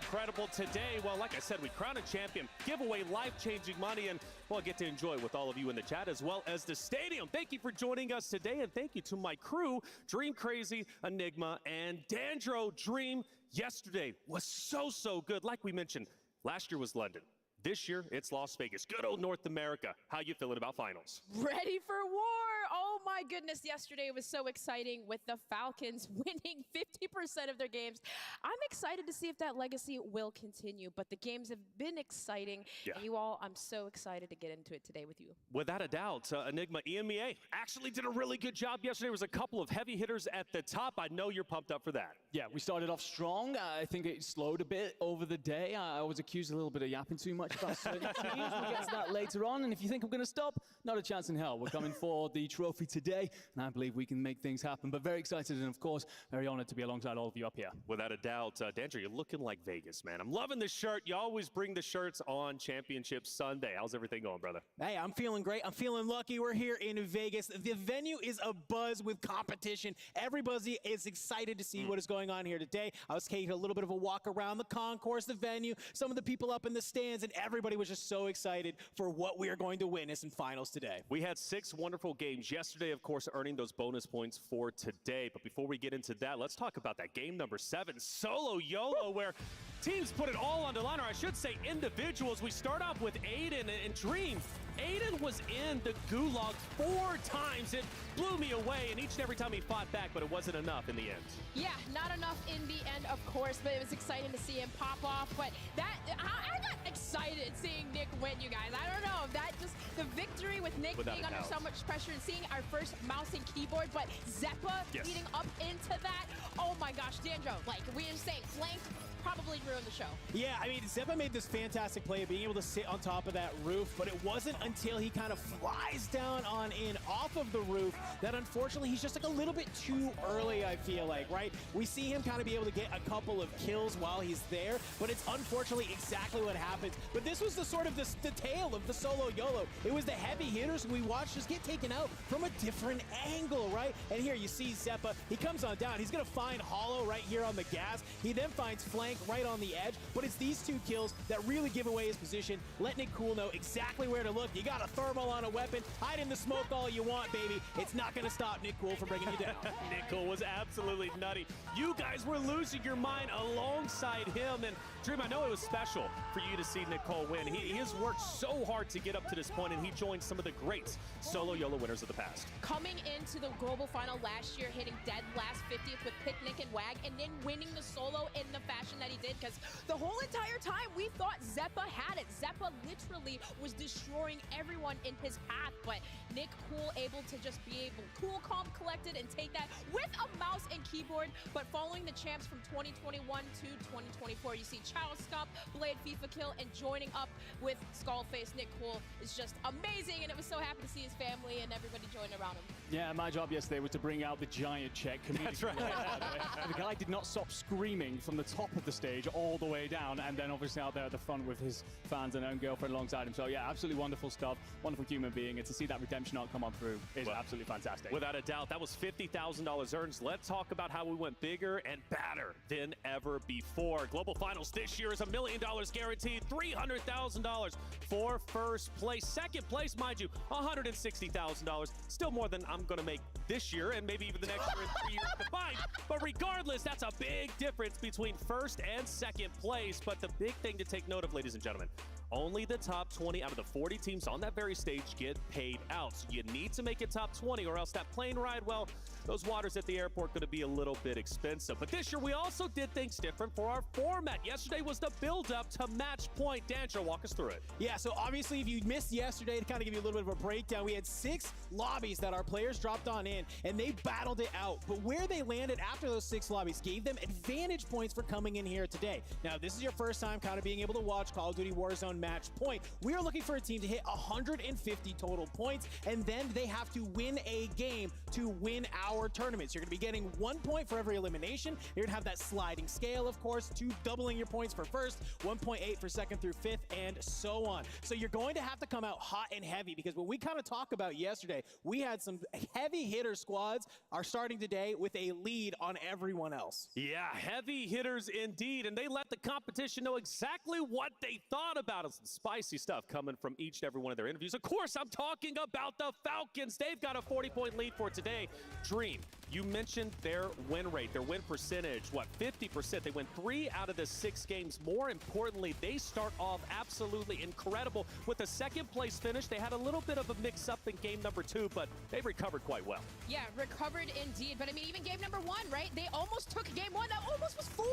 incredible today. Well, like I said, we crown a champion, give away life-changing money, and well, get to enjoy with all of you in the chat as well as the stadium. Thank you for joining us today, and thank you to my crew, Dream Crazy, Enigma, and Dandro. Dream yesterday was so good. Like we mentioned, last year was London. This year, it's Las Vegas. Good old North America. How you feeling about finals? Ready for war. Oh my goodness, yesterday was so exciting with the Falcons winning 50% of their games. I'm excited to see if that legacy will continue, but the games have been exciting. Yeah. And you all, I'm so excited to get into it today with you. Without a doubt, Enigma EMEA actually did a really good job yesterday. There was a couple of heavy hitters at the top. I know you're pumped up for that. Yeah, we started off strong. I think it slowed a bit over the day. I was accused a little bit of yapping too much about certain teams. We'll get to that later on. And if you think I'm going to stop, not a chance in hell. We're coming for the trophy today, and I believe we can make things happen. But very excited and, of course, very honored to be alongside all of you up here. Without a doubt. Dandro, you're looking like Vegas, man. I'm loving this shirt. You always bring the shirts on Championship Sunday. How's everything going, brother? Hey, I'm feeling great. I'm feeling lucky. We're here in Vegas. The venue is abuzz with competition. Everybody is excited to see what is going on here today. I was taking a little bit of a walk around the concourse, the venue, some of the people up in the stands, and everybody was just so excited for what we are going to witness in finals today. We had 6 wonderful games yesterday, of course, earning those bonus points for today. But before we get into that, let's talk about that game number 7, Solo YOLO, where teams put it all on the line, or I should say individuals. We start off with Aiden and Dream. Aiden was in the gulag 4 times. It blew me away, and each and every time he fought back, but it wasn't enough in the end. Yeah, not enough in the end, of course, but it was exciting to see him pop off. But I got excited seeing Nick win, you guys. I don't know, that just, the victory with Nick being under so much pressure and seeing our first mouse and keyboard, but Zeppa leading up into that. Oh my gosh, Dandro, like we were saying, flanked, probably ruined the show. Yeah, I mean, Zeppa made this fantastic play of being able to sit on top of that roof, but it wasn't until he kind of flies down on in off of the roof that unfortunately he's just like a little bit too early, I feel like, right? We see him kind of be able to get a couple of kills while he's there, but it's unfortunately exactly what happens. But this was the sort of the tale of the Solo YOLO. It was the heavy hitters we watched just get taken out from a different angle, right? And here you see Zeppa, he comes on down. He's going to find Hollow right here on the gas. He then finds Flank right on the edge, but it's these 2 kills that really give away his position. Let Nick Cool know exactly where to look. You got a thermal on a weapon. Hide in the smoke all you want, baby. It's not going to stop Nick Cool from bringing you down. Nick Cool was absolutely nutty. You guys were losing your mind alongside him, and Dream, I know it was special for you to see Nick Cool win. He has worked so hard to get up to this point, and he joined some of the great Solo YOLO winners of the past. Coming into the global final last year, hitting dead last 50th with Picnic and Wag, and then winning the solo in the fashion that he did, because the whole entire time we thought Zeppa had it. Zeppa literally was destroying everyone in his path, but Nick Cool able to just be able, cool, calm, collected, and take that with a mouse and keyboard. But following the champs from 2021 to 2024, you see Child Scump, Blade FIFA Kill, and joining up with Skullface. Nick Cool is just amazing, and it was so happy to see his family and everybody join around him. Yeah, my job yesterday was to bring out the giant check. That's right. The guy did not stop screaming from the top of the stage all the way down, and then obviously out there at the front with his fans and own girlfriend alongside him. So yeah, absolutely wonderful stuff. Wonderful human being, and to see that redemption arc come on through is absolutely fantastic. Without a doubt, that was $50,000 earned. Let's talk about how we went bigger and badder than ever before. Global Finals this year is $1 million guaranteed, $300,000 for first place. Second place, mind you, $160,000. Still more than I'm going to make this year and maybe even the next year and 3 years combined. But regardless, that's a big difference between first and second place. But the big thing to take note of, ladies and gentlemen, only the top 20 out of the 40 teams on that very stage get paid out. So you need to make it top 20 or else that plane ride, well, those waters at the airport going to be a little bit expensive. But this year we also did things different for our format. Yesterday was the build-up to match point. Dandro, walk us through it. Yeah, so obviously if you missed yesterday, to kind of give you a little bit of a breakdown, we had 6 lobbies that our players dropped on in, and they battled it out. But where they landed after those 6 lobbies gave them advantage points for coming in here today. Now, if this is your first time kind of being able to watch Call of Duty Warzone match point. We are looking for a team to hit 150 total points, and then they have to win a game to win our tournaments. You're going to be getting 1 point for every elimination. You're going to have that sliding scale, of course, doubling your points for first, 1.8 for second through fifth, and so on. So you're going to have to come out hot and heavy, because what we kind of talked about yesterday, we had some heavy hitter squads are starting today with a lead on everyone else. Yeah, heavy hitters indeed, and they let the competition know exactly what they thought about it. Some spicy stuff coming from each and every one of their interviews. Of course, I'm talking about the Falcons. They've got a 40-point lead for today. Dream, you mentioned their win rate, their win percentage, what, 50%? They win 3 out of the 6 games. More importantly, they start off absolutely incredible. With a second-place finish, they had a little bit of a mix-up in game number 2, but they've recovered quite well. Yeah, recovered indeed. But I mean, even game number 1, right? They almost took game 1. That almost was 4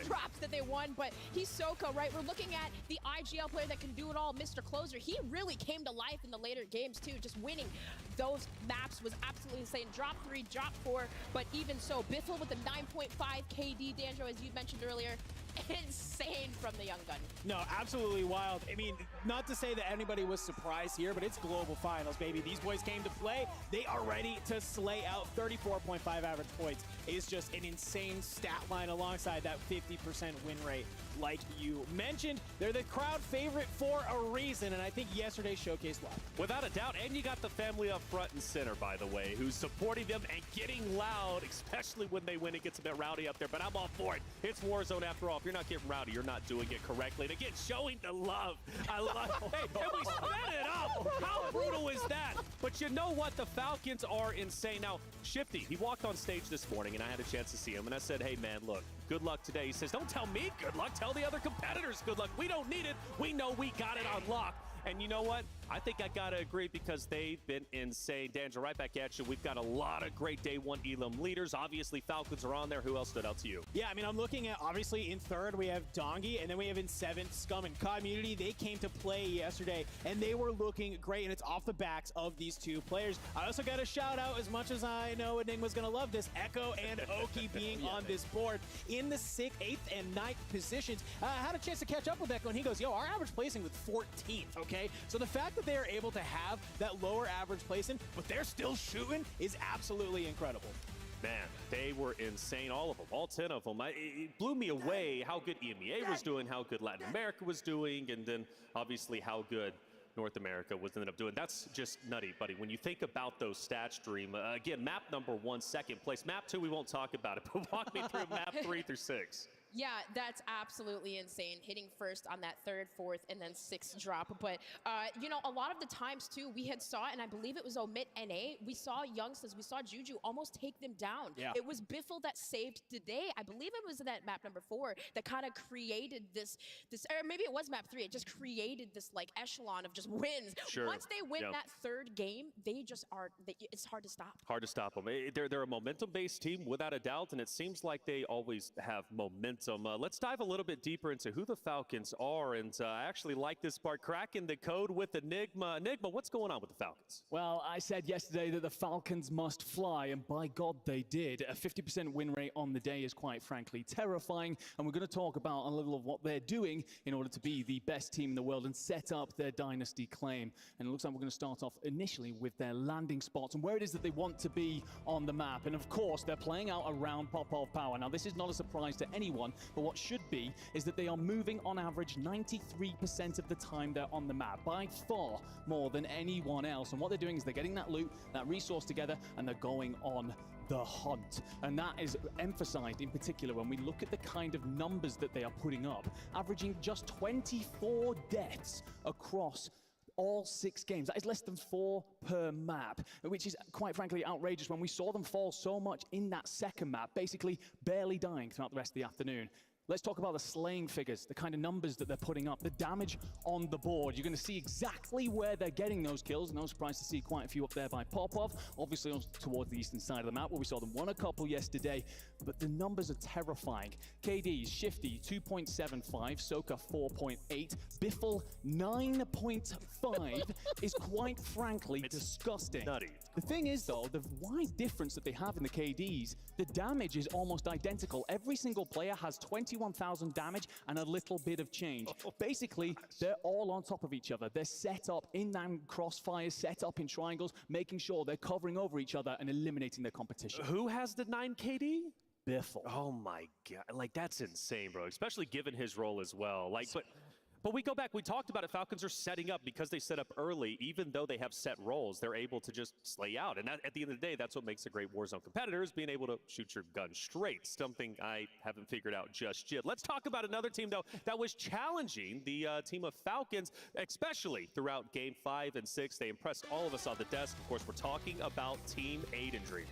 drops that they won. But Hisoka, right? We're looking at the IGL player that can do it all, Mr. Closer. He really came to life in the later games, too. Just winning those maps was absolutely insane. Drop 3, drop 4, but even so, Biffle with the 9.5 KD, Danjo, as you mentioned earlier, insane from the young gun. No, absolutely wild. I mean, not to say that anybody was surprised here, but it's global finals, baby. These boys came to play. They are ready to slay out. 34.5 average points is just an insane stat line alongside that 50% win rate. Like you mentioned, they're the crowd favorite for a reason, and I think yesterday showcased why. Without a doubt, and you got the family up front and center, by the way, who's supporting them and getting loud, especially when they win. It gets a bit rowdy up there, but I'm all for it. It's Warzone after all. If you're not getting rowdy, you're not doing it correctly. And again, showing the love. I love it. Hey, and we sped it up. How brutal is that? But you know what? The Falcons are insane. Now, Shifty, he walked on stage this morning, and I had a chance to see him, and I said, hey, man, look, good luck today. He says, don't tell me good luck. Tell the other competitors good luck. We don't need it. We know we got it on lock. And you know what? I think I got to agree, because they've been insane. Danjo, right back at you. We've got a lot of great day 1 Elim leaders. Obviously, Falcons are on there. Who else stood out to you? Yeah, I mean, I'm looking at, obviously, in 3rd, we have Dongi, and then we have in 7th, Scum and Community. They came to play yesterday, and they were looking great, and it's off the backs of these 2 players. I also got to shout out, as much as I know Enigma's going to love this, Echo and Oki being on this board in the 6th, 8th, and 9th positions. I had a chance to catch up with Echo, and he goes, yo, our average placing was 14th, okay? So the fact that they are able to have that lower average placing, but they're still shooting, is absolutely incredible. Man, they were insane, all of them, all 10 of them. It blew me away how good EMEA was doing, how good Latin America was doing, and then obviously how good North America was ended up doing. That's just nutty, buddy. When you think about those stats, Dream, again, map number 1, 2nd place. Map 2, we won't talk about it, but walk me through map 3 through 6. Yeah, that's absolutely insane. Hitting first on that 3rd, 4th, and then 6th drop. But, you know, a lot of the times, too, we had saw, and I believe it was Omit NA, we saw youngsters, we saw Juju almost take them down. Yeah. It was Biffle that saved the day. I believe it was that map number 4 that kind of created this, or maybe it was map 3. It just created this, like, echelon of just wins. Sure. Once they win that 3rd game, they just are, it's hard to stop. Hard to stop them. They're a momentum-based team, without a doubt, and it seems like they always have momentum. Let's dive a little bit deeper into who the Falcons are, and I actually like this part, cracking the code with Enigma. Enigma, what's going on with the Falcons? Well, I said yesterday that the Falcons must fly, and by God, they did. A 50% win rate on the day is quite frankly terrifying, and we're going to talk about a little of what they're doing in order to be the best team in the world and set up their dynasty claim. And it looks like we're going to start off initially with their landing spots and where it is that they want to be on the map. And of course, they're playing out around Popov Power. Now, this is not a surprise to anyone, but what should be is that they are moving on average 93% of the time they're on the map, by far more than anyone else. And what they're doing is they're getting that loot, that resource together, and they're going on the hunt. And that is emphasized in particular when we look at the kind of numbers that they are putting up, averaging just 24 deaths across all 6 games. That is less than 4 per map, which is quite frankly outrageous when we saw them fall so much in that 2nd map, basically barely dying throughout the rest of the afternoon. Let's talk about the slaying figures, the kind of numbers that they're putting up, the damage on the board. You're going to see exactly where they're getting those kills. No surprise to see quite a few up there by Popov, obviously towards the eastern side of the map, where we saw them won a couple yesterday, but the numbers are terrifying. KD's Shifty 2.75, Soka 4.8, Biffle 9.5 is quite frankly disgusting. Nutty. The thing is, though, the wide difference that they have in the KDs, the damage is almost identical. Every single player has 21 21,000 damage and a little bit of change. Basically, they're all on top of each other. They're set up in them crossfires, set up in triangles, making sure they're covering over each other and eliminating their competition. Who has the 9 KD? Biffle. Oh my God, like that's insane, bro, especially given his role as well. Like, but we go back, we talked about it, Falcons are setting up because they set up early, even though they have set roles, they're able to just slay out. And that, at the end of the day, that's what makes a great Warzone competitor, is being able to shoot your gun straight, something I haven't figured out just yet. Let's talk about another team, though, that was challenging the team of Falcons, especially throughout Game 5 and 6. They impressed all of us on the desk. Of course, we're talking about Team Aiden Dream.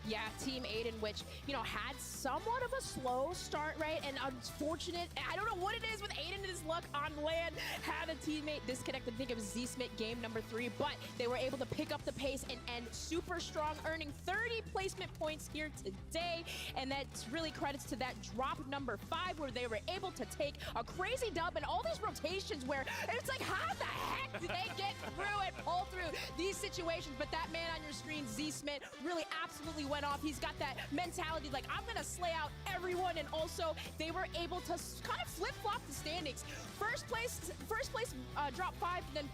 Yeah, Team Aiden, which, you know, had somewhat of a slow start, right? And unfortunate, I don't know what it is with Aiden and his luck on land. Had a teammate disconnected, I think it was Z-Smith game number 3, but they were able to pick up the pace and end super strong, earning 30 placement points here today. And that's really credits to that drop number 5, where they were able to take a crazy dub and all these rotations where it's like, how the heck did they get through and pull through these situations? But that man on your screen, Z-Smith, really absolutely went off. He's got that mentality like, I'm gonna slay out everyone. And also they were able to kind of flip-flop the standings. First place drop 5, then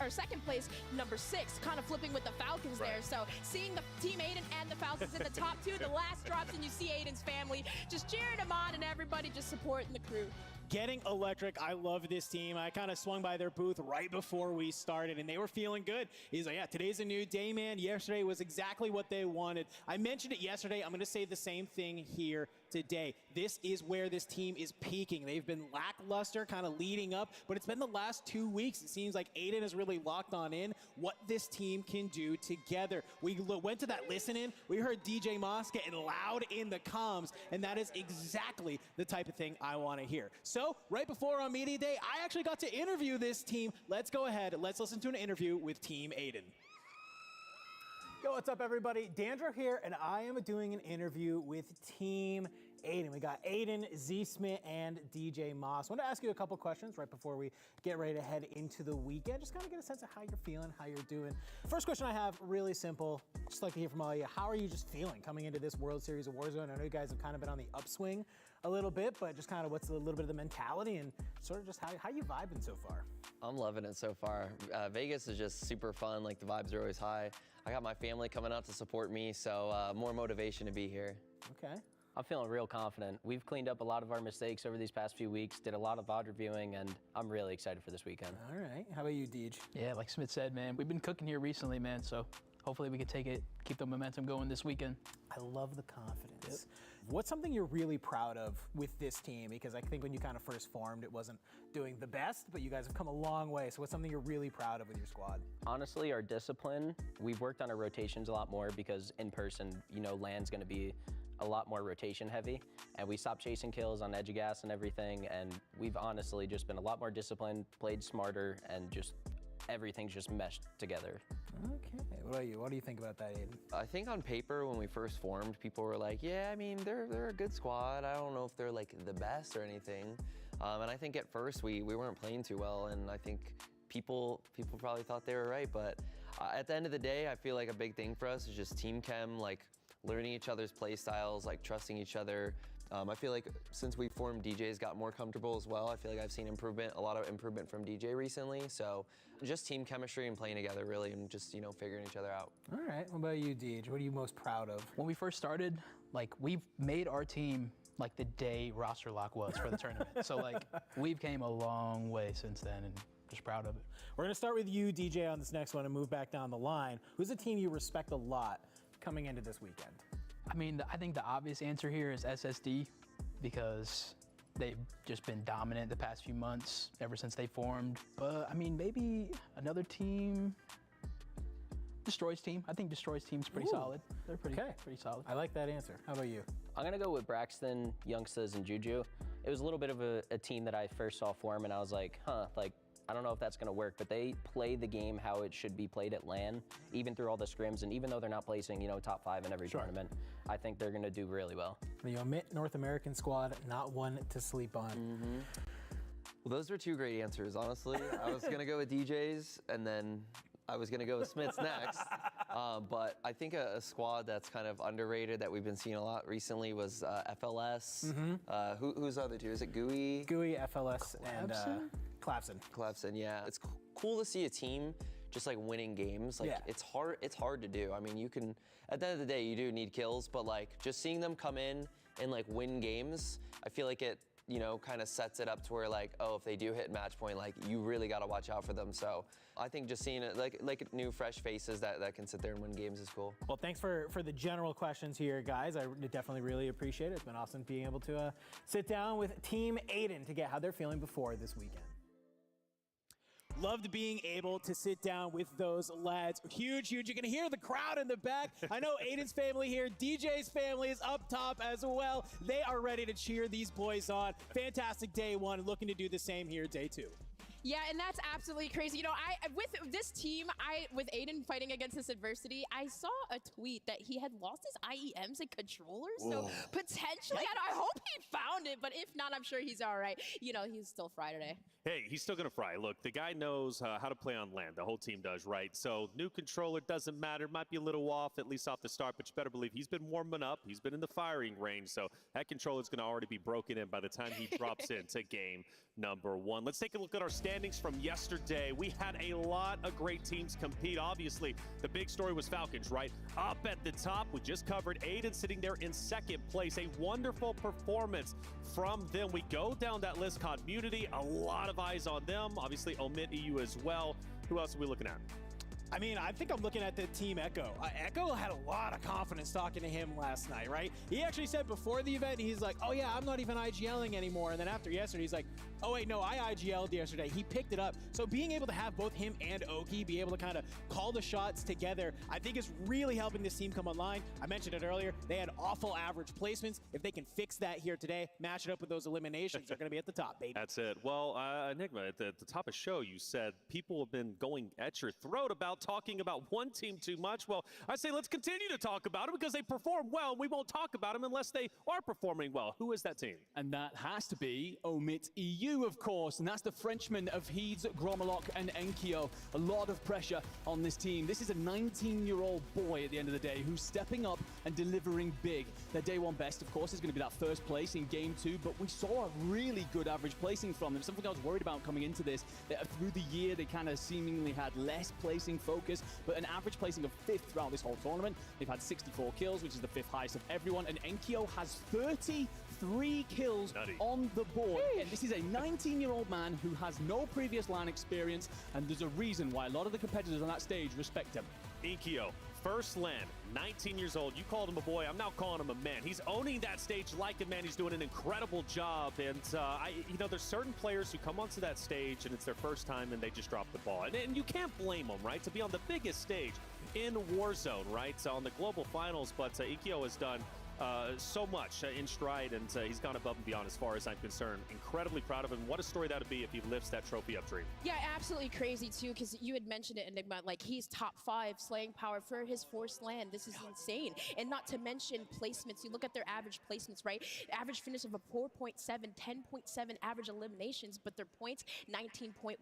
second place number 6, kind of flipping with the Falcons there. So seeing the Team Aiden and the Falcons in the top 2, the last drops, and you see Aiden's family just cheering him on and everybody just supporting the crew. Getting electric. I love this team. I kind of swung by their booth right before we started, and they were feeling good. He's like, yeah, today's a new day, man. Yesterday was exactly what they wanted. I mentioned it yesterday. I'm going to say the same thing here today. This is where this team is peaking. They've been lackluster kind of leading up, but it's been the last 2 weeks. It seems like Aiden has really locked on in what this team can do together. We went to that listen-in. We heard DJ Moss getting loud in the comms, and that is exactly the type of thing I want to hear. So right before our media day, I actually got to interview this team. Let's go ahead. Let's listen to an interview with Team Aiden. Yo, what's up, everybody? Dandro here, and I am doing an interview with Team Aiden. We got Aiden, Z-Smith, and DJ Moss. I want to ask you a couple questions right before we get ready to head into the weekend. Just kind of get a sense of how you're feeling, how you're doing. First question I have, really simple. Just like to hear from all of you. How are you just feeling coming into this World Series of Warzone? I know you guys have kind of been on the upswing a little bit, but just kind of what's a little bit of the mentality and sort of just how you vibing so far? I'm loving it so far. Vegas is just super fun. Like, the vibes are always high. I got my family coming out to support me, so more motivation to be here. Okay. I'm feeling real confident. We've cleaned up a lot of our mistakes over these past few weeks, did a lot of VOD reviewing, and I'm really excited for this weekend. All right. How about you, Deej? Yeah, like Smith said, man, we've been cooking here recently, man, so hopefully we can keep the momentum going this weekend. I love the confidence. Yep. What's something you're really proud of with this team? Because I think when you kind of first formed, it wasn't doing the best, but you guys have come a long way. So what's something you're really proud of with your squad? Honestly, our discipline, we've worked on our rotations a lot more because in person, you know, LAN's gonna be a lot more rotation heavy, and we stopped chasing kills on edge of gas and everything, and we've honestly just been a lot more disciplined, played smarter, and just everything's just meshed together. Okay, what about you? What do you think about that, Aiden? I think on paper, when we first formed, people were like, yeah, I mean, they're a good squad. I don't know if they're like the best or anything. And I think at first we weren't playing too well, and I think people probably thought they were right, but at the end of the day, I feel like a big thing for us is just team chem, like learning each other's play styles, like trusting each other. I feel like since we formed, DJ's got more comfortable as well. I feel like I've seen improvement, a lot of improvement from DJ recently. So just team chemistry and playing together really, and just, you know, figuring each other out. All right, what about you, Deej? What are you most proud of? When we first started, like, we've made our team like the day roster lock was for the tournament. So like, we've came a long way since then, and just proud of it. We're gonna start with you, DJ, on this next one and move back down the line. Who's a team you respect a lot coming into this weekend? I mean, I think the obvious answer here is SSD, because they've just been dominant the past few months ever since they formed. But I mean, maybe another team, Destroy's team. I think Destroy's team's pretty solid. They're pretty solid. I like that answer. How about you? I'm gonna go with Braxton, Youngsters, and Juju. It was a little bit of a team that I first saw form, and I was like, like, I don't know if that's gonna work, but they play the game how it should be played at LAN, even through all the scrims, and even though they're not placing, you know, top 5 in every tournament, I think they're gonna do really well. The omit North American squad, not one to sleep on. Mm-hmm. Well, those were 2 great answers, honestly. I was gonna go with DJ's, and then I was gonna go with Smith's next. But I think a squad that's kind of underrated that we've been seeing a lot recently was FLS. Who's the other two? Is it GUI? GUI, FLS, and Clapson. Clemson, yeah. It's cool to see a team just like winning games. Like it's hard to do. I mean, you can, at the end of the day, you do need kills, but like just seeing them come in and like win games, I feel like it, you know, kind of sets it up to where like, oh, if they do hit match point, like you really got to watch out for them. So I think just seeing it like new fresh faces that can sit there and win games is cool. Well, thanks for the general questions here, guys. I definitely really appreciate it. It's been awesome being able to sit down with Team Aiden to get how they're feeling before this weekend. Loved being able to sit down with those lads. Huge. You can hear the crowd in the back. I know Aiden's family here. DJ's family is up top as well. They are ready to cheer these boys on. Fantastic day one. Looking to do the same here day two. Yeah, and that's absolutely crazy. You know, with this team, with Aiden fighting against this adversity, I saw a tweet that he had lost his IEMs and controllers. So potentially, I hope he found it, but if not, I'm sure he's all right. You know, he's still fry today. Hey, he's still going to fry. Look, the guy knows how to play on land. The whole team does, right? So new controller doesn't matter. Might be a little off, at least off the start, but you better believe he's been warming up. He's been in the firing range. So that controller's going to already be broken in by the time he drops into game number one. Let's take a look at our standings from yesterday. We had a lot of great teams compete. Obviously, the big story was Falcons, right? Up at the top, we just covered Aiden sitting there in second place. A wonderful performance from them. We go down that list, Community, a lot of eyes on them. Obviously, Omit EU as well. Who else are we looking at? I mean, I think I'm looking at the team Echo. Echo had a lot of confidence talking to him last night, right? He actually said before the event, he's like, oh yeah, I'm not even IGLing anymore. And then after yesterday, he's like, oh wait, no, I IGL'd yesterday. He picked it up. So being able to have both him and Oki be able to kind of call the shots together, I think is really helping this team come online. I mentioned it earlier. They had awful average placements. If they can fix that here today, match it up with those eliminations, they're going to be at the top, baby. That's it. Well, Enigma, at the top of the show, you said people have been going at your throat about talking about one team too much. Well, I say let's continue to talk about it because they perform well. We won't talk about them unless they are performing well. Who is that team? And that has to be Omit EU, of course. And that's the Frenchman of Heeds, Gromelok, and Enkyo. A lot of pressure on this team. This is a 19-year-old boy at the end of the day who's stepping up and delivering big. Their day one best, of course, is going to be that first place in game two, but we saw a really good average placing from them. Something I was worried about coming into this. Through the year, they kind of seemingly had less placing focus, but an average placing of 5th throughout this whole tournament. They've had 64 kills, which is the 5th highest of everyone, and Enkyo has 33 kills on the board. And this is a 19-year-old man who has no previous LAN experience, and there's a reason why a lot of the competitors on that stage respect him. Enkyo, first LAN, 19 years old. You called him a boy. I'm now calling him a man. He's owning that stage like a man. He's doing an incredible job. And, you know, there's certain players who come onto that stage and it's their first time and they just drop the ball. And you can't blame them, right? To be on the biggest stage in Warzone, right? So on the global finals, but Enkyo has done so much in stride, and he's gone above and beyond as far as I'm concerned. Incredibly proud of him. What a story that would be if he lifts that trophy up, Dream. Yeah, absolutely crazy too, because you had mentioned it, Enigma, like he's top 5 slaying power for his forced land. This is insane. And not to mention placements. You look at their average placements, right? Average finish of a 4.7, 10.7 average eliminations, but their points, 19.1.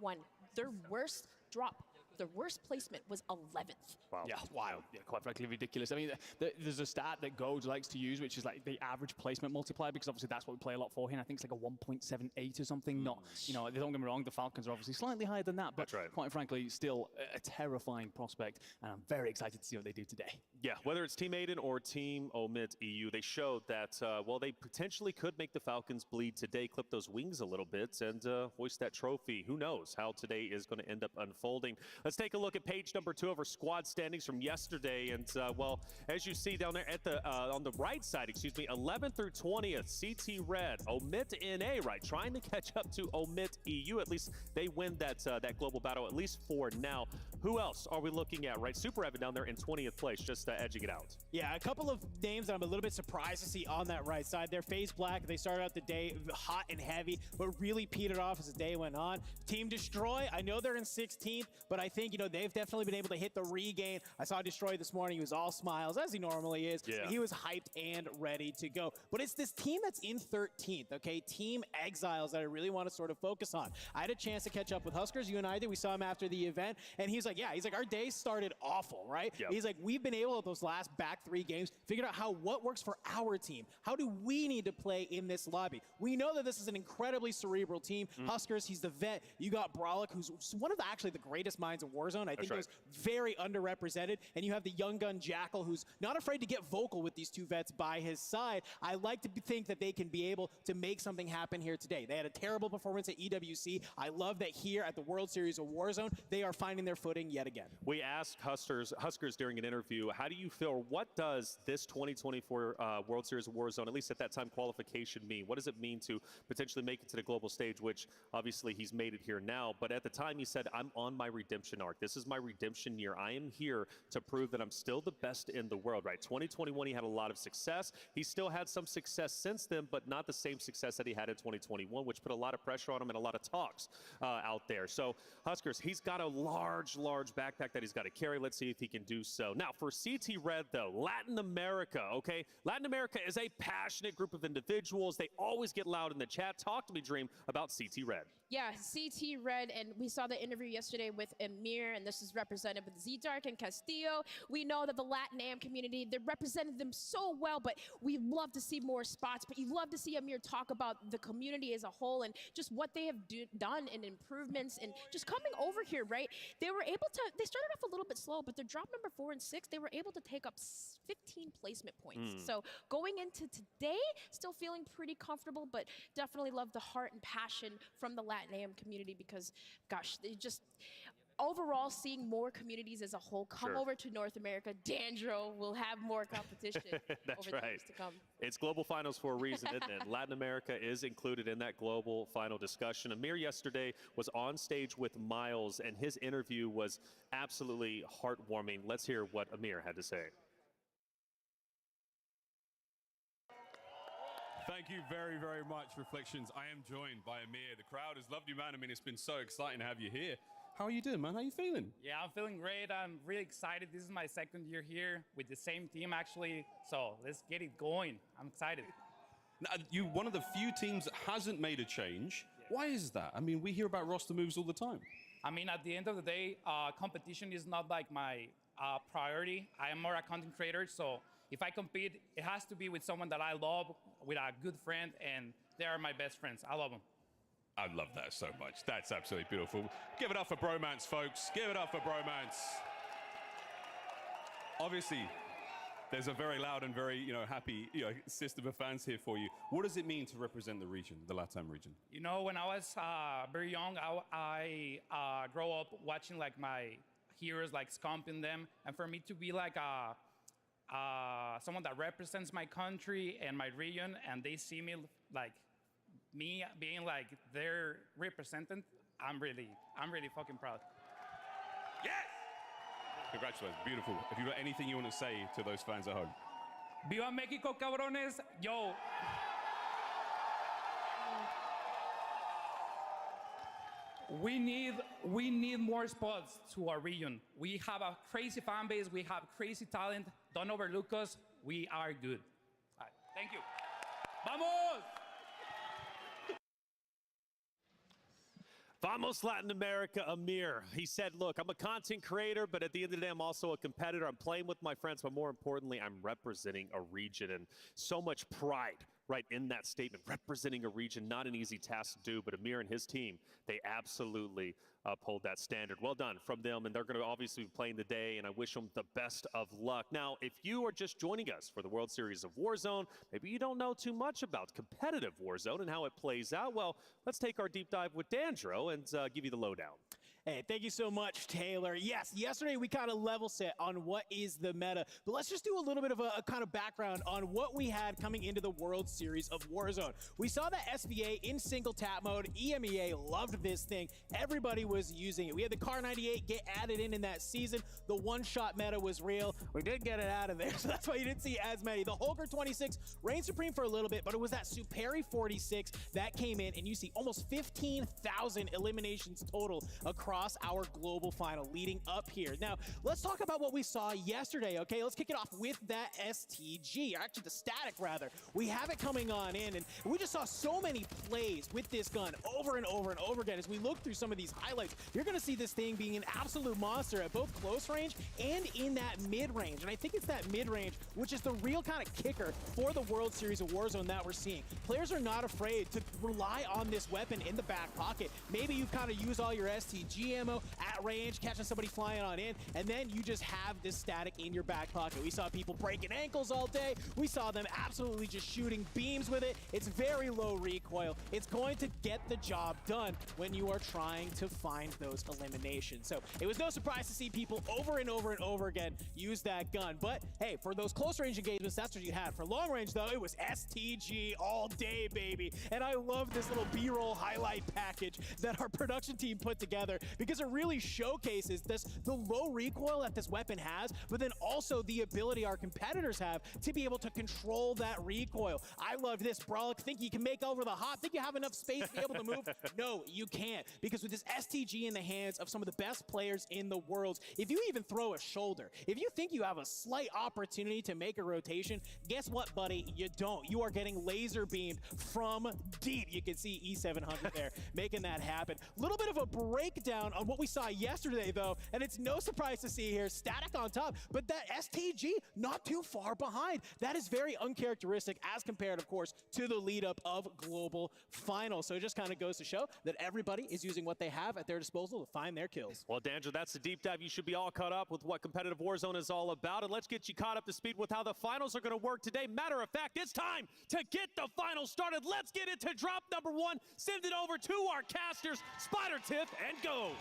Their worst drop, their worst placement was 11th. Wow. Yeah, wild. Yeah, quite frankly, ridiculous. I mean, there's a stat that Goge likes to use, which is like the average placement multiplier, because obviously that's what we play a lot for here. And I think it's like a 1.78 or something. Not, you know, don't get me wrong, the Falcons are obviously slightly higher than that, but quite frankly, still a terrifying prospect. And I'm very excited to see what they do today. Yeah, whether it's Team Aiden or Team Omit EU, they showed that, well, they potentially could make the Falcons bleed today, clip those wings a little bit, and hoist that trophy. Who knows how today is going to end up unfolding. Let's take a look at page number 2 of our squad standings from yesterday. And, well, as you see down there at the on the right side, 11th through 20th, CT Red, Omit NA, right, trying to catch up to Omit EU. At least they win that global battle, at least for now. Who else are we looking at, right? Super Evan down there in 20th place, just edging it out. Yeah, a couple of names that I'm a little bit surprised to see on that right side there. FaZe Black, they started out the day hot and heavy, but really petered off as the day went on. Team Destroy, I know they're in 16th, but I think think, they've definitely been able to hit the regain. I saw Destroy this morning. He was all smiles, as he normally is. Yeah. He was hyped and ready to go. But it's this team that's in 13th, okay? Team Exiles that I really want to sort of focus on. I had a chance to catch up with Huskers. You and I did. We saw him after the event, and he's like, yeah, our day started awful, right? Yep. He's like, we've been able, at those last back 3 games, figured out what works for our team. How do we need to play in this lobby? We know that this is an incredibly cerebral team. Huskers, he's the vet. You got Brawlic, who's one of the greatest minds in Warzone. I think right. he was very underrepresented. And you have the young gun Jackal, who's not afraid to get vocal with these 2 vets by his side. I like to think that they can be able to make something happen here today. They had a terrible performance at EWC. I love that here at the World Series of Warzone, they are finding their footing yet again. We asked Huskers during an interview, how do you feel, what does this 2024 World Series of Warzone, at least at that time, qualification mean? What does it mean to potentially make it to the global stage, which obviously he's made it here now, but at the time he said, I'm on my redemption arc. This is my redemption year. I am here to prove that I'm still the best in the world, right? 2021, he had a lot of success. He still had some success since then, but not the same success that he had in 2021, which put a lot of pressure on him and a lot of talks out there. So Huskers, he's got a large backpack that he's got to carry. Let's see if he can do so. Now for CT Red though, Latin America, okay? Latin America is a passionate group of individuals. They always get loud in the chat. Talk to me, Dream, about CT Red. Yeah, CT Red, and we saw the interview yesterday with Amir, and this is represented with Z-Dark and Castillo. We know that the Latin Am community, they represented them so well, but we love to see more spots. But you love to see Amir talk about the community as a whole and just what they have done and improvements and just coming over here, right? They were able to, they started off a little bit slow, but their drop number 4 and 6, they were able to take up 15 placement points. So going into today, still feeling pretty comfortable, but definitely love the heart and passion from the Latin Am community because, gosh, they just overall seeing more communities as a whole come over to North America. Dandro will have more competition That's over the right. years to come. It's global finals for a reason, isn't it? Latin America is included in that global final discussion. Amir yesterday was on stage with Miles, and his interview was absolutely heartwarming. Let's hear what Amir had to say. Thank you very, very much, Reflections. I am joined by Amir. The crowd has loved you, man. I mean, it's been so exciting to have you here. How are you doing, man? How are you feeling? Yeah, I'm feeling great. I'm really excited. This is my 2nd year here with the same team, actually. So let's get it going. I'm excited. Now, you're one of the few teams that hasn't made a change. Why is that? I mean, we hear about roster moves all the time. I mean, at the end of the day, competition is not like my priority. I am more a content creator, so if I compete, it has to be with someone that I love, with a good friend, and they are my best friends. I love them. I love that so much. That's absolutely beautiful. Give it up for bromance, folks. Give it up for bromance. Obviously, there's a very loud and very, happy, system of fans here for you. What does it mean to represent the region, the LATAM region? You know, when I was very young, I grew up watching like my heroes, like scumping them, and for me to be like someone that represents my country and my region, and they see me like me being like their representative, I'm really fucking proud. Yes! Congratulations, beautiful. Have you got anything you want to say to those fans at home? Viva Mexico, cabrones! Yo. We need more spots to our region. We have a crazy fan base. We have crazy talent. Don't overlook us. We are good. All right, thank you. Vamos! Vamos Latin America, Amir. He said, look, I'm a content creator, but at the end of the day, I'm also a competitor. I'm playing with my friends, but more importantly, I'm representing a region, and so much pride right in that statement. Representing a region, not an easy task to do, but Amir and his team, they absolutely uphold that standard. Well done from them, and they're going to obviously be playing the day, and I wish them the best of luck. Now, if you are just joining us for the World Series of Warzone, maybe you don't know too much about competitive Warzone and how it plays out. Well, let's take our deep dive with Dandro and give you the lowdown. Hey, thank you so much, Taylor. Yes, yesterday we kind of level set on what is the meta, but let's just do a little bit of a kind of background on what we had coming into the World Series of Warzone. We saw that SBA in single tap mode. EMEA loved this thing. Everybody was using it. We had the Car 98 get added in that season. The one-shot meta was real. We did get it out of there, so that's why you didn't see as many. The Holger 26 reigned supreme for a little bit, but it was that Superi 46 that came in, and you see almost 15,000 eliminations total across across our global final leading up here. Now, let's talk about what we saw yesterday, okay? Let's kick it off with that STG, actually the static rather. We have it coming on in, and we just saw so many plays with this gun over and over and over again. As we look through some of these highlights, you're gonna see this thing being an absolute monster at both close range and in that mid-range. And I think it's that mid-range which is the real kind of kicker for the World Series of Warzone that we're seeing. Players are not afraid to rely on this weapon in the back pocket. Maybe you kind of use all your STG ammo at range, catching somebody flying on in, and then you just have this static in your back pocket. We saw people breaking ankles all day. We saw them absolutely just shooting beams with it. It's very low recoil. It's going to get the job done when you are trying to find those eliminations. So it was no surprise to see people over and over and over again use that gun. But hey, for those close range engagements, that's what you had. For long range though, it was STG all day, baby. And I love this little B-roll highlight package that our production team put together because it really showcases the low recoil that this weapon has, but then also the ability our competitors have to be able to control that recoil. I love this, bro. Think you can make over the hop? Think you have enough space to be able to move? No, you can't, because with this STG in the hands of some of the best players in the world, if you even throw a shoulder, if you think you have a slight opportunity to make a rotation, guess what, buddy? You don't. You are getting laser beamed from deep. You can see E700 there making that happen. A little bit of a breakdown on what we saw yesterday, though, and it's no surprise to see here, static on top, but that STG not too far behind. That is very uncharacteristic as compared, of course, to the lead up of global final. So it just kind of goes to show that everybody is using what they have at their disposal to find their kills. Well, D'Angelo, that's the deep dive. You should be all caught up with what competitive Warzone is all about, and let's get you caught up to speed with how the finals are going to work today. Matter of fact, it's time to get the finals started. Let's get into drop number one. Send it over to our casters, Spider Tiff, and Goes.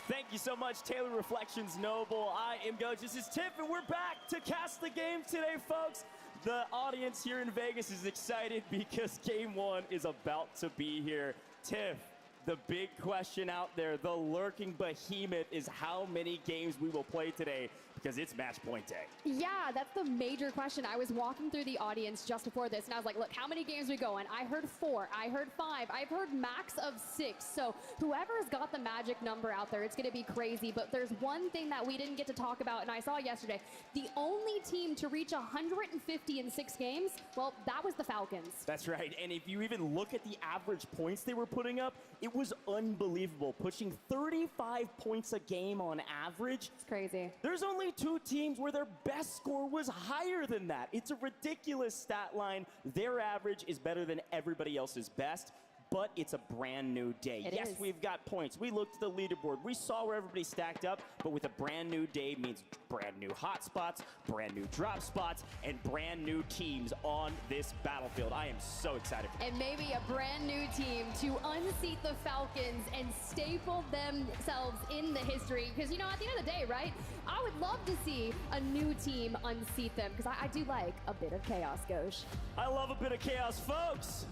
Thank you so much, Taylor Reflections Noble. I am Goes. This is Tiff, and we're back to cast the game today, folks. The audience here in Vegas is excited because game one is about to be here. Tiff, the big question out there, the lurking behemoth, is how many games we will play today, because it's match point day. Yeah, that's the major question. I was walking through the audience just before this, and I was like, look, how many games we going? I heard 4, I heard 5, I've heard max of 6. So whoever's got the magic number out there, it's going to be crazy. But there's one thing that we didn't get to talk about, and I saw yesterday. The only team to reach 150 in 6 games, well, that was the Falcons. That's right, and if you even look at the average points they were putting up, it was unbelievable, pushing 35 points a game on average. It's crazy. There's only 2 teams where their best score was higher than that. It's a ridiculous stat line. Their average is better than everybody else's best, but it's a brand new day. It yes, is. we've got points. We looked at the leaderboard. We saw where everybody stacked up, but with a brand new day means brand new hot spots, brand new drop spots, and brand new teams on this battlefield. I am so excited for And maybe a brand new team to unseat the Falcons and staple themselves in the history. Because, you know, at the end of the day, right, I would love to see a new team unseat them, because I do like a bit of chaos, Gosh. I love a bit of chaos, folks.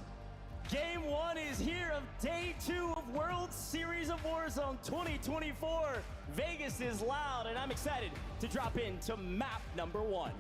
Game 1 is here of day 2 of World Series of Warzone 2024. Vegas is loud, and I'm excited to drop into map number 1.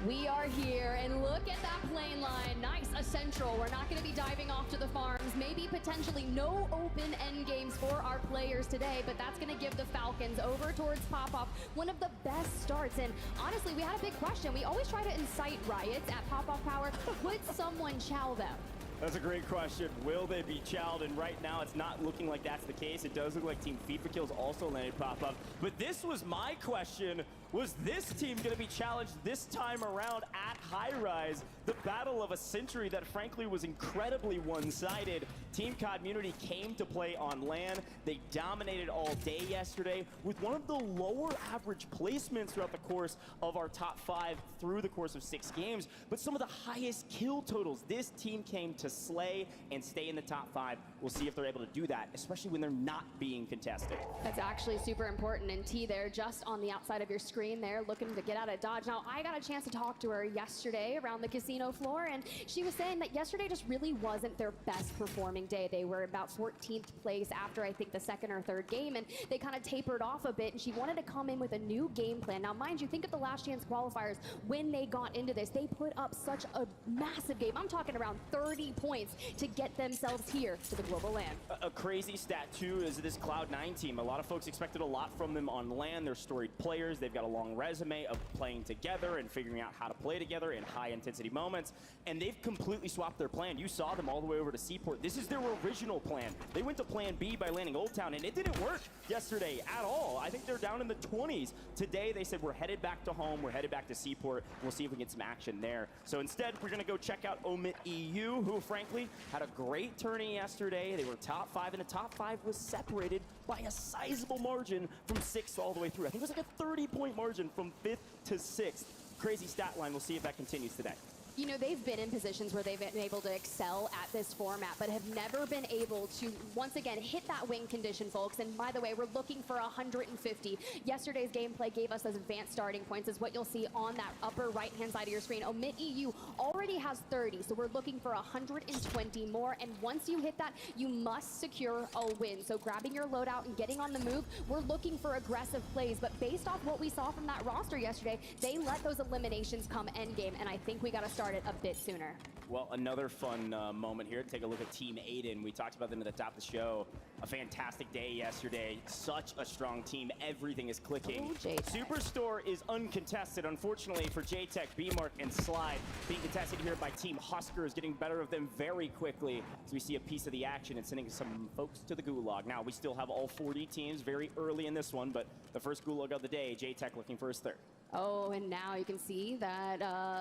We are here, and look at that plane line. Nice, a central. We're not going to be diving off to the farms. Maybe potentially no open end games for our players today, but that's going to give the Falcons over towards Pop-Off one of the best starts. And honestly, we had a big question. We always try to incite riots at Pop-Off Power. Would someone chow them? That's a great question. Will they be chowed? And right now, it's not looking like that's the case. It does look like Team FIFA Kills also landed pop-up. But this was my question. Was this team going to be challenged this time around at High Rise? The battle of a century that, frankly, was incredibly one-sided. Team Community came to play on LAN. They dominated all day yesterday with one of the lower average placements throughout the course of our top 5 through the course of 6 games, but some of the highest kill totals. This team came to slay and stay in the top 5. We'll see if they're able to do that, especially when they're not being contested. That's actually super important. And T there, just on the outside of your screen, screen there looking to get out of Dodge. Now, I got a chance to talk to her yesterday around the casino floor, and she was saying that yesterday just really wasn't their best performing day. They were about 14th place after, I think, the second or third game, and they kind of tapered off a bit, and she wanted to come in with a new game plan. Now, mind you, think of the last chance qualifiers when they got into this. They put up such a massive game. I'm talking around 30 points to get themselves here to the global LAN. A crazy stat, too, is this Cloud9 team. A lot of folks expected a lot from them on LAN. They're storied players. They've got a long resume of playing together and figuring out how to play together in high-intensity moments. And they've completely swapped their plan. You saw them all the way over to Seaport. This is their original plan. They went to plan B by landing Old Town, and it didn't work yesterday at all. I think they're down in the 20s. Today, they said, we're headed back to home. We're headed back to Seaport. We'll see if we get some action there. So instead, we're going to go check out Omit EU, who, frankly, had a great tourney yesterday. They were top 5, and the top 5 was separated by a sizable margin from 6th all the way through. I think it was like a 30-point margin from 5th to 6th. Crazy stat line. We'll see if that continues today. You know, they've been in positions where they've been able to excel at this format, but have never been able to, once again, hit that win condition, folks. And by the way, we're looking for 150. Yesterday's gameplay gave us those advanced starting points, is what you'll see on that upper right-hand side of your screen. Omit EU already has 30, so we're looking for 120 more. And once you hit that, you must secure a win. So grabbing your loadout and getting on the move, we're looking for aggressive plays. But based off what we saw from that roster yesterday, they let those eliminations come endgame, and I think we got to start it a bit sooner. Well, another fun moment here. Take a look at Team Aiden. We talked about them at the top of the show. A fantastic day yesterday. Such a strong team. Everything is clicking. Superstore is uncontested. Unfortunately for JTech, B-Mark, and Slide being contested here by Team Huskers, getting better of them very quickly as we see a piece of the action and sending some folks to the Gulag. Now, we still have all 40 teams very early in this one, but the first Gulag of the day, JTech looking for his third. Oh, and now you can see that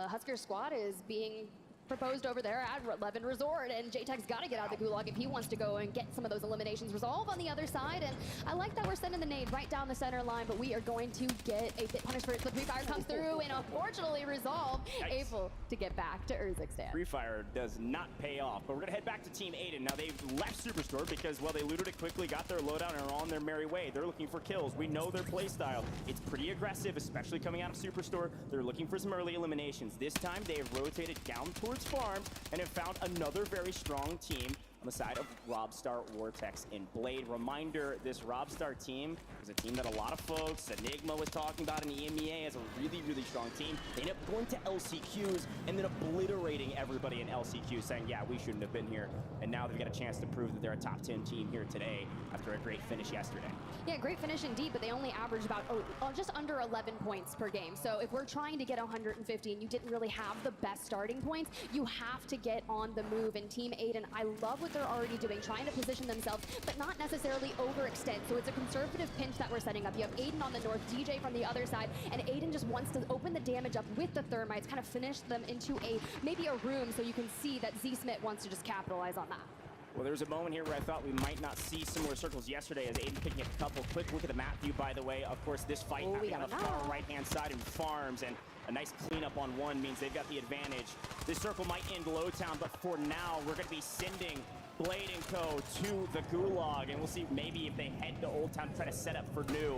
Husker squad is being proposed over there at 11 Resort, and JTech's got to get out of the Gulag if he wants to go and get some of those eliminations resolved on the other side. And I like that we're sending the nade right down the center line, but we are going to get a bit punished for it. The Free Fire comes through and unfortunately Resolve able to get back to Urzikstan. Free Fire does not pay off, but we're going to head back to Team Aiden. Now, they've left Superstore because, well, they looted it quickly, got their loadout, and are on their merry way. They're looking for kills. We know their play style. It's pretty aggressive, especially coming out of Superstore. They're looking for some early eliminations. This time, they have rotated down towards farms and have found another very strong team on the side of Robstar, Vortex, and Blade. Reminder, this Robstar team is a team that a lot of folks, Enigma was talking about in the EMEA as a really, really strong team. They end up going to LCQs and then obliterating everybody in LCQ, saying, yeah, we shouldn't have been here. And now they've got a chance to prove that they're a top 10 team here today after a great finish yesterday. Yeah, great finish indeed, but they only averaged about just under 11 points per game. So if we're trying to get 150 and you didn't really have the best starting points, you have to get on the move. And Team Aiden, I love what they're already doing, trying to position themselves, but not necessarily overextend. So it's a conservative pinch that we're setting up. You have Aiden on the north, DJ from the other side, and Aiden just wants to open the damage up with the thermites, kind of finish them into maybe a room, so you can see that Z Smith wants to just capitalize on that. Well, there was a moment here where I thought we might not see similar circles yesterday as Aiden picking up a couple. Quick look at the map view, by the way. Of course, this fight happening on the far right-hand side in farms, and a nice cleanup on one means they've got the advantage. This circle might end Low Town, but for now, we're going to be sending Blade & Co. to the Gulag, and we'll see maybe if they head to Old Town to try to set up for new.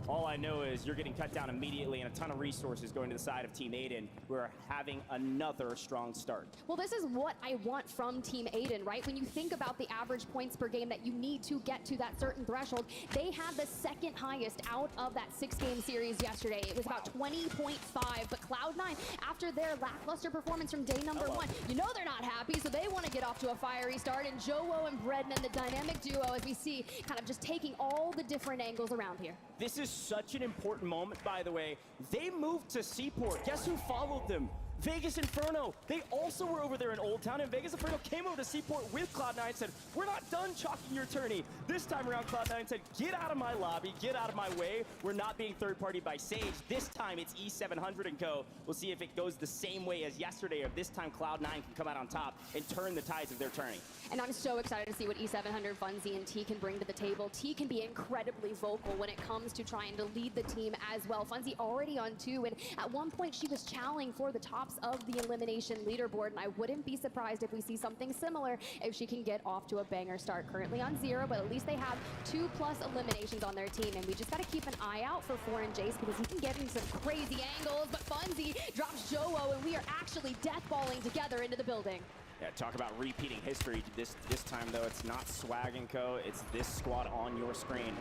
All I know is you're getting cut down immediately, and a ton of resources going to the side of Team Aiden. We're having another strong start. Well, this is what I want from Team Aiden, right? When you think about the average points per game that you need to get to that certain threshold, they had the second highest out of that 6-game series yesterday. It was about 20.5, but Cloud9, after their lackluster performance from day number 1, you know they're not happy, so they want to get off to a fiery start. And Jowo and Brednan, the dynamic duo, as we see, kind of just taking all the different angles around here. This is such an important moment, by the way. They moved to Seaport. Guess who followed them? Vegas Inferno. They also were over there in Old Town, and Vegas Inferno came over to Seaport with Cloud9 and said, we're not done chalking your tourney. This time around, Cloud9 said, get out of my lobby, get out of my way. We're not being third-party by Sage. This time, it's E700 and Co. We'll see if it goes the same way as yesterday, or this time Cloud9 can come out on top and turn the tides of their tourney. And I'm so excited to see what E700, Funzy, and T can bring to the table. T can be incredibly vocal when it comes to trying to lead the team as well. Funzy already on 2, and at one point she was challenging for the top tops of the elimination leaderboard, and I wouldn't be surprised if we see something similar if she can get off to a banger start. Currently on 0, but at least they have 2+ eliminations on their team, and we just got to keep an eye out for Foreign Jace because he can get in some crazy angles, but Funzy drops Joe, and we are actually deathballing together into the building. Yeah, talk about repeating history. This time, though, it's not Swag & Co. It's this squad on your screen.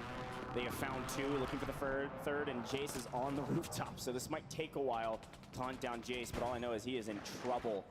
They have found 2, looking for the third, and Jace is on the rooftop. So this might take a while to hunt down Jace, but all I know is he is in trouble.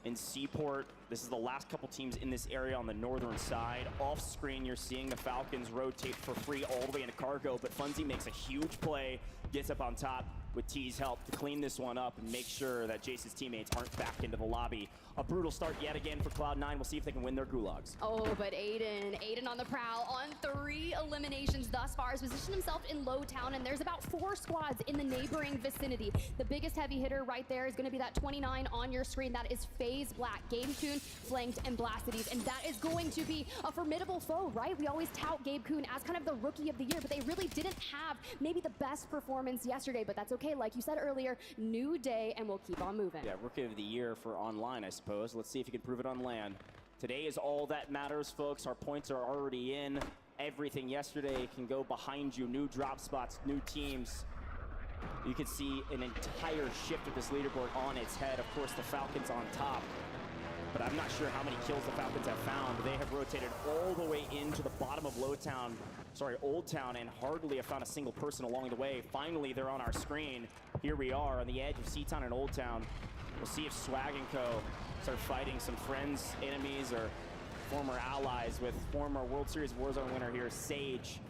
In Seaport, this is the last couple teams in this area on the northern side. Off screen, you're seeing the Falcons rotate for free all the way into cargo, but Funzy makes a huge play, gets up on top with T's help to clean this one up and make sure that Jace's teammates aren't back into the lobby. A brutal start yet again for Cloud9. We'll see if they can win their gulags. Oh, but Aiden on the prowl on 3 eliminations thus far has positioned himself in Low Town, and there's about 4 squads in the neighboring vicinity. The biggest heavy hitter right there is going to be that 29 on your screen. That is FaZe Black, GabeKoon, Flanked, and Blastides, and that is going to be a formidable foe, right? We always tout GabeKoon as kind of the rookie of the year, but they really didn't have maybe the best performance yesterday, but that's okay. Like you said earlier, new day, and we'll keep on moving. Yeah, rookie of the year for online, I suppose. Let's see if you can prove it on LAN. Today is all that matters, folks. Our points are already in. Everything yesterday can go behind you. New drop spots, new teams. You can see an entire shift of this leaderboard on its head. Of course, the Falcons on top. But I'm not sure how many kills the Falcons have found. They have rotated all the way into the bottom of Old Town, and hardly have found a single person along the way. Finally, they're on our screen. Here we are on the edge of C-Town and Old Town. We'll see if Swag & Co. start fighting some friends, enemies, or former allies with former World Series Warzone winner here, Sage,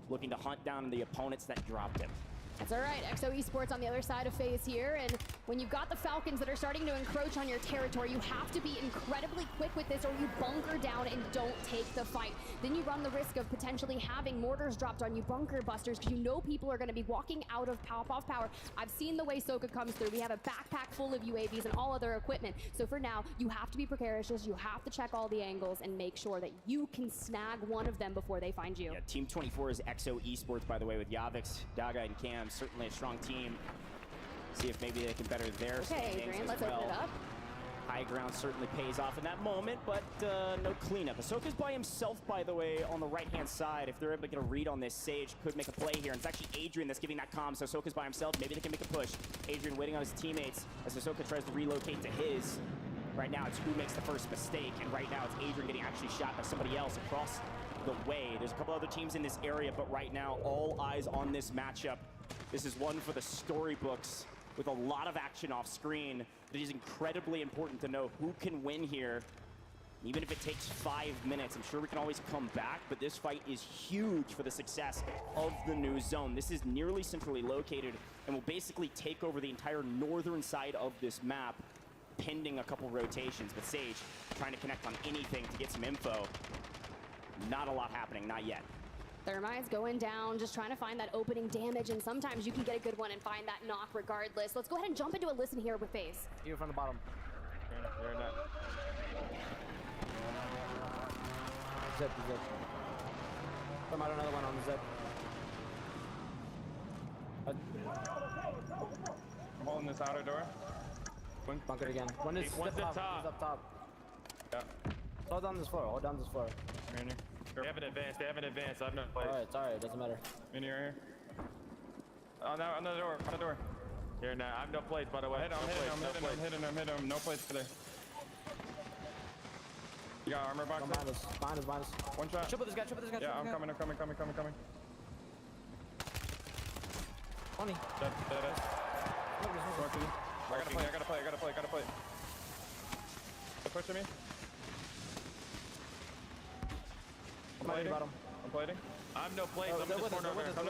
looking to hunt down the opponents that dropped him. That's all right. XO Esports on the other side of FaZe here, and when you've got the Falcons that are starting to encroach on your territory, you have to be incredibly quick with this or you bunker down and don't take the fight. Then you run the risk of potentially having mortars dropped on you, bunker busters, because you know people are going to be walking out of pop-off power. I've seen the way Soka comes through. We have a backpack full of UAVs and all other equipment. So for now, you have to be precarious. You have to check all the angles and make sure that you can snag one of them before they find you. Yeah, Team 24 is XO Esports, by the way, with Yavix, Daga, and Cam. Certainly a strong team. See if maybe they can better their standings Adrian, as let's well. open it up. High ground certainly pays off in that moment, but no cleanup. Ahsoka's by himself, by the way, on the right-hand side. If they're able to get a read on this, Sage could make a play here. And it's actually Adrian that's giving that comm, so Ahsoka's by himself. Maybe they can make a push. Adrian waiting on his teammates as Ahsoka tries to relocate to his. Right now, it's who makes the first mistake, and right now, it's Adrian getting actually shot by somebody else across the way. There's a couple other teams in this area, but right now, all eyes on this matchup. This is one for the storybooks with a lot of action off screen. It is incredibly important to know who can win here. Even if it takes 5 minutes, I'm sure we can always come back, but this fight is huge for the success of the new zone. This is nearly centrally located and will basically take over the entire northern side of this map, pending a couple rotations. But Sage trying to connect on anything to get some info. Not a lot happening, not yet. Thermite's going down, just trying to find that opening damage, and sometimes you can get a good one and find that knock regardless. Let's go ahead and jump into a listen here with FaZe. You from the bottom. You're not. Zip. Come out another one on the zip. I'm holding this outer door. Bunker again. One is One's up up top. One's up top. Yeah. Hold down this floor. Hold down this floor. They haven't advanced. I have no place. It's alright. Doesn't matter. Mini right here. Oh, no, on the door. On the door. Here now. I have no place, by the way. I'm hitting him. No place for there. You got armor box? Behind us. One shot. Triple this guy. Yeah, I'm coming. 20. Dead. I gotta play. They're pushing me. I'm plating. I have no place. I'm just corner over here. Come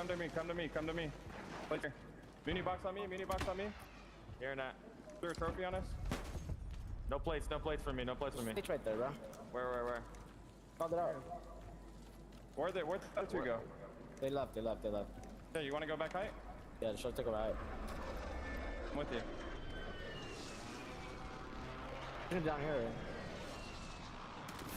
to me. Play here. Mini box on me. Here not. Is there a trophy on us? No plates for me. It's right there, bro. Where? Called it out. Where'd the other two go? They left. Yeah, you wanna go back height? Yeah, the shot took a ride. I'm with you. Put him down here.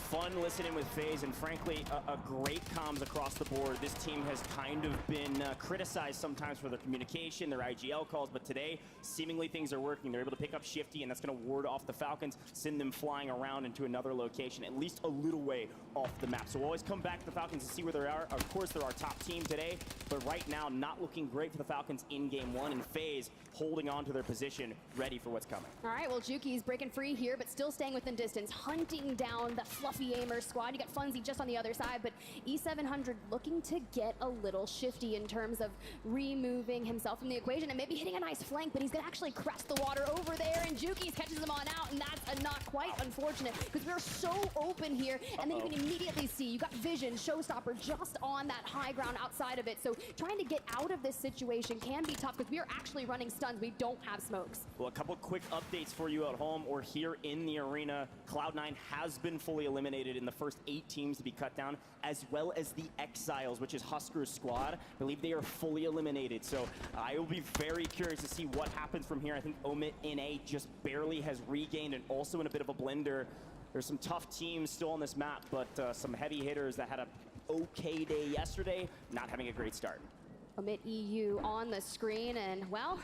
fun listening with FaZe, and frankly, a great comms across the board. This team has kind of been criticized sometimes for their communication, their IGL calls, but today, seemingly things are working. They're able to pick up Shifty, and that's going to ward off the Falcons, send them flying around into another location, at least a little way off the map. So we'll always come back to the Falcons and see where they are. Of course, they're our top team today, but right now, not looking great for the Falcons in game one, and FaZe holding on to their position, ready for what's coming. All right, well, Juki's breaking free here, but still staying within distance, hunting down the fluffy aimer squad. You got Funzy just on the other side, but E700 looking to get a little shifty in terms of removing himself from the equation and maybe hitting a nice flank, but he's gonna actually crest the water over there, and Juki's catches him on out, and that's a not quite unfortunate, because we're so open here, and then you can immediately see, you got Vision, Showstopper just on that high ground outside of it, so trying to get out of this situation can be tough, because we are actually running stuns. We don't have smokes. Well, a couple quick updates for you at home or here in the arena. Cloud9 has been fully eliminated in the first 8 teams to be cut down, as well as the Exiles, which is Husker's squad. I believe they are fully eliminated, so I will be very curious to see what happens from here. I think Omit NA just barely has regained, and also in a bit of a blender. There's some tough teams still on this map, but some heavy hitters that had a okay day yesterday, not having a great start. Omit EU on the screen, and well,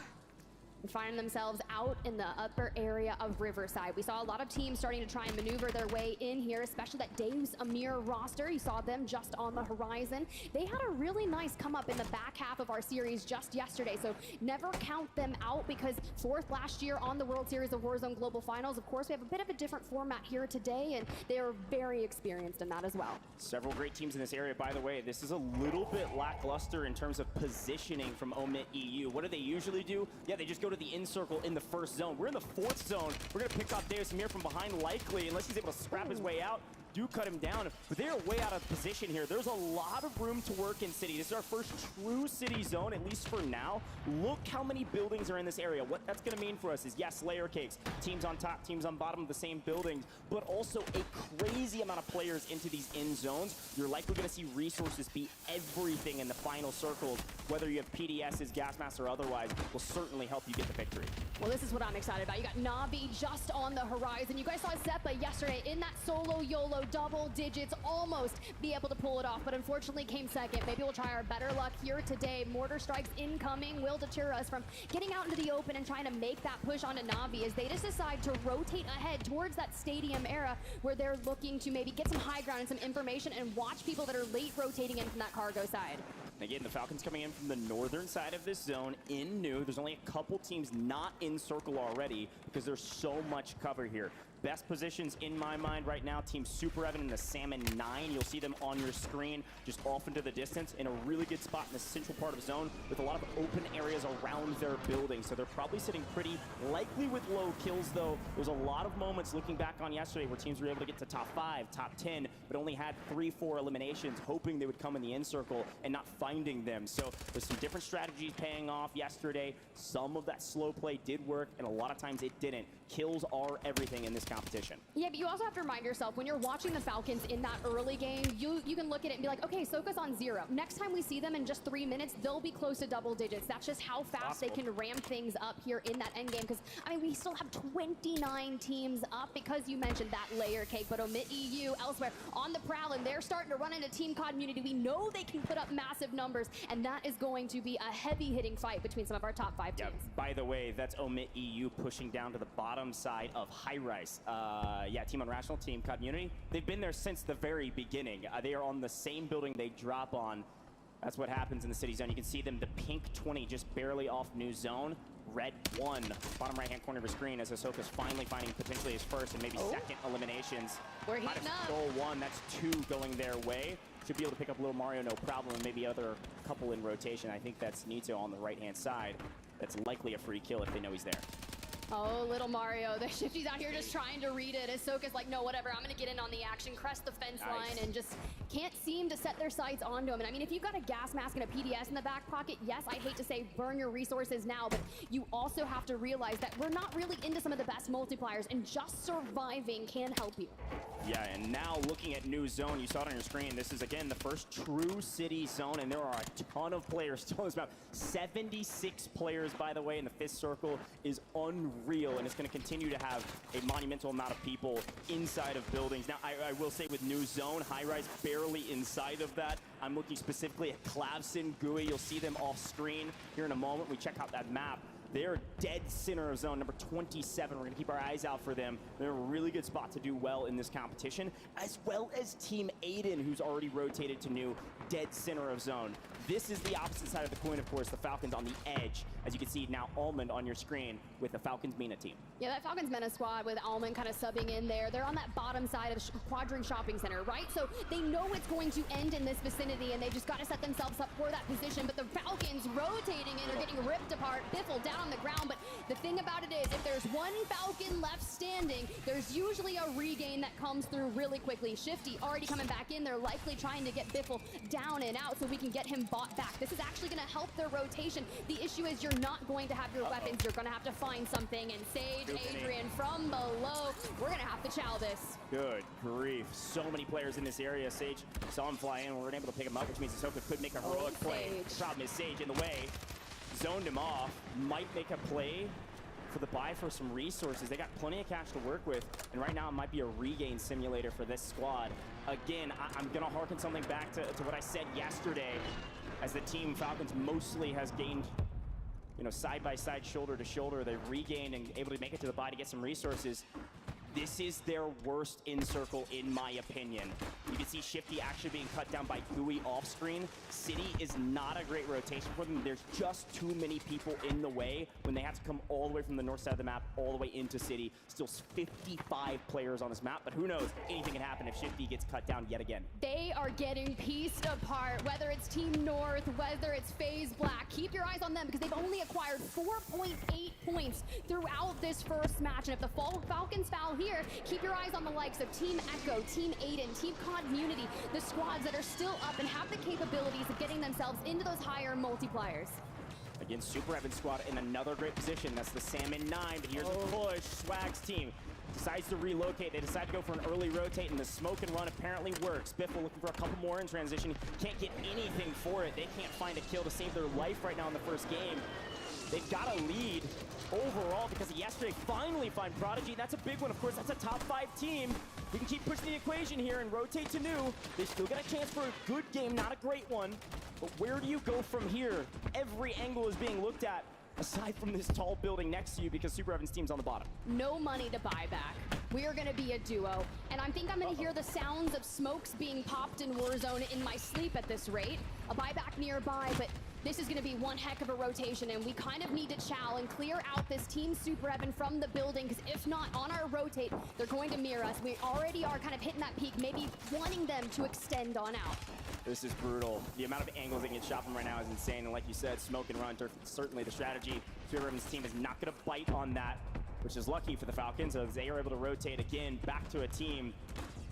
finding themselves out in the upper area of Riverside. We saw a lot of teams starting to try and maneuver their way in here, especially that Deus Amir roster. You saw them just on the horizon. They had a really nice come up in the back half of our series just yesterday, so never count them out, because 4th last year on the World Series of Warzone Global Finals. Of course, we have a bit of a different format here today, and they are very experienced in that as well. Several great teams in this area, by the way. This is a little bit lackluster in terms of positioning from Omit EU. What do they usually do? Yeah, they just go to the in circle in the first zone. We're in the 4th zone. We're going to pick off Deus Amir from behind, likely, unless he's able to scrap his way out. Do cut him down, but they're way out of position here. There's a lot of room to work in City. This is our first true City zone, at least for now. Look how many buildings are in this area. What that's going to mean for us is, yes, layer cakes, teams on top, teams on bottom of the same buildings, but also a crazy amount of players into these end zones. You're likely going to see resources be everything in the final circles, whether you have PDSs, gas masks, or otherwise, will certainly help you get the victory. Well, this is what I'm excited about. You got Navi just on the horizon. You guys saw Zeppa yesterday in that solo YOLO double digits, almost be able to pull it off, but unfortunately came second. Maybe we'll try our better luck here today. Mortar strikes incoming will deter us from getting out into the open and trying to make that push onto Navi, as they just decide to rotate ahead towards that stadium era, where they're looking to maybe get some high ground and some information and watch people that are late rotating in from that cargo side. Again, the Falcons coming in from the northern side of this zone in new. There's only a couple teams not in circle already because there's so much cover here. Best positions in my mind right now, Team Super Evan in the Salmon 9. You'll see them on your screen, just off into the distance, in a really good spot in the central part of the zone with a lot of open areas around their building. So they're probably sitting pretty, likely with low kills though. There's a lot of moments looking back on yesterday where teams were able to get to top 5, top 10, but only had 3-4 eliminations, hoping they would come in the end circle and not finding them. So there's some different strategies paying off yesterday. Some of that slow play did work, and a lot of times it didn't. Kills are everything in this competition. Yeah, but you also have to remind yourself, when you're watching the Falcons in that early game, you can look at it and be like, okay, Soka's on 0. Next time we see them in just 3 minutes, they'll be close to double digits. That's just how fast they can ramp things up here in that end game. Because, I mean, we still have 29 teams up, because you mentioned that layer cake, but Omit EU elsewhere on the prowl, and they're starting to run into Team Community. We know they can put up massive numbers, and that is going to be a heavy-hitting fight between some of our top 5 teams. Yeah, by the way, that's Omit EU pushing down to the bottom side of High Rise. Yeah, Team Unrational, Team Community. They've been there since the very beginning. They are on the same building they drop on. That's what happens in the City zone. You can see them, the pink 20 just barely off new zone. Red 1, bottom right-hand corner of your screen, as Ahsoka's finally finding potentially his first and maybe second eliminations. We're heating up. Goal 1, that's 2 going their way. Should be able to pick up Little Mario, no problem, and maybe other couple in rotation. I think that's Nito on the right-hand side. That's likely a free kill if they know he's there. Oh, Little Mario. The Shifty's out here just trying to read it. Ahsoka's like, no, whatever. I'm going to get in on the action, crest the fence line, and just can't seem to set their sights onto him. And I mean, if you've got a gas mask and a PDS in the back pocket, yes, I hate to say burn your resources now, but you also have to realize that we're not really into some of the best multipliers, and just surviving can help you. Yeah, and now looking at new zone, you saw it on your screen. This is, again, the first true City zone, and there are a ton of players still on this map. 76 players, by the way, in the 5th circle is unreal. unreal, and it's going to continue to have a monumental amount of people inside of buildings. Now, I will say with new zone, high-rise barely inside of that. I'm looking specifically at Clavson, Gui. You'll see them off screen here in a moment. We check out that map. They're dead center of zone, number 27. We're gonna keep our eyes out for them. They're in a really good spot to do well in this competition, as well as Team Aiden, who's already rotated to new dead center of zone. This is the opposite side of the coin, of course, the Falcons on the edge. As you can see now, Almond on your screen with the Falcons MENA team. Yeah, that Falcons MENA squad with Almond kind of subbing in there. They're on that bottom side of Quadring Shopping Center, right? So they know it's going to end in this vicinity, and they just got to set themselves up for that position. But the Falcons rotating in are getting ripped apart. Biffle down on the ground, but the thing about it is, if there's one Falcon left standing, there's usually a regain that comes through really quickly. Shifty already coming back in. They're likely trying to get Biffle down and out so we can get him bought back. This is actually going to help their rotation. The issue is you're not going to have your weapons. You're going to have to find something. And Sage, Adrian from below, we're going to have to chow this. Good grief. So many players in this area. Sage saw him fly in. We weren't able to pick him up, which means Ahsoka could make a heroic play. The problem is Sage in the way. Zoned him off. Might make a play for the buy for some resources. They got plenty of cash to work with, and right now it might be a regain simulator for this squad. Again, I'm gonna harken something back to what I said yesterday, as the team Falcons mostly has gained, you know, side by side, shoulder to shoulder. They've regained and able to make it to the buy to get some resources. This is their worst in-circle, in my opinion. You can see Shifty actually being cut down by Gui off-screen. City is not a great rotation for them. There's just too many people in the way when they have to come all the way from the north side of the map all the way into City. Still 55 players on this map, but who knows? Anything can happen if Shifty gets cut down yet again. They are getting pieced apart, whether it's Team North, whether it's FaZe Black. Keep your eyes on them because they've only acquired 4.8 points throughout this first match. And if the Falcons foul here, keep your eyes on the likes of Team Echo, Team Aiden, Team Community, the squads that are still up and have the capabilities of getting themselves into those higher multipliers. Again, Super Evan squad in another great position. That's the Salmon 9, but here's a push. Swag's team decides to relocate. They decide to go for an early rotate, and the smoke and run apparently works. Biffle looking for a couple more in transition. Can't get anything for it. They can't find a kill to save their life right now in the first game. They've got a lead overall because of yesterday. Finally find Prodigy. That's a big one, of course. That's a top 5 team. We can keep pushing the equation here and rotate to new. They still got a chance for a good game, not a great one. But where do you go from here? Every angle is being looked at, aside from this tall building next to you, because Super Evan's team's on the bottom. No money to buy back. We are going to be a duo. And I think I'm going to hear the sounds of smokes being popped in Warzone in my sleep at this rate. A buyback nearby, but this is going to be one heck of a rotation, and we kind of need to chow and clear out this Team Super Evan from the building, because if not, on our rotate, they're going to mirror us. We already are kind of hitting that peak, maybe wanting them to extend on out. This is brutal. The amount of angles they can get shot from right now is insane, and like you said, smoke and run are certainly the strategy. Super Evan's team is not going to bite on that, which is lucky for the Falcons, as they are able to rotate again back to a team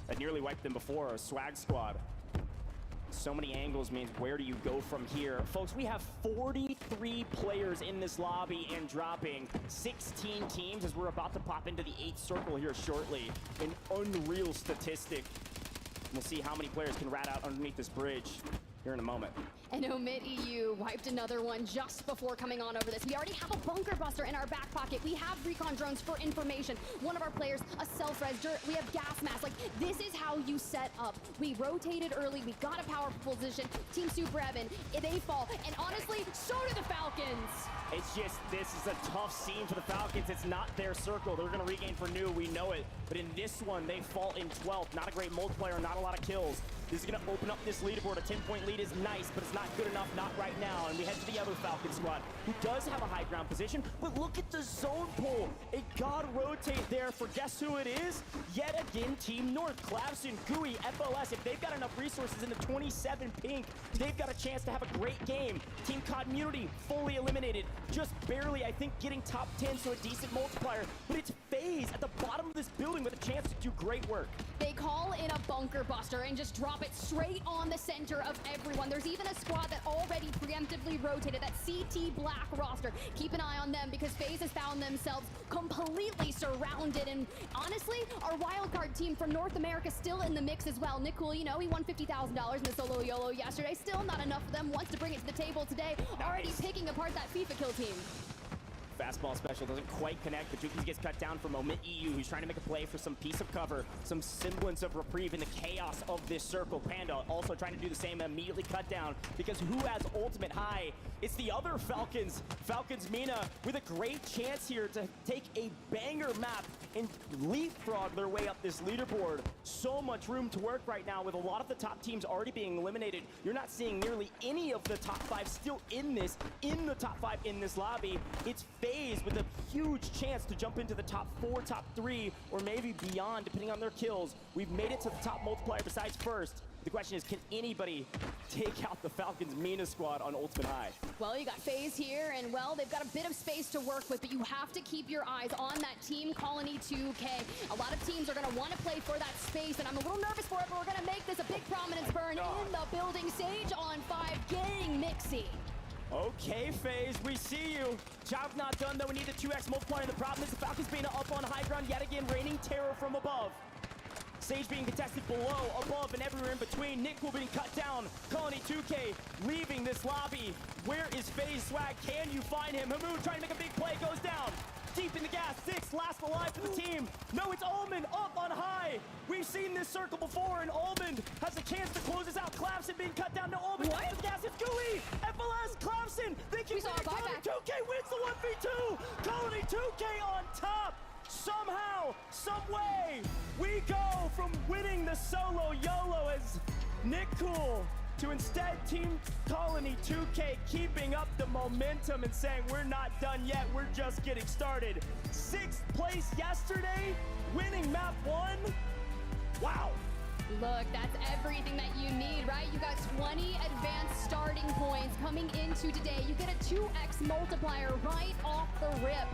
that nearly wiped them before, a Swag squad. So many angles means where do you go from here? Folks, we have 43 players in this lobby and dropping 16 teams as we're about to pop into the 8th circle here shortly. An unreal statistic. We'll see how many players can rat out underneath this bridge here in a moment. And Omid EU wiped another one just before coming on over this. We already have a bunker buster in our back pocket. We have recon drones for information. One of our players, a self-res dirt. We have gas masks. Like, this is how you set up. We rotated early. We got a powerful position. Team Super Evan, they fall. And honestly, so do the Falcons. It's just, this is a tough scene for the Falcons. It's not their circle. They're going to regain for new. We know it. But in this one, they fall in 12th. Not a great multiplier, not a lot of kills. This is going to open up this leaderboard. A 10-point lead is nice, but it's not good enough, not right now. And we head to the other Falcon squad, who does have a high ground position, but look at the zone pull. A god rotate there for guess who it is? Yet again, Team North. Clavson, Gui, FLS, if they've got enough resources in the 27 pink, they've got a chance to have a great game. Team Community fully eliminated, just barely, I think, getting top 10, so a decent multiplier. But it's FaZe at the bottom of this building with a chance to do great work. They call in a bunker buster and just drop it straight on the center of everyone. There's even a squad that already preemptively rotated, that CT Black roster. Keep an eye on them because FaZe has found themselves completely surrounded. And honestly, our wildcard team from North America still in the mix as well. Nick Cool, you know, he won $50,000 in the solo YOLO yesterday. Still not enough for them. Wants to bring it to the table today. Already picking apart that FIFA kill team. Fastball special doesn't quite connect, but Juki gets cut down from Omit EU, who's trying to make a play for some piece of cover, some semblance of reprieve in the chaos of this circle. Panda also trying to do the same, immediately cut down, because who has ultimate high? It's the other Falcons. Falcons Mina with a great chance here to take a banger map and leapfrog their way up this leaderboard. So much room to work right now with a lot of the top teams already being eliminated. You're not seeing nearly any of the top 5 still in the top 5 in this lobby. It's FaZe with a huge chance to jump into the top 4, top 3, or maybe beyond, depending on their kills. We've made it to the top multiplier besides first. The question is, can anybody take out the Falcons Mina squad on Ultimate High? Well, you got FaZe here, and well, they've got a bit of space to work with, but you have to keep your eyes on that Team Colony 2K. A lot of teams are going to want to play for that space, and I'm a little nervous for it, but we're going to make this a big prominence burn in the building. Sage on 5, getting Mixie. Okay, FaZe, we see you. Job not done, though. We need the 2x multiplier. The problem is the Falcons being up on high ground yet again, raining terror from above. Sage being contested below, above, and everywhere in between. Nick will being cut down. Colony 2K leaving this lobby. Where is FaZe Swag? Can you find him? Hamoon trying to make a big play, goes down. Deep in the gas, 6 last alive for the team. No, it's Almond up on high. We've seen this circle before, and Almond has a chance to close this out. Clavson being cut down. No, Almond down to the gas. It's Gooey. FLS, Clavson. They keep it. Colony 2K wins the 1v2. Colony 2K on top. Somehow, some way, we go from winning the solo YOLO as Nick Cool to instead Team Colony 2K keeping up the momentum and saying we're not done yet, we're just getting started. 6th place yesterday, winning map 1. Wow. Look, that's everything that you need, right? You got 20 advanced starting points coming into today. You get a 2x multiplier right off the rip.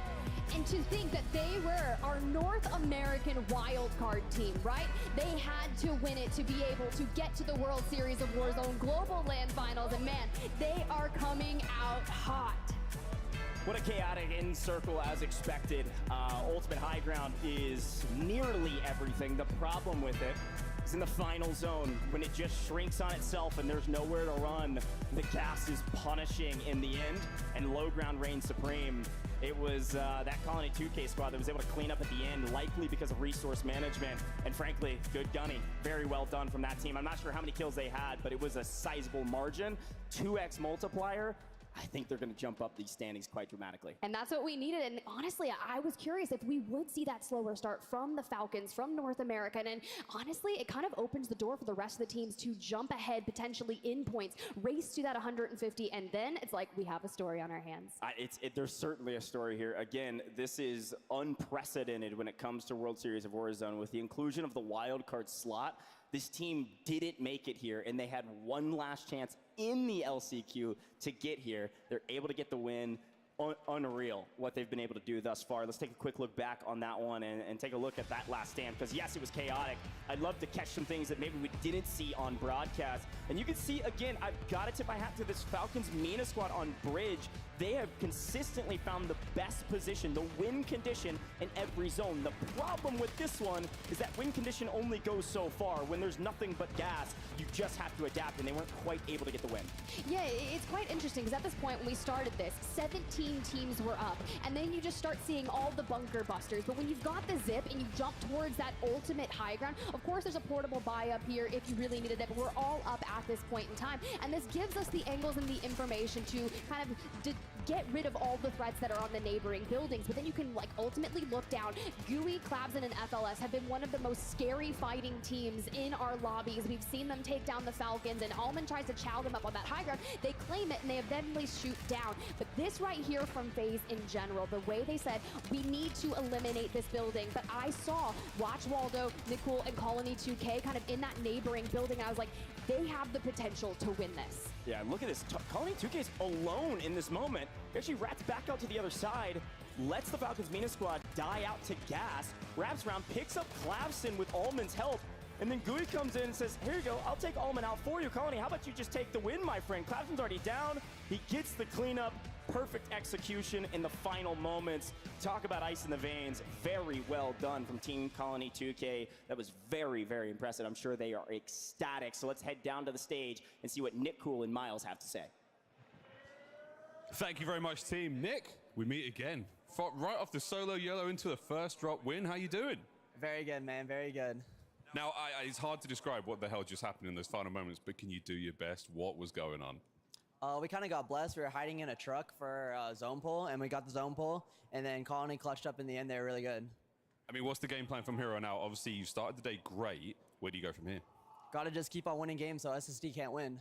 And to think that they were our North American wildcard team, right? They had to win it to be able to get to the World Series of Warzone Global LAN Finals. And man, they are coming out hot. What a chaotic end circle as expected. Ultimate High Ground is nearly everything. The problem with it is in the final zone, when it just shrinks on itself and there's nowhere to run, the gas is punishing in the end, and low ground reigns supreme. It was that Colony 2K squad that was able to clean up at the end, likely because of resource management. And frankly, good gunning. Very well done from that team. I'm not sure how many kills they had, but it was a sizable margin. 2x multiplier. I think they're going to jump up these standings quite dramatically. And that's what we needed. And honestly, I was curious if we would see that slower start from the Falcons, from North America. And honestly, it kind of opens the door for the rest of the teams to jump ahead, potentially in points, race to that 150. And then it's like we have a story on our hands. There's certainly a story here. Again, this is unprecedented when it comes to World Series of Warzone. With the inclusion of the wildcard slot, this team didn't make it here, and they had one last chance in the LCQ to get here. They're able to get the win. Unreal what they've been able to do thus far. Let's take a quick look back on that one and take a look at that last stand, because yes, it was chaotic. I'd love to catch some things that maybe we didn't see on broadcast. And you can see, again, I've got to tip my hat to this Falcons Mina squad on Bridge. They have consistently found the best position, the win condition in every zone. The problem with this one is that win condition only goes so far. When there's nothing but gas, you just have to adapt, and they weren't quite able to get the win. Yeah, it's quite interesting, because at this point when we started this, 17 teams were up, and then you just start seeing all the bunker busters. But when you've got the zip and you jump towards that ultimate high ground, of course there's a portable buy up here if you really needed it, but we're all up at this point in time. And this gives us the angles and the information to kind of get rid of all the threats that are on the neighboring buildings. But then you can like ultimately look down. Gooey, Clavson, and FLS have been one of the most scary fighting teams in our lobbies. We've seen them take down the Falcons, and Almond tries to chow them up on that high ground. They claim it, and they eventually shoot down. But this right here from FaZe in general, the way they said, we need to eliminate this building. But I saw Watch Waldo, Nicole, and Colony 2K kind of in that neighboring building. I was like, they have the potential to win this. Yeah, look at this. Colony 2K is alone in this moment. He actually rats back out to the other side, lets the Falcons Mina squad die out to gas, wraps around, picks up Clavson with Almond's help, and then Gooey comes in and says, here you go, I'll take Almond out for you, Colony. How about you just take the win, my friend? Clavson's already down. He gets the cleanup. Perfect execution in the final moments. Talk about ice in the veins. Very well done from Team Colony 2K. That was very, very impressive. I'm sure they are ecstatic. So let's head down to the stage and see what Nick Cool and Miles have to say. Thank you very much, team. Nick, we meet again. Fought right off the solo yellow into the first drop win. How you doing? Very good, man. Very good. Now, it's hard to describe what the hell just happened in those final moments, but can you do your best? What was going on? We kind of got blessed. We were hiding in a truck for zone pull, and we got the zone pull, and then Colony clutched up in the end. They were really good. I mean, what's the game plan from here on out? Obviously, you started the day great. Where do you go from here? Got to just keep on winning games so SSD can't win.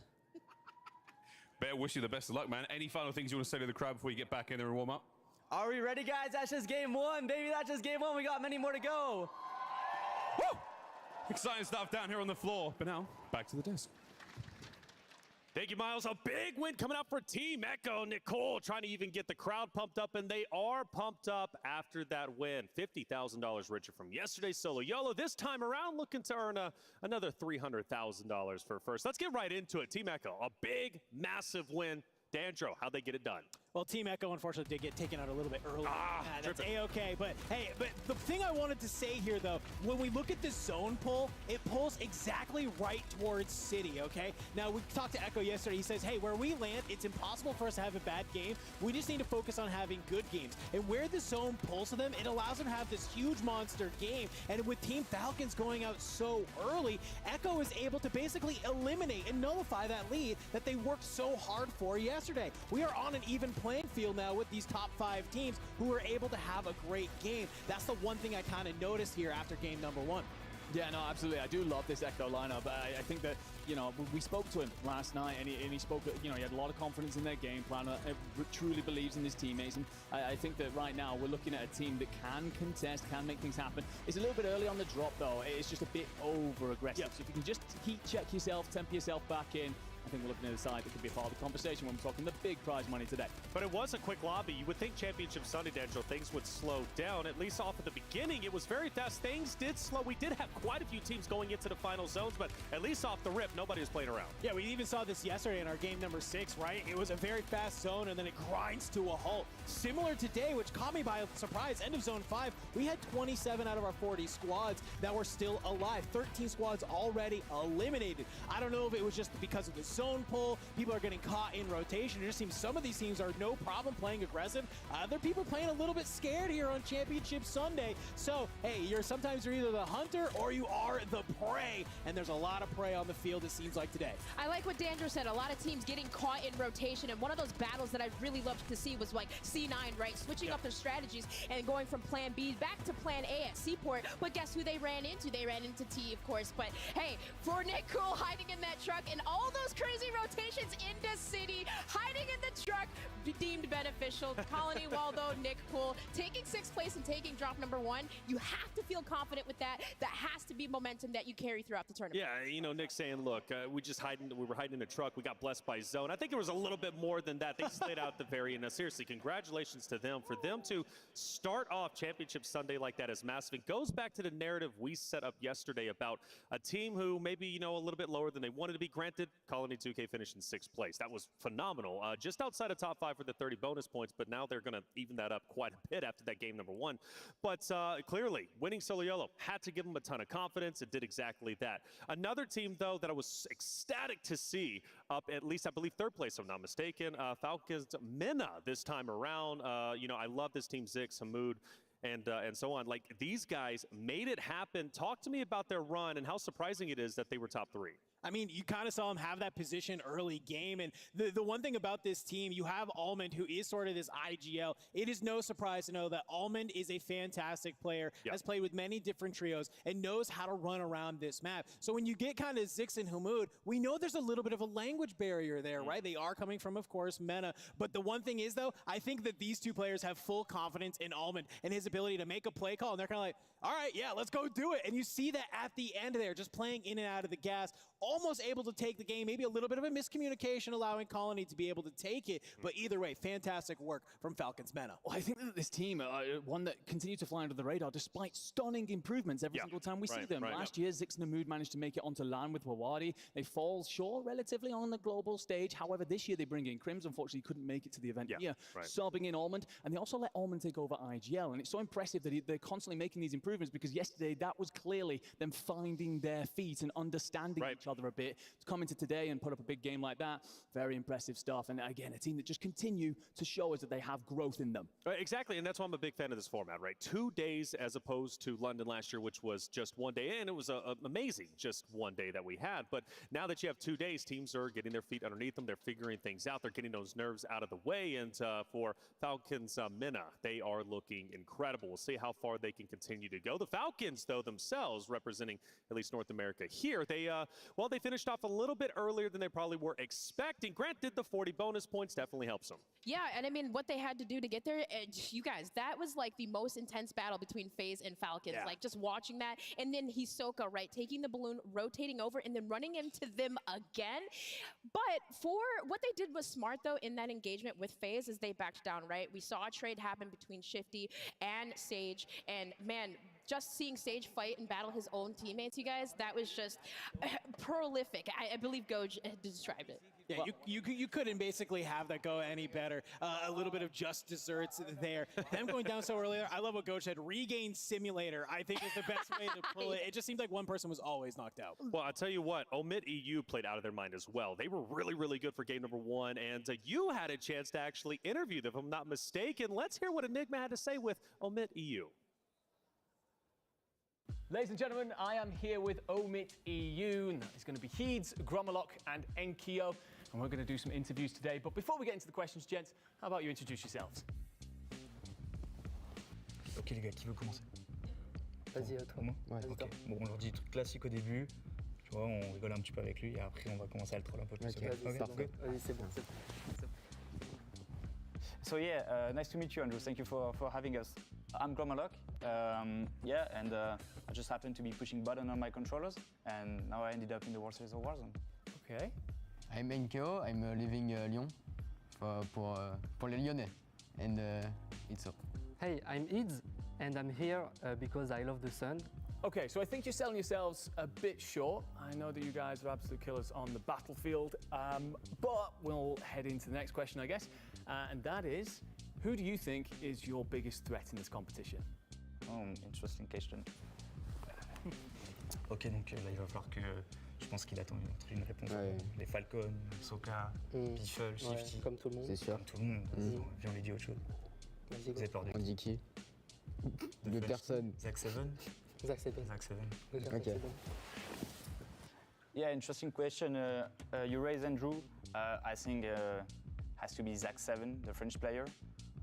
Bear, wish you the best of luck, man. Any final things you want to say to the crowd before you get back in there and warm up? Are we ready, guys? That's just game one, baby. That's just game one. We got many more to go. Woo! Exciting stuff down here on the floor. But now, back to the desk. Thank you, Miles. A big win coming out for Team Echo. Nicole trying to even get the crowd pumped up, and they are pumped up after that win. $50,000 richer from yesterday's solo YOLO. This time around, looking to earn another $300,000 for first. Let's get right into it. Team Echo, a big, massive win. Dandro, how'd they get it done? Well, Team Echo unfortunately did get taken out a little bit early. That's A-okay. But hey, the thing I wanted to say here, though, when we look at this zone pull, it pulls exactly right towards City, okay? Now, we talked to Echo yesterday. He says, hey, where we land, it's impossible for us to have a bad game. We just need to focus on having good games. And where the zone pulls to them, it allows them to have this huge monster game. And with Team Falcons going out so early, Echo is able to basically eliminate and nullify that lead that they worked so hard for yesterday. We are on an even playing field now with these top 5 teams who are able to have a great game. That's the one thing I kind of noticed here after game number 1. Yeah, no, absolutely. I do love this Echo lineup. I think that, you know, we spoke to him last night, and he spoke, you know, he had a lot of confidence in their game plan, truly believes in his teammates, and I think that right now we're looking at a team that can contest, can make things happen. It's a little bit early on the drop, though. It's just a bit over-aggressive. Yep. So if you can just heat check yourself, temper yourself back in, I think we're looking at a side that could be a part of the conversation when we're talking the big prize money today. But it was a quick lobby. You would think Championship Sunday, D'Angelo, things would slow down. At least off at the beginning, it was very fast. Things did slow. We did have quite a few teams going into the final zones, but at least off the rip, nobody was playing around. Yeah, we even saw this yesterday in our game number 6, right? It was a very fast zone, and then it grinds to a halt. Similar today, which caught me by surprise, end of zone 5, we had 27 out of our 40 squads that were still alive. 13 squads already eliminated. I don't know if it was just because of the zone pull, people are getting caught in rotation. It just seems some of these teams are no problem playing aggressive. Other people playing a little bit scared here on Championship Sunday. So, hey, sometimes you're either the hunter or you are the prey. And there's a lot of prey on the field, it seems like today. I like what Dandro said. A lot of teams getting caught in rotation. And one of those battles that I really loved to see was like C9, right? Switching up their strategies and going from plan B back to plan A at Seaport. But guess who they ran into? They ran into T, of course. But hey, for Nick Cool hiding in that truck and all those crazy rotations into City, hiding in the truck, deemed beneficial. Colony, Waldo, Nick Cool, taking 6th place and taking drop number 1. You have to feel confident with that. That has to be momentum that you carry throughout the tournament. Yeah, you know, Nick saying, look, we were hiding in a truck. We got blessed by zone. I think there was a little bit more than that. They slayed out the very end. Now, seriously, congratulations to them. For them to start off Championship Sunday like that is massive. It goes back to the narrative we set up yesterday about a team who maybe, you know, a little bit lower than they wanted to be. Granted, Colony 2K finished in 6th place. That was phenomenal. Just outside of top 5 for the 30 bonus points, but now they're going to even that up quite a bit after that game number 1. But clearly, winning Solo YOLO had to give them a ton of confidence. It did exactly that. Another team, though, that I was ecstatic to see up at least, I believe, 3rd place, if I'm not mistaken, Falcons Mena this time around. You know, I love this team, Zix, Hamoud, and so on. Like, these guys made it happen. Talk to me about their run and how surprising it is that they were top 3. I mean, you kind of saw him have that position early game. And the one thing about this team, you have Almond, who is sort of this IGL. It is no surprise to know that Almond is a fantastic player, has played with many different trios, and knows how to run around this map. So when you get kind of Zix and Hamoud, we know there's a little bit of a language barrier there, right? They are coming from, of course, Mena. But the one thing is, though, I think that these two players have full confidence in Almond and his ability to make a play call. And they're kind of like, all right, yeah, let's go do it. And you see that at the end there, just playing in and out of the gas, almost able to take the game. Maybe a little bit of a miscommunication allowing Colony to be able to take it. But either way, fantastic work from Falcons Mena. Well, I think that this team are one that continues to fly under the radar despite stunning improvements every single time we see them. Last year, Zix and Hamoud managed to make it onto LAN with Wawadi. They fall short relatively on the global stage. However, this year they bring in Crims. Unfortunately, couldn't make it to the event here. Subbing in Almond. And they also let Almond take over IGL. And it's so impressive that they're constantly making these improvements because yesterday that was clearly them finding their feet and understanding each other other a bit. To come into today and put up a big game like that, very impressive stuff. And again, a team that just continue to show us that they have growth in them. Exactly, and that's why I'm a big fan of this format, right? 2 days as opposed to London last year, which was just 1 day, and it was amazing just 1 day that we had. But now that you have 2 days, teams are getting their feet underneath them. They're figuring things out. They're getting those nerves out of the way. And for Falcons Minna, they are looking incredible. We'll see how far they can continue to go. The Falcons, though, themselves, representing at least North America here, they finished off a little bit earlier than they probably were expecting. Grant did the 40 bonus points, definitely helps them. Yeah, and I mean, what they had to do to get there, you guys, that was like the most intense battle between FaZe and Falcons. Yeah. Like, just watching that, and then Hisoka, right, taking the balloon, rotating over, and then running into them again. But for what they did was smart, though, in that engagement with FaZe, is they backed down, right? We saw a trade happen between Shifty and Sage, and man, just seeing Sage fight and battle his own teammates, you guys, that was just prolific. I believe Goj described it. Yeah, you couldn't basically have that go any better. A little bit of just desserts there. Them going down so early, I love what Goj said. Regain simulator, I think, is the best way to pull it. It just seemed like one person was always knocked out. Well, I'll tell you what, Omit EU played out of their mind as well. They were really, really good for game number 1, and you had a chance to actually interview them, if I'm not mistaken. Let's hear what Enigma had to say with Omit EU. Ladies and gentlemen, I am here with Omit EU. It's going to be Heeds, Gromolok, and Enkyo. And we're going to do some interviews today. But before we get into the questions, gents, how about you introduce yourselves? Ok les gars, qui veut commencer? Vas-y, à toi. Moi ouais, ok. Bon, on leur dit truc classique au début. Tu vois, on rigole un petit peu avec lui et après on va commencer à le troll un peu plus. Okay, vas-y, c'est bon. So yeah, nice to meet you, Andrew. Thank you for having us. I'm Gromolok. I just happened to be pushing button on my controllers, and now I ended up in the World Series of Warzone. Okay. I'm NKO. I'm living Lyon pour les Lyonnais, and it's all. Hey, I'm Ids, and I'm here because I love the sun. Okay, so I think you're selling yourselves a bit short. I know that you guys are absolute killers on the battlefield, but we'll head into the next question, I guess, and that is, who do you think is your biggest threat in this competition? Oh, interesting question. Ok, donc là, il va falloir que... Je pense qu'il attend une réponse. Ouais. Les Falcons, Soka, Piffle, Shifty. Comme tout le monde. C'est sûr. Comme tout le monde. Viens, on lui dit autre chose. Vous êtes perdu. On dit qui? Deux personnes. Zach 7. Zach 7. Zach 7. Okay. Yeah, interesting question. You raised Andrew. I think has to be Zach 7, the French player.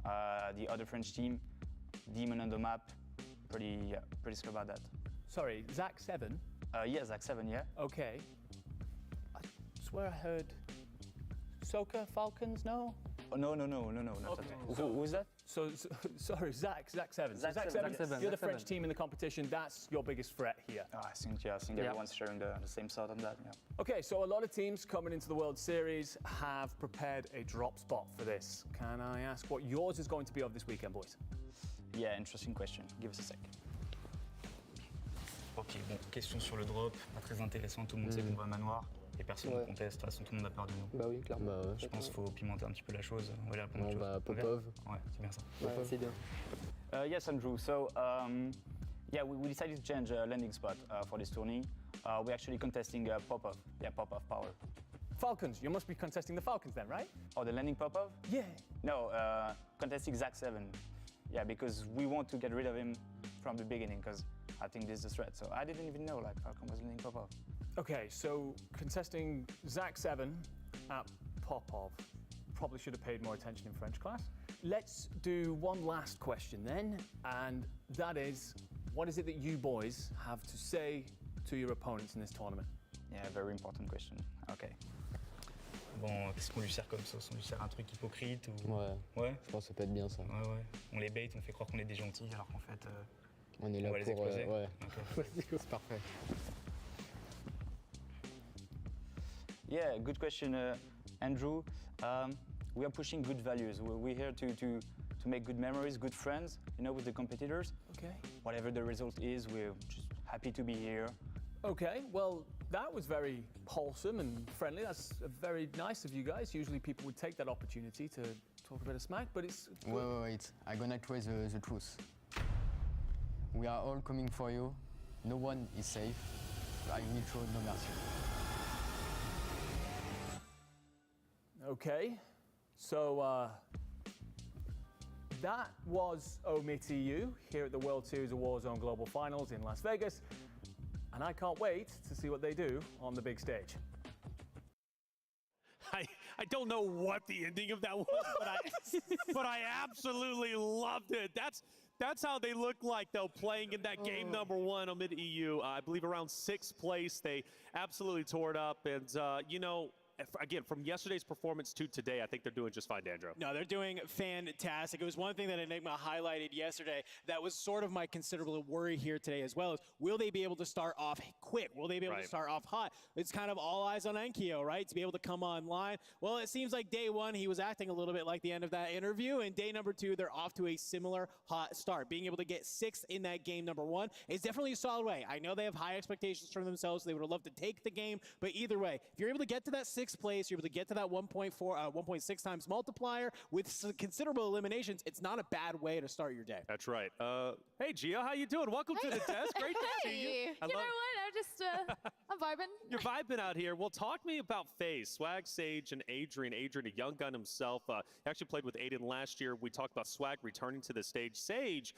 The other French team, Demon on the map. Pretty sure about that. Sorry, Zach 7? Yeah, Zach 7, yeah. Okay. I swear I heard Soka Falcons, no? Oh, no, not Okay. that. Who's that? Sorry, Zach 7. Zach Zach 7. 7. You're the French team in the competition. That's your biggest threat here. Oh, I think everyone's sharing the same thought on that, yeah. Okay, so a lot of teams coming into the World Series have prepared a drop spot for this. Can I ask what yours is going to be of this weekend, boys? Yeah, interesting question. Give us a sec. Ok, bon, question sur le drop, pas très intéressant, tout le monde sait qu'on va manoir et personne ne conteste, de toute façon tout le monde a peur de nous. Bah oui, clairement. Bah ouais. Je pense qu'il faut pimenter un petit peu la chose, on va aller répondre à On autre va chose. Popov. Ouais, c'est bien ça. Ouais, c'est bien. Yes, Andrew, so we decided to change landing spot for this tourney. We're actually contesting Popov, Popov Power. Falcons, you must be contesting the Falcons then, right? Oh, the landing Popov? Yeah. No, contesting Zach 7. Yeah, because we want to get rid of him from the beginning, because I think this is a threat. So I didn't even know Falcon was landing Popov. Okay, so contesting Zach 7 at Popov. Probably should have paid more attention in French class. Let's do one last question then, and that is, what is it that you boys have to say to your opponents in this tournament? Yeah, very important question. Okay. Bon, qu'est-ce qu'on lui sert comme sauce? On lui sert un truc hypocrite ou... Ouais. Je pense que ça peut être bien ça. Ouais. On les bait, on fait croire qu'on est des gentils alors qu'en fait... on est là va les pour... exploser. ouais. Okay. C'est parfait. Yeah, good question, Andrew. We are pushing good values. We're here to make good memories, good friends, with the competitors. Okay. Whatever the result is, we're just happy to be here. Okay, well, that was very wholesome and friendly. That's very nice of you guys. Usually people would take that opportunity to talk a bit of smack, but it's good. Wait. I'm gonna try the truth. We are all coming for you. No one is safe. I will show no mercy. Okay, so that was OMITEU here at the World Series of Warzone Global Finals in Las Vegas, and I can't wait to see what they do on the big stage. I don't know what the ending of that was, but I absolutely loved it. That's how they look like, though, playing in that game number 1 amid EU. I believe around 6th place. They absolutely tore it up. And, you know, again, from yesterday's performance to today, I think they're doing just fine, Dandro. No, they're doing fantastic. It was one thing that Enigma highlighted yesterday that was sort of my considerable worry here today as well. Is will they be able to start off quick? Will they be able to start off hot? It's kind of all eyes on Enkyo, right? To be able to come online. Well, it seems like day 1, he was acting a little bit like the end of that interview. And day number 2, they're off to a similar hot start. Being able to get 6th in that game number 1 is definitely a solid way. I know they have high expectations for themselves. So they would have loved to take the game. But either way, if you're able to get to that 6th place, you're able to get to that 1.6 times multiplier with considerable eliminations, it's not a bad way to start your day. That's right. Hey, Gia, how you doing? Welcome to the desk. Great to see you. You know what? I'm just, I'm vibing. You're vibing out here. Well, talk to me about FaZe, Swag, Sage, and Adrian. Adrian, a young gun himself. He actually played with Aiden last year. We talked about Swag returning to the stage. Sage,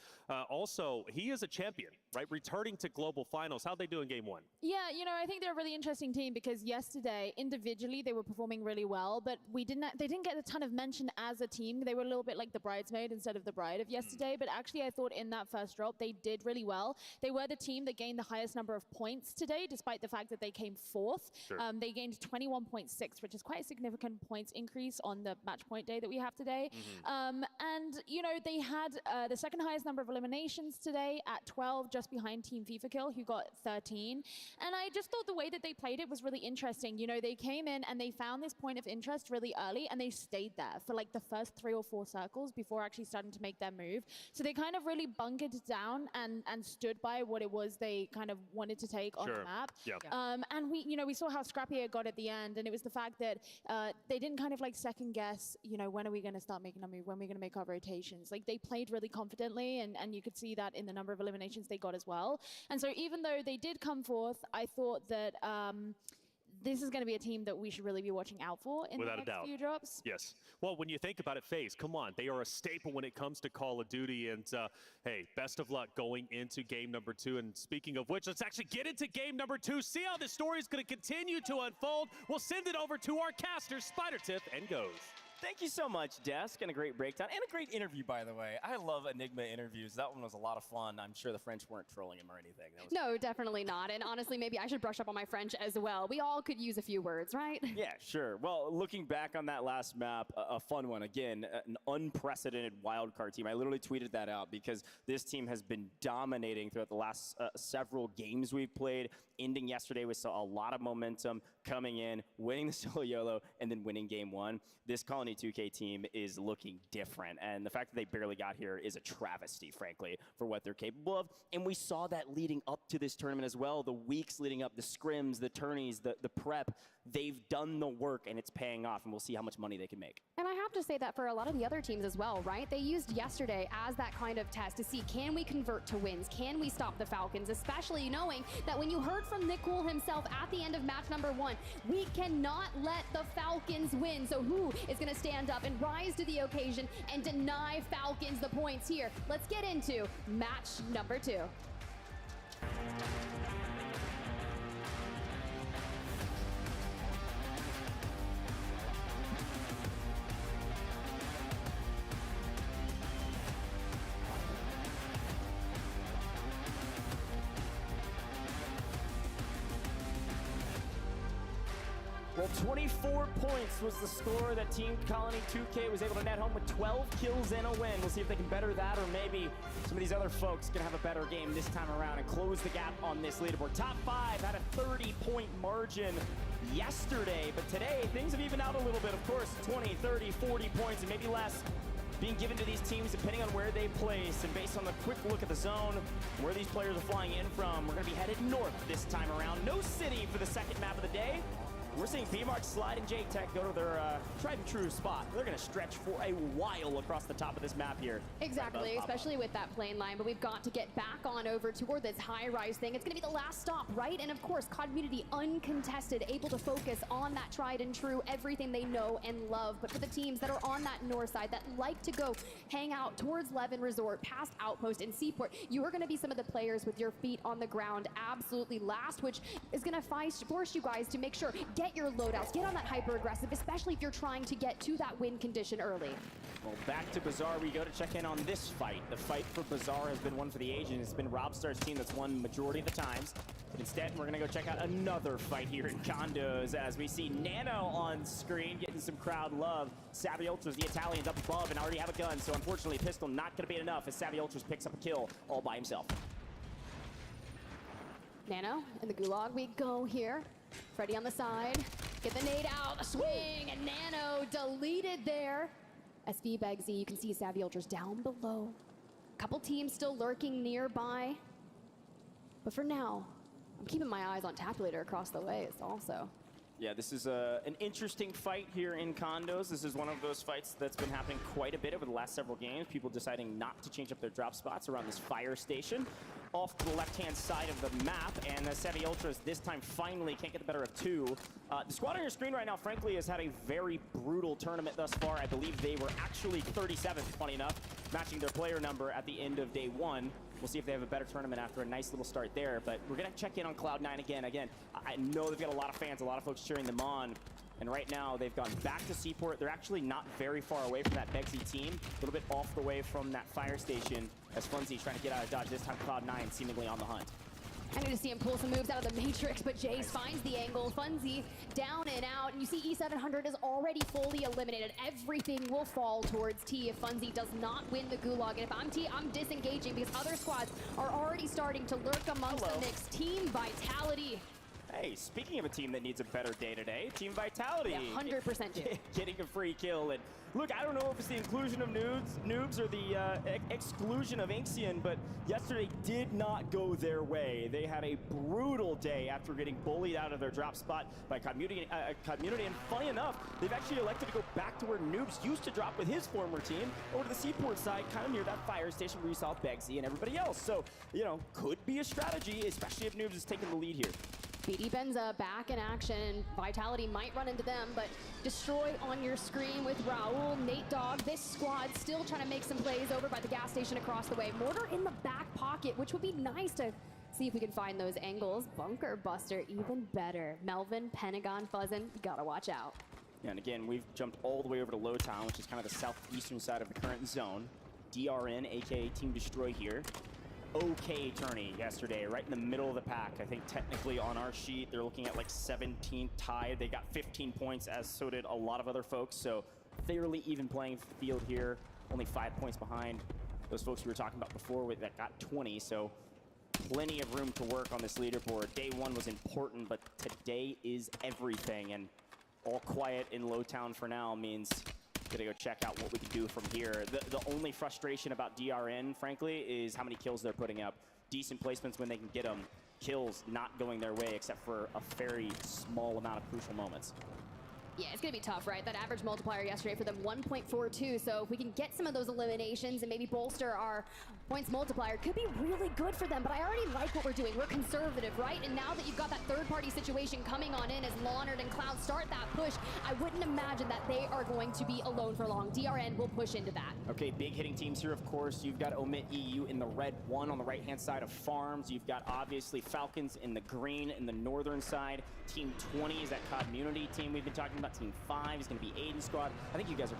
also, he is a champion, right? Returning to global finals. How'd they do in game 1? Yeah, you know, I think they're a really interesting team because yesterday, individually, they were performing really well, but they didn't get a ton of mention as a team. They were a little bit like the bridesmaid instead of the bride of yesterday, but actually I thought in that first drop, they did really well. They were the team that gained the highest number of points today, despite the fact that they came 4th. Sure. They gained 21.6, which is quite a significant points increase on the match point day that we have today. And, you know, they had the second highest number of eliminations today at 12, just behind Team FIFA Kill, who got 13. And I just thought the way that they played it was really interesting. You know, they came in and they found this point of interest really early, and they stayed there for like the first 3 or 4 circles before actually starting to make their move. So they kind of really bunkered down and stood by what it was they kind of wanted to take on the map. And we saw how scrappy it got at the end, and it was the fact that they didn't kind of like second guess, you know, when are we going to start making a move, when are we going to make our rotations. Like they played really confidently, and you could see that in the number of eliminations they got as well. And so even though they did come 4th, I thought that this is going to be a team that we should really be watching out for in the next few drops. Yes. Well, when you think about it, FaZe, come on. They are a staple when it comes to Call of Duty. And, hey, best of luck going into game number 2. And speaking of which, let's actually get into game number 2. See how the story is going to continue to unfold. We'll send it over to our caster, Spider Tip, and goes. Thank you so much, Desk, and a great breakdown, and a great interview, by the way. I love Enigma interviews. That one was a lot of fun. I'm sure the French weren't trolling him or anything. No, definitely not. And honestly, maybe I should brush up on my French as well. We all could use a few words, right? Yeah, sure. Well, looking back on that last map, a fun one. Again, an unprecedented wildcard team. I literally tweeted that out because this team has been dominating throughout the last several games we've played. Ending yesterday with a lot of momentum, coming in, winning the solo YOLO, and then winning game 1. This Colony 2K team is looking different, and the fact that they barely got here is a travesty, frankly, for what they're capable of. And we saw that leading up to this tournament as well. The weeks leading up, the scrims, the tourneys, the prep, they've done the work, and it's paying off, and we'll see how much money they can make. And I have to say that for a lot of the other teams as well, right? They used yesterday as that kind of test to see, can we convert to wins? Can we stop the Falcons? Especially knowing that when you heard from Nick Cool himself at the end of match number 1, we cannot let the Falcons win. So who is going to stand up and rise to the occasion and deny Falcons the points here? Let's get into match number 2. Well, 24 points was the score that Team Colony 2K was able to net home with 12 kills and a win. We'll see if they can better that, or maybe some of these other folks can have a better game this time around and close the gap on this leaderboard. Top 5 had a 30-point margin yesterday, but today things have evened out a little bit. Of course, 20, 30, 40 points, and maybe less being given to these teams depending on where they place. And based on the quick look at the zone, where these players are flying in from, we're going to be headed north this time around. No city for the second map of the day. We're seeing B-Mark Slide and J-Tech go to their tried and true spot. They're going to stretch for a while across the top of this map here. Exactly, especially with that plane line, but we've got to get back on over toward this high-rise thing. It's going to be the last stop, right? And of course, Community uncontested, able to focus on that tried and true, everything they know and love. But for the teams that are on that north side, that like to go hang out towards Levin Resort, past Outpost and Seaport, you are going to be some of the players with your feet on the ground absolutely last, which is going to force you guys to make sure, get your loadouts, get on that hyper-aggressive, especially if you're trying to get to that win condition early. Well, back to Bazaar we go to check in on this fight. The fight for Bazaar has been one for the Asians. It's been Robstar's team that's won majority of the times. Instead, we're going to go check out another fight here in Condos as we see Nano on screen getting some crowd love. Savvy Ultras, the Italians, up above and already have a gun, so unfortunately Pistol not going to be enough as Savvy Ultras picks up a kill all by himself. Nano in the gulag we go here. Freddy on the side, get the nade out, a swing, and Nano deleted there. SV Begsy, you can see Savvy Ultras down below. Couple teams still lurking nearby. But for now, I'm keeping my eyes on Tapulator across the way also. Yeah, this is an interesting fight here in Condos. This is one of those fights that's been happening quite a bit over the last several games. People deciding not to change up their drop spots around this fire station. Off to the left-hand side of the map, and the Savvy Ultras this time finally can't get the better of two. The squad on your screen right now, frankly, has had a very brutal tournament thus far. I believe they were actually 37th, funny enough, matching their player number at the end of day one. We'll see if they have a better tournament after a nice little start there, but we're going to check in on Cloud9 again. I know they've got a lot of fans, a lot of folks cheering them on, and right now they've gone back to Seaport. They're actually not very far away from that Begsy team, a little bit off the way from that fire station as Funzy trying to get out of dodge. This time Cloud9 seemingly on the hunt. I need to see him pull some moves out of the Matrix, but Jace finds the angle. Funzy down and out, and you see E700 is already fully eliminated. Everything will fall towards T if Funzy does not win the Gulag. And if I'm T, I'm disengaging because other squads are already starting to lurk amongst the mix. Team Vitality. Hey, speaking of a team that needs a better day today, Team Vitality. Yeah, 100% do. Getting a free kill. And look, I don't know if it's the inclusion of noobs or the exclusion of Inxion, but yesterday did not go their way. They had a brutal day after getting bullied out of their drop spot by Community. And funny enough, they've actually elected to go back to where Noobs used to drop with his former team, over to the Seaport side, kind of near that fire station where you saw Begsy and everybody else. So, you know, could be a strategy, especially if Noobs is taking the lead here. BD Benza back in action. Vitality might run into them, but Destroy on your screen with Raul, Nate Dogg. This squad still trying to make some plays over by the gas station across the way. Mortar in the back pocket, which would be nice to see if we can find those angles. Bunker Buster, even better. Melvin, Pentagon, Fuzzin, you gotta watch out. Yeah, and again, we've jumped all the way over to Lowtown, which is kind of the southeastern side of the current zone. DRN, aka Team Destroy here. Okay tourney yesterday, right in the middle of the pack. I think technically on our sheet, they're looking at like 17th tied. They got 15 points, as so did a lot of other folks. So fairly even playing field here. Only 5 points behind those folks we were talking about before that got 20. So plenty of room to work on this leaderboard. Day one was important, but today is everything. And all quiet in Lowtown for now means gonna go check out what we can do from here. The only frustration about DRN, frankly, is how many kills they're putting up. Decent placements when they can get them. Kills not going their way except for a very small amount of crucial moments. Yeah, it's going to be tough, right? That average multiplier yesterday for them, 1.42. So if we can get some of those eliminations and maybe bolster our points multiplier, could be really good for them. But I already like what we're doing. We're conservative, right? And now that you've got that third-party situation coming on in as Launard and Cloud start that push, I wouldn't imagine that they are going to be alone for long. DRN will push into that. Okay, big hitting teams here, of course. You've got Omit EU in the red one on the right-hand side of Farms. You've got, obviously, Falcons in the green in the northern side. Team 20 is that Community team we've been talking about. Team 5 is going to be Aiden squad. I think you guys are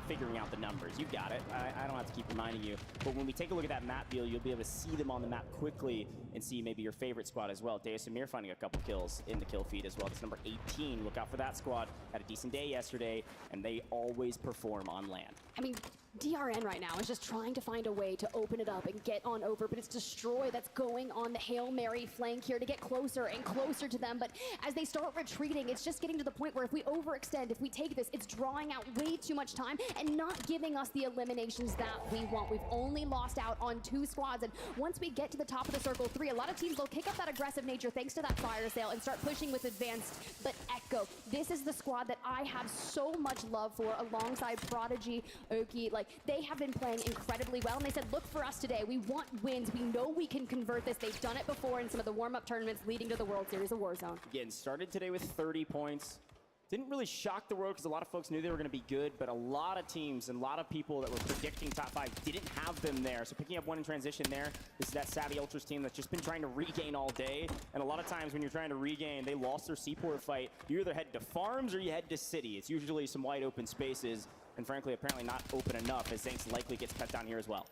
figuring out the numbers. You got it. I don't have to keep reminding you. But when we take a look at that map deal, you'll be able to see them on the map quickly and see maybe your favorite squad as well. Deus Amir finding a couple kills in the kill feed as well. That's number 18. Look out for that squad. Had a decent day yesterday, and they always perform on land. I mean, DRN right now is just trying to find a way to open it up and get on over, but it's Destroy that's going on the Hail Mary flank here to get closer and closer to them. But as they start retreating, it's just getting to the point where if we overextend, if we take this, it's drawing out way too much time and not giving us the eliminations that we want. We've only lost out on 2 squads, and once we get to the top of the circle 3, a lot of teams will kick up that aggressive nature thanks to that fire sale and start pushing with advanced. But Echo, this is the squad that I have so much love for alongside Prodigy, Oki. Like, they have been playing incredibly well, and they said, look for us today. We want wins. We know we can convert this. They've done it before in some of the warm-up tournaments leading to the World Series of Warzone. Again, started today with 30 points. Didn't really shock the world because a lot of folks knew they were going to be good, but a lot of teams and a lot of people that were predicting top 5 didn't have them there. So picking up one in transition there, this is that Savvy Ultras team that's just been trying to regain all day. And a lot of times when you're trying to regain, they lost their Seaport fight. You either head to farms or you head to city. It's usually some wide open spaces, and frankly, apparently not open enough, as Zanks likely gets cut down here as well.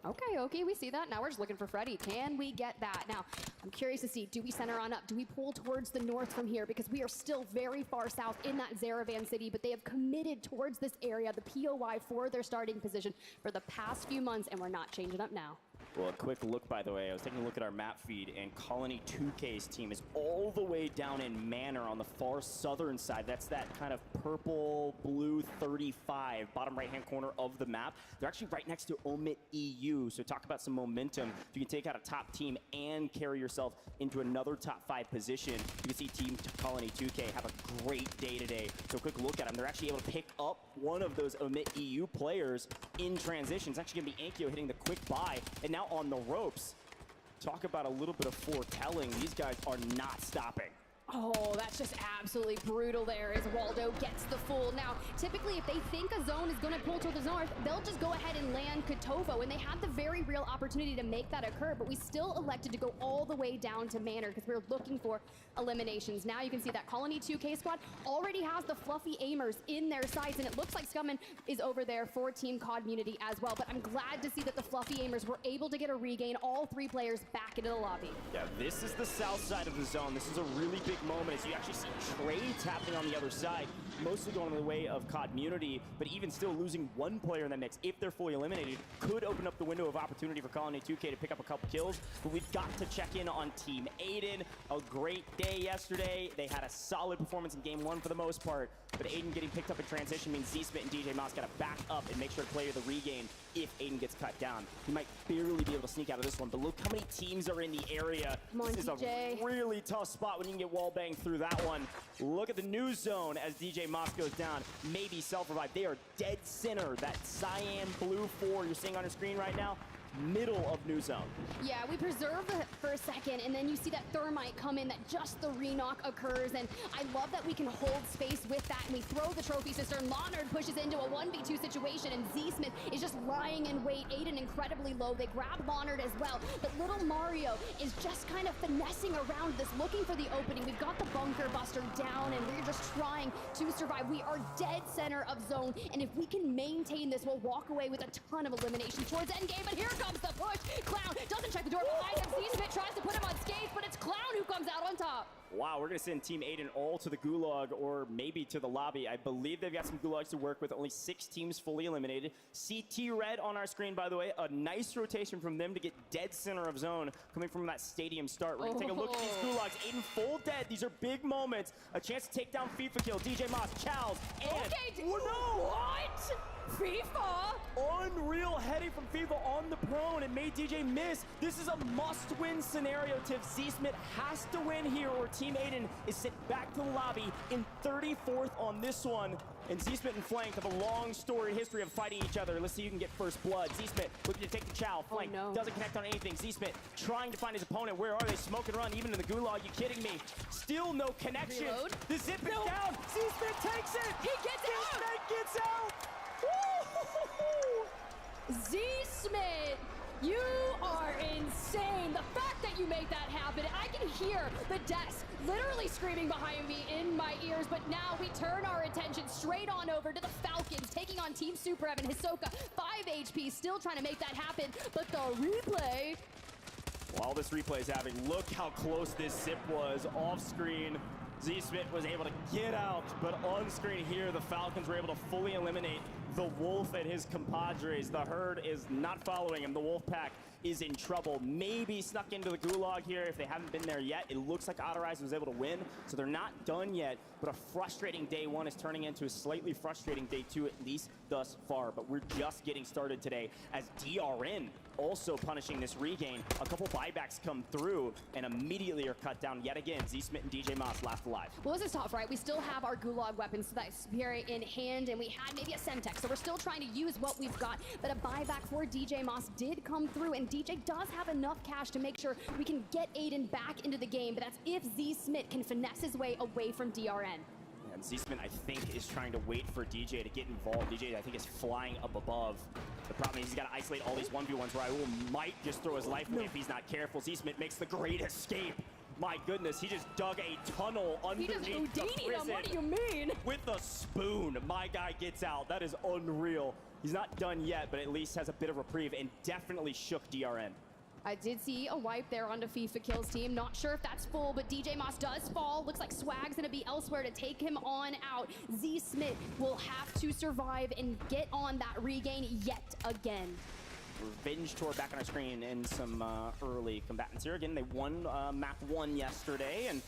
Okay, we see that. Now we're just looking for Freddy. Can we get that? Now, I'm curious to see, do we center on up? Do we pull towards the north from here? Because we are still very far south in that Zaravan city, but they have committed towards this area, the POI, for their starting position for the past few months, and we're not changing up now. Well, a quick look, by the way. I was taking a look at our map feed, and Colony 2K's team is all the way down in Manor on the far southern side. That's that kind of purple, blue 35, bottom right-hand corner of the map. They're actually right next to Omit EU, so talk about some momentum. You can take out a top team and carry yourself into another top 5 position. You can see Team Colony 2K have a great day today. So a quick look at them. They're actually able to pick up one of those Omit EU players in transition. It's actually going to be Ankyo hitting the quick buy, and now on the ropes. Talk about a little bit of foretelling. These guys are not stopping. Oh, that's just absolutely brutal there as Waldo gets the full. Now, typically, if they think a zone is going to pull to the north, they'll just go ahead and land Kotovo, and they had the very real opportunity to make that occur, but we still elected to go all the way down to Manor because we were looking for eliminations. Now you can see that Colony 2K squad already has the fluffy aimers in their sights, and it looks like Scummin is over there for Team COD Munity as well, but I'm glad to see that the fluffy aimers were able to get a regain, all 3 players back into the lobby. Yeah, this is the south side of the zone. This is a really big moment as you actually see trades happening on the other side, mostly going the way of COD Munity, but even still losing 1 player in that mix, if they're fully eliminated, could open up the window of opportunity for Colony 2K to pick up a couple kills. But we've got to check in on Team Aiden. A great day yesterday. They had a solid performance in game 1 for the most part, but Aiden getting picked up in transition means Z-Smith and DJ Moss got to back up and make sure to play the regain if Aiden gets cut down. He might barely be able to sneak out of this one, but look how many teams are in the area. Come on, this is DJ. a really tough spot when you can get wall banged through that one. Look at the new zone as DJ Moss goes down. Maybe self-revive. They are dead center. That cyan blue 4 you're seeing on your screen right now, middle of new zone. Yeah, we preserve it for a second, and then you see that thermite come in, that just the re-knock occurs, and I love that we can hold space with that, and we throw the trophy sister, and Leonard pushes into a 1v2 situation, and Z-Smith is just lying in wait. Aiden incredibly low. They grab Leonard as well, but little Mario is just kind of finessing around this, looking for the opening. We've got the bunker buster down, and we're just trying to survive. We are dead center of zone, and if we can maintain this, we'll walk away with a ton of elimination towards endgame, but here comes the push. Clown doesn't check the door behind him. Z-Smith tries to put him on skates, but it's Clown who comes out on top. Wow, we're going to send Team Aiden all to the gulag or maybe to the lobby. I believe they've got some gulags to work with. Only 6 teams fully eliminated. CT Red on our screen, by the way. A nice rotation from them to get dead center of zone coming from that stadium start. We're going to take a look at these gulags. Aiden full dead. These are big moments. A chance to take down FIFA kill. DJ Moss, Chows, and... Okay, what? FIFA? Unreal heading from FIFA on the prone. It made DJ miss. This is a must-win scenario, Tiff. Z-Smith has to win here or Team Aiden is sent back to the lobby in 34th on this one. And Z-Smith and Flank have a long storied history of fighting each other. Let's see who can get first blood. Z-Smith looking to take the Chow. Flank doesn't connect on anything. Z-Smith trying to find his opponent. Where are they? Smoke and run, even in the gulag. You kidding me? Still no connection. Reload. The zip is down. Z-Smith takes it. He gets out. Z-Smith gets out. Z-Smith, you are insane. The fact that you make that happen, I can hear the desk literally screaming behind me in my ears, but now we turn our attention straight on over to the Falcons, taking on Team Suprev and Hisoka. 5 HP, still trying to make that happen, but the replay... While this replay is happening, look how close this zip was off screen. Z-Smith was able to get out, but on screen here, the Falcons were able to fully eliminate the Wolf and his compadres. The herd is not following him. The Wolf pack is in trouble. Maybe snuck into the gulag here if they haven't been there yet. It looks like Otterize was able to win, so they're not done yet. But a frustrating day one is turning into a slightly frustrating day two, at least thus far. But we're just getting started today as DRN also punishing this regain. A couple buybacks come through and immediately are cut down yet again. Z-Smith and DJ Moss last alive. Well, this is tough, right? We still have our gulag weapons, so that Spear in hand, and we had maybe a Semtex, so we're still trying to use what we've got. But a buyback for DJ Moss did come through, and DJ does have enough cash to make sure we can get Aiden back into the game, but that's if Z-Smith can finesse his way away from DRN. And Z-Smith, I think, is trying to wait for DJ to get involved. DJ, I think, is flying up above. The problem is he's got to isolate all these 1v1s where I might just throw his life away if he's not careful. Z-Smith makes the great escape. My goodness, he just dug a tunnel underneath the prison. What do you mean? With a spoon. My guy gets out. That is unreal. He's not done yet, but at least has a bit of reprieve and definitely shook DRN. I did see a wipe there onto FIFA Kills team. Not sure if that's full, but DJ Moss does fall. Looks like Swag's gonna be elsewhere to take him on out. Z-Smith will have to survive and get on that regain yet again. Revenge tour back on our screen and some early combatants here. Again, they won map 1 yesterday and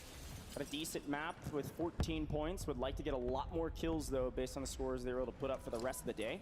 got a decent map with 14 points. Would like to get a lot more kills though based on the scores they were able to put up for the rest of the day.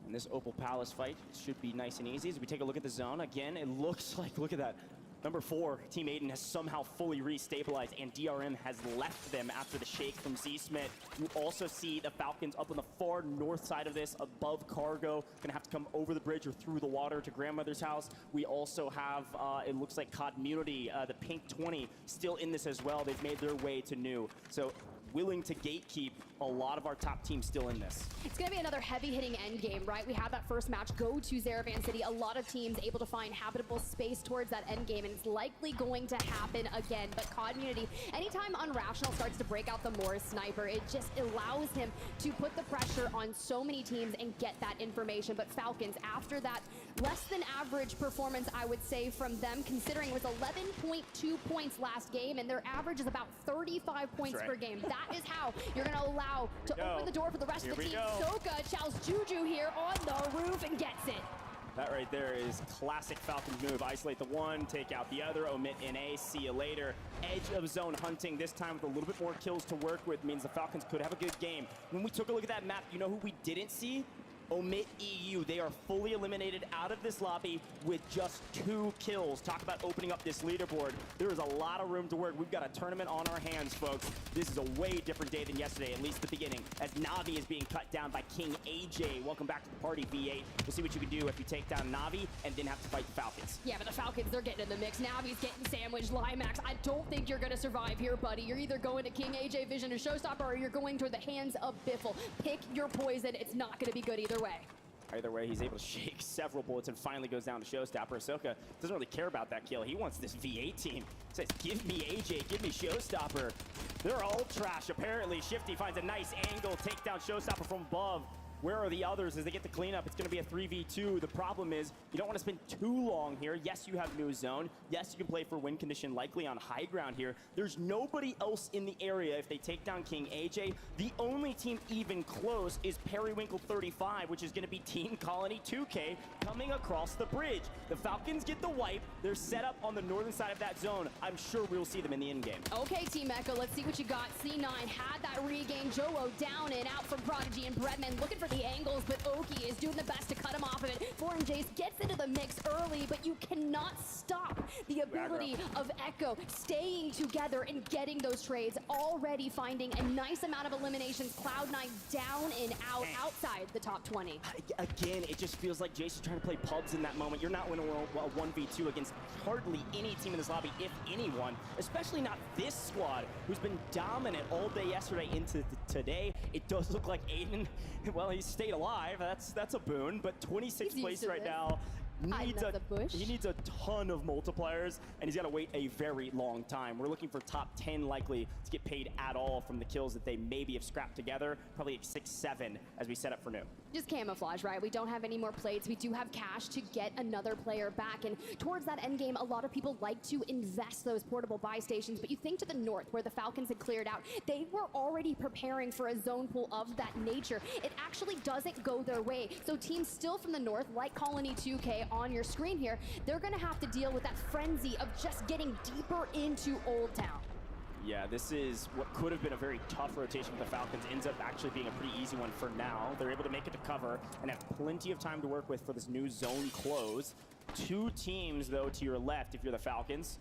And this Opal Palace fight should be nice and easy. As we take a look at the zone, again, it looks like, look at that. Number 4, Team Aiden has somehow fully restabilized, and DRM has left them after the shake from Z-Smith. You also see the Falcons up on the far north side of this, above cargo. Gonna have to come over the bridge or through the water to grandmother's house. We also have, it looks like Community, the Pink 20, still in this as well. They've made their way to new. So willing to gatekeep a lot of our top teams still in this. It's going to be another heavy-hitting end game, right? We had that first match go to Zaravan City. A lot of teams able to find habitable space towards that end game, and it's likely going to happen again. But Community, anytime Unrational starts to break out the Morris Sniper, it just allows him to put the pressure on so many teams and get that information. But Falcons, after that less than average performance, I would say, from them, considering it was 11.2 points last game, and their average is about 35 points per game. That is how you're going to allow to open the door for the rest of the team. Soka chows Juju here on the roof and gets it. That right there is classic Falcons move. Isolate the one, take out the other, omit NA, see you later. Edge of zone hunting, this time with a little bit more kills to work with, means the Falcons could have a good game. When we took a look at that map, you know who we didn't see? Omit EU. They are fully eliminated out of this lobby with just 2 kills. Talk about opening up this leaderboard. There is a lot of room to work. We've got a tournament on our hands, folks. This is a way different day than yesterday, at least the beginning, as Navi is being cut down by King AJ. Welcome back to the party, V8. We'll see what you can do if you take down Navi and then have to fight the Falcons. Yeah, but the Falcons, they're getting in the mix. Navi's getting sandwiched. Limax, I don't think you're going to survive here, buddy. You're either going to King AJ Vision or Showstopper, or you're going toward the hands of Biffle. Pick your poison. It's not going to be good either way. Either way, he's able to shake several bullets and finally goes down to Showstopper. Ahsoka doesn't really care about that kill. He wants this V8 team. Says, give me AJ, give me Showstopper. They're all trash, apparently. Shifty finds a nice angle, take down Showstopper from above. Where are the others as they get the cleanup? It's going to be a 3v2. The problem is you don't want to spend too long here. Yes, you have new zone. Yes, you can play for win condition, likely on high ground here. There's nobody else in the area if they take down King AJ. The only team even close is Periwinkle 35, which is going to be Team Colony 2K coming across the bridge. The Falcons get the wipe. They're set up on the northern side of that zone. I'm sure we'll see them in the end game. Okay, Team Echo, let's see what you got. C9 had that regain. Joe down and out from Prodigy and Bredman looking for the angles, but Oki is doing the best to cut him off of it. Foreign Jace gets into the mix early, but you cannot stop the ability of Echo staying together and getting those trades. Already finding a nice amount of eliminations. Cloud9 down and out, outside the top 20. Again, it just feels like Jace is trying to play pubs in that moment. You're not winning a 1v2 against hardly any team in this lobby, if anyone, especially not this squad, who's been dominant all day yesterday into today. It does look like Aiden, well, he's stayed alive. That's a boon, but 26th place right now. He needs a ton of multipliers, and he's got to wait a very long time. We're looking for top 10 likely to get paid at all from the kills that they maybe have scrapped together. Probably 6-7 as we set up for new. just camouflage, right? We don't have any more plates. We do have cash to get another player back. And towards that end game, a lot of people like to invest those portable buy stations. But you think to the north, where the Falcons had cleared out, they were already preparing for a zone pool of that nature. It actually doesn't go their way. So teams still from the north, like Colony 2K on your screen here, they're going to have to deal with that frenzy of just getting deeper into Old Town. Yeah, this is what could have been a very tough rotation for the Falcons. Ends up actually being a pretty easy one for now. They're able to make it to cover and have plenty of time to work with for this new zone close. Two teams, though, to your left, if you're the Falcons,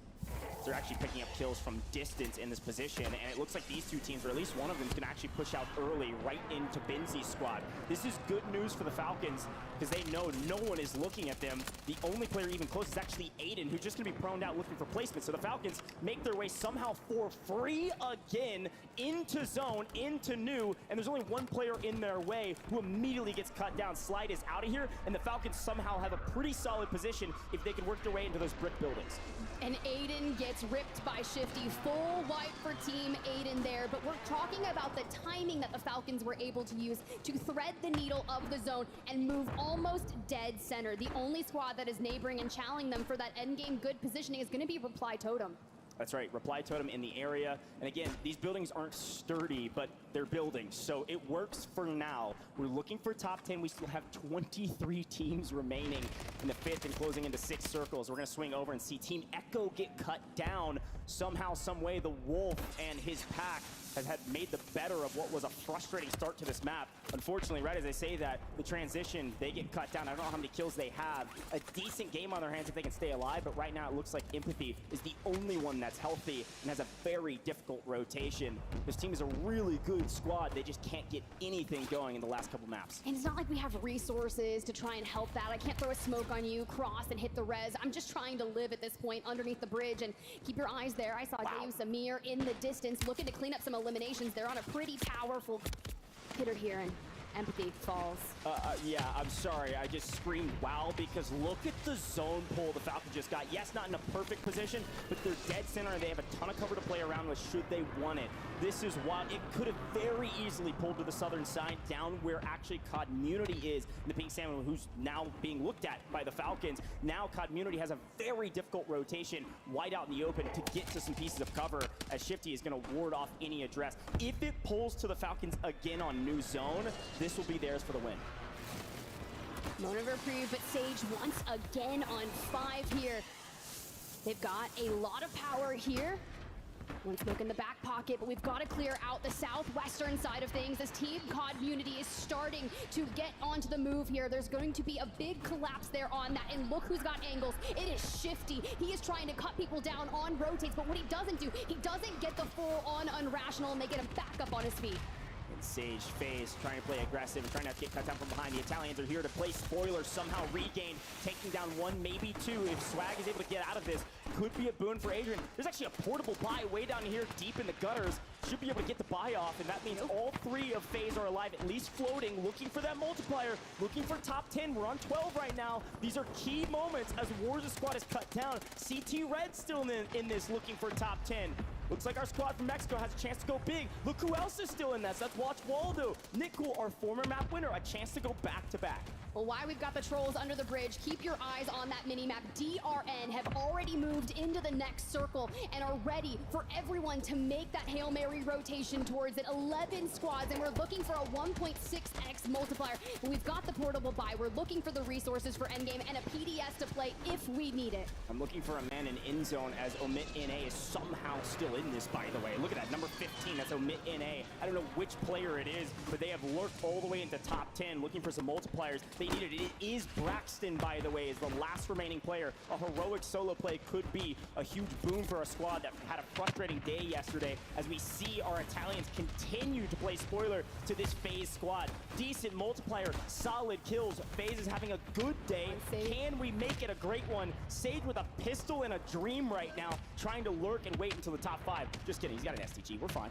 they're actually picking up kills from distance in this position, and it looks like these two teams, or at least one of them, is going to actually push out early right into Benzi's squad. This is good news for the Falcons because they know no one is looking at them. The only player even close is actually Aiden, who's just going to be proned out looking for placement. So the Falcons make their way somehow for free again into zone, into new, and there's only one player in their way who immediately gets cut down. Slide is out of here, and the Falcons somehow have a pretty solid position if they can work their way into those brick buildings. And Aiden gets ripped by Shifty. Full wipe for Team Aiden there, but we're talking about the timing that the Falcons were able to use to thread the needle of the zone and move almost dead center. The only squad that is neighboring and challenging them for that endgame good positioning is going to be Reply Totem. That's right, Reply Totem in the area. And again, these buildings aren't sturdy, but they're buildings, so it works for now. We're looking for top 10. We still have 23 teams remaining in the 5th and closing into 6 circles. We're gonna swing over and see Team Echo get cut down. Somehow, some way, the Wolf and his pack has made the better of what was a frustrating start to this map. Unfortunately, right as I say that, the transition, they get cut down. I don't know how many kills they have. A decent game on their hands if they can stay alive, but right now it looks like Empathy is the only one that's healthy and has a very difficult rotation. This team is a really good squad. They just can't get anything going in the last couple maps. And it's not like we have resources to try and help that. I can't throw a smoke on you, cross, and hit the res. I'm just trying to live at this point underneath the bridge, and keep your eyes there. I saw James Samir in the distance looking to clean up some eliminations. They're on a pretty powerful hitter here, and Empathy falls. Yeah, I'm sorry. I just screamed wow because look at the zone pull the Falcons just got. Yes, not in a perfect position, but they're dead center and they have a ton of cover to play around with should they want it. This is wild. It could have very easily pulled to the southern side down where actually Community is. And the Pink Salmon, who's now being looked at by the Falcons. Now Community has a very difficult rotation wide out in the open to get to some pieces of cover as Shifty is going to ward off any address. If it pulls to the Falcons again on new zone, this will be theirs for the win. Moment of reprieve, but Sage once again on 5 here. They've got a lot of power here. One smoke in the back pocket, but we've got to clear out the southwestern side of things as Team Community is starting to get onto the move here. There's going to be a big collapse there on that, and look who's got angles. It is Shifty. He is trying to cut people down on rotates, but what he doesn't do, he doesn't get the full-on Unrational, and they get him back up on his feet. And Sage FaZe trying to play aggressive and trying not to get cut down from behind. The Italians are here to play spoilers, somehow regain, taking down 1, maybe 2. If Swag is able to get out of this, could be a boon for Adrian. There's actually a portable buy way down here deep in the gutters. Should be able to get the buy off, and that means all 3 of FaZe are alive, at least floating, looking for that multiplier, looking for top 10. We're on 12 right now. These are key moments as Wars' squad is cut down. CT Red still in this, looking for top 10. Looks like our squad from Mexico has a chance to go big. Look who else is still in this. That's Watch Waldo. Nickel, our former map winner, a chance to go back to back. Well, why we've got the trolls under the bridge, keep your eyes on that mini-map. DRN have already moved into the next circle and are ready for everyone to make that Hail Mary rotation towards it. 11 squads, and we're looking for a 1.6x multiplier. But we've got the portable buy. We're looking for the resources for endgame and a PDS to play if we need it. I'm looking for a man in end zone as Omit NA is somehow still in this, by the way. Look at that, number 15, that's Omit NA. I don't know which player it is, but they have lurked all the way into top 10, looking for some multipliers. They needed it. It is Braxton, by the way, is the last remaining player. A heroic solo play could be a huge boon for a squad that had a frustrating day yesterday as we see our Italians continue to play spoiler to this FaZe squad. Decent multiplier, solid kills. FaZe is having a good day. Can we make it a great one? Sage with a pistol and a dream right now, trying to lurk and wait until the top 5. Just kidding, he's got an STG, we're fine.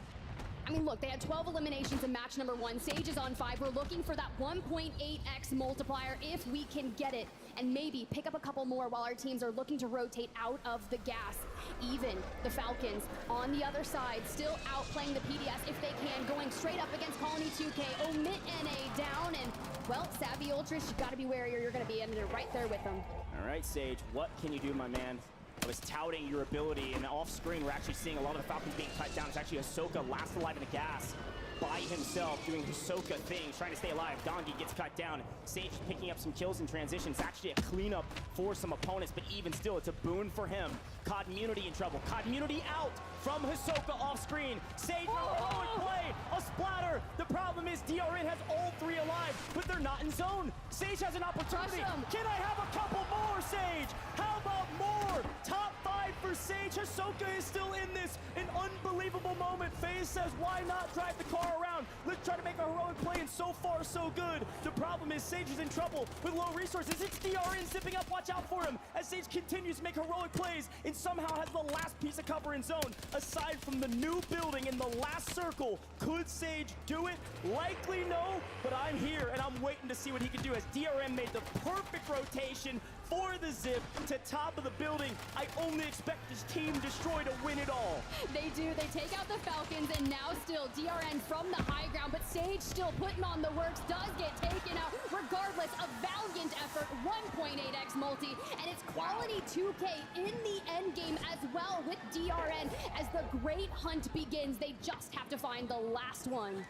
I mean, look, they had 12 eliminations in match number 1. Sage is on 5. We're looking for that 1.8x multiplier if we can get it. and maybe pick up a couple more while our teams are looking to rotate out of the gas. Even the Falcons on the other side, still outplaying the PDS if they can, going straight up against Colony 2K. Omit NA down, and well, Savvy Ultras, you gotta be wary or you're gonna be ending it right there with them. All right, Sage, what can you do, my man? I was touting your ability, and off screen, we're actually seeing a lot of the Falcons being cut down. It's actually Ahsoka last alive in the gas by himself, doing Ahsoka things, trying to stay alive. Dongi gets cut down. Sage picking up some kills in transition. It's actually a cleanup for some opponents, but even still, it's a boon for him. COD Immunity in trouble. COD Immunity out from Ahsoka off screen. Sage with a heroic play, a splatter. The problem is DRN has all three alive, but they're not in zone. Sage has an opportunity. Can I have a couple more, Sage? How about more? Top 5 for Sage. Ahsoka is still in this. An unbelievable moment. FaZe says, why not drive the car around? Let's try to make a heroic play, and so far, so good. The problem is Sage is in trouble with low resources. It's DRN zipping up. Watch out for him as Sage continues to make heroic plays and somehow has the last piece of cover in zone. Aside from the new building in the last circle, could Sage do it? Likely no, but I'm here and I'm waiting to see what he can do as DRM made the perfect rotation for the zip to top of the building. I only expect this Team Destroy to win it all. They do. They take out the Falcons, and now still DRN from the high ground, but Sage still putting on the works, does get taken out. Regardless, a valiant effort, 1.8x multi, and it's Quality 2K in the end game as well with DRN as the great hunt begins. They just have to find the last one.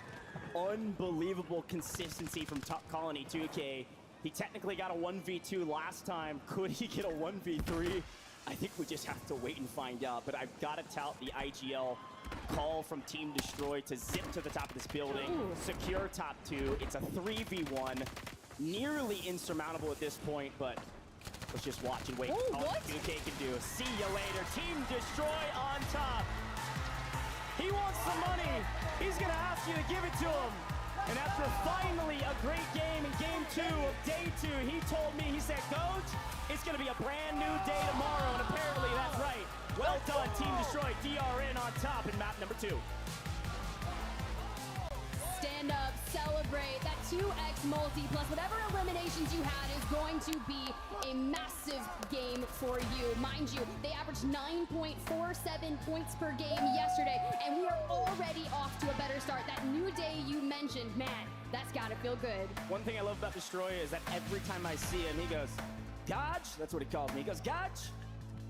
Unbelievable consistency from Top Colony 2K. He technically got a 1v2 last time. Could he get a 1v3? I think we just have to wait and find out, but I've got to tout the IGL call from Team Destroy to zip to the top of this building, secure top 2. It's a 3v1, nearly insurmountable at this point, but let's just watch and wait what 2K can do. See you later. Team Destroy on top. He wants the money. He's gonna ask you to give it to him. And after finally a great game in game 2 of day 2, he told me, he said, Coach, it's going to be a brand new day tomorrow. And apparently that's right. Well done, Team Destroy. DRN on top in map number 2. Stand up, celebrate. That 2x multi plus whatever eliminations you had is going to be a massive game for you. Mind you, they averaged 9.47 points per game yesterday, and we are already off to a better start. That new day you mentioned, man, that's gotta feel good. One thing I love about Destroy is that every time I see him, he goes, Gotch? That's what he calls me. He goes, Gotch?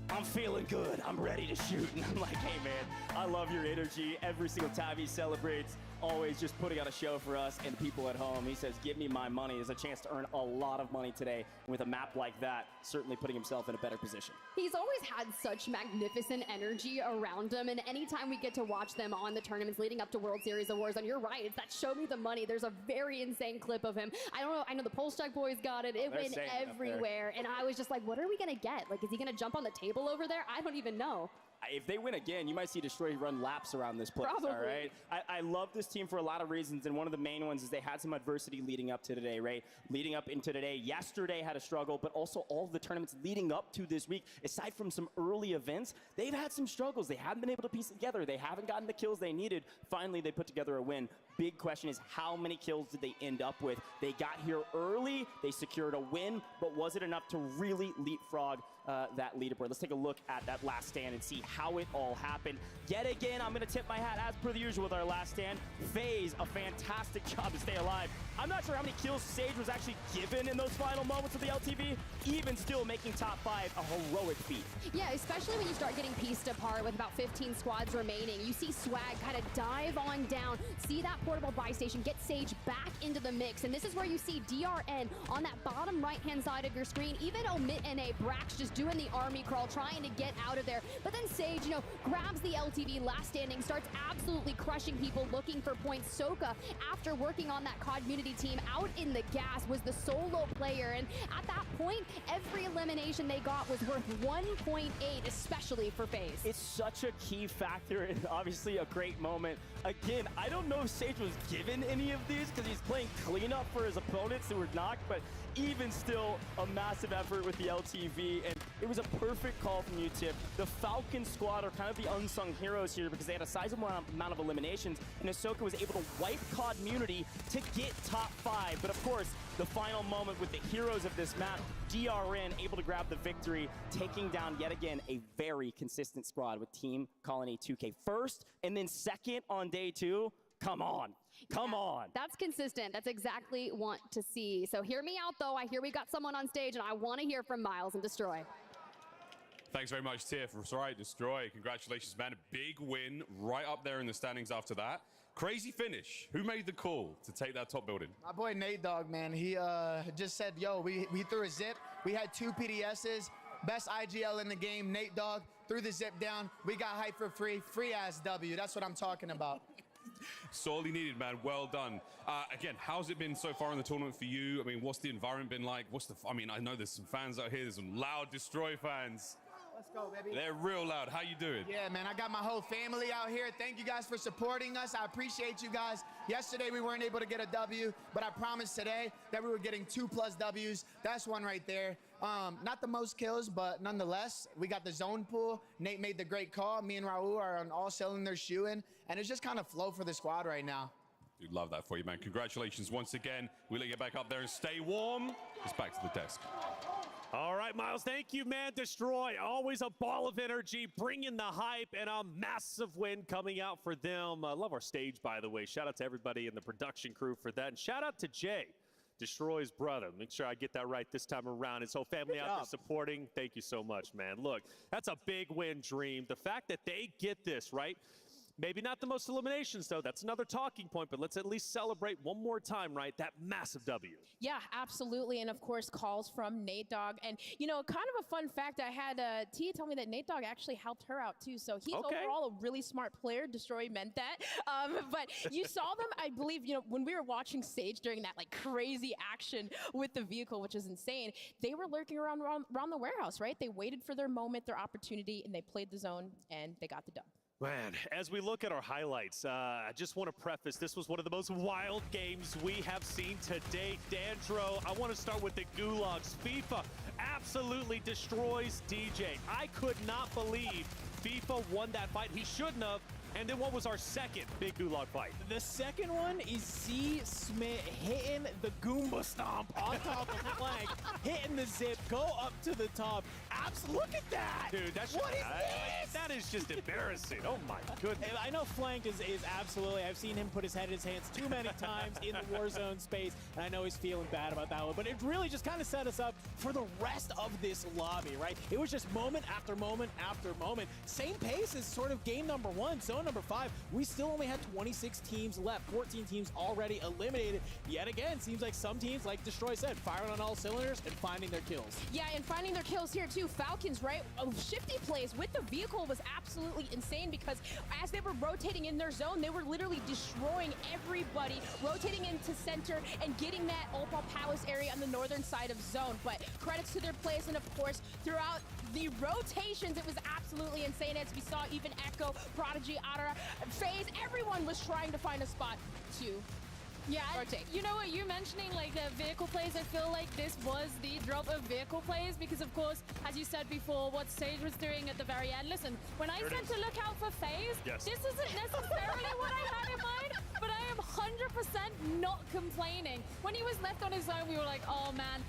I'm feeling good. I'm ready to shoot. And I'm like, hey, man, I love your energy. Every single time he celebrates, always just putting on a show for us and people at home. He says, give me my money. There's a chance to earn a lot of money today. And with a map like that, certainly putting himself in a better position. He's always had such magnificent energy around him, and anytime we get to watch them on the tournaments leading up to World Series of Warzone, you're right, it's that show me the money. There's a very insane clip of him. I don't know, I know the Pulse Check boys got it. It went everywhere, and I was just like, what are we gonna get? Like, is he gonna jump on the table over there? I don't even know. If they win again, you might see Destroy run laps around this place, Probably. all right? I love this team for a lot of reasons, and one of the main ones is they had some adversity leading up to today, right? Leading up into today. Yesterday had a struggle, but also all of the tournaments leading up to this week, aside from some early events, they've had some struggles. They haven't been able to piece it together. They haven't gotten the kills they needed. Finally, they put together a win. Big question is, how many kills did they end up with? They got here early, they secured a win, but was it enough to really leapfrog that leaderboard? Let's take a look at that last stand and see how it all happened. Yet again, I'm going to tip my hat, as per the usual, with our last stand. FaZe, a fantastic job to stay alive. I'm not sure how many kills Sage was actually given in those final moments of the LTV, even still making top 5 a heroic feat. Yeah, especially when you start getting pieced apart with about 15 squads remaining. You see Swag kind of dive on down, see that portable buy station, get Sage back into the mix, and this is where you see DRN on that bottom right-hand side of your screen. Even Omit NA, Brax just doing the army crawl, trying to get out of there. But then Sage, you know, grabs the LTV last standing, starts absolutely crushing people looking for points. Soka, after working on that COD Unity team out in the gas, was the solo player, and at that point, every elimination they got was worth 1.8, especially for FaZe. It's such a key factor and obviously a great moment. Again, I don't know if Sage Sage was given any of these because he's playing cleanup for his opponents who were knocked, but even still a massive effort with the LTV, and it was a perfect call from you, Tip. The Falcon squad are kind of the unsung heroes here because they had a sizable amount of eliminations, and Ahsoka was able to wipe COD Munity to get top 5. But of course, the final moment with the heroes of this map, DRN able to grab the victory, taking down yet again a very consistent squad with Team Colony 2K first, and then second on day 2. Come on. Come on. That's consistent. That's exactly what to see. So hear me out, though. I hear we got someone on stage, and I want to hear from Miles and Destroy. Thanks very much, Tiff. Right, Destroy. Congratulations, man. A big win right up there in the standings after that. Crazy finish. Who made the call to take that top building? My boy Nate Dogg, man. He just said, yo, we threw a zip. We had 2 PDSs. Best IGL in the game, Nate Dogg. Threw the zip down. We got hype for free. Free-ass W. That's what I'm talking about. Sorely needed, man. Well done. Again, how's it been so far in the tournament for you? I mean, what's the environment been like? I mean, I know there's some fans out here. There's some loud Destroy fans. Let's go, baby. They're real loud. How you doing? Yeah, man, I got my whole family out here. Thank you guys for supporting us. I appreciate you guys. Yesterday, we weren't able to get a W, but I promised today that we were getting 2+ Ws. That's one right there. Not the most kills, but nonetheless, we got the zone pool. Nate made the great call. Me and Raul are on all cylinders shooting, and it's just kind of flow for the squad right now. Dude, love that for you, man. Congratulations once again. We'll let you back up there and stay warm. It's back to the desk. All right, Miles, thank you, man. Destroy, always a ball of energy, bringing the hype, and a massive win coming out for them. I love our stage, by the way. Shout out to everybody in the production crew for that. And shout out to Jay, Destroy's brother. Make sure I get that right this time around. His whole family out there supporting. Thank you so much, man. Look, that's a big win, Dream. The fact that they get this, right? Maybe not the most eliminations, though. That's another talking point, but let's at least celebrate one more time, right? That massive W. Yeah, absolutely. And of course, calls from Nate Dogg. And, you know, kind of a fun fact, I had Tia tell me that Nate Dogg actually helped her out, too. So he's overall a really smart player. Destroy meant that. But you saw them, I believe, you know, when we were watching Sage during that, like, crazy action with the vehicle, which is insane, they were lurking around the warehouse, right? They waited for their moment, their opportunity, and they played the zone, and they got the dub. Man, as we look at our highlights, I just want to preface, this was one of the most wild games we have seen to date. Dandro, I want to start with the Gulags. FIFA absolutely destroys DJ. I could not believe FIFA won that fight. He shouldn't have. And then what was our second big Gulag fight? The second one is Z Smith hitting the Goomba Stomp on top of Flank, hitting the zip, go up to the top. Look at that! Dude, that's what is this? That is just embarrassing. Oh my goodness. I know Flank is absolutely, I've seen him put his head in his hands too many times in the Warzone space, and I know he's feeling bad about that one, but it really just kind of set us up for the rest of this lobby, right? It was just moment after moment after moment. Same pace as sort of game number 1, zone number 5. We still only had 26 teams left, 14 teams already eliminated. Yet again, seems like some teams, like Destroy said, firing on all cylinders and finding their kills. Yeah, and finding their kills here too. Falcons, right? Shifty plays with the vehicle was absolutely insane because as they were rotating in their zone, they were literally destroying everybody, rotating into center and getting that Opal Palace area on the northern side of zone. But credits to their plays, and of course, throughout the rotations, it was absolutely insane. As we saw, even Echo, Prodigy, Ara, FaZe, everyone was trying to find a spot to rotate. You know what, you mentioning like the vehicle plays, I feel like this was the drop of vehicle plays because of course, as you said before, what Sage was doing at the very end. Listen, when I said to look out for FaZe, this isn't necessarily what I had in mind, but I am 100% not complaining. When he was left on his own, we were like, oh man,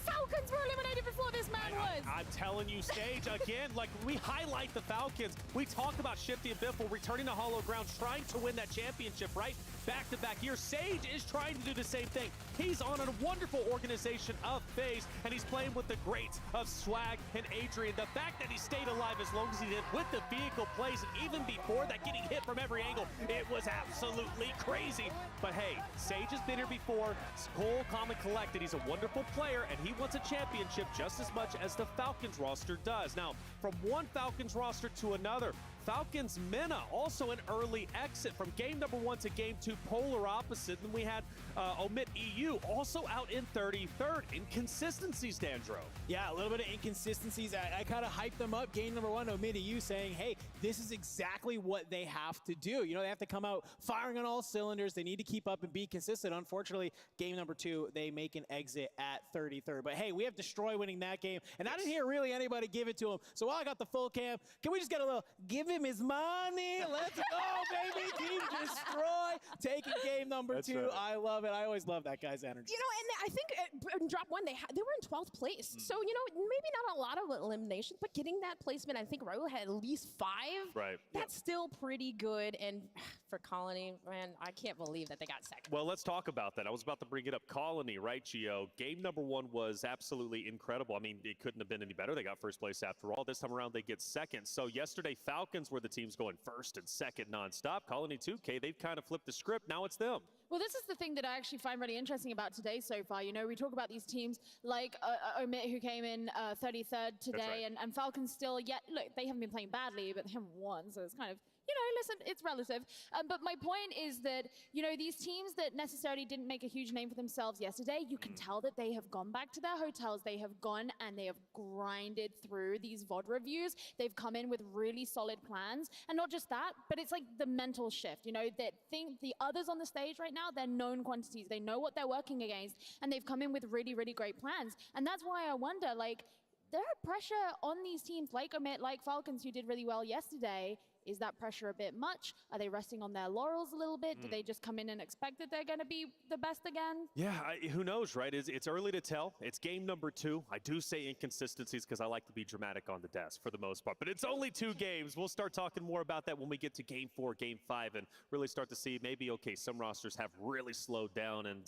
Falcons were eliminated before this man was. I'm telling you, Sage, again, like we highlight the Falcons. We talk about Shifty and Biffle returning to Hollow Ground, trying to win that championship, right? Back-to-back years. Sage is trying to do the same thing. He's on a wonderful organization of FaZe, and he's playing with the greats of Swag and Adrian. The fact that he stayed alive as long as he did with the vehicle plays, and even before that, getting hit from every angle, it was absolutely crazy. But hey, Sage has been here before. Cool, calm, and collected. He's a wonderful player, and he wants a championship just as much as the Falcons roster does. Now, from one Falcons roster to another, Falcons Mena also an early exit from game number 1 to game 2, polar opposites. And then we had Omit EU also out in 33rd. Inconsistencies, Dandro. Yeah, a little bit of inconsistencies. I kind of hyped them up. Game number 1, Omit EU, saying, hey, this is exactly what they have to do. You know, they have to come out firing on all cylinders. They need to keep up and be consistent. Unfortunately, game number 2, they make an exit at 33rd. But hey, we have Destroy winning that game. And I didn't hear really anybody give it to him. So while I got the full cam, can we just get a little, give him his money? Let's go, baby. Team Destroy taking game number 2. Right. I love it. I always love that guy's energy. You know, and I think in drop 1, they were in 12th place. So, you know, maybe not a lot of eliminations, but getting that placement, I think Raul had at least 5. Right. That's still pretty good. And for Colony, man, I can't believe that they got second. Well, let's talk about that. I was about to bring it up. Colony, right, Gio? Game number 1 was absolutely incredible. I mean, it couldn't have been any better. They got first place after all. This time around, they get second. So yesterday, Falcons were the teams going first and second nonstop. Colony 2K, they've kind of flipped the script. Now it's them. Well, this is the thing that I actually find really interesting about today so far. You know, we talk about these teams like Omit, who came in 33rd today, right. and Falcons still, yet, look, they haven't been playing badly, but they haven't won, so it's kind of, you know, listen, it's relative. But my point is that, you know, these teams that necessarily didn't make a huge name for themselves yesterday, you can tell that they have gone back to their hotels, they have gone and they have grinded through these VOD reviews. They've come in with really solid plans. And not just that, but it's like the mental shift, you know, that think the others on the stage right now, they're known quantities. They know what they're working against, and they've come in with really, really great plans. And that's why I wonder, like, there are pressure on these teams like Omit, like Falcons, who did really well yesterday. Is that pressure a bit much? Are they resting on their laurels a little bit? Do they just come in and expect that they're going to be the best again? Yeah, who knows, right? It's early to tell. It's game number 2. I do say inconsistencies because I like to be dramatic on the desk for the most part. But it's only 2 games. We'll start talking more about that when we get to game 4, game 5, and really start to see maybe, okay, some rosters have really slowed down. And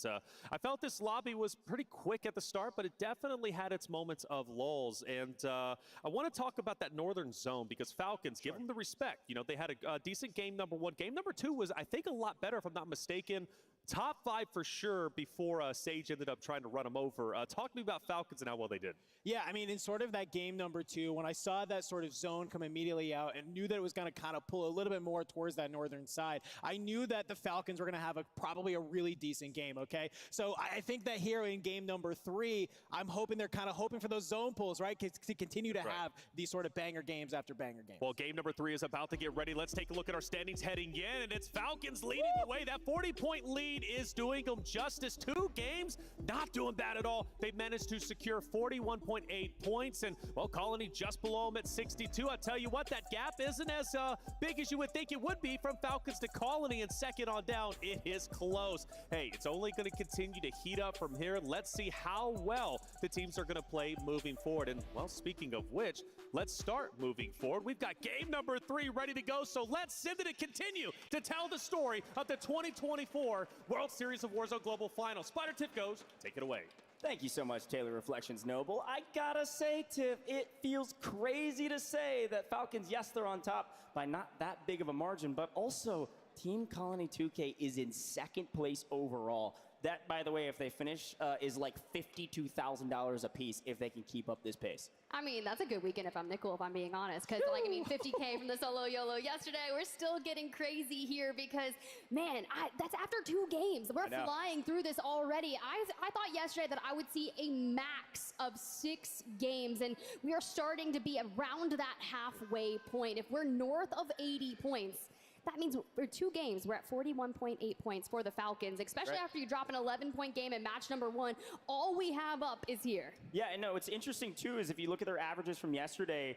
I felt this lobby was pretty quick at the start, but it definitely had its moments of lulls. And I want to talk about that northern zone because Falcons, give them the respect. You know, they had a decent game number 1. Game number 2 was, I think, a lot better, if I'm not mistaken. Top 5 for sure before Sage ended up trying to run him over. Talk to me about Falcons and how well they did. Yeah, I mean, in sort of that game number 2, when I saw that sort of zone come immediately out and knew that it was going to kind of pull a little bit more towards that northern side, I knew that the Falcons were going to have probably a really decent game, okay? So I think that here in game number 3, I'm hoping they're kind of hoping for those zone pulls, right, to continue to have these sort of banger games after banger games. Well, game number 3 is about to get ready. Let's take a look at our standings heading in, and it's Falcons leading the way. That 40-point lead is doing them justice. 2 games, not doing bad at all. They've managed to secure 41.8 points, and, well, Colony just below them at 62. I'll tell you what, that gap isn't as big as you would think it would be from Falcons to Colony, and second on down, it is close. Hey, it's only going to continue to heat up from here. Let's see how well the teams are going to play moving forward. And, well, speaking of which, let's start moving forward. We've got game number 3 ready to go, so let's send it and continue to tell the story of the 2024 World Series of Warzone Global Final. Spider Tip goes, take it away. Thank you so much, Taylor Reflections Noble. I gotta say, Tiff, it feels crazy to say that Falcons, yes, they're on top by not that big of a margin, but also Team Colony 2K is in 2nd place overall. That, by the way, if they finish, is like $52,000 a piece if they can keep up this pace. I mean, that's a good weekend if I'm Nickel, if I'm being honest. Because, like, I mean, 50K from the solo YOLO yesterday. We're still getting crazy here because, man, that's after 2 games. We're flying through this already. I thought yesterday that I would see a max of 6 games, and we are starting to be around that halfway point. If we're north of 80 points, that means for 2 games, we're at 41.8 points for the Falcons, especially after you drop an 11-point game in match number 1. All we have up is here. Yeah, and no, what's interesting, too, is if you look at their averages from yesterday,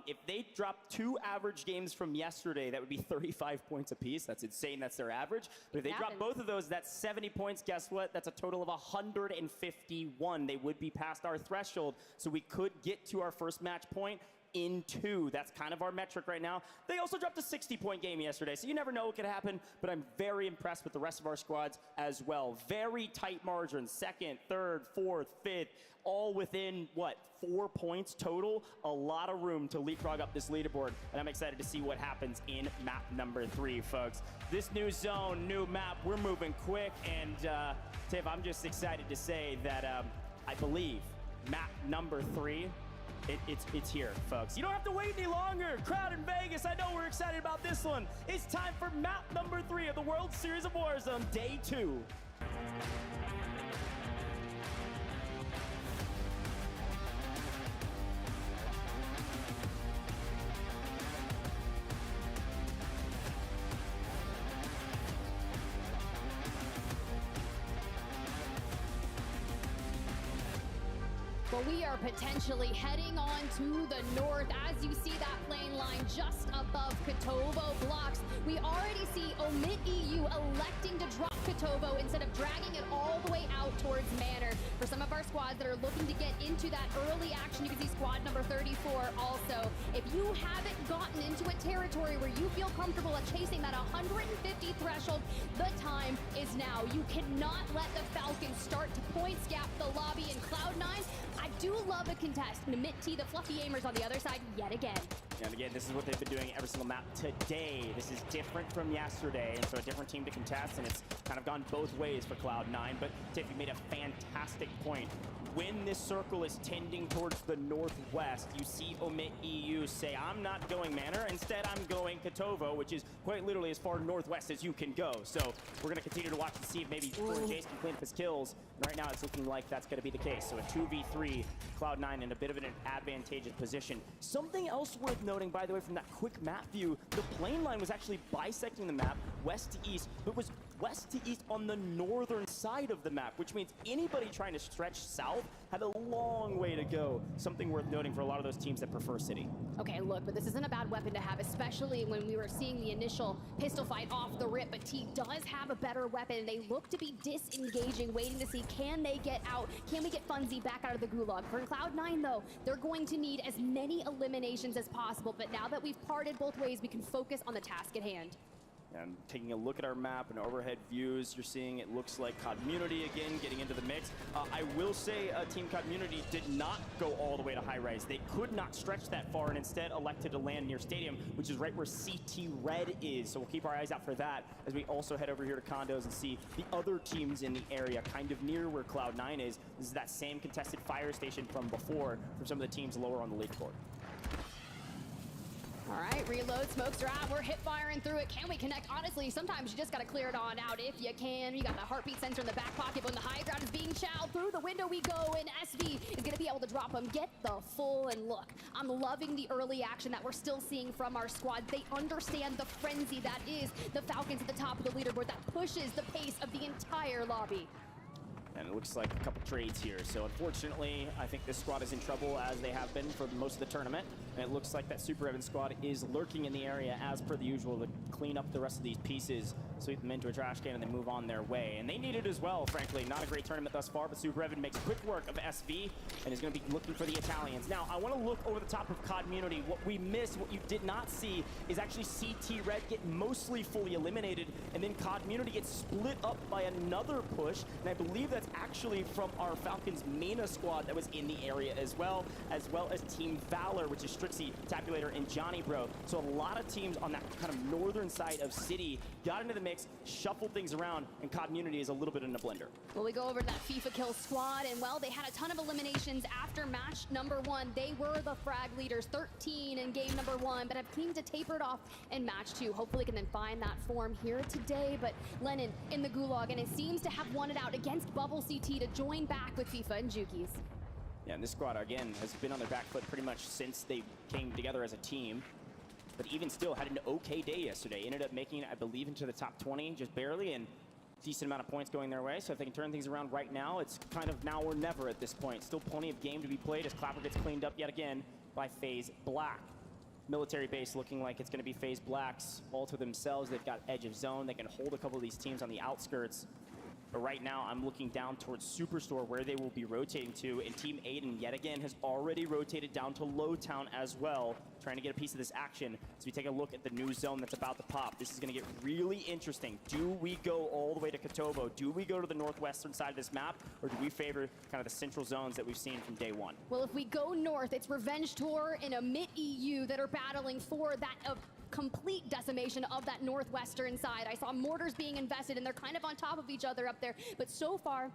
if they drop 2 average games from yesterday, that would be 35 points apiece. That's insane. That's their average. But if they drop both of those, that's 70 points. Guess what? That's a total of 151. They would be past our threshold, so we could get to our first match point in 2. That's kind of our metric right now. They also dropped a 60-point game yesterday, so you never know what could happen, but I'm very impressed with the rest of our squads as well. Very tight margins, 2nd, 3rd, 4th, 5th, all within, what, 4 points total? A lot of room to leapfrog up this leaderboard, and I'm excited to see what happens in map number 3, folks. This new zone, new map, we're moving quick, and Tiff, I'm just excited to say that I believe map number 3 It's here, folks. You don't have to wait any longer. Crowd in Vegas, I know we're excited about this one. It's time for map number 3 of the World Series of Warzone, Day 2. Well, we are potentially heading on to the north. As you see that plane line just above Kotovo blocks, we already see Omit EU electing to drop Kotovo instead of dragging it all the way out towards Manor. For some of our squads that are looking to get into that early action, you can see squad number 34 also. If you haven't gotten into a territory where you feel comfortable at chasing that 150 threshold, the time is now. You cannot let the Falcons start to points gap the lobby in Cloud9. I do love a contest. Namit T, the fluffy aimers on the other side yet again. And again, this is what they've been doing every single map today. This is different from yesterday, and so a different team to contest, and it's kind of gone both ways for Cloud9. But Tiff, you made a fantastic point. When this circle is tending towards the northwest, you see Omit EU say, I'm not going Manor, instead I'm going Kotovo, which is quite literally as far northwest as you can go. So we're going to continue to watch and see if maybe Jace can clean up his kills. And right now it's looking like that's going to be the case. So a 2v3, Cloud9 in a bit of an advantageous position. Something else worth noting, by the way, from that quick map view, the plane line was actually bisecting the map west to east, but was west to east on the northern side of the map, which means anybody trying to stretch south had a long way to go. Something worth noting for a lot of those teams that prefer city. Okay, look, but this isn't a bad weapon to have, especially when we were seeing the initial pistol fight off the rip, but T does have a better weapon. They look to be disengaging, waiting to see, can they get out? Can we get Funzy back out of the gulag? For Cloud9, though, they're going to need as many eliminations as possible, but now that we've parted both ways, we can focus on the task at hand. And taking a look at our map and overhead views, you're seeing it looks like Community again getting into the mix. I will say Team Community did not go all the way to high rise. They could not stretch that far and instead elected to land near Stadium, which is right where CT Red is. So we'll keep our eyes out for that as we also head over here to condos and see the other teams in the area kind of near where Cloud9 is. This is that same contested fire station from before from some of the teams lower on the leaderboard. All right, reload, smokes are out. We're hip firing through it. Can we connect? Honestly, sometimes you just got to clear it on out if you can. You got the heartbeat sensor in the back pocket. When the high ground is being chowed, through the window we go, and SV is going to be able to drop him. Get the full, and look, I'm loving the early action that we're still seeing from our squad. They understand the frenzy that is the Falcons at the top of the leaderboard that pushes the pace of the entire lobby. And it looks like a couple trades here. So unfortunately, I think this squad is in trouble as they have been for most of the tournament. And it looks like that Super Evan squad is lurking in the area as per the usual to clean up the rest of these pieces, sweep them into a trash can, and then move on their way. And they need it as well, frankly. Not a great tournament thus far, but Super Evan makes quick work of SV and is going to be looking for the Italians. Now, I want to look over the top of Community. What we missed, what you did not see, is actually CT Red get mostly fully eliminated, and then Community gets split up by another push, and I believe that's actually from our Falcons MENA squad that was in the area as well as Team Valor, which is Strixie, Tabulator, and Johnny Bro. So a lot of teams on that kind of northern side of City got into the mix, shuffled things around, and Community is a little bit in a blender. Well, we go over to that FIFA kill squad, and well, they had a ton of eliminations after match number 1. They were the frag leaders, 13 in game number 1, but have seemed to tapered off in match 2. Hopefully can then find that form here today, but Lennon in the gulag, and it seems to have won it out against Bubble CT to join back with FIFA and Jukies. Yeah, and this squad, again, has been on their back foot pretty much since they came together as a team. But even still, had an okay day yesterday. Ended up making it, I believe, into the top 20, just barely, and decent amount of points going their way. So if they can turn things around right now, it's kind of now or never at this point. Still plenty of game to be played as Clapper gets cleaned up yet again by FaZe Black. Military base looking like it's going to be FaZe Black's all to themselves. They've got edge of zone. They can hold a couple of these teams on the outskirts. But right now, I'm looking down towards Superstore, where they will be rotating to, and Team Aiden, yet again, has already rotated down to Lowtown as well, trying to get a piece of this action. So we take a look at the new zone that's about to pop. This is going to get really interesting. Do we go all the way to Kotovo? Do we go to the northwestern side of this map, or do we favor kind of the central zones that we've seen from day one? Well, if we go north, it's Revenge Tour and Omit EU that are battling for that complete decimation of that northwestern side. I saw mortars being invested, and they're kind of on top of each other up there. But so far,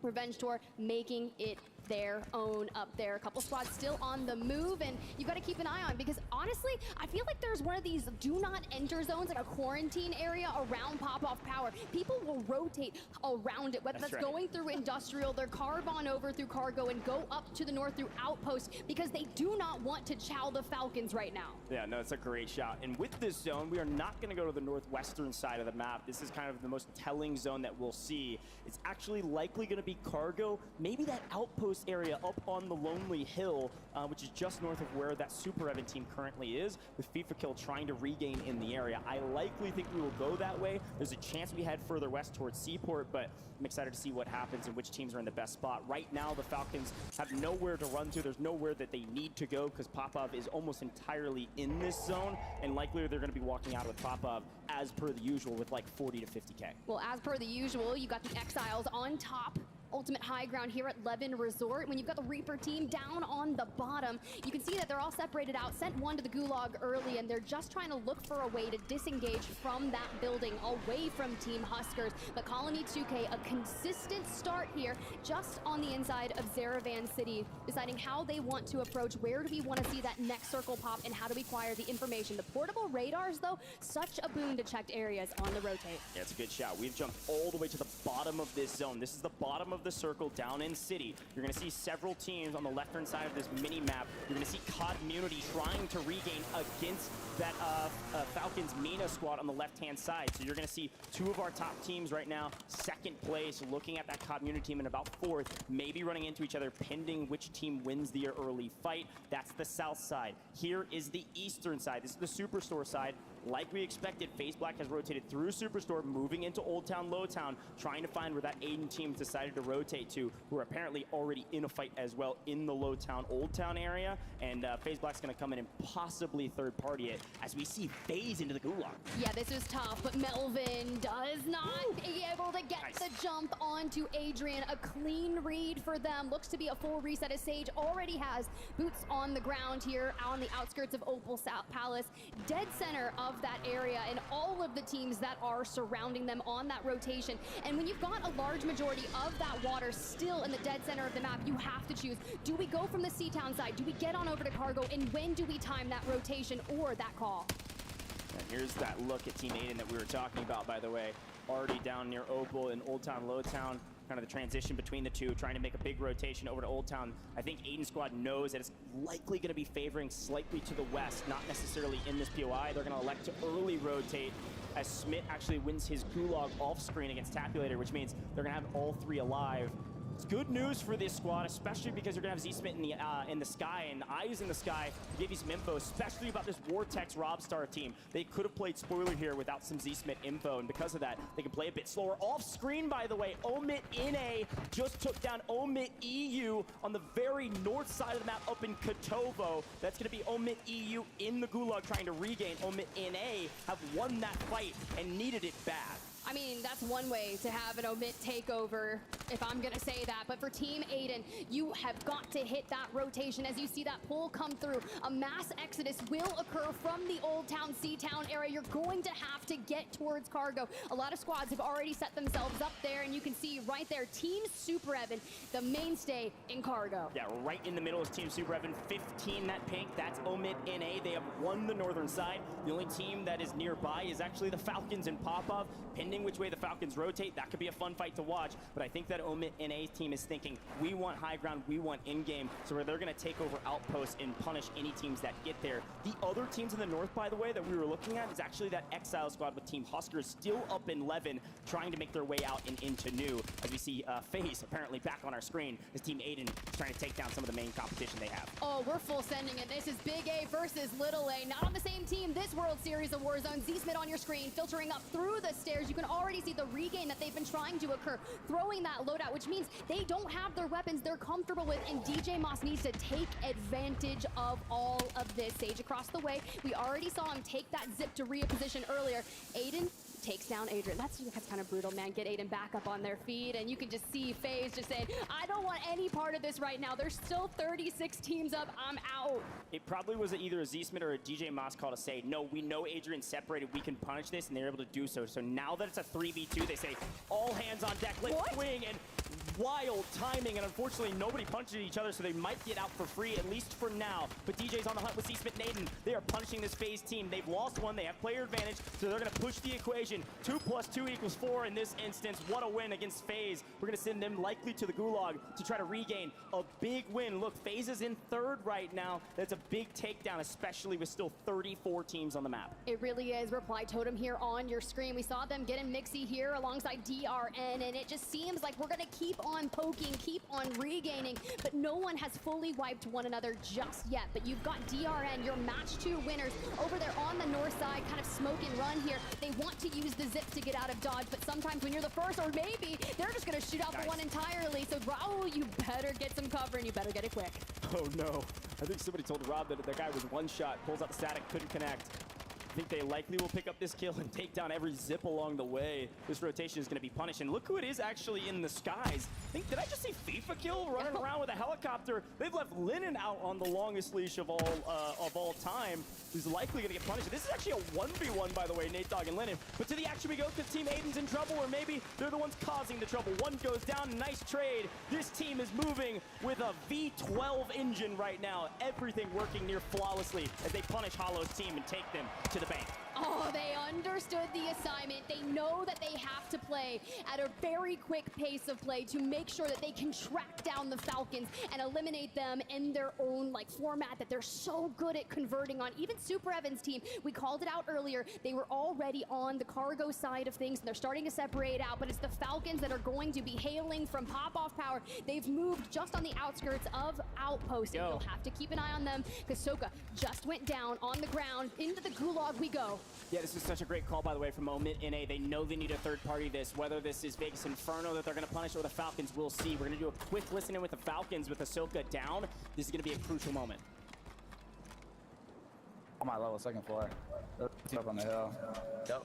Revenge Tour making it their own up there. A couple squads still on the move, and you got to keep an eye on, because honestly, I feel like there's one of these do not enter zones, like a quarantine area around Pop-Off Power. People will rotate around it, whether that's right. going through Industrial, they're carve on over through Cargo and go up to the north through Outpost, because they do not want to chow the Falcons right now. Yeah, no, it's a great shot. And with this zone, we are not going to go to the northwestern side of the map. This is kind of the most telling zone that we'll see. It's actually likely going to be Cargo, maybe that Outpost area up on the Lonely Hill, which is just north of where that Super Evan team currently is, with FIFA Kill trying to regain in the area. I likely think we will go that way. There's a chance we head further west towards Seaport, but I'm excited to see what happens and which teams are in the best spot. Right now, the Falcons have nowhere to run to. There's nowhere that they need to go, because Popov is almost entirely in this zone, and likely they're going to be walking out with Popov as per the usual with like 40 to 50K. Well, as per the usual, you got the Exiles on top. Ultimate high ground here at Levin Resort. When you've got the Reaper team down on the bottom, you can see that they're all separated out. Sent one to the Gulag early, and they're just trying to look for a way to disengage from that building away from Team Huskers. But Colony 2K, a consistent start here just on the inside of Zaravan City, deciding how they want to approach, where do we want to see that next circle pop, and how do we acquire the information. The portable radars, though, such a boon to checked areas on the rotate. Yeah, it's a good shot. We've jumped all the way to the bottom of this zone. This is the bottom of the circle down in City. You're going to see several teams on the left-hand side of this mini-map. You're going to see Community trying to regain against that Falcons Mina squad on the left-hand side. So you're going to see two of our top teams right now, second place, looking at that Community team in about fourth, maybe running into each other, pending which team wins the early fight. That's the south side. Here is the eastern side. This is the Superstore side. Like we expected, FaZe Black has rotated through Superstore, moving into Old Town, Low Town, trying to find where that Aiden team decided to rotate to, who are apparently already in a fight as well in the Low Town, Old Town area. And FaZe Black's going to come in and possibly third party it as we see FaZe into the Gulag. Yeah, this is tough, but Melvin does not be able to get the jump onto Adrian. A clean read for them. Looks to be a full reset as Sage already has boots on the ground here on the outskirts of Opal Palace. Dead center of that area, and all of the teams that are surrounding them on that rotation. And when you've got a large majority of that water still in the dead center of the map, you have to choose. Do we go from the Seatown side? Do we get on over to Cargo? And when do we time that rotation or that call? And here's that look at Team Aiden that we were talking about, by the way. Already down near Opal in Old Town, Low Town. Kind of the transition between the two, trying to make a big rotation over to Old Town. I think Aiden squad knows that it's likely going to be favoring slightly to the west, not necessarily in this POI. They're going to elect to early rotate as Smith actually wins his Gulag off screen against Tapulator, which means they're going to have all three alive. It's good news for this squad, especially because you're going to have Z-Smith in the sky and Eyes in the sky to give you some info, especially about this Vortex Robstar team. They could have played spoiler here without some Z-Smith info, and because of that, they can play a bit slower. Off screen, by the way, Omit NA just took down Omit EU on the very north side of the map up in Kotovo. That's going to be Omit EU in the Gulag trying to regain. Omit NA have won that fight and needed it bad. I mean, that's one way to have an Omit takeover, if I'm gonna say that. But for Team Aiden, you have got to hit that rotation as you see that pull come through. A mass exodus will occur from the Old Town, C-Town area. You're going to have to get towards Cargo. A lot of squads have already set themselves up there, and you can see right there, Team Super Evan, the mainstay in Cargo. Yeah, right in the middle is Team Super Evan, 15 that pink. That's Omit NA. They have won the northern side. The only team that is nearby is actually the Falcons and Popov. Pending which way the Falcons rotate, that could be a fun fight to watch. But I think that Omit NA team is thinking, we want high ground, we want in-game. So where they're going to take over outposts and punish any teams that get there. The other teams in the north, by the way, that we were looking at is actually that Exile squad with Team Huskers still up in Levin, trying to make their way out and into New. As we see FaZe apparently back on our screen as Team Aiden is trying to take down some of the main competition they have. Oh, we're full sending it. This is Big A versus Little A. Not on the same team this World Series of Warzone. Z-Smith on your screen, filtering up through the stairs. You can already see the regain that they've been trying to occur, throwing that loadout, which means they don't have their weapons they're comfortable with, and DJ Moss needs to take advantage of all of this. Sage across the way. We already saw him take that zip to reposition earlier. Aiden takes down Adrian. That's kind of brutal, man. Get Aiden back up on their feet, and you can just see FaZe just saying, I don't want any part of this right now. There's still 36 teams up. I'm out. It probably was either a Z-Smith or a DJ Moss call to say, no, we know Adrian's separated. We can punish this, and they're able to do so. So now that it's a 3v2, they say, all hands on deck. Let's swing, and wild timing, and unfortunately nobody punches each other, so they might get out for free, at least for now. But DJ's on the hunt with C-Smith and Aiden. They are punishing this FaZe team. They've lost one, they have player advantage, so they're gonna push the equation. 2 + 2 = 4 in this instance. What a win against FaZe. We're gonna send them likely to the Gulag to try to regain a big win. Look, FaZe is in 3rd right now. That's a big takedown, especially with still 34 teams on the map. It really is. Reply Totem here on your screen. We saw them getting Mixie here alongside DRN, and it just seems like we're going to keep on poking, keep on regaining, but no one has fully wiped one another just yet. But you've got DRN, your match 2 winners, over there on the north side, kind of smoke and run here. They want to use the zips to get out of dodge, but sometimes when you're the first, or maybe they're just going to shoot out the one entirely. So Raul, you better get some cover, and you better get it quick. Oh no, I think somebody told Rob that guy was one shot, pulls out the static, couldn't connect. I think they likely will pick up this kill and take down every zip along the way. This rotation is going to be punished. And look who it is actually in the skies. Did I just see FIFA kill running around with a helicopter? They've left Lennon out on the longest leash of all time, who's likely going to get punished. This is actually a 1v1, by the way, Nate Dogg and Lennon. But to the action we go, because Team Aiden's in trouble, or maybe they're the ones causing the trouble. One goes down, nice trade. This team is moving with a V12 engine right now. Everything working near flawlessly as they punish Hollow's team and take them to the bank. Oh, they understood the assignment. They know that they have to play at a very quick pace of play to make sure that they can track down the Falcons and eliminate them in their own format that they're so good at converting on. Even Super Evan's team, we called it out earlier, they were already on the cargo side of things and they're starting to separate out, but it's the Falcons that are going to be hailing from pop-off power. They've moved just on the outskirts of Outpost, and you'll have to keep an eye on them because Soka just went down on the ground. Into the Gulag we go. Yeah, this is such a great call, by the way, from Omit NA. They know they need a third party this. Whether this is Vegas Inferno that they're going to punish or the Falcons, we'll see. We're going to do a quick listen in with the Falcons with Ahsoka down. This is going to be a crucial moment. On my level, 2nd floor. Up on the hill. Yep.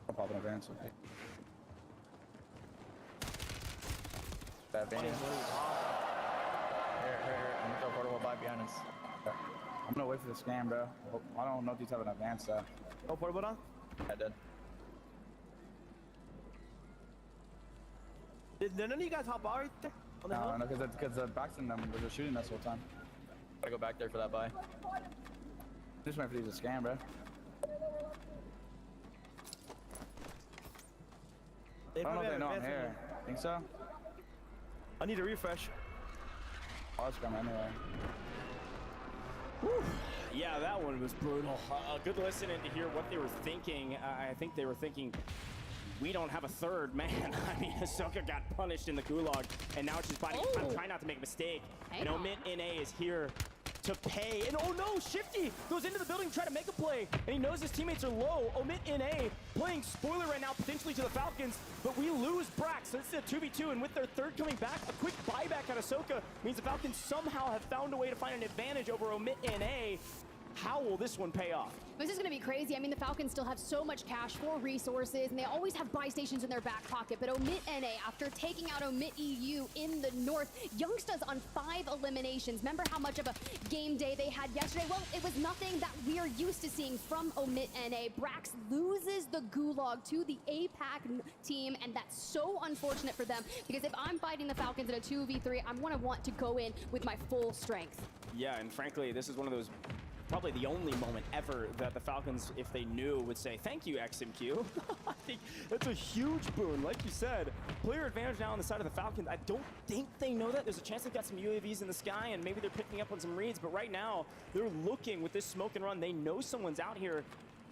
I'll pop an advance. Bad van. Here. I'm gonna throw portable by behind us. I'm gonna wait for the scan, bro. I don't know if these have an advance though. Oh, portable down? I did. Did none of you guys hop out right there? On the hill? No, because the backs in them were just shooting us the whole time. Gotta go back there for that buy. Just wait for these to scan, bro. They I don't know if they know I'm advance here. Think so? I need a refresh. I'll just come anyway. Whew. Yeah, that one was brutal. A good listen in to hear what they were thinking. I think they were thinking, we don't have a third man. I mean, Ahsoka got punished in the Gulag, and now she's fighting. I'm trying not to make a mistake. And Omit NA is here to pay. And oh no, Shifty goes into the building to try to make a play, and he knows his teammates are low. Omit NA playing spoiler right now, potentially to the Falcons, but we lose Brax, so this is a 2v2, and with their third coming back, a quick buyback on Ahsoka means the Falcons somehow have found a way to find an advantage over Omit NA. How will this one pay off? This is going to be crazy. I mean, the Falcons still have so much cash for resources, and they always have buy stations in their back pocket. But Omit NA, after taking out Omit EU in the north, Youngsta's on 5 eliminations. Remember how much of a game day they had yesterday? Well, it was nothing that we are used to seeing from Omit NA. Brax loses the Gulag to the APAC team, and that's so unfortunate for them, because if I'm fighting the Falcons in a 2v3, I'm going to want to go in with my full strength. Yeah, and frankly, this is one of those, probably the only moment ever that the Falcons, if they knew, would say, thank you, XMQ. I think that's a huge boon. Like you said, player advantage now on the side of the Falcons. I don't think they know that. There's a chance they've got some UAVs in the sky, and maybe they're picking up on some reads, but right now, they're looking with this smoke and run. They know someone's out here,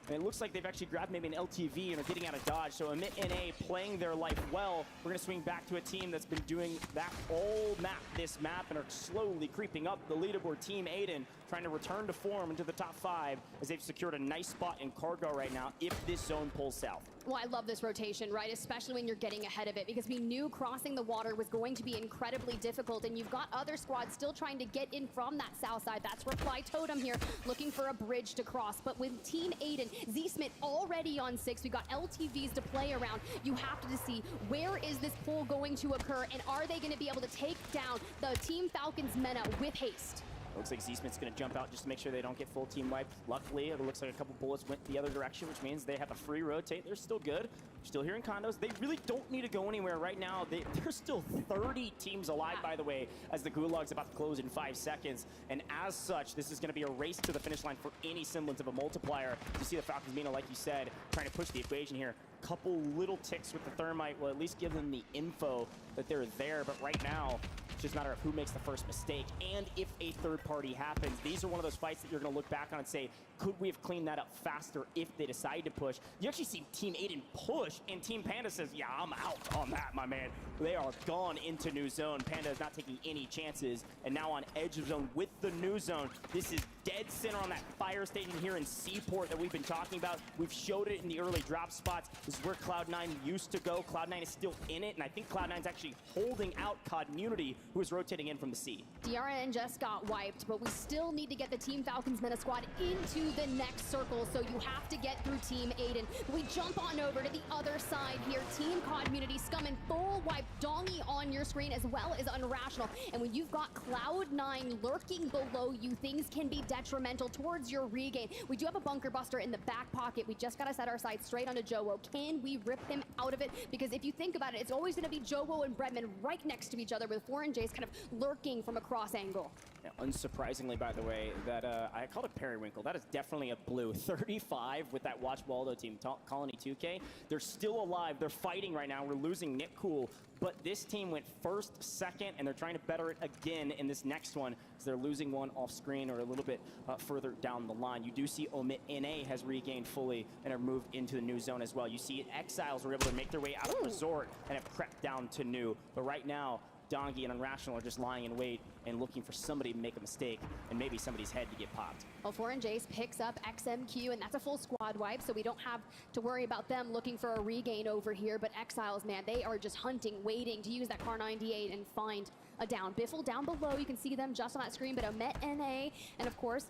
and it looks like they've actually grabbed maybe an LTV and are getting out of dodge. So Omit NA playing their life well. We're going to swing back to a team that's been doing that all map, this map, and are slowly creeping up the leaderboard. Team Aiden trying to return to form into the top 5 as they've secured a nice spot in cargo right now if this zone pulls south. Well, I love this rotation, right? Especially when you're getting ahead of it, because we knew crossing the water was going to be incredibly difficult, and you've got other squads still trying to get in from that south side. That's Reply Totem here, looking for a bridge to cross. But with Team Aiden, Z-Smith already on 6, we've got LTVs to play around. You have to see, where is this pull going to occur, and are they going to be able to take down the Team Falcons Mena with haste? Looks like Z-Smith's going to jump out just to make sure they don't get full team wiped. Luckily, it looks like a couple bullets went the other direction, which means they have a free rotate. They're still good. Still here in condos. They really don't need to go anywhere right now. There's still 30 teams alive, by the way, as the Gulag's about to close in 5 seconds. And as such, this is going to be a race to the finish line for any semblance of a multiplier. You see the Falcons, Mina, like you said, trying to push the equation here. Couple little ticks with the thermite will at least give them the info that they're there. But right now, it's just a matter of who makes the first mistake and if a third party happens. These are one of those fights that you're going to look back on and say, could we have cleaned that up faster if they decide to push? You actually see Team Aiden push, and Team Panda says, yeah, I'm out on that, my man. They are gone into new zone. Panda is not taking any chances, and now on edge of zone with the new zone. This is dead center on that fire station here in Seaport that we've been talking about. We've showed it in the early drop spots. This is where Cloud9 used to go. Cloud9 is still in it, and I think Cloud9's actually holding out Community, who is rotating in from the C. DRN just got wiped, but we still need to get the Team Falcons Meta Squad into the next circle, so you have to get through Team Aiden. We jump on over to the other side here. Team Community scum and full wipe. Dongy on your screen as well as Unrational. And when you've got Cloud9 lurking below you, things can be detrimental towards your regain. We do have a bunker buster in the back pocket. We just got to set our sights straight onto Jowo. Can we rip him out of it? Because if you think about it, it's always going to be Jowo and Bredman right next to each other with Foreign Jace kind of lurking from a cross angle. Yeah, unsurprisingly, by the way, that I called it periwinkle. That is definitely a blue. 35 with that Watch Waldo team, Colony 2K. They're still alive. They're fighting right now. We're losing Nick Cool, but this team went first, second, and they're trying to better it again in this next one. So they're losing one off screen or a little bit further down the line. You do see Omit NA has regained fully and have moved into the new zone as well. You see Exiles were able to make their way out of Resort and have crept down to new. But right now, Dongy and Unrational are just lying in wait and looking for somebody to make a mistake and maybe somebody's head to get popped. Well, Foreign Jace picks up XMQ, and that's a full squad wipe, so we don't have to worry about them looking for a regain over here. But Exiles, man, they are just hunting, waiting to use that Car 98 and find a down. Biffle down below, you can see them just on that screen, but Omet NA, and of course,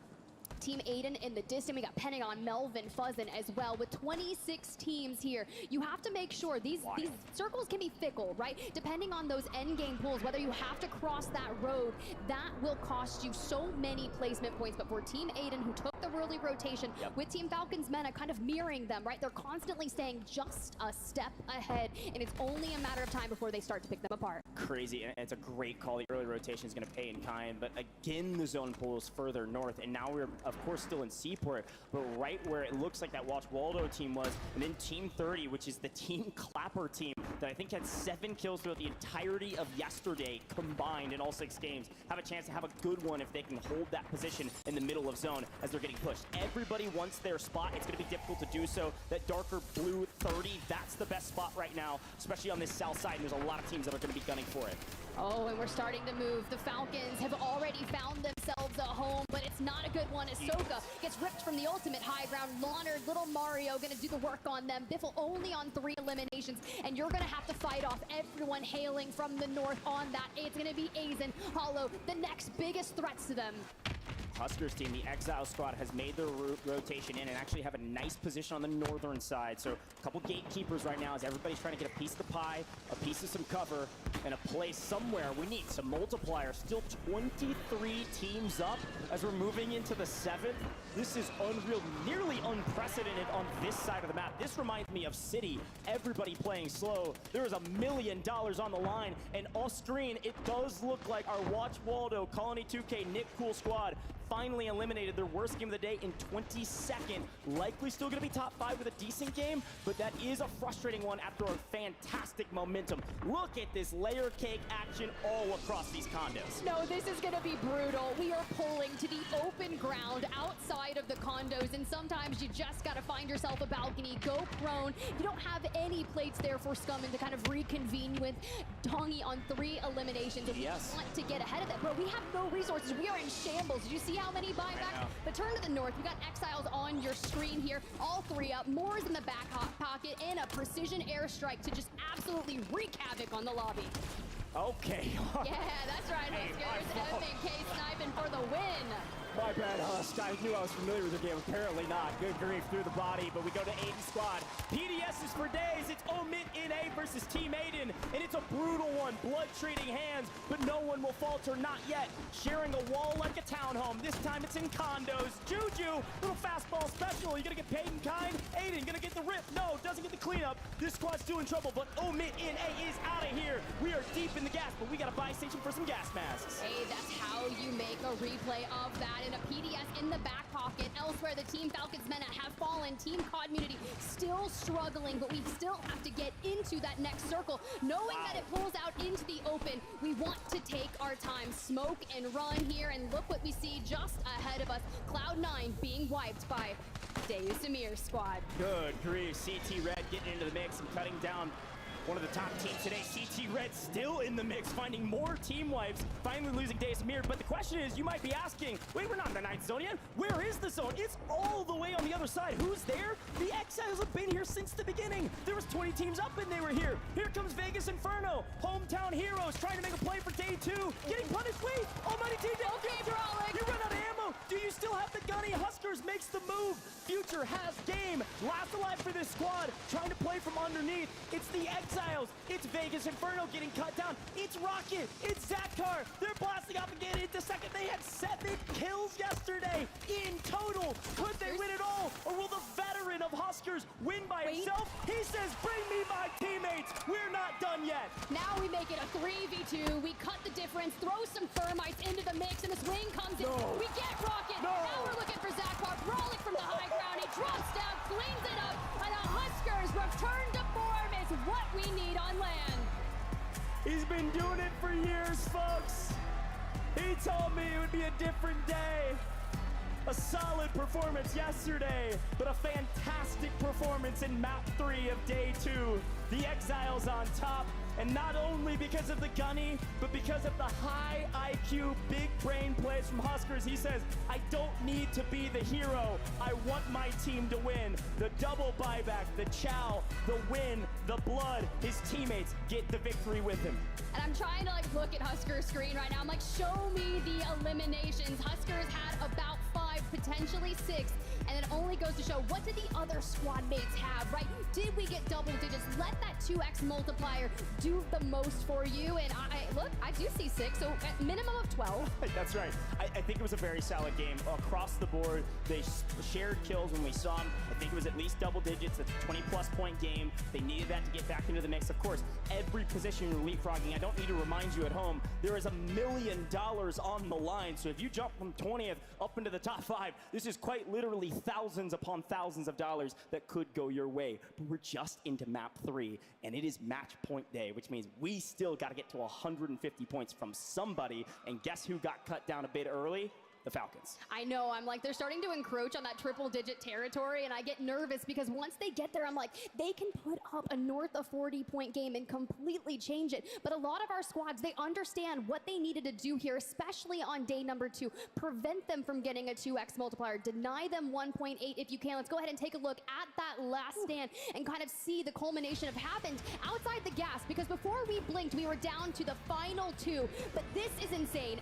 Team Aiden in the distance. We got Pentagon, Melvin, Fuzzin as well. With 26 teams here, you have to make sure these circles can be fickle, right? Depending on those end game pools, whether you have to cross that road, that will cost you so many placement points. But for Team Aiden, who took the early rotation with Team Falcons Meta kind of mirroring them, right? They're constantly staying just a step ahead, and it's only a matter of time before they start to pick them apart. Crazy, and it's a great call. The early rotation is going to pay in kind, but again, the zone pool is further north, and now we're of course still in Seaport, but right where it looks like that Watch Waldo team was, and then Team 30, which is the Team Clapper team that I think had 7 kills throughout the entirety of yesterday combined in all 6 games, have a chance to have a good one if they can hold that position in the middle of zone as they're getting pushed. Everybody wants their spot. It's going to be difficult to do so. That darker blue 30, that's the best spot right now, especially on this south side, and there's a lot of teams that are going to be gunning for it. Oh, and we're starting to move. The Falcons have already found themselves a home, but it's not a good one as Soka gets ripped from the ultimate high ground. Launer, Little Mario gonna do the work on them. Biffle only on 3 eliminations, and you're gonna have to fight off everyone hailing from the north on that. It's gonna be Aizen, Hollow, the next biggest threats to them. Huskers team, the Exile squad, has made their rotation in and actually have a nice position on the northern side. So a couple gatekeepers right now as everybody's trying to get a piece of the pie, a piece of some cover, and a place somewhere. We need some multipliers. Still 23 teams up as we're moving into the 7th. This is unreal, nearly unprecedented on this side of the map. This reminds me of City, everybody playing slow. There is $1 million on the line, and off screen, it does look like our Watch Waldo, Colony 2K, Nick Cool squad finally eliminated their worst game of the day in 22nd. Likely still going to be top 5 with a decent game, but that is a frustrating one after a fantastic momentum. Look at this layer cake action all across these condos. No, this is going to be brutal. We are pulling to the open ground outside of the condos, and sometimes you just got to find yourself a balcony, go prone. You don't have any plates there for Scummin to kind of reconvene with. Dongy on 3 eliminations. If you want to get ahead of that, bro, we have no resources. We are in shambles. Did you see how many buybacks? But turn to the north. We got Exiles on your screen here. All 3 up. Moore's in the back pocket, and a precision airstrike to just absolutely wreak havoc on the lobby. Okay. Yeah, that's right, Huskers. M&K sniping for the win. My bad, Husk. I knew I was familiar with the game. Apparently not. Good grief through the body, but we go to Aiden squad. PDS is for days. It's Omit NA versus Team Aiden, and it's a brutal one. Blood trading hands, but no one will falter, not yet. Sharing a wall like a townhome. This time it's in condos. Juju, little fastball special. You gonna get paid in kind? Aiden gonna get the rip. No, doesn't get the cleanup. This squad's still in trouble, but Omit NA is out of here. We are deep in the gas, but we got a buy station for some gas masks. Hey, that's how you make a replay of that. And a PDS in the back pocket. Elsewhere, the Team Falcons men have fallen. Team Community still struggling, but we still have to get into that next circle. Knowing that it pulls out into the open, we want to take our time. Smoke and run here, and look what we see just ahead of us. Cloud9 being wiped by Dayu Samir's squad. Good grief. CT Red getting into the mix and cutting down one of the top teams today. CT Red still in the mix, finding more team wipes, finally losing Dayu Samir. But the question is, you might be asking, wait, we're not in the 9th zone yet. Where is the zone? It's all the way on the other side. Who's there? The Exiles have been here since the beginning. There was 20 teams up and they were here. Here comes Vegas Inferno. Hometown heroes trying to make a play for day 2. Getting punished. Wait, Almighty TJ. Okay, Brolic. You run out of ammo. Do you still have the gunny? Huskers makes the move. Future has game. Last alive for this squad. Trying to play from underneath. It's the Exiles. It's Vegas Inferno getting cut down. It's Rocket. It's Zakar. They're blasting off again into second. They had 7 kills yesterday in total. Could they win it all? Or will the veteran of Huskers win by himself? He says, bring me my teammates. We're not done yet. Now we make it a 3v2. We cut the difference, throw some thermites into the mix, and the swing comes in. We get Rocket. Now we're looking for Zakar. Brawling from the high ground. He drops down, cleans it up, and the Huskers return to form is what we need on land. He's been doing it for years, folks. He told me it would be a different day. A solid performance yesterday, but a fantastic performance in map 3 of day 2. The Exiles on top, and not only because of the gunny, but because of the high IQ, big brain plays from Huskers. He says, I don't need to be the hero. I want my team to win. The double buyback, the chow, the win, the blood. His teammates get the victory with him. And I'm trying to look at Huskers' screen right now. I'm like, show me the eliminations. Huskers had about 5, potentially 6. And it only goes to show, what did the other squad mates have, right? Did we get double digits? Let that 2x multiplier do the most for you. And look, I do see 6, so at minimum of 12. That's right. I think it was a very solid game. Across the board, they shared kills when we saw them. I think it was at least double digits. It's a 20-plus point game. They needed that to get back into the mix. Of course, every position you're leapfrogging, I don't need to remind you at home, there is $1 million on the line. So if you jump from 20th up into the top 5, this is quite literally thousands upon thousands of dollars that could go your way. But we're just into map 3, and it is match point day, which means we still got to get to 150 points from somebody. And guess who got cut down a bit early? The Falcons. I know, I'm like, they're starting to encroach on that triple-digit territory, and I get nervous because once they get there, I'm like, they can put up a north of 40-point game and completely change it. But a lot of our squads, they understand what they needed to do here, especially on day number 2. Prevent them from getting a 2x multiplier. Deny them 1.8 if you can. Let's go ahead and take a look at that last stand and kind of see the culmination of happened outside the gas, because before we blinked, we were down to the final 2. But this is insane.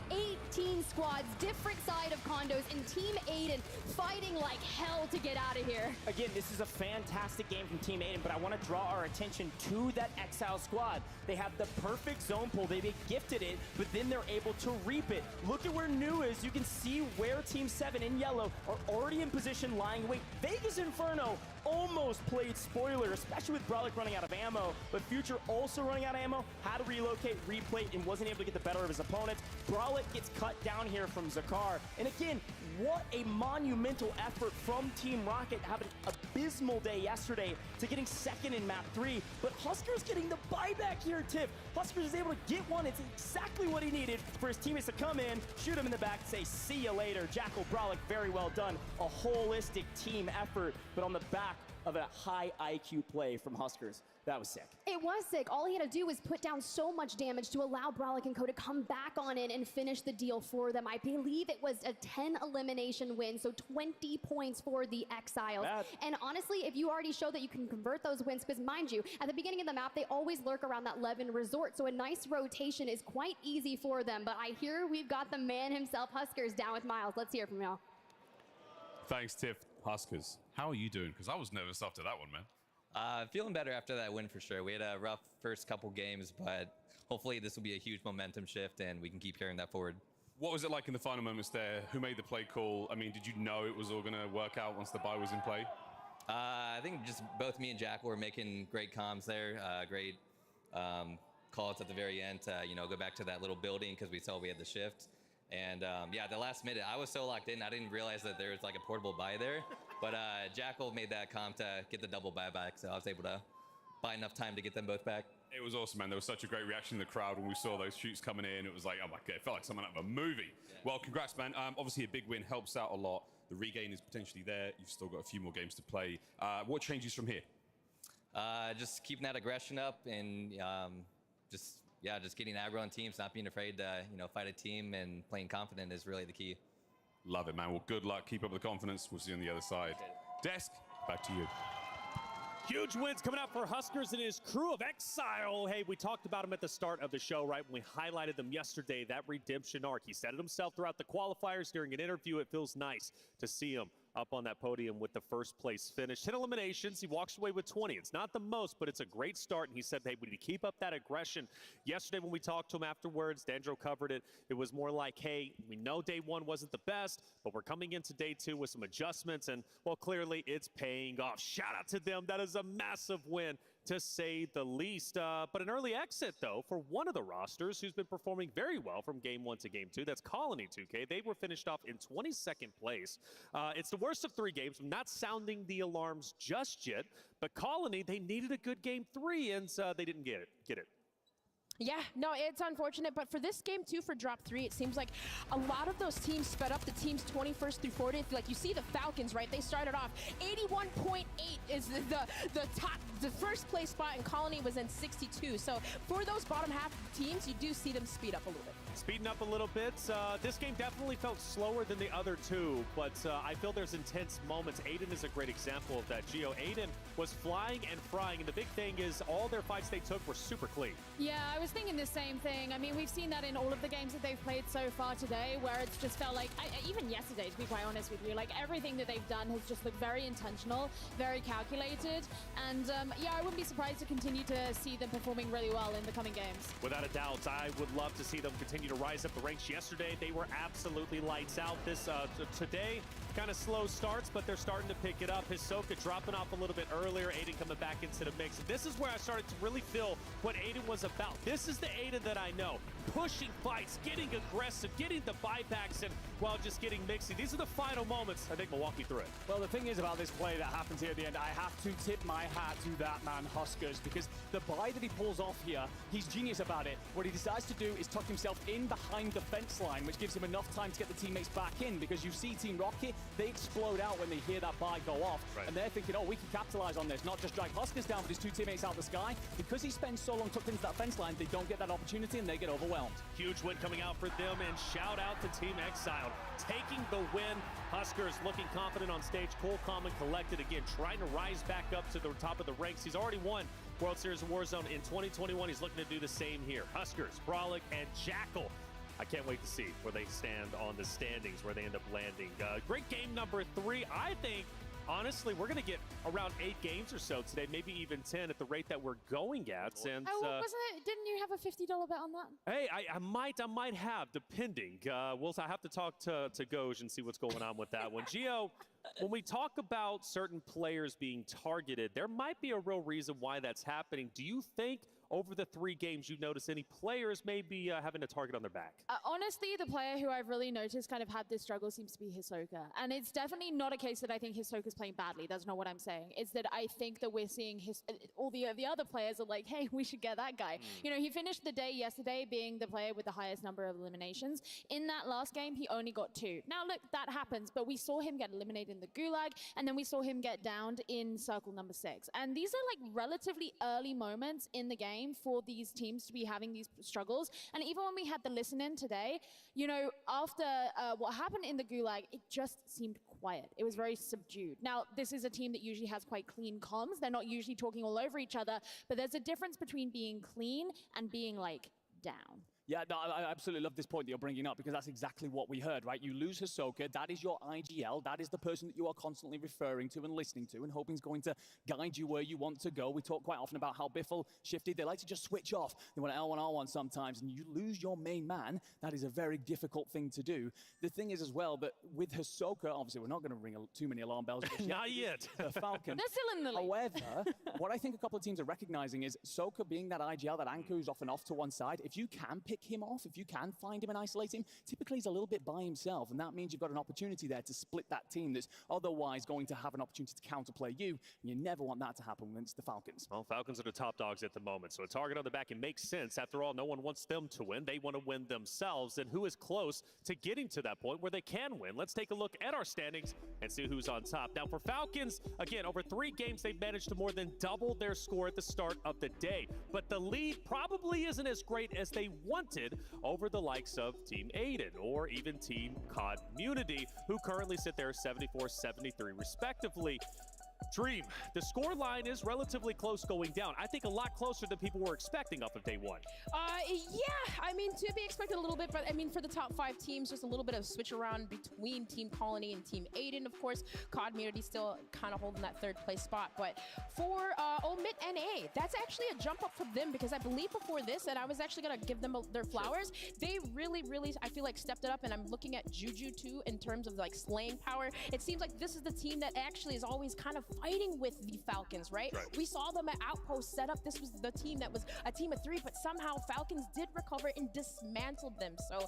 18 squads, different sides of condos, and Team Aiden fighting like hell to get out of here. Again, this is a fantastic game from Team Aiden, but I want to draw our attention to that Exile squad. They have the perfect zone pull. They gifted it, but then they're able to reap it. Look at where New is. You can see where Team 7 in yellow are already in position, lying in wait. Vegas Inferno almost played spoiler, especially with Brolic running out of ammo, but Future also running out of ammo, had to relocate, replate, and wasn't able to get the better of his opponents. Brolic gets cut down here from Zakar. And again, what a monumental effort from Team Rocket, having an abysmal day yesterday to getting second in map 3. But Huskers getting the buyback here, Tiff. Huskers is able to get one. It's exactly what he needed for his teammates to come in, shoot him in the back, say, see you later. Jackal Brolic, very well done. A holistic team effort. But on the back, of a high IQ play from Huskers. That was sick. It was sick. All he had to do was put down so much damage to allow Brolic and Co to come back on in and finish the deal for them. I believe it was a 10 elimination win, so 20 points for the Exiles. And honestly, if you already show that you can convert those wins, because mind you, at the beginning of the map, they always lurk around that Levin resort, so a nice rotation is quite easy for them. But I hear we've got the man himself, Huskers, down with Miles. Let's hear from y'all. Thanks, Tiff. Huskers, how are you doing? Because I was nervous after that one, man. Feeling better after that win for sure. We had a rough first couple games, but hopefully this will be a huge momentum shift and we can keep carrying that forward. What was it like in the final moments there? Who made the play call? I mean, did you know it was all going to work out once the bye was in play? I think just both me and Jack were making great comms there, great calls at the very end to, go back to that little building because we saw we had the shift. And yeah, the last minute, I was so locked in, I didn't realize that there was like a portable buy there. But Jackal made that comm to get the double buy back, so I was able to buy enough time to get them both back. It was awesome, man. There was such a great reaction in the crowd when we saw those shoots coming in. It was like, oh my God, it felt like someone out of a movie. Yeah. Well, congrats, man. Obviously, a big win helps out a lot. The regain is potentially there. You've still got a few more games to play. What changes from here? Just keeping that aggression up and just getting aggro on teams, not being afraid to, fight a team and playing confident is really the key. Love it, man. Well, good luck. Keep up the confidence. We'll see you on the other side. Desk, back to you. Huge wins coming out for Huskers and his crew of Exile. Hey, we talked about him at the start of the show, right? When we highlighted them yesterday, that redemption arc. He said it himself throughout the qualifiers during an interview. It feels nice to see him up on that podium with the first place finish. 10 eliminations, he walks away with 20. It's not the most, but it's a great start. And he said, hey, we need to keep up that aggression. Yesterday when we talked to him afterwards, Dandro covered it. It was more like, hey, we know day one wasn't the best, but we're coming into day two with some adjustments. And, well, clearly it's paying off. Shout out to them. That is a massive win, to say the least. But an early exit, though, for one of the rosters who's been performing very well from game one to game two. That's Colony 2K. They were finished off in 22nd place. It's the worst of 3 games. I'm not sounding the alarms just yet, but Colony, they needed a good game 3, and they didn't get it. Yeah, no, it's unfortunate, but for this game too, for drop 3, it seems like a lot of those teams sped up the teams 21st through 40th. Like you see the Falcons, right? They started off 81.8 is the top, the first place spot, and Colony was in 62. So for those bottom half teams, you do see them speed up a little bit. Speeding up a little bit. This game definitely felt slower than the other two, but I feel there's intense moments. Aiden is a great example of that. Gio, Aiden was flying and frying, and the big thing is all their fights they took were super clean. Yeah, I was thinking the same thing. I mean, we've seen that in all of the games that they've played so far today, where it's just felt like, even yesterday, to be quite honest with you, like everything that they've done has just looked very intentional, very calculated, and yeah, I wouldn't be surprised to continue to see them performing really well in the coming games. Without a doubt, I would love to see them continue to rise up the ranks. Yesterday, they were absolutely lights out. This today, kind of slow starts, but they're starting to pick it up. Hisoka dropping off a little bit earlier, Aiden coming back into the mix. And this is where I started to really feel what Aiden was about. This is the Aiden that I know. Pushing fights, getting aggressive, getting the buybacks, and while just getting mixy. These are the final moments. I think we'll walk you through it. Well, the thing is about this play that happens here at the end, I have to tip my hat to that man, Huskers, because the buy that he pulls off here, he's genius about it. What he decides to do is tuck himself in behind the fence line, which gives him enough time to get the teammates back in, because you see Team Rocket, they explode out when they hear that buy go off, and they're thinking, oh, we can capitalize on this, not just drag Huskers down, but his 2 teammates out the sky. Because he spends so long tucked into that fence line, they don't get that opportunity and they get overwhelmed. Huge win coming out for them, and shout out to Team Exile taking the win. Huskers looking confident on stage, cool, calm, and collected again, trying to rise back up to the top of the ranks. He's already won World Series of Warzone in 2021. He's looking to do the same here. Huskers, Brolic, and Jackal. I can't wait to see where they stand on the standings, where they end up landing. Great game number 3. I think, honestly, we're going to get around 8 games or so today, maybe even 10 at the rate that we're going at. And wasn't it? Didn't you have a $50 bet on that? Hey, I might have, depending. I have to talk to Goj and see what's going on with that one. Gio, when we talk about certain players being targeted, there might be a real reason why that's happening. Do you think over the 3 games, you notice any players maybe having a target on their back? Honestly, the player who I've really noticed kind of had this struggle seems to be Hisoka. And it's definitely not a case that I think Hisoka's playing badly. That's not what I'm saying. It's that I think that we're seeing all the other players are like, hey, we should get that guy. You know, he finished the day yesterday being the player with the highest number of eliminations. In that last game, he only got 2. Now, look, that happens, but we saw him get eliminated in the Gulag, and then we saw him get downed in circle number 6. And these are like relatively early moments in the game for these teams to be having these struggles. And even when we had the listen-in today, you know, after what happened in the Gulag, it just seemed quiet. It was very subdued. Now, this is a team that usually has quite clean comms. They're not usually talking all over each other, but there's a difference between being clean and being, like, down. Yeah, no, I absolutely love this point that you're bringing up because that's exactly what we heard, right? You lose Hisoka, that is your IGL, that is the person that you are constantly referring to and listening to and hoping is going to guide you where you want to go. We talk quite often about how Biffle shifted, they like to just switch off. They want L1R1 sometimes, and you lose your main man. That is a very difficult thing to do. The thing is as well that with Hisoka, obviously we're not going to ring too many alarm bells. Not yet. The Falcon. They're still in the league. However, what I think a couple of teams are recognizing is Soka being that IGL, that anchor who's off and off to one side. If you can pick him off, if you can find him and isolate him, typically he's a little bit by himself, and that means you've got an opportunity there to split that team that's otherwise going to have an opportunity to counterplay you, and you never want that to happen when it's the Falcons. Well, Falcons are the top dogs at the moment, so a target on the back, it makes sense. After all, no one wants them to win. They want to win themselves, and who is close to getting to that point where they can win? Let's take a look at our standings and see who's on top. Now, for Falcons, again, over 3 games, they've managed to more than double their score at the start of the day, but the lead probably isn't as great as they wanted over the likes of Team Aiden or even Team COD Munity, who currently sit there 74-73 respectively. Dream, the score line is relatively close going down. I think a lot closer than people were expecting off of day 1. Yeah, I mean, to be expected a little bit, but I mean, for the top 5 teams, just a little bit of switch around between Team Colony and Team Aiden. Of course, COD Community still kind of holding that 3rd place spot, but for Omit NA, that's actually a jump up for them because I believe before this, and I was actually gonna give them their flowers, they really, I feel like stepped it up, and I'm looking at Juju too in terms of like slaying power. It seems like this is the team that actually is always kind of fighting with the Falcons, right? We saw them at Outpost set up. This was the team that was a team of 3, but somehow Falcons did recover and dismantled them. So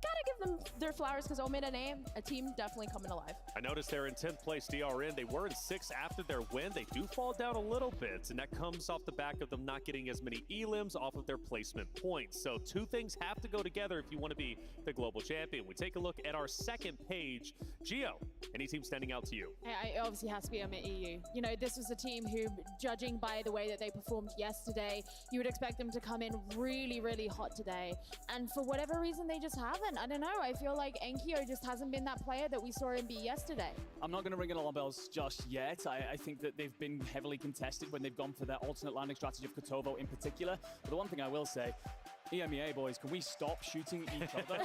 gotta give them their flowers because Omid and a team definitely coming alive. I noticed they're in 10th place DRN. They were in 6th after their win. They do fall down a little bit, and that comes off the back of them not getting as many elims off of their placement points. So 2 things have to go together if you want to be the global champion. We take a look at our 2nd page. Gio, any team standing out to you? It obviously has to be Omit EU. You know, this was a team who, judging by the way that they performed yesterday, you would expect them to come in really, really hot today. And for whatever reason, they just haven't. I don't know. I feel like Enkyo just hasn't been that player that we saw him be yesterday. I'm not going to ring alarm bells just yet. I think that they've been heavily contested when they've gone for their alternate landing strategy of Kotovo in particular. But the one thing I will say, EMEA boys, can we stop shooting each other?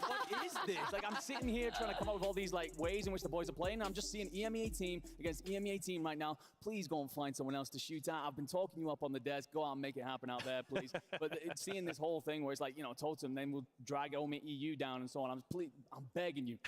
What is this? Like, I'm sitting here trying to come up with all these like ways in which the boys are playing, and I'm just seeing EMEA team against EMEA team right now. Please go and find someone else to shoot at. I've been talking you up on the desk. Go out and make it happen out there, please. But seeing this whole thing where it's like, you know, Totem, then we'll drag Omit EU down and so on. I'm begging you.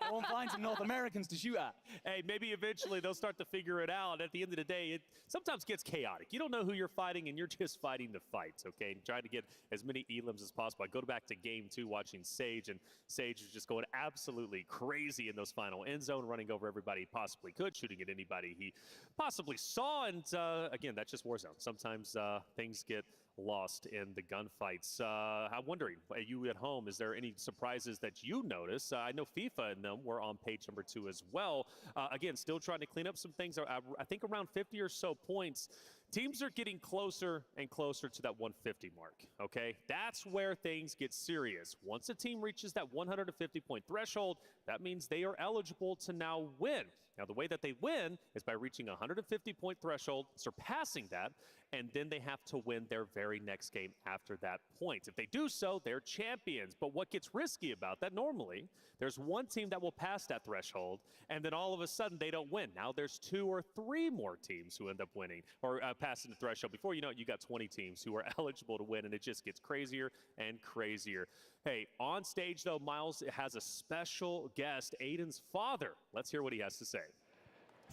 Go and find some North Americans to shoot at. Hey, maybe eventually they'll start to figure it out. At the end of the day, it sometimes gets chaotic. You don't know who you're fighting, and you're just fighting the fights, okay? And trying to get as many elims as possible. I go back to game 2 watching Sage, and Sage was just going absolutely crazy in those final end zone, running over everybody he possibly could, shooting at anybody he possibly saw. And again, that's just Warzone. Sometimes things get lost in the gunfights. I'm wondering, are you at home, is there any surprises that you notice? I know FIFA and them were on page number 2 as well. Again, still trying to clean up some things. I think around 50 or so points. Teams are getting closer and closer to that 150 mark, okay? That's where things get serious. Once a team reaches that 150-point threshold, that means they are eligible to now win. Now, the way that they win is by reaching a 150-point threshold, surpassing that, and then they have to win their very next game after that point. If they do so, they're champions. But what gets risky about that, normally, there's one team that will pass that threshold, and then all of a sudden they don't win. Now there's 2 or 3 more teams who end up winning or passing the threshold. Before you know it, you got 20 teams who are eligible to win, and it just gets crazier and crazier. Hey, on stage, though, Miles has a special guest, Aiden's father. Let's hear what he has to say.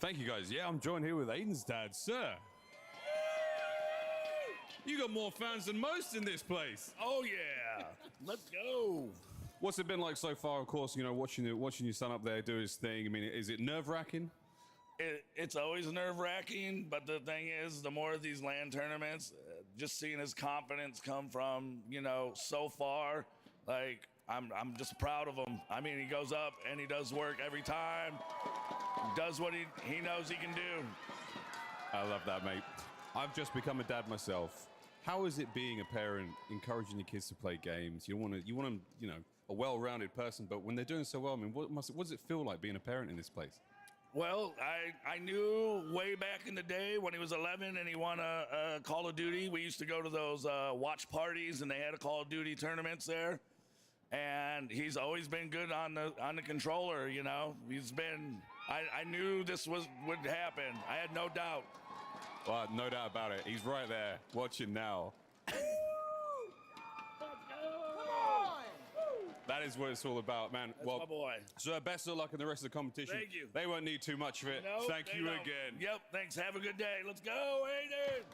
Thank you, guys. Yeah, I'm joined here with Aiden's dad, sir. You got more fans than most in this place. Oh yeah, let's go. What's it been like so far? Of course, you know, watching your son up there do his thing. I mean, is it nerve-wracking? It's always nerve-wracking, but the thing is, the more of these LAN tournaments, just seeing his confidence come from, you know, so far, like, I'm just proud of him. I mean, he goes up and he does work every time, does what he knows he can do. I love that, mate. I've just become a dad myself. How is it being a parent, encouraging your kids to play games? You want them, you know, a well-rounded person, but when they're doing so well, I mean, what does it feel like being a parent in this place? Well, I knew way back in the day when he was 11 and he won a Call of Duty. We used to go to those watch parties and they had a Call of Duty tournaments there. And he's always been good on the controller, you know. He's been, I knew this would happen. I had no doubt. Well, no doubt about it. He's right there, watching now. That is what it's all about, man. That's my boy. So best of luck in the rest of the competition. Thank you. They won't need too much of it. No, Thank you don't. again. Yep, thanks. Have a good day. Let's go, Aiden.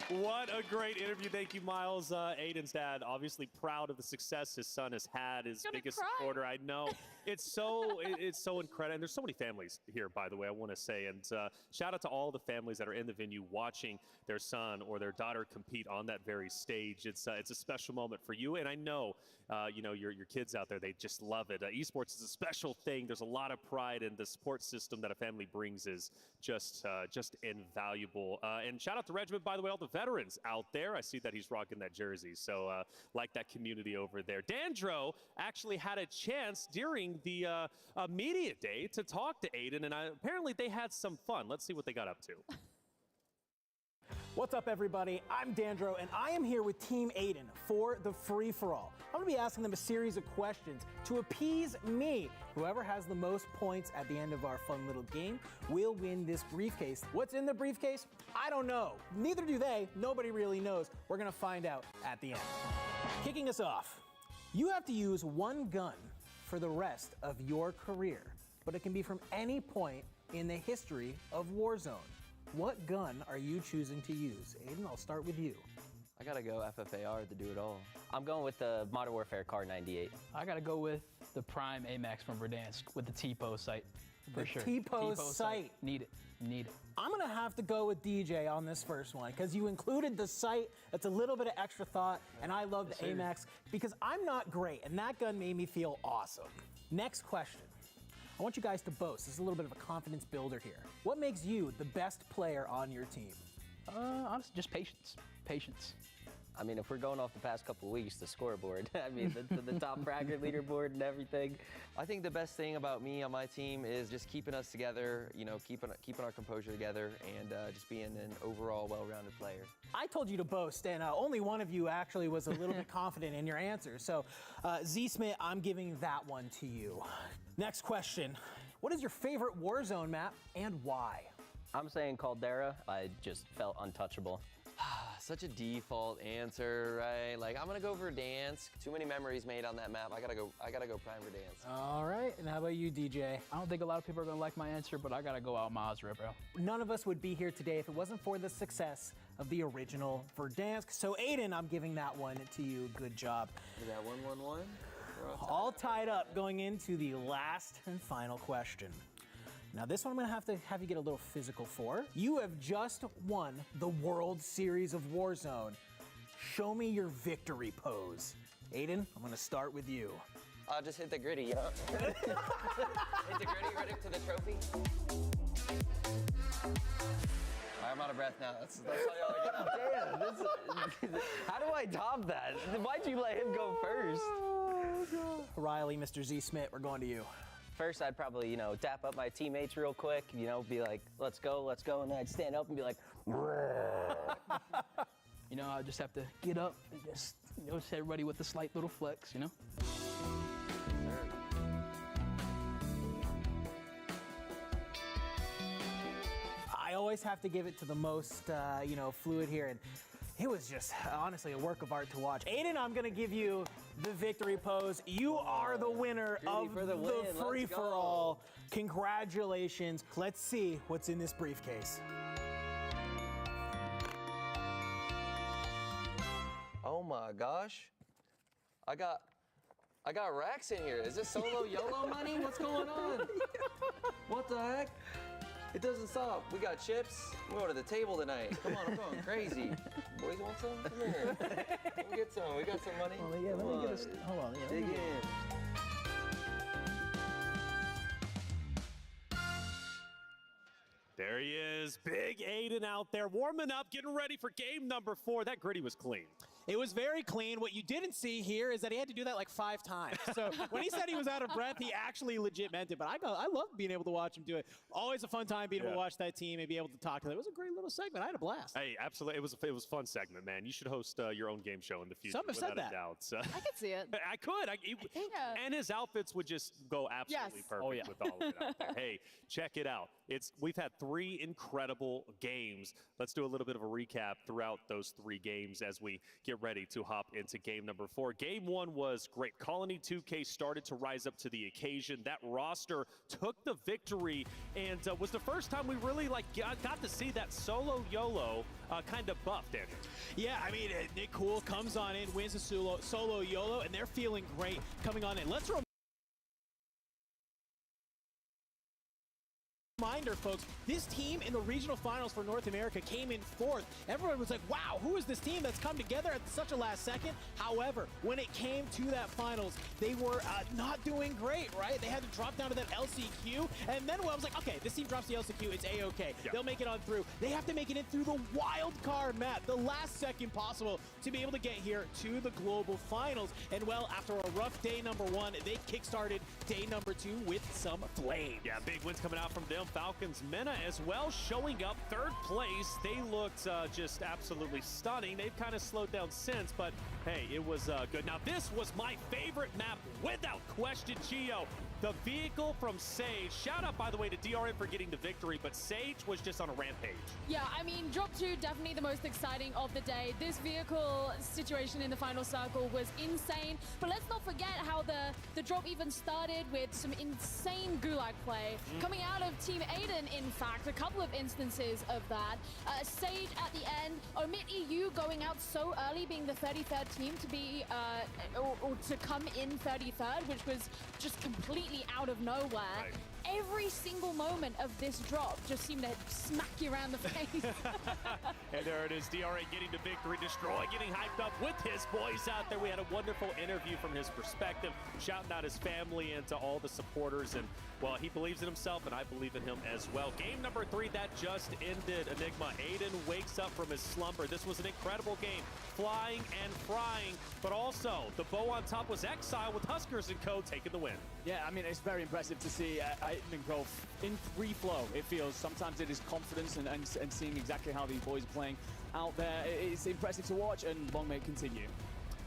What a great interview. Thank you, Miles. Aiden's dad, obviously proud of the success his son has had, his biggest supporter. I know. It's so incredible. And there's so many families here, by the way, I want to say. And shout out to all the families that are in the venue watching their son or their daughter compete on that very stage. It's a special moment for you. And I know, you know, your kids out there, they just love it. Esports is a special thing. There's a lot of pride, and the support system that a family brings is just invaluable. And shout out to Regiment, by the way, all the veterans out there. I see that he's rocking that jersey. So like that community over there. Dandro actually had a chance during the media day to talk to Aiden, and apparently they had some fun. Let's see what they got up to. What's up, everybody? I'm Dandro, and I am here with Team Aiden for the free-for-all. I'm going to be asking them a series of questions to appease me. Whoever has the most points at the end of our fun little game will win this briefcase. What's in the briefcase? I don't know. Neither do they. Nobody really knows. We're going to find out at the end. Kicking us off, you have to use one gun for the rest of your career, but it can be from any point in the history of Warzone. What gun are you choosing to use? Aiden, I'll start with you. I gotta go FFAR to do it all. I'm going with the Modern Warfare Car 98. I gotta go with the Prime AMAX from Verdansk with the T-Pose sight. For sure. T-Pose sight. Need it. Need it. I'm gonna have to go with DJ on this first one because you included the sight. That's a little bit of extra thought, and I love the AMAX because I'm not great, and that gun made me feel awesome. Next question. I want you guys to boast. This is a little bit of a confidence builder here. What makes you the best player on your team? Honestly, just patience. Patience. I mean, if we're going off the past couple of weeks, the scoreboard, I mean, the top fragger leaderboard and everything. I think the best thing about me on my team is just keeping us together, you know, keeping our composure together, and just being an overall well-rounded player. I told you to boast, and only one of you actually was a little bit confident in your answer. So, Z Smith, I'm giving that one to you. Next question. What is your favorite Warzone map and why? I'm saying Caldera. I just felt untouchable. Such a default answer, right? Like, I'm gonna go Verdansk. Too many memories made on that map. I gotta go Prime Verdansk. All right, and how about you, DJ? I don't think a lot of people are gonna like my answer, but I gotta go out Mazra, bro. None of us would be here today if it wasn't for the success of the original Verdansk. So Aiden, I'm giving that one to you. Good job. Is that 1-1-1? All tied up going into the last and final question. Now this one I'm gonna have you get a little physical for. You have just won the World Series of Warzone. Show me your victory pose. Aiden, I'm gonna start with you. I'll just hit the gritty, you know? Hit the gritty right up to the trophy. I'm out of breath now. That's all y'all get out. Damn, how do I top that? Why'd you let him go first? Riley, Mr. Z Smith, we're going to you. First, I'd probably, you know, dap up my teammates real quick, you know, be like, let's go, and then I'd stand up and be like, you know, I just have to get up and just, you know, hit everybody with a slight little flex, you know? I always have to give it to the most, you know, fluid here, and it was just honestly a work of art to watch. Aiden, I'm gonna give you the victory pose. You are the winner of the free-for-all. Congratulations. Let's see what's in this briefcase. Oh my gosh. I got racks in here. Is this solo YOLO money? What's going on? What the heck? It doesn't stop. We got chips. We're going to the table tonight. Come on, I'm going crazy. Boys want some? Come here. Let me get some. We got some money. Oh, yeah, let me get a, hold on. Yeah, Dig in. There he is, Big Aiden out there, warming up, getting ready for game number 4. That gritty was clean. It was very clean. What you didn't see here is that he had to do that like 5 times. So when he said he was out of breath, he actually legit meant it. But I love being able to watch him do it. Always a fun time being able to watch that team and be able to talk to them. It was a great little segment. I had a blast. Hey, absolutely. It was a fun segment, man. You should host your own game show in the future. Some have said that. Doubt. So. I could see it. I could. And his outfits would just go absolutely perfect with all of it out there. Hey, check it out. We've had 3 incredible games. Let's do a little bit of a recap throughout those 3 games as we get ready to hop into game number 4. Game 1 was great. Colony 2K started to rise up to the occasion. That roster took the victory and was the first time we really got to see that solo YOLO kind of buff, Daniel. Yeah, I mean, Nick Cool comes on in, wins the solo YOLO, and they're feeling great coming on in. Let's reminder, folks, this team in the regional finals for North America came in 4th. Everyone was like, wow, who is this team that's come together at such a last second? However, when it came to that finals, they were not doing great, right? They had to drop down to that LCQ, and then I was like, okay, this team drops the LCQ, it's A-okay. Yeah. They'll make it on through. They have to make it in through the wild card map, the last second possible to be able to get here to the global finals. And well, after a rough day number 1, they kickstarted day number 2 with some flame. Yeah, big wins coming out from them. Falcons Mena as well, showing up 3rd place. They looked just absolutely stunning. They've kind of slowed down since, but hey, it was good. Now, this was my favorite map without question, Gio. The vehicle from Sage. Shout out, by the way, to DRN for getting the victory, but Sage was just on a rampage. Yeah, I mean, drop 2, definitely the most exciting of the day. This vehicle situation in the final circle was insane, but let's not forget how the drop even started with some insane gulag play. Coming out of Team Aiden, in fact, a couple of instances of that. Sage at the end, Omit EU going out so early, being the 33rd team to be, or to come in 33rd, which was just completely out of nowhere. Right. Every single moment of this drop just seemed to smack you around the face. And there it is, DRA getting the victory, Destroy getting hyped up with his boys out there. We had a wonderful interview from his perspective, shouting out his family and to all the supporters. And, well, he believes in himself, and I believe in him as well. Game number 3, that just ended. Enigma, Aiden wakes up from his slumber. This was an incredible game, flying and frying, but also the bow on top was Exile with Huskers and Co. taking the win. Yeah, I mean, it's very impressive to see Aiden and Co. in free flow, it feels. Sometimes it is confidence and seeing exactly how these boys are playing out there. It's impressive to watch, and long may it continue.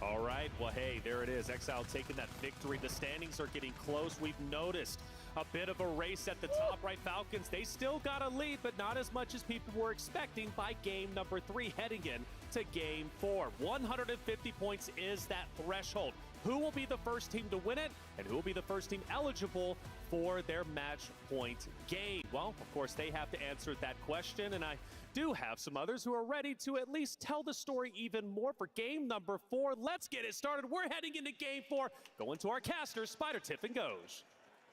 All right, well, hey, there it is. Exile taking that victory. The standings are getting close. We've noticed a bit of a race at the top, right? Falcons, they still got a lead, but not as much as people were expecting by game number 3, heading in to game 4. 150 points is that threshold. Who will be the first team to win it, and who will be the first team eligible for their match point game? Well, of course, they have to answer that question, and I do have some others who are ready to at least tell the story even more for game number 4. Let's get it started. We're heading into game 4. Going to our casters, Spider, Tiff, and Goj.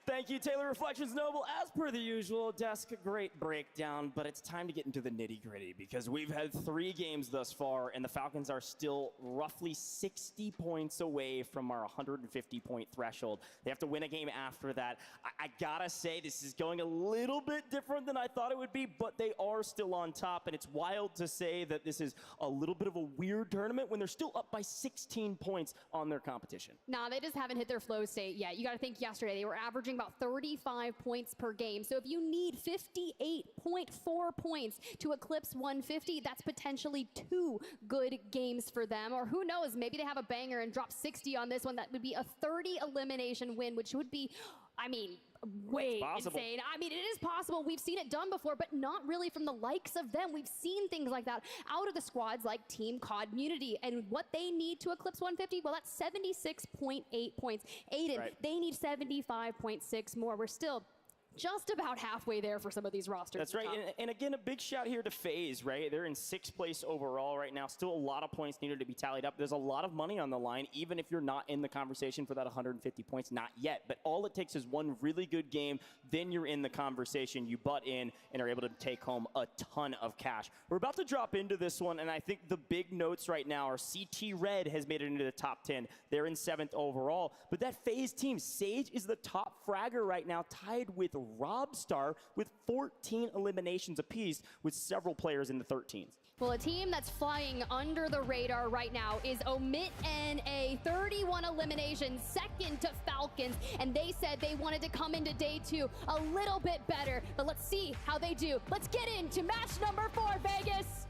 Thank you, Taylor Reflections Noble. As per the usual, Desk, great breakdown, but it's time to get into the nitty-gritty because we've had 3 games thus far, and the Falcons are still roughly 60 points away from our 150-point threshold. They have to win a game after that. I gotta say, this is going a little bit different than I thought it would be, but they are still on top, and it's wild to say that this is a little bit of a weird tournament when they're still up by 16 points on their competition. Nah, they just haven't hit their flow state yet. You gotta think yesterday, they were averaging about 35 points per game. So if you need 58.4 points to eclipse 150, that's potentially 2 good games for them. Or who knows, maybe they have a banger and drop 60 on this one. That would be a 30 elimination win, which would be, I mean, way insane. I mean, it is possible. We've seen it done before, but not really from the likes of them. We've seen things like that out of the squads like Team COD Munity. And what they need to eclipse 150, well, that's 76.8 points. Aiden, they need 75.6 more. We're still just about halfway there for some of these rosters. That's right. And again, a big shout here to FaZe, right? They're in 6th place overall right now. Still a lot of points needed to be tallied up. There's a lot of money on the line, even if you're not in the conversation for that 150 points, not yet. But all it takes is one really good game, then you're in the conversation. You butt in and are able to take home a ton of cash. We're about to drop into this one, and I think the big notes right now are CT Red has made it into the top 10. They're in 7th overall. But that FaZe team, Sage is the top fragger right now, tied with Robstar with 14 eliminations apiece, with several players in the 13s. Well, a team that's flying under the radar right now is Omit NA, 31 eliminations, second to Falcons, and they said they wanted to come into day 2 a little bit better, but let's see how they do. Let's get into match number 4, Vegas.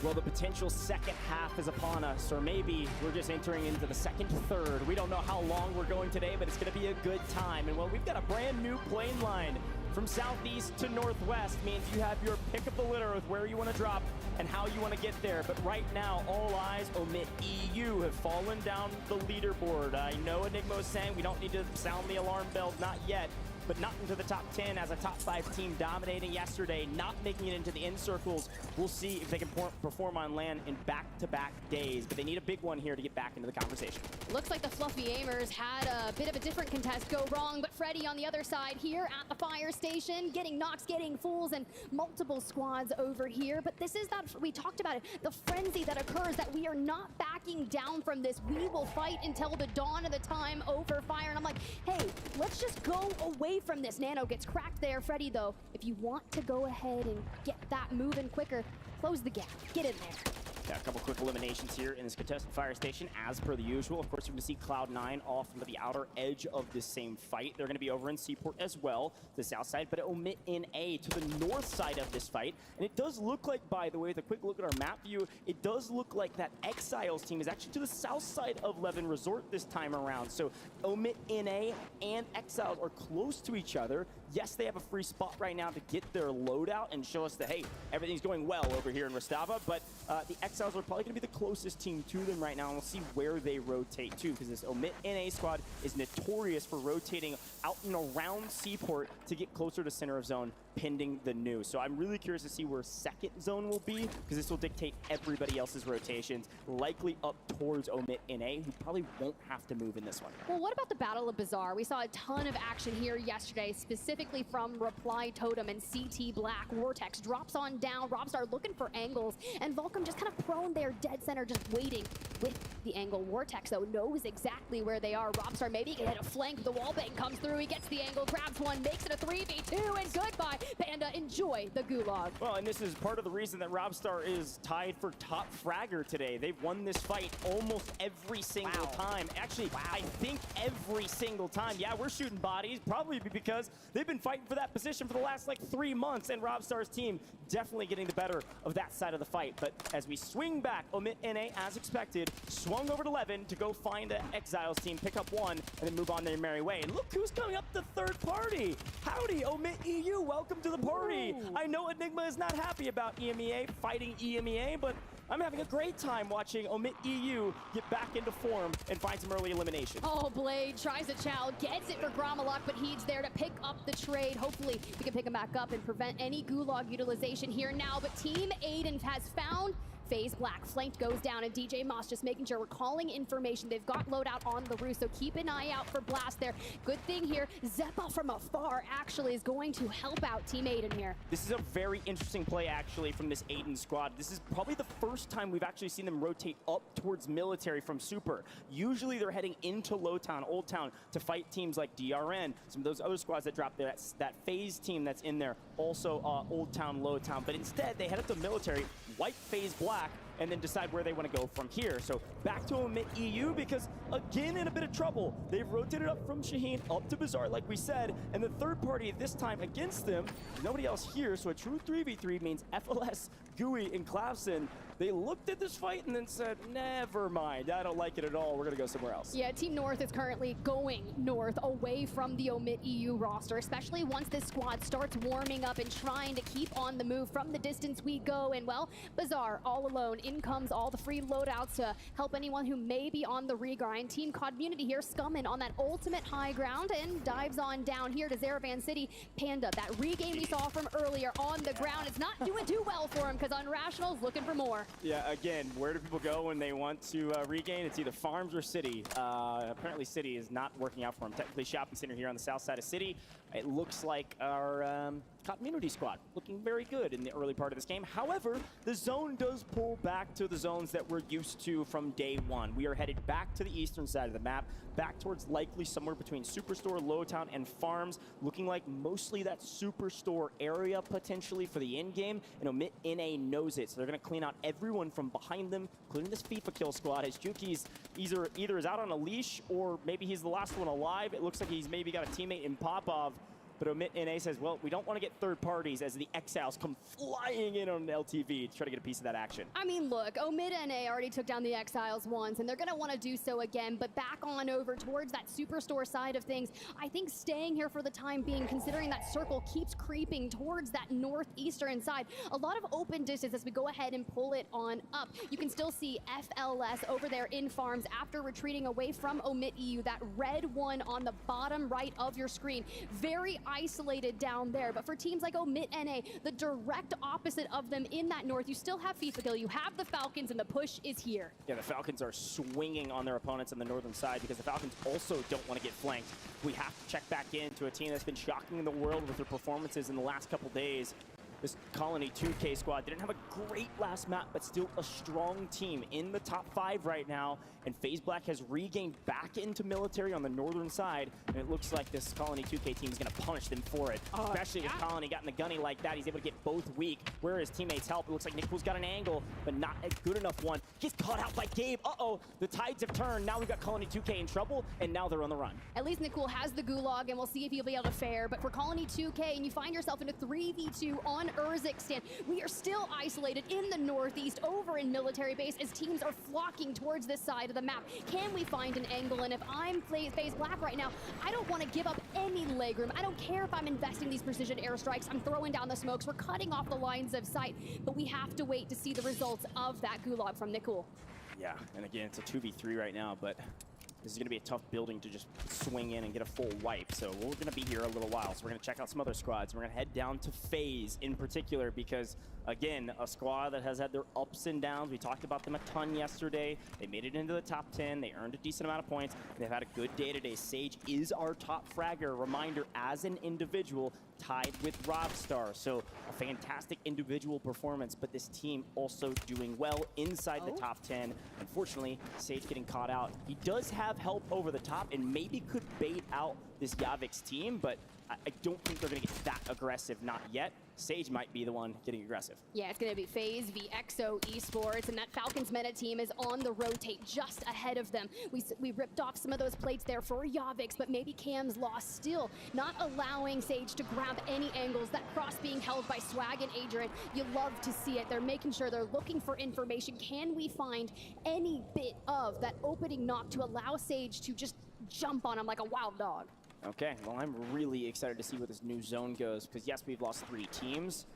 Well, the potential second half is upon us, or maybe we're just entering into the second third. We don't know how long we're going today, but it's going to be a good time. And well, we've got a brand new plane line from southeast to northwest. Means you have your pick of the litter with where you want to drop and how you want to get there. But right now, all eyes Omit EU have fallen down the leaderboard. I know Enigma was saying we don't need to sound the alarm bells, not yet. But not into the top 10 as a top 5 team dominating yesterday, not making it into the end circles. We'll see if they can perform on LAN in back-to-back days, but they need a big one here to get back into the conversation. Looks like the Fluffy Aimers had a bit of a different contest go wrong, but Freddy on the other side here at the fire station, getting knocks, getting fools, and multiple squads over here. But this is that, we talked about it, the frenzy that occurs, that we are not backing down from this. We will fight until the dawn of the time over fire. And I'm like, hey, let's just go away from this. Nano gets cracked there. Freddy, though, if you want to go ahead and get that moving quicker, close the gap. Get in there. Yeah, a couple quick eliminations here in this contested fire station, as per the usual. Of course, you're going to see Cloud9 off into the outer edge of this same fight. They're going to be over in Seaport as well, the south side, but Omit NA to the north side of this fight. And it does look like, by the way, with a quick look at our map view, it does look like that Exiles team is actually to the south side of Levin Resort this time around. So Omit NA and Exiles are close to each other. Yes, they have a free spot right now to get their loadout and show us that, hey, everything's going well over here in Rostava, but the Exiles are probably going to be the closest team to them right now, and we'll see where they rotate to, because this Omit NA squad is notorious for rotating out and around Seaport to get closer to center of zone, pending the news. So I'm really curious to see where second zone will be, because this will dictate everybody else's rotations, likely up towards Omit NA, who probably won't have to move in this one. Well, what about the Battle of Bazaar? We saw a ton of action here yesterday, specifically from Reply Totem and CT Black. Vortex drops on down, Robstar looking for angles, and Volcom just kind of prone there, dead center, just waiting with the angle. Vortex, though, knows exactly where they are. Robstar maybe can hit a flank. The wallbang comes through. He gets the angle, grabs one, makes it a 3v2, and goodbye. Panda, enjoy the gulag. Well, and this is part of the reason that Robstar is tied for top fragger today. They've won this fight almost every single time. Actually, I think every single time. Yeah, we're shooting bodies, probably because they've been fighting for that position for the last, like, 3 months, and Robstar's team definitely getting the better of that side of the fight. But as we swing back, Omit NA, as expected, swung over to Levin to go find an Exiles team, pick up one, and then move on their merry way. And look who's coming up the third party. Howdy, Omit EU, welcome to the party. Ooh. I know Enigma is not happy about EMEA, fighting EMEA, but I'm having a great time watching Omit EU get back into form and find some early elimination. Oh, Blade tries to chow, gets it for Gromalok, but he's there to pick up the trade. Hopefully, we can pick him back up and prevent any gulag utilization here now. But Team Aiden has found FaZe Black. Flanked goes down, and DJ Moss just making sure we're calling information. They've got loadout on the roof, so keep an eye out for Blast there. Good thing here, Zeppa from afar actually is going to help out Team Aiden here. This is a very interesting play, actually, from this Aiden squad. This is probably the first time we've actually seen them rotate up towards military from Super. Usually they're heading into Low Town, Old Town, to fight teams like DRN, some of those other squads that dropped there. That FaZe team that's in there, also Old Town, Low Town. But instead, they head up to military, wipe FaZe Black, and then decide where they want to go from here. So back to Omit EU, because again in a bit of trouble. They've rotated up from Shaheen up to Bazaar, like we said, and the third party this time against them, nobody else here, so a true 3v3 means FLS, Gooey, and Clavson they looked at this fight and then said, never mind, I don't like it at all. We're going to go somewhere else. Yeah, Team North is currently going north away from the Omit EU roster, especially once this squad starts warming up and trying to keep on the move. From the distance we go, and well, Bazaar all alone. In comes all the free loadouts to help anyone who may be on the regrind. Team Community here scumming on that ultimate high ground and dives on down here to Zaravan City. Panda, that regain we saw from earlier on the ground, it's not doing too well for him because Unrational's looking for more. Yeah, again, where do people go when they want to regain? It's either farms or city. Apparently city is not working out for him. Technically shopping center here on the south side of city. It looks like our community squad looking very good in the early part of this game. However, the zone does pull back to the zones that we're used to from day one. We are headed back to the eastern side of the map, back towards likely somewhere between Superstore, Lowtown, and Farms, looking like mostly that Superstore area potentially for the end game. And Omit NA knows it, so they're going to clean out everyone from behind them, including this FIFA kill squad, as Juki's either is out on a leash or maybe he's the last one alive. It looks like he's maybe got a teammate in Popov. But Omit NA says, well, we don't want to get third parties as the Exiles come flying in on LTV to try to get a piece of that action. I mean, look, Omit NA already took down the Exiles once, and they're going to want to do so again. But back on over towards that Superstore side of things, I think staying here for the time being, considering that circle keeps creeping towards that northeastern side, a lot of open distance as we go ahead and pull it on up. You can still see FLS over there in Farms after retreating away from Omit EU, that red one on the bottom right of your screen. Very isolated down there, but for teams like Omit NA, the direct opposite of them in that north, you still have FIFA Kill, you have the Falcons, and the push is here. Yeah, the Falcons are swinging on their opponents on the northern side because the Falcons also don't want to get flanked. We have to check back into a team that's been shocking the world with their performances in the last couple days. This Colony 2K squad didn't have a great last map, but still a strong team in the top 5 right now. And FaZe Black has regained back into military on the northern side. And it looks like this Colony 2K team is going to punish them for it. Especially if Colony got in the gunny like that. He's able to get both weak. Where his teammates help. It looks like Nickpool's got an angle, but not a good enough one. Gets caught out by Gabe. Uh-oh, the tides have turned. Now we've got Colony 2K in trouble, and now they're on the run. At least Nickpool has the gulag, and we'll see if he'll be able to fare. But for Colony 2K, and you find yourself in a 3v2 on Urzikstan, we are still isolated in the northeast over in military base as teams are flocking towards this side of the map. Can we find an angle? And if I'm FaZe Black right now, I don't want to give up any legroom. I don't care if I'm investing these precision airstrikes. I'm throwing down the smokes. We're cutting off the lines of sight, but we have to wait to see the results of that gulag from Nickpool. Yeah, and again, it's a 2v3 right now, but this is going to be a tough building to just swing in and get a full wipe. So we're going to be here a little while. So we're going to check out some other squads. We're going to head down to FaZe in particular because, again, a squad that has had their ups and downs. We talked about them a ton yesterday. They made it into the top 10. They earned a decent amount of points. They've had a good day today. Sage is our top fragger. Reminder, as an individual, tied with Robstar. So a fantastic individual performance, but this team also doing well inside the top 10. Unfortunately, Sage getting caught out. He does have help over the top and maybe could bait out this Yavix team, but I don't think they're going to get that aggressive, not yet. Sage might be the one getting aggressive. Yeah, it's going to be FaZe v EXO Esports, and that Falcons meta team is on the rotate just ahead of them. We ripped off some of those plates there for Yavix, but maybe Cam's lost still, not allowing Sage to grab any angles. That cross being held by Swag and Adrian, you love to see it. They're making sure they're looking for information. Can we find any bit of that opening knock to allow Sage to just jump on him like a wild dog? Okay, well, I'm really excited to see where this new zone goes, because yes, we've lost 3 teams,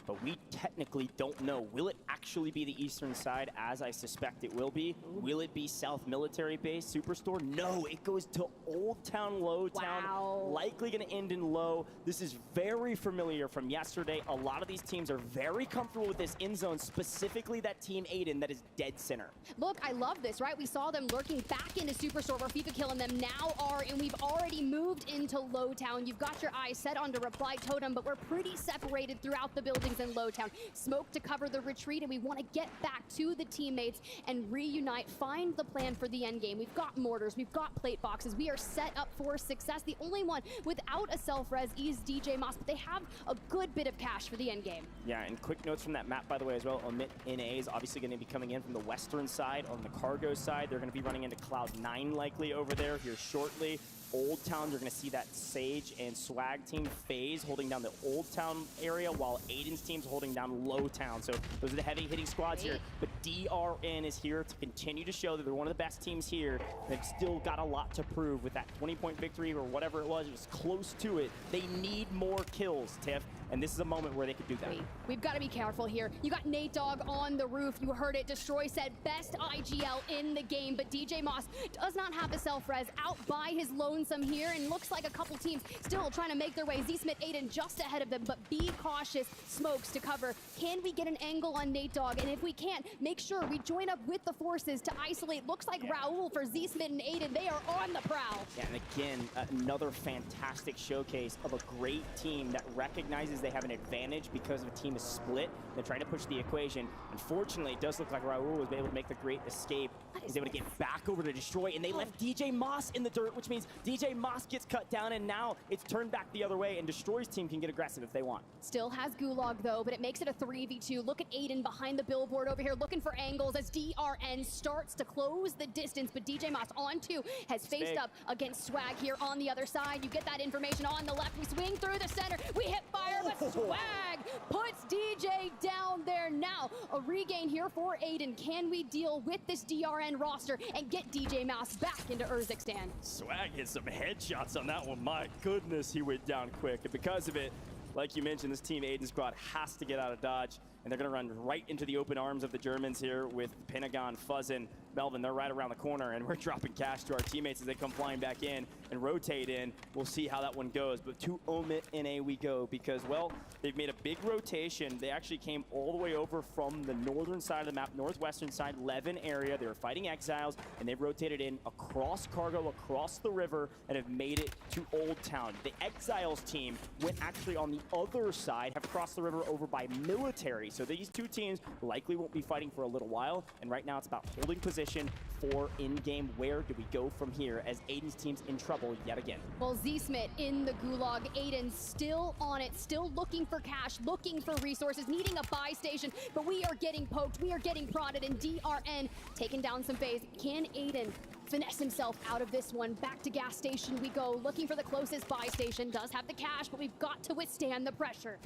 but we technically don't know. Will it actually be the eastern side, as I suspect it will be? Will it be South Military Base, Superstore? No, it goes to Old Town, Low Town. Wow. Likely going to end in low. This is very familiar from yesterday. A lot of these teams are very comfortable with this end zone, specifically that Team Aiden that is dead center. Look, I love this, right? We saw them lurking back into Superstore where FIFA Kill and them now are, and we've already moved into Low Town. You've got your eyes set on the Reply Totem, but we're pretty separated throughout the buildings in Low Town. Smoke to cover the retreat, and we want to get back to the teammates and reunite, find the plan for the end game. We've got mortars, we've got plate boxes. We are set up for success. The only one without a self-res is DJ Moss, but they have a good bit of cash for the end game. Yeah, and quick notes from that map, by the way, as well. Omit NA is obviously going to be coming in from the western side. On the cargo side, they're going to be running into Cloud 9 likely over there here shortly. Old Town, you're going to see that Sage and Swag team phase holding down the Old Town area, while Aiden's team's holding down Low Town. So those are the heavy hitting squads here. But DRN is here to continue to show that they're one of the best teams here. They've still got a lot to prove with that 20-point victory or whatever it was close to it. They need more kills, Tiff, and this is a moment where they could do that. We've got to be careful here. You got Nate Dogg on the roof. You heard it. Destroy said best IGL in the game, but DJ Moss does not have the self-res, out by his lonesome here, and looks like a couple teams still trying to make their way. Z-Smith, Aiden just ahead of them, but be cautious. Smokes to cover. Can we get an angle on Nate Dogg? And if we can't, make sure we join up with the forces to isolate. Looks like Raul for Z-Smith and Aiden. They are on the prowl. Yeah, and again, another fantastic showcase of a great team that recognizes they have an advantage because the team is split. They're trying to push the equation. Unfortunately, it does look like Raul was able to make the great escape. He's able to get back over to Destroy, and they left DJ Moss in the dirt, which means DJ Moss gets cut down, and now it's turned back the other way, and Destroy's team can get aggressive if they want. Still has Gulag, though, but it makes it a 3v2. Look at Aiden behind the billboard over here, looking for angles as DRN starts to close the distance, but DJ Moss on 2 has faced up against Swag here on the other side. You get that information on the left. We swing through the center. We hit fire, but Swag puts DJ down there now. A regain here for Aiden. Can we deal with this DRN roster and get DJ Mouse back into Urzikstan? Swag hit some headshots on that one. My goodness, he went down quick. And because of it, like you mentioned, this team Aiden squad has to get out of dodge, and they're going to run right into the open arms of the Germans here with Pentagon, Fuzzin, Melvin. They're right around the corner, and we're dropping cash to our teammates as they come flying back in and rotate in. We'll see how that one goes, but to Omit NA we go because, well, they've made a big rotation. They actually came all the way over from the northern side of the map, northwestern side, Levin area. They were fighting Exiles, and they've rotated in across Cargo, across the river, and have made it to Old Town. The Exiles team went actually on the other side, have crossed the river over by Military. So these two teams likely won't be fighting for a little while, and right now it's about holding position for in-game. Where do we go from here as Aiden's team's in trouble yet again? Well, Z-Smith in the Gulag. Aiden still on it, still looking for cash, looking for resources, needing a buy station, but we are getting poked, we are getting prodded, and DRN taking down some phase. Can Aiden finesse himself out of this one? Back to gas station we go, looking for the closest buy station. Does have the cash, but we've got to withstand the pressure.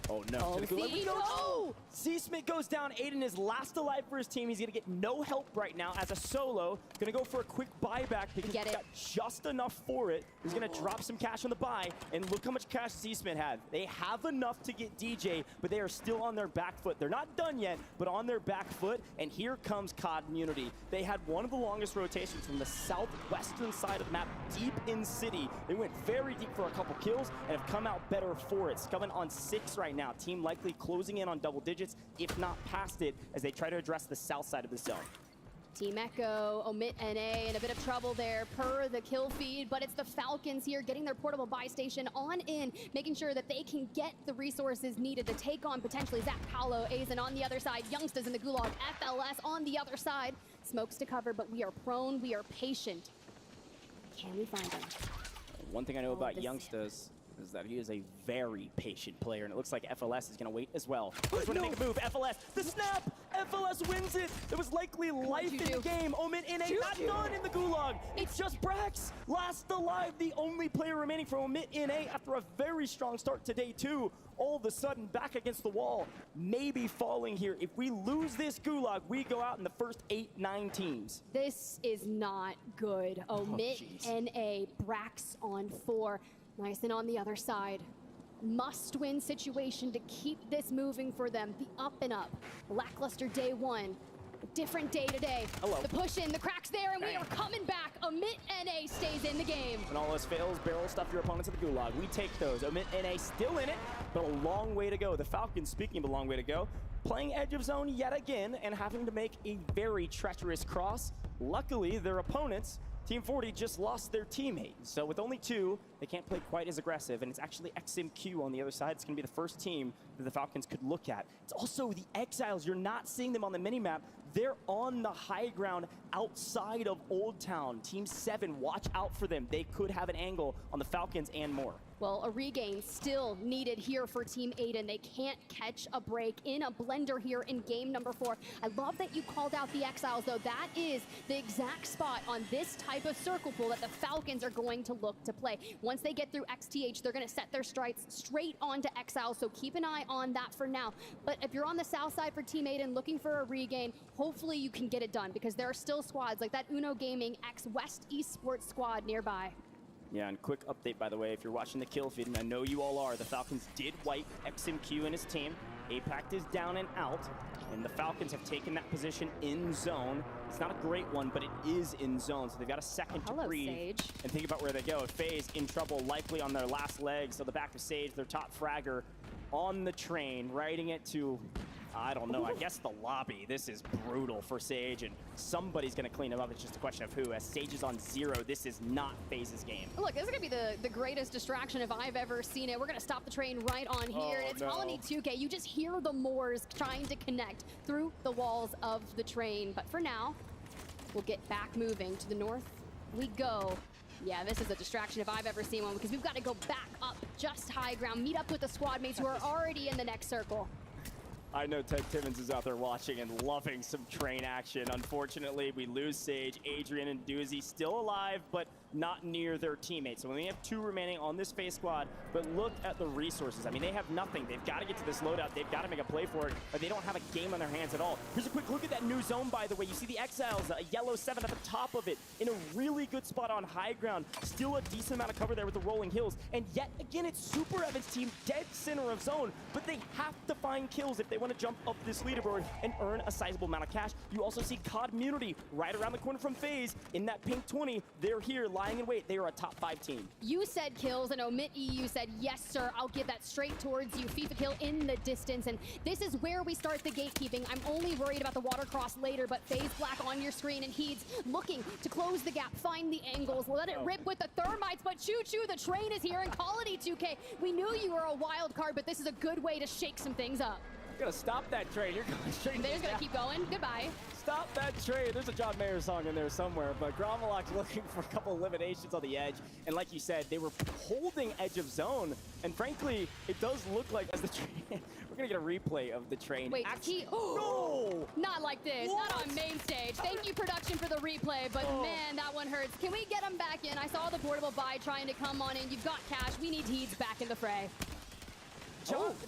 Oh no. Oh, Z-Smith goes down. Aiden is last alive for his team. He's going to get no help right now as a solo. Going to go for a quick buyback because he's got just enough for it. He's going to drop some cash on the buy, and look how much cash Z-Smith had. They have enough to get DJ, but they are still on their back foot. They're not done yet, but on their back foot, and here comes COD Immunity. They had one of the longest rotations from the southwestern side of the map, deep in city. They went very deep for a couple kills and have come out better for it. It's coming on 6 right now. Team likely closing in on double digits, if not past it, as they try to address the south side of the zone. Team Echo, Omit NA in a bit of trouble there per the kill feed, but it's the Falcons here getting their portable buy station on in, making sure that they can get the resources needed to take on potentially Zach Paolo, Azen on the other side, Youngstas in the Gulag, FLS on the other side. Smokes to cover, but we are prone, we are patient. Can we find them? One thing I know about Youngstas is that he is a very patient player, and it looks like FLS is going to wait as well. He's going to make a move. FLS, the snap! FLS wins it! There was likely life in the game. Omit NA not done in the Gulag. It's just Brax, last alive, the only player remaining from Omit NA after a very strong start to day 2. All of a sudden, back against the wall, maybe falling here. If we lose this Gulag, we go out in the first 8-9 teams. This is not good. Omit NA, Brax on 4. Nice, and on the other side, must-win situation to keep this moving for them. The up and up, lackluster day 1, a different day today. Hello. The push in, the cracks there, and we are coming back. Omit NA stays in the game. When all else fails, barrel stuff your opponents at the Gulag. We take those. Omit NA still in it, but a long way to go. The Falcons, speaking of a long way to go, playing edge of zone yet again and having to make a very treacherous cross. Luckily, their opponents, Team 40 just lost their teammate, so with only 2, they can't play quite as aggressive, and it's actually XMQ on the other side. It's going to be the first team that the Falcons could look at. It's also the Exiles. You're not seeing them on the minimap. They're on the high ground outside of Old Town. Team 7, watch out for them. They could have an angle on the Falcons and more. Well, a regain still needed here for Team Aiden. They can't catch a break in a blender here in game number 4. I love that you called out the Exiles, though. That is the exact spot on this type of circle pool that the Falcons are going to look to play. Once they get through XTH, they're going to set their strikes straight onto Exiles, so keep an eye on that for now. But if you're on the south side for Team Aiden looking for a regain, hopefully you can get it done, because there are still squads like that Uno Gaming X West Esports squad nearby. Yeah, and quick update, by the way, if you're watching the kill feed, and I know you all are, the Falcons did wipe XMQ and his team. APAC is down and out, and the Falcons have taken that position in zone. It's not a great one, but it is in zone, so they've got a second to breathe. Sage. And think about where they go. FaZe in trouble, likely on their last leg, so the back of Sage, their top fragger, on the train, riding it to, I don't know, I guess the lobby. This is brutal for Sage, and somebody's going to clean him up. It's just a question of who. As Sage is on 0, this is not FaZe's game. Look, this is going to be the greatest distraction if I've ever seen it. We're going to stop the train right on here. And it's Colony 2K. You just hear the Moors trying to connect through the walls of the train. But for now, we'll get back moving. To the north we go. Yeah, this is a distraction if I've ever seen one, because we've got to go back up just high ground, meet up with the squad mates who are already in the next circle. I know Ted Timmons is out there watching and loving some train action. Unfortunately, we lose Sage. Adrian and Doozy still alive, but not near their teammates. So we only have 2 remaining on this FaZe squad, but look at the resources. I mean, they have nothing. They've got to get to this loadout. They've got to make a play for it, but they don't have a game on their hands at all. Here's a quick look at that new zone, by the way. You see the Exiles, a yellow 7 at the top of it, in a really good spot on high ground. Still a decent amount of cover there with the rolling hills. And yet again, it's Super Evan's team dead center of zone, but they have to find kills if they want to jump up this leaderboard and earn a sizable amount of cash. You also see COD Community right around the corner from FaZe in that pink 20. They're here lying in wait. They are a top 5 team. You said kills, and Omit EU said, yes, sir, I'll give that straight towards you. FIFA kill in the distance, and this is where we start the gatekeeping. I'm only worried about the water cross later, but FaZe Black on your screen, and he's looking to close the gap, find the angles, let it rip with the thermites, but choo-choo, the train is here, and Colony 2K, we knew you were a wild card, but this is a good way to shake some things up. You're gonna stop that train. You're going straight. They're just gonna keep going. Goodbye. Stop that train. There's a John Mayer song in there somewhere, but Gromelok's looking for a couple eliminations on the edge. And like you said, they were holding edge of zone. And frankly, it does look like as the train, we're gonna get a replay of the train. Wait, no! Not like this. What? Not on main stage. Thank you, production, for the replay, but man, that one hurts. Can we get him back in? I saw the portable buy trying to come on in. You've got cash. We need Heeds back in the fray.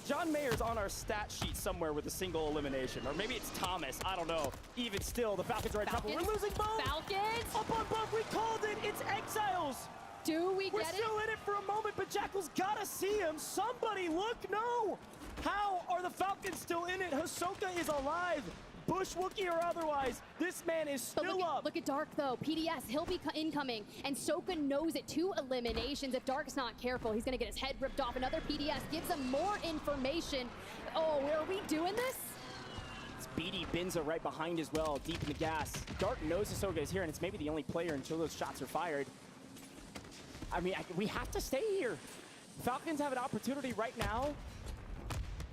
John Mayer's on our stat sheet somewhere with a single elimination. Or maybe it's Thomas. I don't know. Even still, the Falcons are in trouble. We're losing both. Falcons? Up on both. We called it. It's Exiles. Do we We're get it? still in it for a moment, but Jackal's got to see him. Somebody look. No. How are the Falcons still in it? Hisoka is alive. Bush, Wookie, or otherwise, this man is still up. Look at Dark, though. PDS, he'll be incoming, and Soka knows it. 2 eliminations. If Dark's not careful, he's going to get his head ripped off. Another PDS gives him more information. Oh, are we doing this? It's BD Binza right behind as well, deep in the gas. Dark knows Hisoka is here, and it's maybe the only player until those shots are fired. I mean, we have to stay here. Falcons have an opportunity right now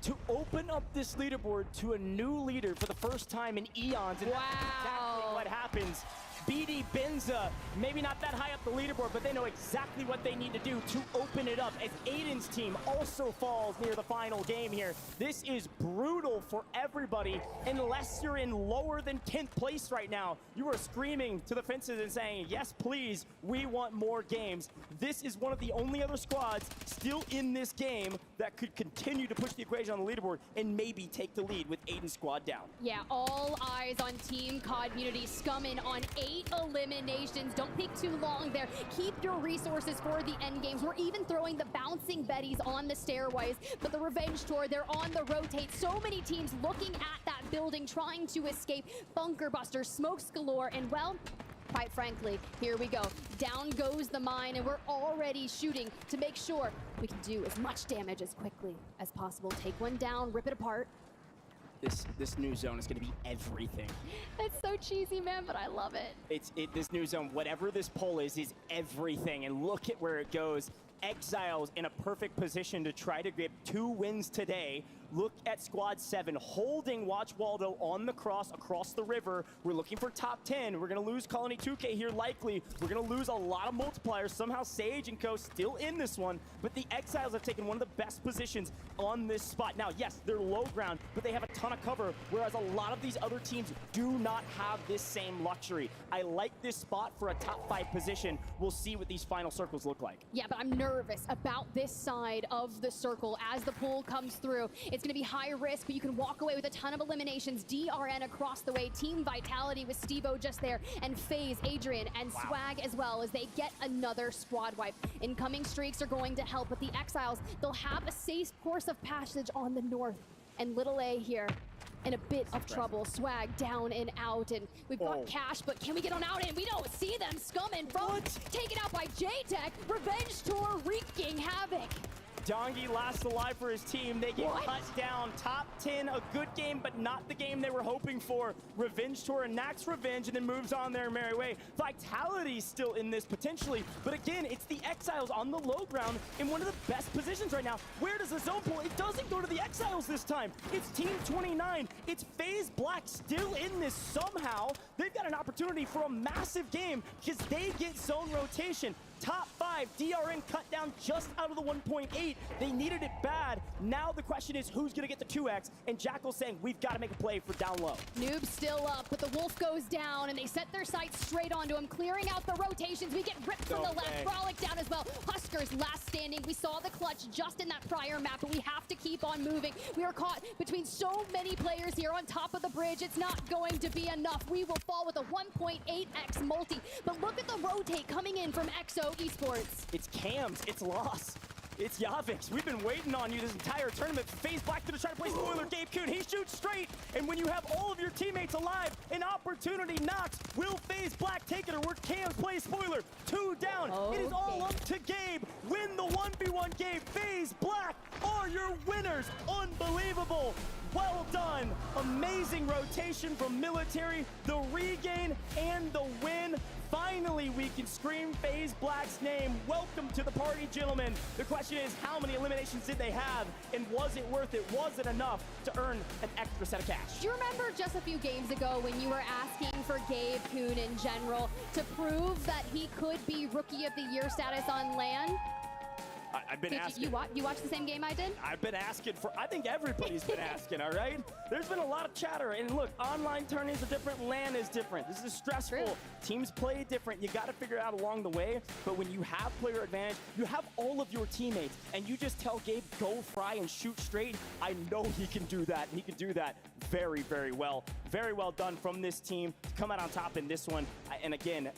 to open up this leaderboard to a new leader for the first time in eons. And that's exactly what happens. BD Binza, maybe not that high up the leaderboard, but they know exactly what they need to do to open it up as Aiden's team also falls near the final game here. This is brutal for everybody. Unless you're in lower than 10th place right now, you are screaming to the fences and saying, yes, please, we want more games. This is one of the only other squads still in this game that could continue to push the equation on the leaderboard and maybe take the lead with Aiden's squad down. Yeah, all eyes on Team COD Community. Scumming on 8 eliminations. Don't peek too long there. Keep your resources for the end games. We're even throwing the bouncing Betties on the stairways, but the revenge tour, they're on the rotate. So many teams looking at that building, trying to escape. Bunker busters, smokes galore, and well, quite frankly, here we go. Down goes the mine, and we're already shooting to make sure we can do as much damage as quickly as possible. Take one down, rip it apart. This new zone is going to be everything. That's so cheesy, man, but I love it. This new zone, whatever this poll is everything. And look at where it goes. Exiles in a perfect position to try to get 2 wins today Look at Squad 7 holding Watch Waldo on the cross across the river. We're looking for top 10. We're going to lose Colony 2K here likely. We're going to lose a lot of multipliers. Somehow Sage and Co. still in this one, but the Exiles have taken one of the best positions on this spot. Now, yes, they're low ground, but they have a ton of cover, whereas a lot of these other teams do not have this same luxury. I like this spot for a top 5 position. We'll see what these final circles look like. Yeah, but I'm nervous about this side of the circle as the pool comes through. It's going to be high risk, but you can walk away with a ton of eliminations. DRN across the way, Team Vitality with Steve-O just there, and FaZe, Adrian, and Swag as well as they get another squad wipe. Incoming streaks are going to help, but the Exiles, they'll have a safe course of passage on the north. And Little A here in a bit of trouble. Swag down and out, and we've got Cash, but can we get on out? And we don't see them. Scum and Bro taken out by J-Tech. Revenge Tour wreaking havoc. Dongi last alive for his team. They get cut down. Top 10, a good game, but not the game they were hoping for. Revenge Tour enacts revenge and then moves on their merry way. Vitality still in this potentially, but again, it's the Exiles on the low ground in one of the best positions right now. Where does the zone pull? It doesn't go to the Exiles this time. It's Team 29. It's FaZe Black still in this somehow. They've got an opportunity for a massive game because they get zone rotation. Top 5, DRN cut down just out of the 1.8. They needed it bad. Now the question is who's going to get the 2x? And Jackal saying we've got to make a play for down low. Noob still up, but the Wolf goes down, and they set their sights straight onto him, clearing out the rotations. We get ripped from the left. Frolic down as well. Huskers last standing. We saw the clutch just in that prior map, but we have to keep on moving. We are caught between so many players here on top of the bridge. It's not going to be enough. We will fall with a 1.8x multi, but look at the rotate coming in from EXO Esports. It's Cams, it's Loss, it's Yavix. We've been waiting on you this entire tournament. FaZe Black gonna try to play spoiler. Gabe Kuhn, he shoots straight, and when you have all of your teammates alive, an opportunity knocks. Will FaZe Black take it, or will Cams play spoiler? 2 down. It is all up to Gabe. Win the 1v1 game. FaZe Black are your winners. Unbelievable. Well done. Amazing rotation from Military, the regain, and the win. Finally, we can scream FaZe Black's name. Welcome to the party, gentlemen. The question is, how many eliminations did they have? And was it worth it? Was it enough to earn an extra set of cash? Do you remember just a few games ago when you were asking for Gabe Kuhn in general to prove that he could be Rookie of the Year status on LAN? I've been asking. You watched the same game I did? I've been asking for, I think everybody's been asking, all right? There's been a lot of chatter, and look, online tourneys are different, LAN is different. This is stressful. True. Teams play different. You got to figure it out along the way, but when you have player advantage, you have all of your teammates, and you just tell Gabe, go fry and shoot straight. I know he can do that, and he can do that very, very well. Very well done from this team to come out on top in this one. And again,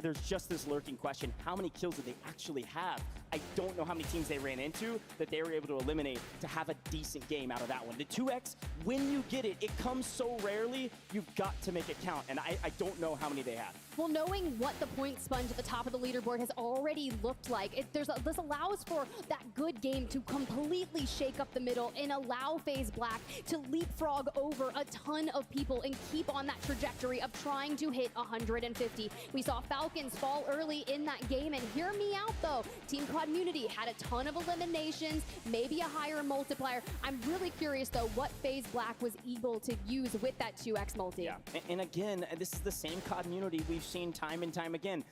there's just this lurking question. How many kills did they actually have? I don't know how many teams they ran into that they were able to eliminate to have a decent game out of that one. The 2x, when you get it, it comes so rarely, you've got to make it count. And I don't know how many they have. Well, knowing what the point sponge at the top of the leaderboard has already looked like, this allows for that good game to completely shake up the middle and allow FaZe Black to leapfrog over a ton of people and keep on that trajectory of trying to hit 150. We saw Falcons fall early in that game, and hear me out though, Team Community had a ton of eliminations, maybe a higher multiplier. I'm really curious though what FaZe Black was able to use with that 2x multi. Yeah, and again, this is the same community we've seen time and time again.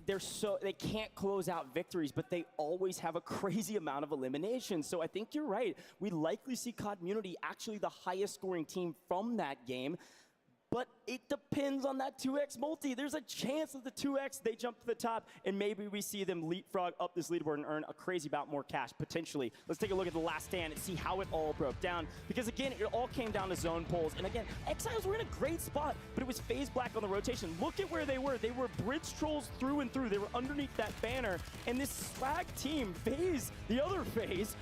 They can't close out victories, but they always have a crazy amount of eliminations. So I think you're right. We likely see Community actually the highest scoring team from that game. But it depends on that 2x multi. There's a chance that the 2x, they jump to the top, and maybe we see them leapfrog up this leaderboard and earn a crazy amount more cash, potentially. Let's take a look at the last stand and see how it all broke down. Because again, it all came down to zone pulls. And again, Exiles were in a great spot, but it was FaZe Black on the rotation. Look at where they were. They were bridge trolls through and through. They were underneath that banner. And this Swag team, FaZe, the other FaZe,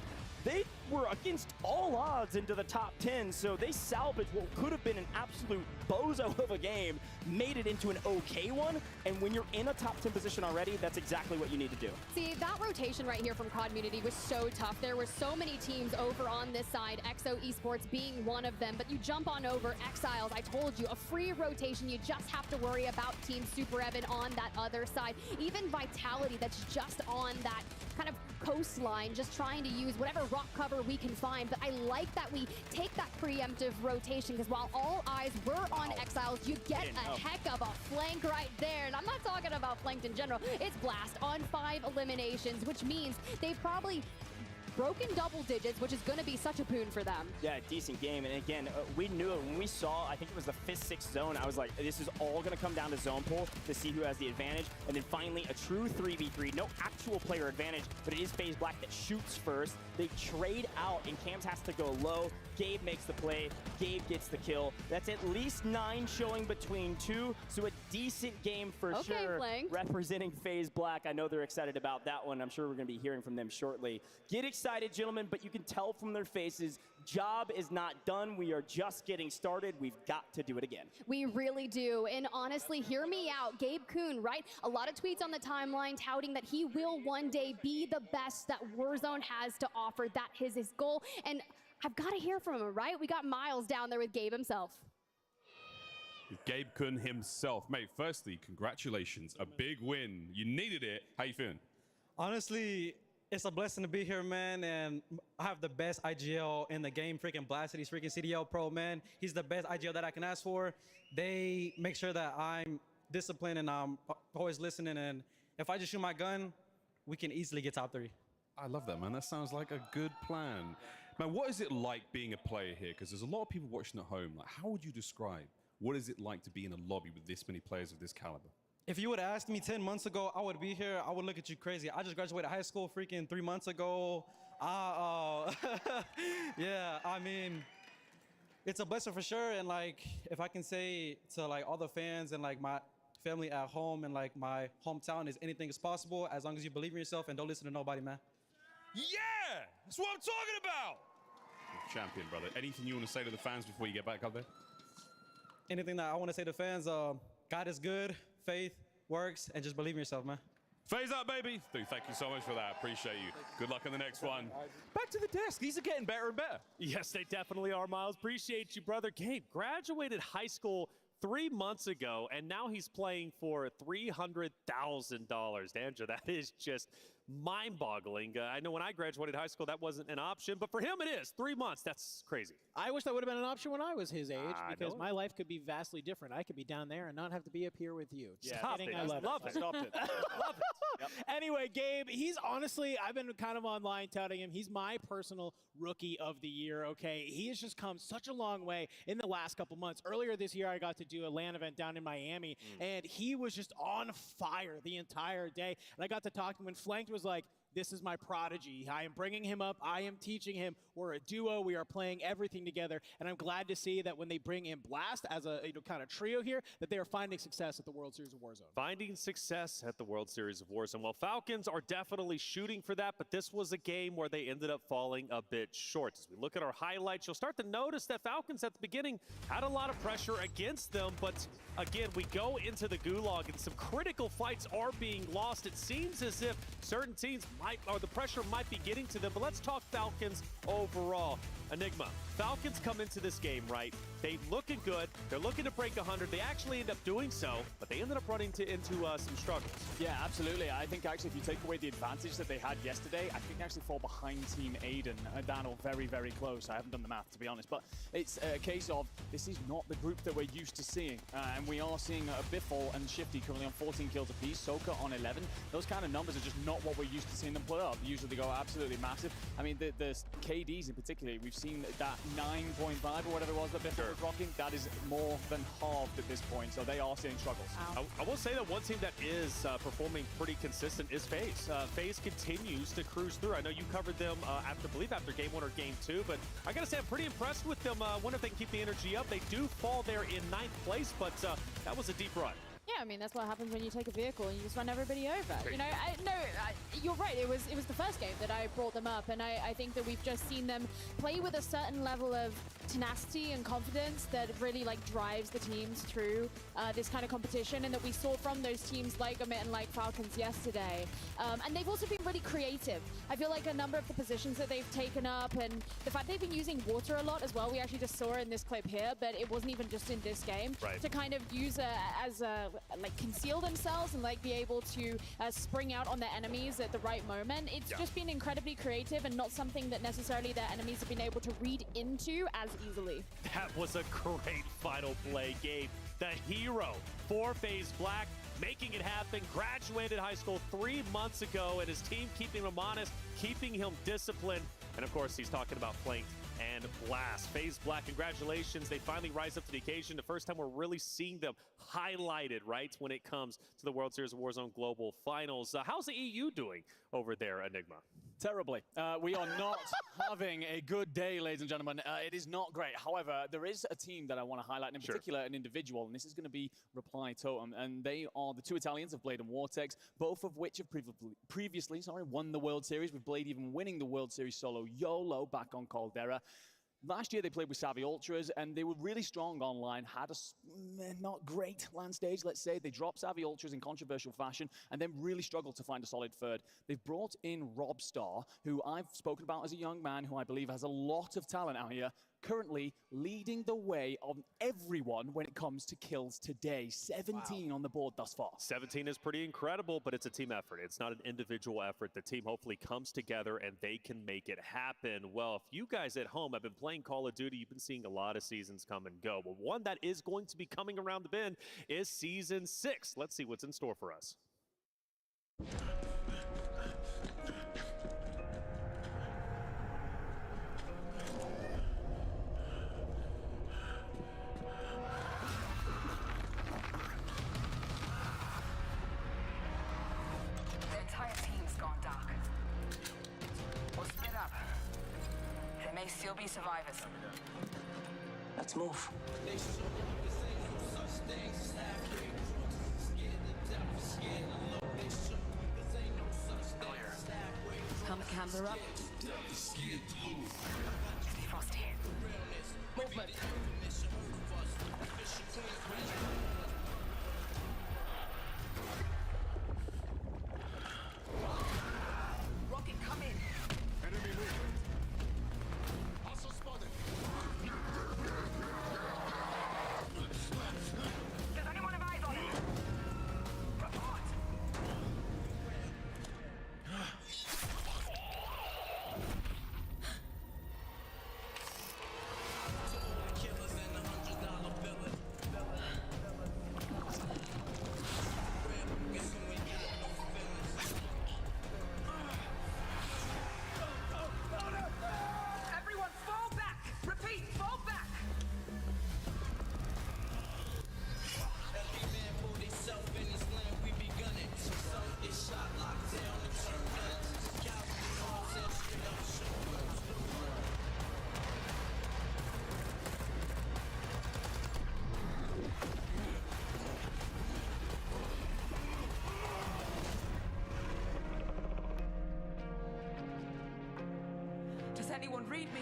they were against all odds into the top 10, so they salvaged what could have been an absolute bozo of a game, made it into an okay one, and when you're in a top 10 position already, that's exactly what you need to do. See, that rotation right here from Community was so tough. There were so many teams over on this side, EXO Esports being one of them, but you jump on over Exiles, I told you, a free rotation. You just have to worry about Team Super Evan on that other side. Even Vitality that's just on that kind of coastline, just trying to use whatever rock cover we can find. But I like that we take that preemptive rotation, because while all eyes were on Exiles, you get a heck of a flank right there. And I'm not talking about flanked in general. It's Blast on 5 eliminations, which means they've probably broken double digits, which is going to be such a boon for them. Yeah, decent game. And again, we knew it when we saw, I think it was the 5th, 6th zone, I was like, this is all going to come down to zone pull to see who has the advantage. And then finally, a true 3v3. No actual player advantage, but it is FaZe Black that shoots first. They trade out, and Cam's has to go low. Gabe makes the play. Gabe gets the kill. That's at least 9 showing between 2, so a decent game for sure. Flanked. Representing FaZe Black. I know they're excited about that one. I'm sure we're going to be hearing from them shortly. Get excited, gentlemen, but you can tell from their faces, job is not done. We are just getting started. We've got to do it again. We really do. And honestly, hear me out. Gabe Kuhn, right? A lot of tweets on the timeline touting that he will one day be the best that Warzone has to offer. That is his goal. And I've got to hear from him, right? We got Miles down there with Gabe himself. Gabe Kuhn himself. Mate, firstly, congratulations. A big win. You needed it. How you feeling? Honestly, it's a blessing to be here, man, and I have the best IGL in the game, freaking Blasted. He's freaking CDL Pro, man. He's the best IGL that I can ask for. They make sure that I'm disciplined and I'm always listening, and if I just shoot my gun, we can easily get top 3. I love that, man. That sounds like a good plan. Man, what is it like being a player here? Because there's a lot of people watching at home. Like, how would you describe what is it like to be in a lobby with this many players of this caliber? If you would have asked me 10 months ago, I would be here. I would look at you crazy. I just graduated high school freaking 3 months ago. Yeah, I mean, it's a blessing for sure. And like, if I can say to like all the fans and like my family at home and like my hometown, is anything is possible as long as you believe in yourself and don't listen to nobody, man. Yeah, that's what I'm talking about. Champion, brother. Anything you want to say to the fans before you get back up there? Anything that I want to say to fans, God is good, faith works, and just believe in yourself, man. FaZe up, baby. Dude, thank you so much for that. Appreciate you. Good luck on the next one. Back to the desk. These are getting better and better. Yes, they definitely are, Miles. Appreciate you, brother. Gabe graduated high school 3 months ago, and now he's playing for $300,000. Andrew, that is just mind-boggling. I know when I graduated high school, that wasn't an option, but for him it is. 3 months, that's crazy. I wish that would have been an option when I was his age, because my life could be vastly different. I could be down there and not have to be up here with you. Yeah, Stop it. I love it. Stop it. Love it. Yep. Anyway, Gabe, he's honestly, I've been kind of online touting him. He's my personal rookie of the year, okay? He has just come such a long way in the last couple months. Earlier this year, I got to do a LAN event down in Miami, and he was just on fire the entire day. And I got to talk to him, and Flanked was like, this is my prodigy. I am bringing him up. I am teaching him. We're a duo. We are playing everything together. And I'm glad to see that when they bring in Blast as a kind of trio here, that they are finding success at the World Series of Warzone. Finding success at the World Series of Warzone. Well, Falcons are definitely shooting for that, but this was a game where they ended up falling a bit short. As we look at our highlights, you'll start to notice that Falcons at the beginning had a lot of pressure against them, but again, we go into the gulag and some critical fights are being lost. It seems as if certain teams the pressure might be getting to them, but let's talk Falcons overall. Enigma, Falcons come into this game, right? They looking good. They're looking to break 100. They actually end up doing so, but they ended up running into some struggles. Yeah, absolutely. I think actually if you take away the advantage that they had yesterday, I think they actually fall behind Team Aiden. Daniel, very, very close. I haven't done the math, to be honest, but it's a case of this is not the group that we're used to seeing, and we are seeing Biffle and Shifty currently on 14 kills apiece, Soka on 11. Those kind of numbers are just not what we're used to seeing them put up. Usually they go absolutely massive. I mean, the KDs in particular, we've seen that 9.5 or whatever it was that Biffle was rocking, that is more than halved at this point, so they are seeing struggles. I will say that one team that is performing pretty consistent is FaZe. FaZe continues to cruise through. I know you covered them after game 1 or game 2, but I gotta say I'm pretty impressed with them. Wonder if they can keep the energy up. They do fall there in 9th place, but that was a deep run. Yeah, I mean, that's what happens when you take a vehicle and you just run everybody over. You know, you're right. It was the first game that I brought them up, and I think that we've just seen them play with a certain level of tenacity and confidence that really like drives the teams through this kind of competition, and that we saw from those teams like Amit and like Falcons yesterday. And they've also been really creative. I feel like a number of the positions that they've taken up, and the fact they've been using water a lot as well, we actually just saw in this clip here, but it wasn't even just in this game, to kind of use as a like conceal themselves and like be able to spring out on their enemies at the right moment. It's just been incredibly creative and not something that necessarily their enemies have been able to read into as easily. That was a great final play, Gabe. The hero for FaZe Black, making it happen. Graduated high school 3 months ago, and his team keeping him honest, keeping him disciplined. And of course, he's talking about Flanked and Blast. FaZe Black, congratulations. They finally rise up to the occasion. The first time we're really seeing them highlighted, right, when it comes to the World Series of Warzone Global Finals. How's the EU doing over there, Enigma? Terribly. We are not having a good day, ladies and gentlemen. It is not great. However, there is a team that I want to highlight, and in particular, an individual, and this is going to be Reply Totem, and they are the two Italians of Blade and Vortex, both of which have previously won the World Series, with Blade even winning the World Series solo YOLO back on Caldera. Last year, they played with Savvy Ultras, and they were really strong online, had a not great land stage, let's say. They dropped Savvy Ultras in controversial fashion, and then really struggled to find a solid third. They've brought in Rob Starr, who I've spoken about as a young man, who I believe has a lot of talent out here, currently leading the way on everyone when it comes to kills today. 17 on the board thus far. 17 is pretty incredible, but it's a team effort. It's not an individual effort. The team hopefully comes together and they can make it happen. Well, if you guys at home have been playing Call of Duty, you've been seeing a lot of seasons come and go. But one that is going to be coming around the bend is Season 6. Let's see what's in store for us. Still be survivors. Let's move. Camera up. Stay frosty. Movement. Rocket, come in. Enemy movement. Does anyone have eyes on him? Report! Everyone fall back! Repeat, fall back! Does anyone read me?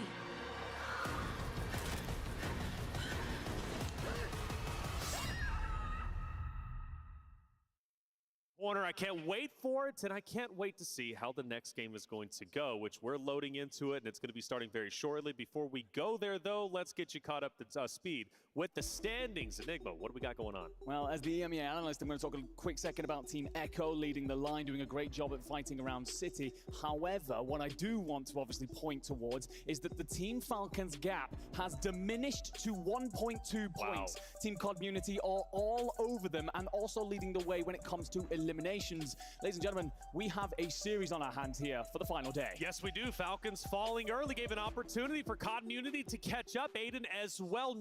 Warner, I can't wait for it, and I can't wait to see how the next game is going to go, which we're loading into it, and it's going to be starting very shortly. Before we go there, though, let's get you caught up to speed with the standings. Enigma, what do we got going on? Well, as the EMEA analyst, I'm going to talk a quick second about Team Echo leading the line, doing a great job at fighting around City. However, what I do want to obviously point towards is that the Team Falcons gap has diminished to 1.2 points. Team Community are all over them and also leading the way when it comes to eliminations. Ladies and gentlemen, we have a series on our hands here for the final day. Yes, we do. Falcons falling early gave an opportunity for Community to catch up. Aiden as well.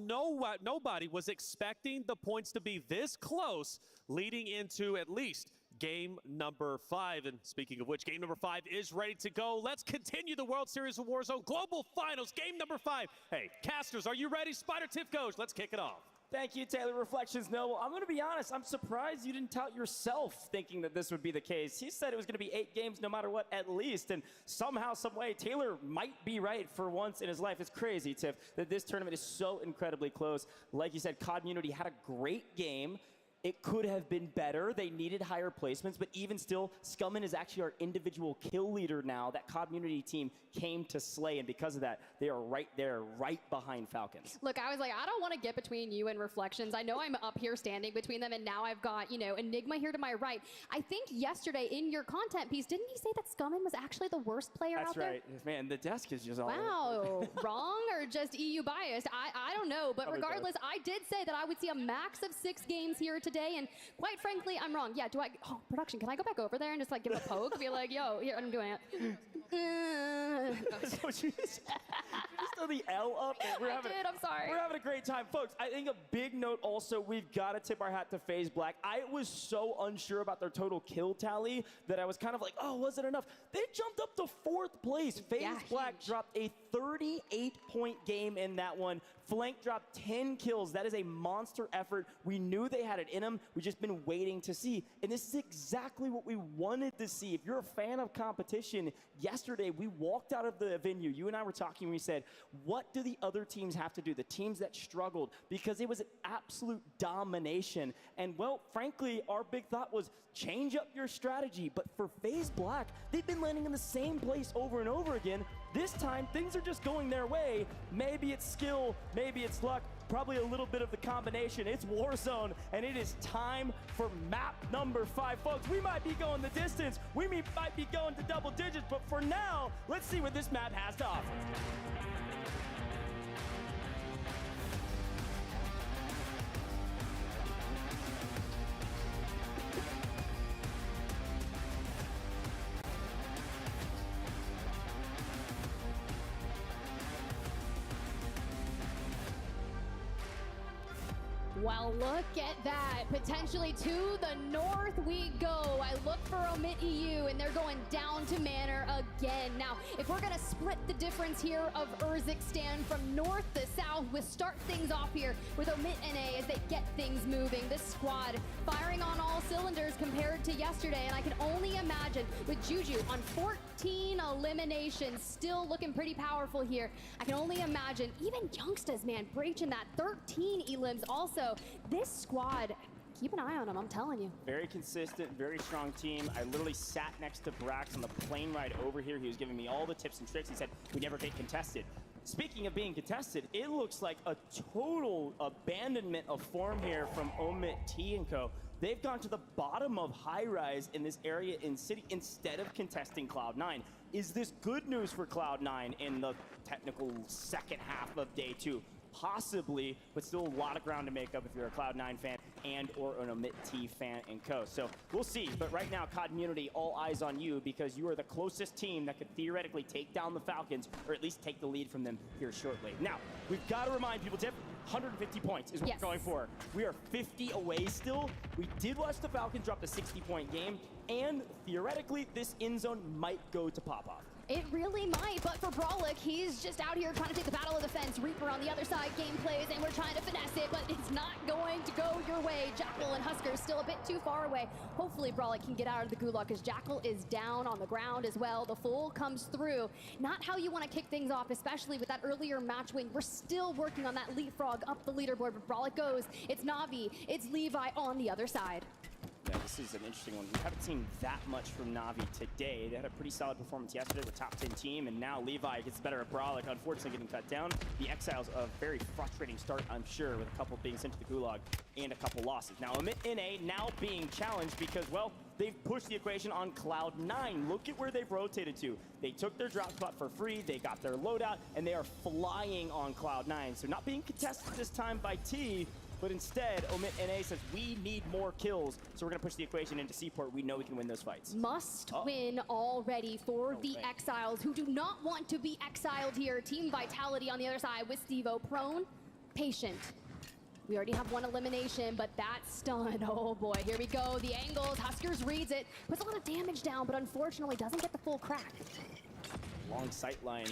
Nobody was expecting the points to be this close, leading into at least game number 5. And speaking of which, game number 5 is ready to go. Let's continue the World Series of Warzone Global Finals, game number 5. Hey, casters, are you ready? Spider Tiff Coach, let's kick it off. Thank you, Taylor Reflections Noble. I'm going to be honest, I'm surprised you didn't tout yourself thinking that this would be the case. He said it was going to be 8 games no matter what, at least, and somehow, some way, Taylor might be right for once in his life. It's crazy, Tiff, that this tournament is so incredibly close. Like you said, COD Community had a great game. it could have been better. They needed higher placements, but even still, Scummin is actually our individual kill leader now. That community team came to slay, and because of that, they are right there, right behind Falcons. Look, I was like, I don't want to get between you and Reflections. I know I'm up here standing between them, and now I've got, you know, Enigma here to my right. I think yesterday in your content piece, didn't you say that Scummin was actually the worst player out there? That's right. Man, the desk is just all Wow, wrong or just EU biased? I don't know, but Probably regardless, I did say that I would see a max of 6 games here today, and quite frankly, I'm wrong. Yeah, oh, production, can I go back over there and just like give it a poke? Be like, yo, here, I'm doing it. So you just throw the L up. And I'm sorry. We're having a great time. Folks, I think a big note also, we've got to tip our hat to FaZe Black. I was so unsure about their total kill tally that I was kind of like, oh, was it enough? They jumped up to 4th place. FaZe Black dropped a 38-point game in that one. Flank dropped 10 kills. That is a monster effort. We knew they had it in them. We've just been waiting to see. And this is exactly what we wanted to see. If you're a fan of competition, yesterday we walked out of the venue. You and I were talking and we said, what do the other teams have to do? The teams that struggled, because it was an absolute domination. And well, frankly, our big thought was change up your strategy. But for FaZe Black, they've been landing in the same place over and over again. This time, things are just going their way. Maybe it's skill, maybe it's luck, probably a little bit of the combination. It's Warzone, and it is time for map number 5. Folks, we might be going the distance. We might be going to double digits, but for now, let's see what this map has to offer. Well, look at that. Potentially to the north we go. I look for Omit EU, and they're going down to Manor again. Now, if we're going to split the difference here of Urzikstan from north to south, we'll start things off here with Omit NA as they get things moving. This squad firing on all cylinders compared to yesterday, and I can only imagine with Juju on 14 eliminations, still looking pretty powerful here. I can only imagine even Youngstas, man, breaching that 13 elims also. This squad, keep an eye on them, I'm telling you. Very consistent, very strong team. I literally sat next to Brax on the plane ride over here. He was giving me all the tips and tricks. He said, we never get contested. Speaking of being contested, it looks like a total abandonment of form here from Omit T and Co. They've gone to the bottom of high rise in this area in City instead of contesting Cloud9. Is this good news for Cloud9 in the technical second half of day 2? Possibly, but still a lot of ground to make up if you're a Cloud9 fan and or an Omit T fan and co. So we'll see, but right now, COD Community, all eyes on you because you are the closest team that could theoretically take down the Falcons or at least take the lead from them here shortly. Now, we've got to remind people, Tip, 150 points is what we're going for. We are 50 away still. We did watch the Falcons drop a 60-point game, and theoretically, this end zone might go to Pop-Off. It really might, but for Brawlic, he's just out here trying to take the battle of the fence. Reaper on the other side, game plays, and we're trying to finesse it, but it's not going to go your way. Jackal and Husker still a bit too far away. Hopefully, Brawlic can get out of the gulag, because Jackal is down on the ground as well. The full comes through. Not how you want to kick things off, especially with that earlier match win. We're still working on that leapfrog up the leaderboard, but Brawlic goes. It's Na'Vi, it's Levi on the other side. Yeah, this is an interesting one. We haven't seen that much from Na'Vi today. They had a pretty solid performance yesterday with top 10 team, and now Levi gets better at Brawlic, unfortunately getting cut down. The Exiles, a very frustrating start, I'm sure, with a couple being sent to the gulag and a couple losses. Now, Omit NA now being challenged because, well, they've pushed the equation on Cloud9. Look at where they've rotated to. They took their drop spot for free, they got their loadout, and they are flying on Cloud9. So not being contested this time by T, but instead, Omit NA says, we need more kills, so we're going to push the equation into Seaport. We know we can win those fights. Must win already for the Exiles, who do not want to be exiled here. Team Vitality on the other side with Stevo prone, patient. We already have one elimination, but that stun, oh boy, here we go. The angles, Huskers reads it, puts a lot of damage down, but unfortunately doesn't get the full crack. Long sight line.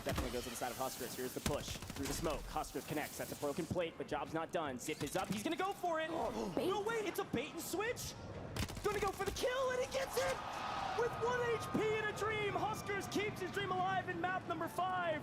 Definitely goes to the side of Huskers. Here's the push through the smoke. Huskers connects. That's a broken plate, but job's not done. Zip is up. He's going to go for it. No, wait. It's a bait and switch. Going to go for the kill, and he gets it. With 1 HP in a dream, Huskers keeps his dream alive in map number 5.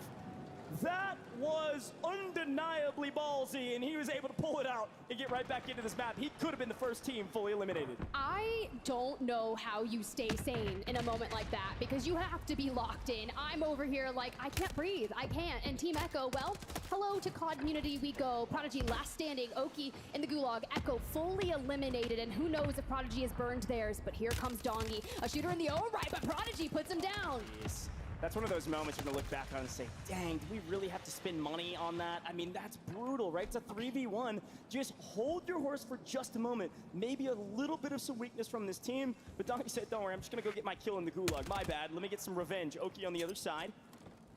That was undeniably ballsy, and he was able to pull it out and get right back into this map. He could have been the first team fully eliminated. I don't know how you stay sane in a moment like that, because you have to be locked in. I'm over here like, I can't breathe. I can't. And Team Echo, well, hello to COD Community we go. Prodigy last standing. Oki in the gulag. Echo fully eliminated, and who knows if Prodigy has burned theirs. But here comes Dongi, a shooter in the own right, but Prodigy puts him down. Jeez. That's one of those moments you're gonna look back on and say, dang, do we really have to spend money on that? I mean, that's brutal, right? It's a 3v1. Just hold your horse for just a moment. Maybe a little bit of some weakness from this team, but Donkey said, don't worry, I'm just gonna go get my kill in the gulag. My bad, let me get some revenge. Oki on the other side.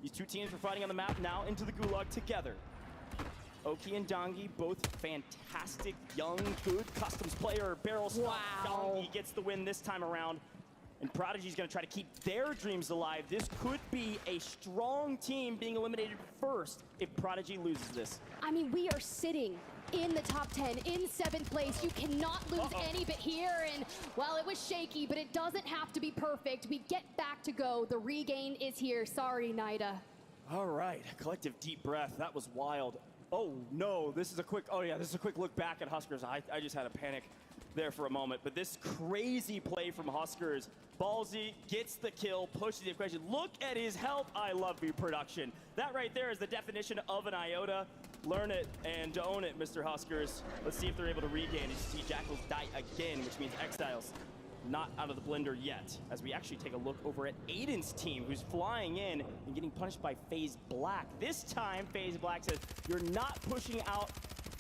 These two teams are fighting on the map now into the gulag together. Oki and Dongi, both fantastic, young, good customs player. Barrel stop. Wow. Dongi gets the win this time around. And Prodigy's gonna try to keep their dreams alive. This could be a strong team being eliminated first if Prodigy loses this. I mean, we are sitting in the top 10, in 7th place. You cannot lose any bit here. And, well, it was shaky, but it doesn't have to be perfect. We get back to go. The regain is here. Sorry, Nida. All right, collective deep breath. That was wild. Oh, no, this is a quick look back at Huskers. I just had a panic there for a moment, but this crazy play from Huskers. Ballsy gets the kill, pushes the equation. Look at his health. I love you, production. That right there is the definition of an IOTA. Learn it and own it, Mr. Huskers. Let's see if they're able to regain. As you see, Jackals die again, which means Exiles not out of the blender yet. As we actually take a look over at Aiden's team, who's flying in and getting punished by FaZe Black. This time, FaZe Black says, you're not pushing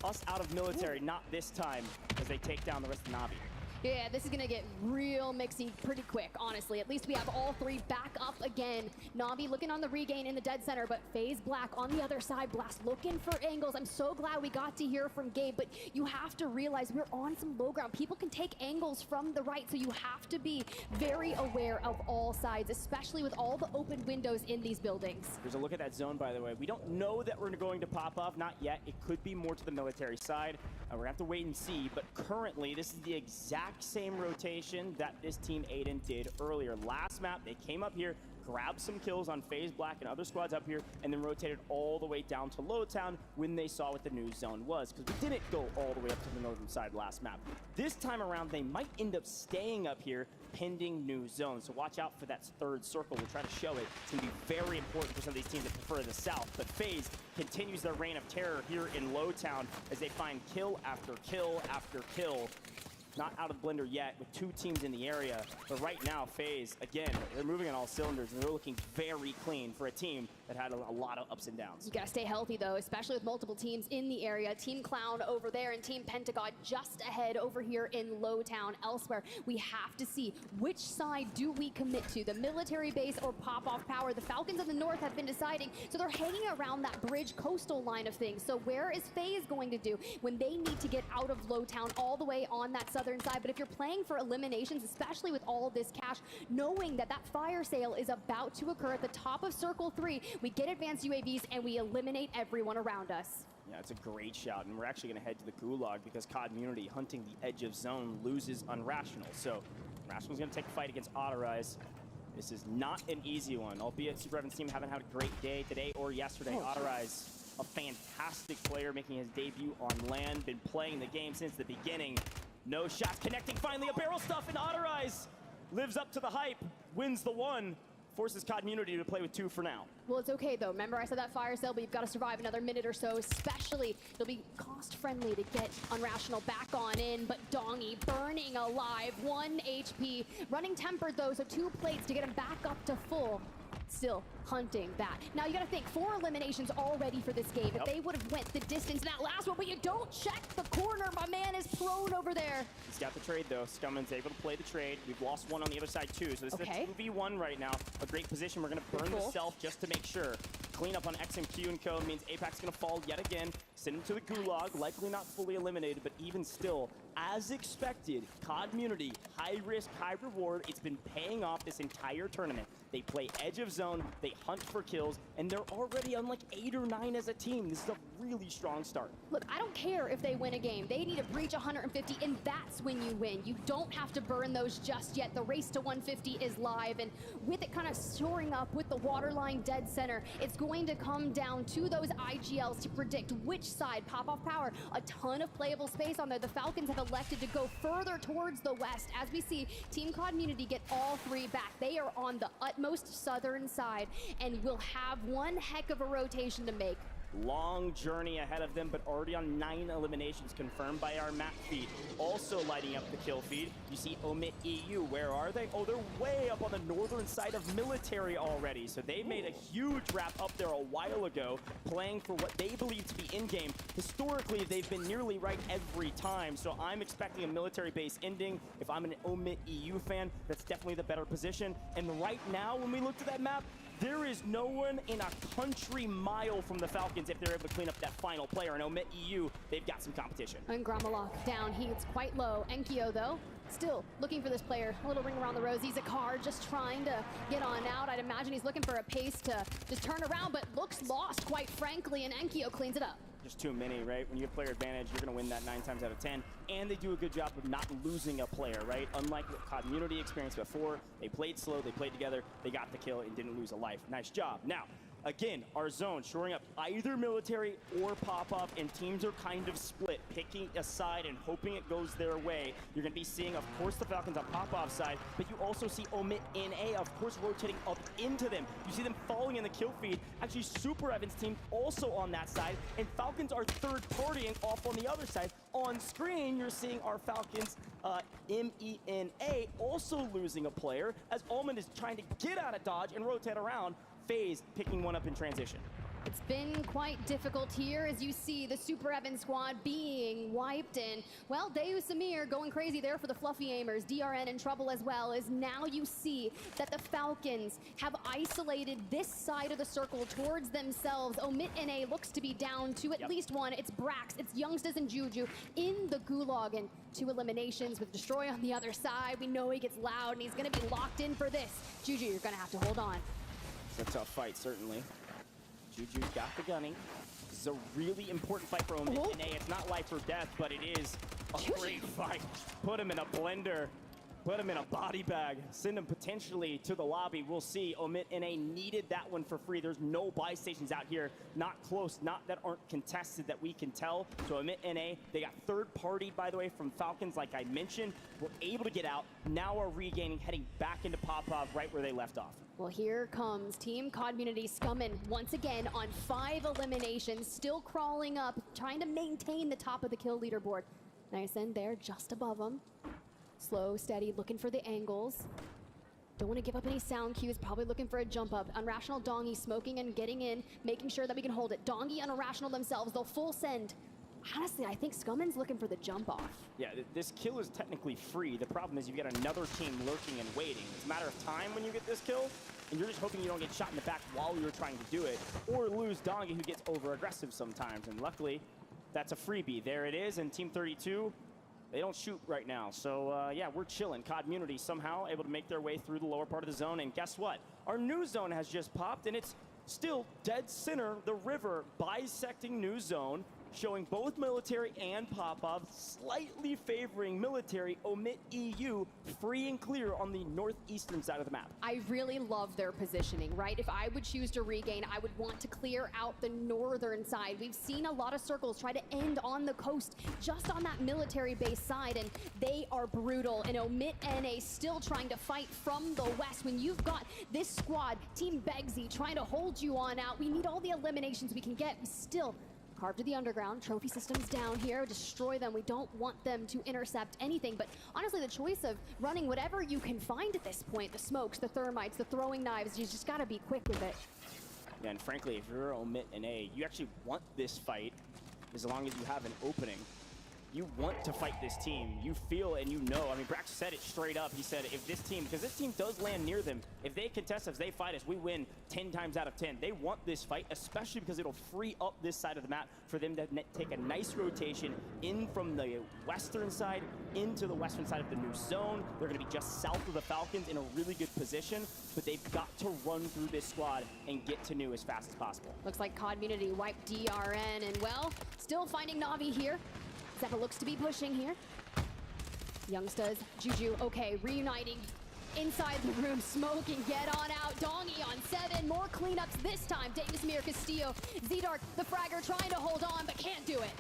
us out of military, not this time, as they take down the rest of Navi. Yeah, this is gonna get real mixy pretty quick, honestly. At least we have all three back up again. Navi looking on the regain in the dead center, but FaZe Black on the other side. Blast looking for angles. I'm so glad we got to hear from Gabe, but you have to realize we're on some low ground. People can take angles from the right, so you have to be very aware of all sides, especially with all the open windows in these buildings. Here's a look at that zone, by the way. We don't know that we're going to pop off, not yet. It could be more to the military side. We're gonna have to wait and see, but currently this is the exact same rotation that this team Aiden did earlier. Last map, they came up here, grabbed some kills on FaZe Black and other squads up here, and then rotated all the way down to Lowtown when they saw what the new zone was, because we didn't go all the way up to the northern side last map. This time around, they might end up staying up here pending new zone, so watch out for that third circle. We'll try to show it. It's gonna be very important for some of these teams that prefer the south, but FaZe continues their reign of terror here in Lowtown as they find kill after kill after kill. Not out of the blender yet with two teams in the area, but right now FaZe, again, they're moving on all cylinders and they're looking very clean for a team that had a lot of ups and downs. You gotta stay healthy though, especially with multiple teams in the area. Team Clown over there and Team Pentagon just ahead over here in Lowtown. Elsewhere, we have to see which side do we commit to, the military base or pop-off power. The Falcons of the North have been deciding, so they're hanging around that bridge coastal line of things. So where is FaZe going to do when they need to get out of Lowtown all the way on that southern side? But if you're playing for eliminations, especially with all of this cash, knowing that that fire sale is about to occur at the top of Circle 3, we get advanced UAVs and we eliminate everyone around us. Yeah, it's a great shout, and we're actually going to head to the Gulag because COD Immunity hunting the edge of zone loses Unrational. So Rational's going to take a fight against Autorize. This is not an easy one, albeit Super Evan's team haven't had a great day today or yesterday. Autorize, a fantastic player making his debut on land, been playing the game since the beginning. No shots connecting, finally a barrel stuff, and Autorize lives up to the hype, wins the one, forces COD Immunity to play with two for now. Well, it's okay though. Remember I said that fire sale, but you've got to survive another minute or so, especially it'll be cost friendly to get Unrational back on in, but Dongi burning alive, 1 HP. Running tempered though, so 2 plates to get him back up to full. Still hunting that. Now you gotta think, 4 eliminations already for this game. If they would have went the distance in that last one, but you don't check the corner. My man is prone over there. He's got the trade though. Scumman's able to play the trade. We've lost one on the other side too, so this is a 2v1 right now. A great position. We're gonna burn the self just to make sure. Clean up on XMQ and Co means Apex gonna fall yet again. Send him to the Gulag, likely not fully eliminated, but even still, as expected, COD high risk, high reward. It's been paying off this entire tournament. They play edge of zone, they hunt for kills, and they're already on like 8 or 9 as a team. This is a really strong start. Look, I don't care if they win a game. They need to breach 150, and that's when you win. You don't have to burn those just yet. The race to 150 is live, and with it kind of soaring up with the waterline dead center, it's going to come down to those IGLs to predict which side. Pop-off power, a ton of playable space on there. The Falcons have elected to go further towards the west. As we see, Team COD get all 3 back. They are on the utmost southern side, and will have one heck of a rotation to make. Long journey ahead of them, but already on 9 eliminations confirmed by our map feed. Also lighting up the kill feed, you see Omit EU. Where are they? Oh, they're way up on the northern side of military already. So they made a huge wrap up there a while ago, playing for what they believe to be in-game. Historically, they've been nearly right every time, so I'm expecting a military base ending. If I'm an Omit EU fan, that's definitely the better position. And right now, when we look at that map, there is no one in a country mile from the Falcons if they're able to clean up that final player. And Omit EU, they've got some competition. And Gramalok down, he's quite low. Enkyo, though, still looking for this player. A little ring around the rosy. Zakar just trying to get on out. I'd imagine he's looking for a pace to just turn around, but looks lost, quite frankly, and Enkyo cleans it up. Just too many, right? When you have player advantage, you're going to win that 9 times out of 10. And they do a good job of not losing a player, right? Unlike what COD experienced before, they played slow, they played together, they got the kill and didn't lose a life. Nice job. Now, again, our zone shoring up either military or pop-up, and teams are kind of split, picking a side and hoping it goes their way. You're going to be seeing, of course, the Falcons on pop-off side, but you also see Omit NA, of course, rotating up into them. You see them falling in the kill feed. Actually, Super Evan's team also on that side, and Falcons are third partying off on the other side. On screen, you're seeing our Falcons, MENA, also losing a player, as Ullman is trying to get out of dodge and rotate around. FaZe picking one up in transition. It's been quite difficult here as you see the Super Evan squad being wiped, and well, Deus Samir going crazy there for the fluffy aimers. DRN in trouble as well, as now you see that the Falcons have isolated this side of the circle towards themselves. Omit NA looks to be down to at least one. It's Brax, it's Youngsters and Juju in the gulag, and 2 eliminations with Destroy on the other side. We know he gets loud and he's gonna be locked in for this. Juju, you're gonna have to hold on. It's a tough fight, certainly. Juju's got the gunning. This is a really important fight for Omit NA. It's not life or death, but it is a great fight. Put him in a blender. Put him in a body bag. Send him potentially to the lobby. We'll see. Omit NA needed that one for free. There's no buy stations out here. Not close. Not that aren't contested that we can tell. So Omit NA, they got third-partied, by the way, from Falcons, like I mentioned. Were able to get out. Now are regaining, heading back into Pop-Pop right where they left off. Well, here comes Team COD Scummin once again on 5 eliminations, still crawling up, trying to maintain the top of the kill leaderboard. Nice end there, just above them. Slow, steady, looking for the angles. Don't want to give up any sound cues, probably looking for a jump up. Unrational Dongi smoking and getting in, making sure that we can hold it. Dongi and Irrational themselves, they'll full send. Honestly, I think Scummin's looking for the jump off. Yeah, this kill is technically free. The problem is you've got another team lurking and waiting. It's a matter of time when you get this kill, and you're just hoping you don't get shot in the back while you're trying to do it, or lose Dongi, who gets over-aggressive sometimes. And luckily, that's a freebie. There it is, and Team 32, they don't shoot right now. So, yeah, we're chilling. COD somehow able to make their way through the lower part of the zone, and guess what? Our new zone has just popped, and it's still dead center, the river, bisecting new zone, showing both military and Popov, slightly favoring military. Omit EU, free and clear on the northeastern side of the map. I really love their positioning, right? If I would choose to regain, I would want to clear out the northern side. We've seen a lot of circles try to end on the coast, just on that military base side, and they are brutal. And Omit NA still trying to fight from the west. When you've got this squad, Team Begsy, trying to hold you on out, we need all the eliminations we can get. We still carved to the underground, trophy systems down here, destroy them. We don't want them to intercept anything, but honestly, the choice of running whatever you can find at this point, the smokes, the thermites, the throwing knives, you just gotta be quick with it. Yeah, and frankly, if you're Omit NA, you actually want this fight as long as you have an opening. you want to fight this team. You feel and you know. I mean, Brax said it straight up. He said, if this team, because this team does land near them, if they contest us, they fight us, we win 10 times out of 10. They want this fight, especially because it'll free up this side of the map for them to take a nice rotation in from the western side into the western side of the new zone. They're going to be just south of the Falcons in a really good position, but they've got to run through this squad and get to new as fast as possible. Looks like Community wiped DRN, and well, still finding Na'Vi here. Zeppa looks to be pushing here. Youngsters, Juju, okay, reuniting inside the room. Smoking, get on out. Dongy on 7, more cleanups this time. Davis Mir Castillo, Z-Dark, the fragger trying to hold on, but can't do it.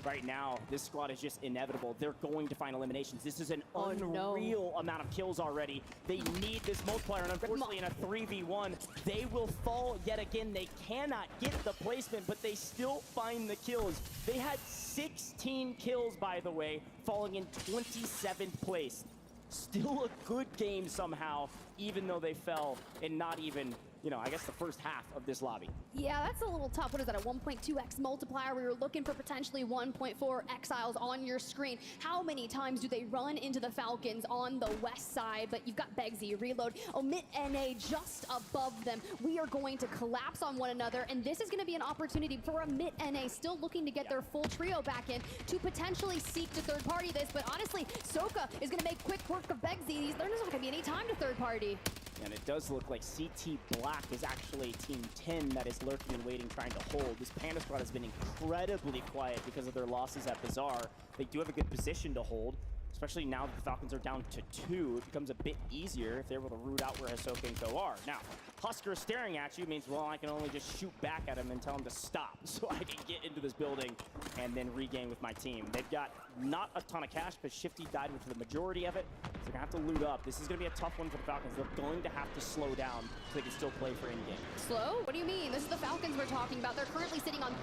Right now, this squad is just inevitable. They're going to find eliminations. This is an unreal amount of kills already. They need this multiplier, and unfortunately in a 3v1, they will fall yet again. They cannot get the placement, but they still find the kills. They had 16 kills, by the way, falling in 27th place. Still a good game somehow, even though they fell in not even, you know, I guess the first half of this lobby. Yeah, that's a little tough. What is that, a 1.2x multiplier? We were looking for potentially 1.4 exiles on your screen. How many times do they run into the Falcons on the west side? But you've got Begsy, Reload, Omit NA just above them. We are going to collapse on one another, and this is going to be an opportunity for Omit NA, still looking to get their full trio back in to potentially seek to third party this. But honestly, Soka is going to make quick work of Begsy. There's not going to be any time to third party. And it does look like CT Black is actually Team 10 that is lurking and waiting, trying to hold. This Panda squad has been incredibly quiet because of their losses at Bazaar. They do have a good position to hold, especially now that the Falcons are down to 2. It becomes a bit easier if they're able to root out where Hisoka and Go are. Now, Husker staring at you means, well, I can only just shoot back at him and tell him to stop so I can get into this building and then regain with my team. They've got not a ton of cash, but Shifty died with the majority of it. So they're going to have to loot up. This is going to be a tough one for the Falcons. They're going to have to slow down so they can still play for in-game. Slow? What do you mean? This is the Falcons we're talking about. They're currently sitting on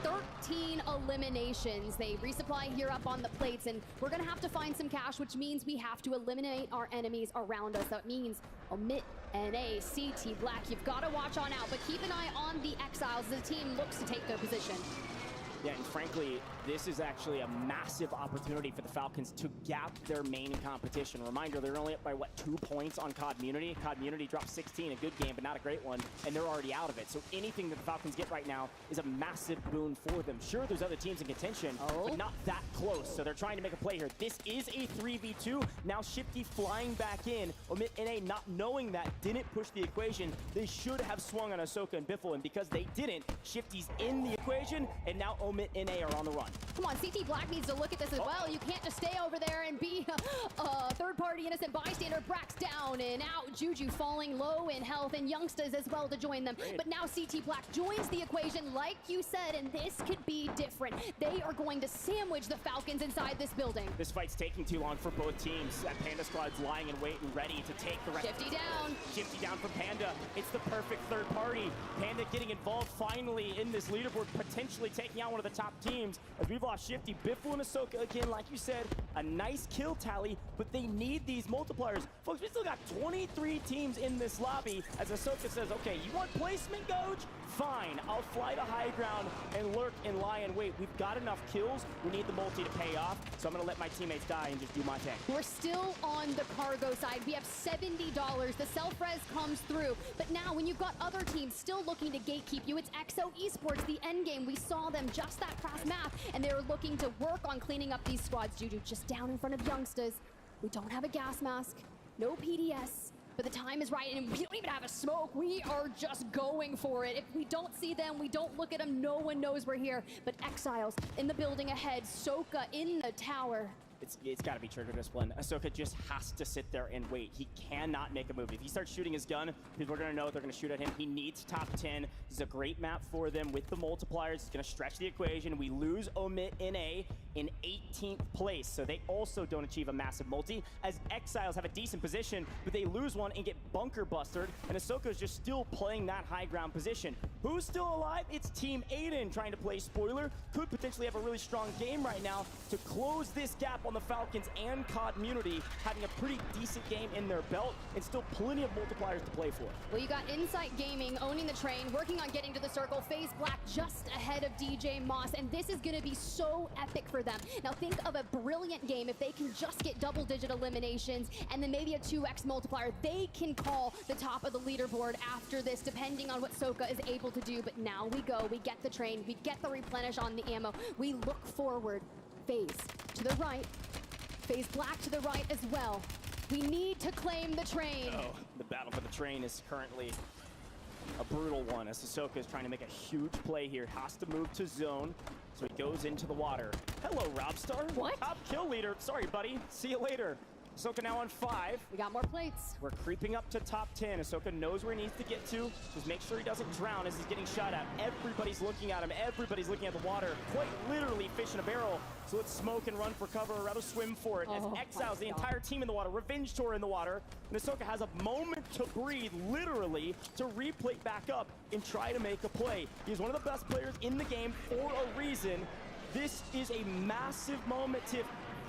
13 eliminations. They resupply here up on the plates, and we're going to have to find some cash, which means we have to eliminate our enemies around us. That means Omit NA, CT Black. You've got to watch on out, but keep an eye on the exiles as the team looks to take their position. Yeah, and frankly, this is actually a massive opportunity for the Falcons to gap their main competition. Reminder, they're only up by, what, 2 points on COD Munity? COD Munity dropped 16, a good game, but not a great one, and they're already out of it. So anything that the Falcons get right now is a massive boon for them. Sure, there's other teams in contention, but not that close, so they're trying to make a play here. This is a 3v2. Now Shifty flying back in. Omit NA not knowing that didn't push the equation. They should have swung on Ahsoka and Biffle, and because they didn't, Shifty's in the equation, and now Omit NA are on the run. Come on, CT Black needs to look at this as well. You can't just stay over there and be a third-party innocent bystander. Brax down and out. Juju falling low in health, and Youngsters as well to join them. But now CT Black joins the equation, like you said, and this could be different. They are going to sandwich the Falcons inside this building. This fight's taking too long for both teams. That Panda squad's lying in wait and ready to take the rest. Shifty down. Shifty down from Panda. It's the perfect third party. Panda getting involved finally in this leaderboard, potentially taking out one of the top teams. As we've lost Shifty, Biffle and Ahsoka again, like you said, a nice kill tally, but they need these multipliers. Folks, we still got 23 teams in this lobby. As Ahsoka says, okay, you want placement, Goj? Fine, I'll fly to high ground and lurk and lie in wait. We've got enough kills. We need the multi to pay off, so I'm gonna let my teammates die and just do my thing. We're still on the cargo side. We have $70. The self-res comes through, but now when you've got other teams still looking to gatekeep you, it's EXO Esports, the end game. We saw them just that past map, and they're looking to work on cleaning up these squads. Juju just down in front of Youngsters. We don't have a gas mask, no PDS, but the time is right, and we don't even have a smoke. We are just going for it. If we don't see them, we don't look at them, no one knows we're here. But Exiles in the building ahead, Soka in the tower. It's got to be trigger discipline. Ahsoka just has to sit there and wait. He cannot make a move. If he starts shooting his gun, people are going to know they're going to shoot at him. He needs top 10. This is a great map for them with the multipliers. It's going to stretch the equation. We lose Omit NA in 18th place, so they also don't achieve a massive multi, as Exiles have a decent position, but they lose one and get bunker busted, and Ahsoka is just still playing that high ground position. Who's still alive? It's Team Aiden trying to play spoiler. Could potentially have a really strong game right now to close this gap on the Falcons and COD Munity, having a pretty decent game in their belt and still plenty of multipliers to play for. Well, you got Insight Gaming owning the train, working on getting to the circle. FaZe Black just ahead of DJ Moss, and this is going to be so epic for them. Now think of a brilliant game if they can just get double-digit eliminations and then maybe a 2x multiplier. They can call the top of the leaderboard after this, depending on what Soka is able to do. But now we go, we get the train, we get the replenish on the ammo. We look forward. FaZe to the right, FaZe Black to the right as well. We need to claim the train. Oh, the battle for the train is currently a brutal one as Ahsoka is trying to make a huge play here. Has to move to zone, so he goes into the water. Hello, Robstar. What? Top kill leader. Sorry, buddy. See you later. Ahsoka now on 5. We got more plates. We're creeping up to top 10. Ahsoka knows where he needs to get to. Just make sure he doesn't drown as he's getting shot at. Everybody's looking at him. Everybody's looking at the water. Quite literally fish in a barrel. So let's smoke and run for cover, or rather swim for it. As exiles the entire team in the water. Revenge Tour in the water. And Ahsoka has a moment to breathe, literally, to replate back up and try to make a play. He's one of the best players in the game for a reason. This is a massive moment to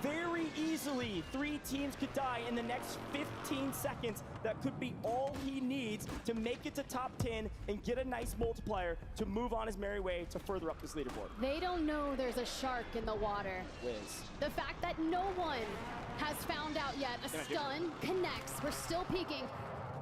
very easily 3 teams could die in the next 15 seconds. That could be all he needs to make it to top 10 and get a nice multiplier to move on his merry way to further up this leaderboard. They don't know there's a shark in the water. Wiz. The fact that no one has found out yet. A stun connects. We're still peeking.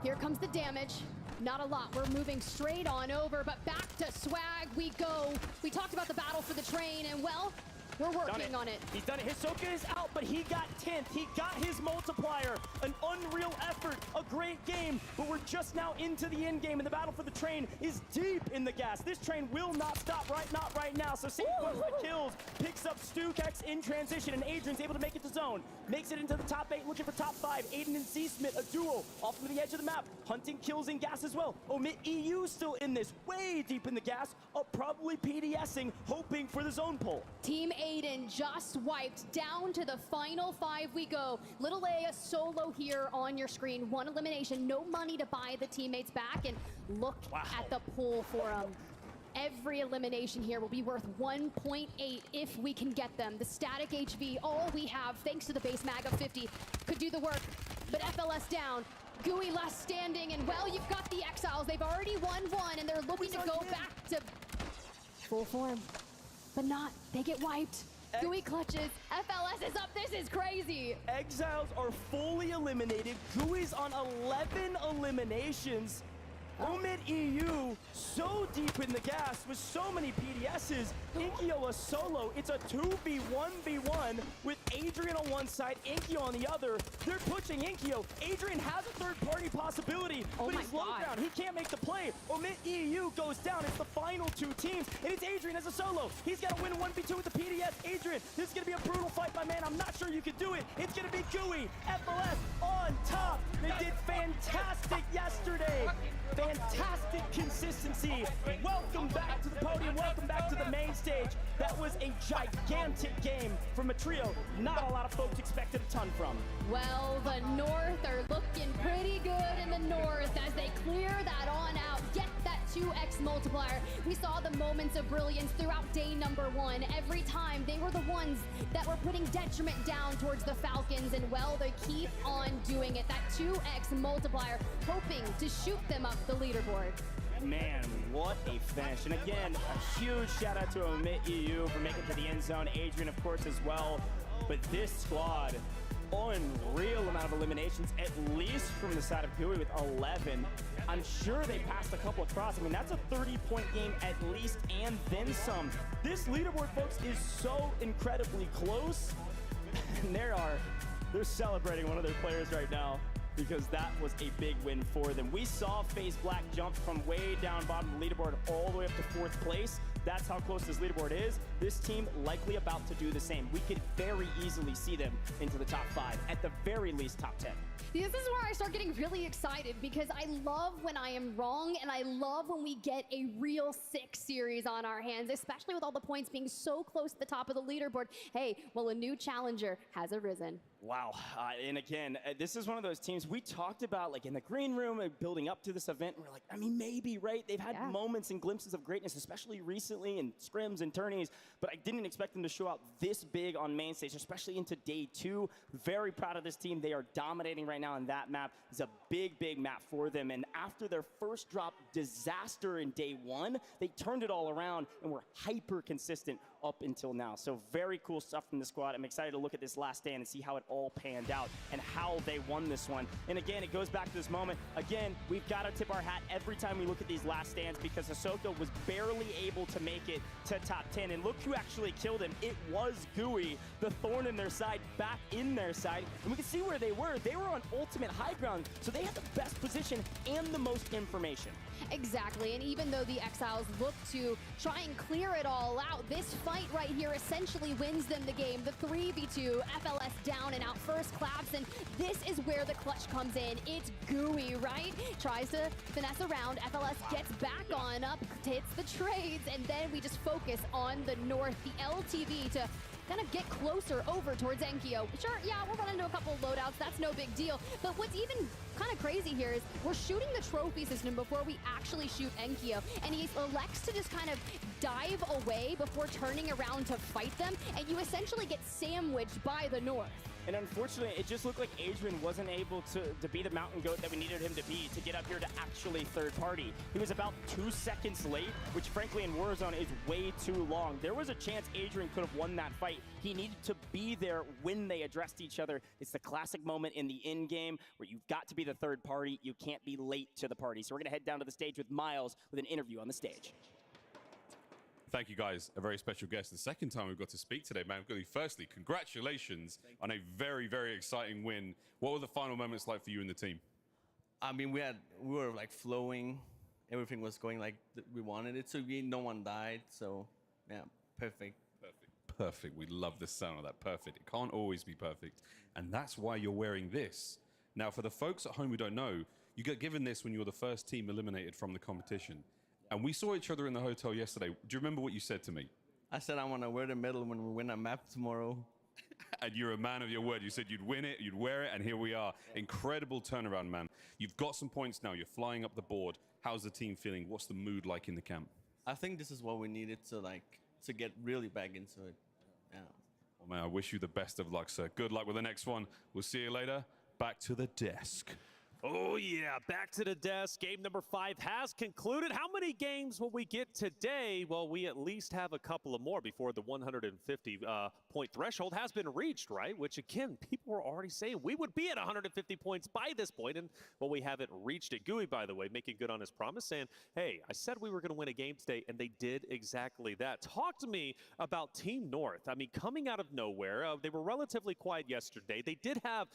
Here comes the damage. Not a lot. We're moving straight on over, but back to Swag we go. We talked about the battle for the train, and well, we're working on it. He's done it. Hisoka is out, but he got 10th. He got his multiplier. An unreal effort. A great game. But we're just now into the end game, and the battle for the train is deep in the gas. This train will not stop not right now. So Satan goes for the kills, picks up StuKex in transition, and Adrian's able to make it to zone. Makes it into the top 8, looking for top 5. Aiden and Z-Smith, a duo off to the edge of the map. Hunting kills in gas as well. Omit EU still in this, way deep in the gas. Probably PDSing, hoping for the zone pull. Team Aiden just wiped. Down to the final 5 we go. Little A solo here on your screen. 1 elimination, no money to buy the teammates back, and look at the pool for them. Every elimination here will be worth 1.8 if we can get them. The static HV, all we have, thanks to the base mag of 50, could do the work. But FLS down. Gooey last standing, and well, you've got the Exiles. They've already won 1, and they're looking to go back to full form. But not. They get wiped. Gooey clutches. FLS is up. This is crazy. Exiles are fully eliminated. Gooey's on 11 eliminations. Omid EU so deep in the gas with so many PDSs. Inkyo a solo. It's a 2v1v1 with Adrian on one side, Inkyo on the other. They're pushing Inkyo. Adrian has a third-party possibility, but he's low down. He can't make the play. Omid EU goes down. It's the final 2 teams, and it's Adrian as a solo. He's got to win 1v2 with the PDS. Adrian, this is going to be a brutal fight, my man. I'm not sure you can do it. It's going to be Gooey. FLS on top. They did fantastic yesterday. Fantastic consistency. Welcome back to the podium. Welcome back to the main stage. That was a gigantic game from a trio not a lot of folks expected a ton from. Well, the North are looking pretty good in the North as they clear that on out, get that 2x multiplier. We saw the moments of brilliance throughout day number 1. Every time they were the ones that were putting detriment down towards the Falcons, and well, they keep on doing it. That 2x multiplier, hoping to shoot them up the leaderboard. Man, what a finish. And again, a huge shout out to Omit EU for making it to the end zone. Adrian, of course, as well. But this squad, unreal amount of eliminations, at least from the side of Gooey with 11. I'm sure they passed a couple across. I mean, that's a 30-point game at least, and then some. This leaderboard, folks, is so incredibly close. And they're celebrating one of their players right now, because that was a big win for them. We saw FaZe Black jump from way down bottom of the leaderboard all the way up to 4th place. That's how close this leaderboard is. This team likely about to do the same. We could very easily see them into the top 5, at the very least top 10. This is where I start getting really excited, because I love when I am wrong, and I love when we get a real 6 series on our hands, especially with all the points being so close to the top of the leaderboard. Hey, well, a new challenger has arisen. Wow. And again, this is one of those teams we talked about, like in the green room, building up to this event. We're like, I mean, maybe, right? They've had moments and glimpses of greatness, especially recently in scrims and tourneys, but I didn't expect them to show out this big on main stage, especially into day 2. Very proud of this team. They are dominating right now in that map. It's a big, big map for them. And after their first drop disaster in day 1, they turned it all around and were hyper consistent up until now. So very cool stuff from the squad. I'm excited to look at this last stand and see how it all panned out and how they won this one. And again, it goes back to this moment. Again, we've got to tip our hat every time we look at these last stands because Hisoka was barely able to make it to top 10. And look who actually killed him. It was Gooey, the thorn in their side, back in their side. And we can see where they were. They were on ultimate high ground, so they had the best position and the most information. Exactly, and even though the Exiles look to try and clear it all out, this fight right here essentially wins them the game. The 3v2, FLS down and out first claps, and this is where the clutch comes in. It's Gooey, right? Tries to finesse around, FLS gets back on up, hits the trades, and then we just focus on the north, the LTV to kind of get closer over towards Enkyo. Sure, yeah, we'll run into a couple of loadouts, that's no big deal. But what's even kind of crazy here is we're shooting the trophy system before we actually shoot Enkyo, and he elects to just kind of dive away before turning around to fight them, and you essentially get sandwiched by the north. And unfortunately, it just looked like Adrian wasn't able to be the mountain goat that we needed him to be to get up here to actually third party. He was about 2 seconds late, which frankly in Warzone is way too long. There was a chance Adrian could have won that fight. He needed to be there when they addressed each other. It's the classic moment in the end game where you've got to be the third party. You can't be late to the party. So we're gonna head down to the stage with Miles with an interview on the stage. Thank you guys, a very special guest. The second time we've got to speak today, man. Firstly, congratulations on a very, very exciting win. What were the final moments like for you and the team? I mean, we were like flowing. Everything was going like we wanted it to be. No one died, so yeah, perfect. Perfect. We love the sound of that. Perfect. It can't always be perfect. And that's why you're wearing this. Now, for the folks at home who don't know, you got given this when you were the first team eliminated from the competition. And we saw each other in the hotel yesterday. Do you remember what you said to me? I said I want to wear the medal when we win a map tomorrow. And you're a man of your word. You said you'd win it, you'd wear it, and here we are. Incredible turnaround, man. You've got some points now. You're flying up the board. How's the team feeling? What's the mood like in the camp? I think this is what we needed to get really back into it. Yeah. Well, man, I wish you the best of luck, sir. Good luck with the next one. We'll see you later. Back to the desk. Oh, yeah, back to the desk. Game number 5 has concluded. How many games will we get today? Well, we at least have a couple of more before the 150-point threshold has been reached, right? Which, again, people were already saying we would be at 150 points by this point, and, well, we haven't reached it. Gooey, by the way, making good on his promise, saying, hey, I said we were going to win a game today, and they did exactly that. Talk to me about Team North. I mean, coming out of nowhere, they were relatively quiet yesterday. They did have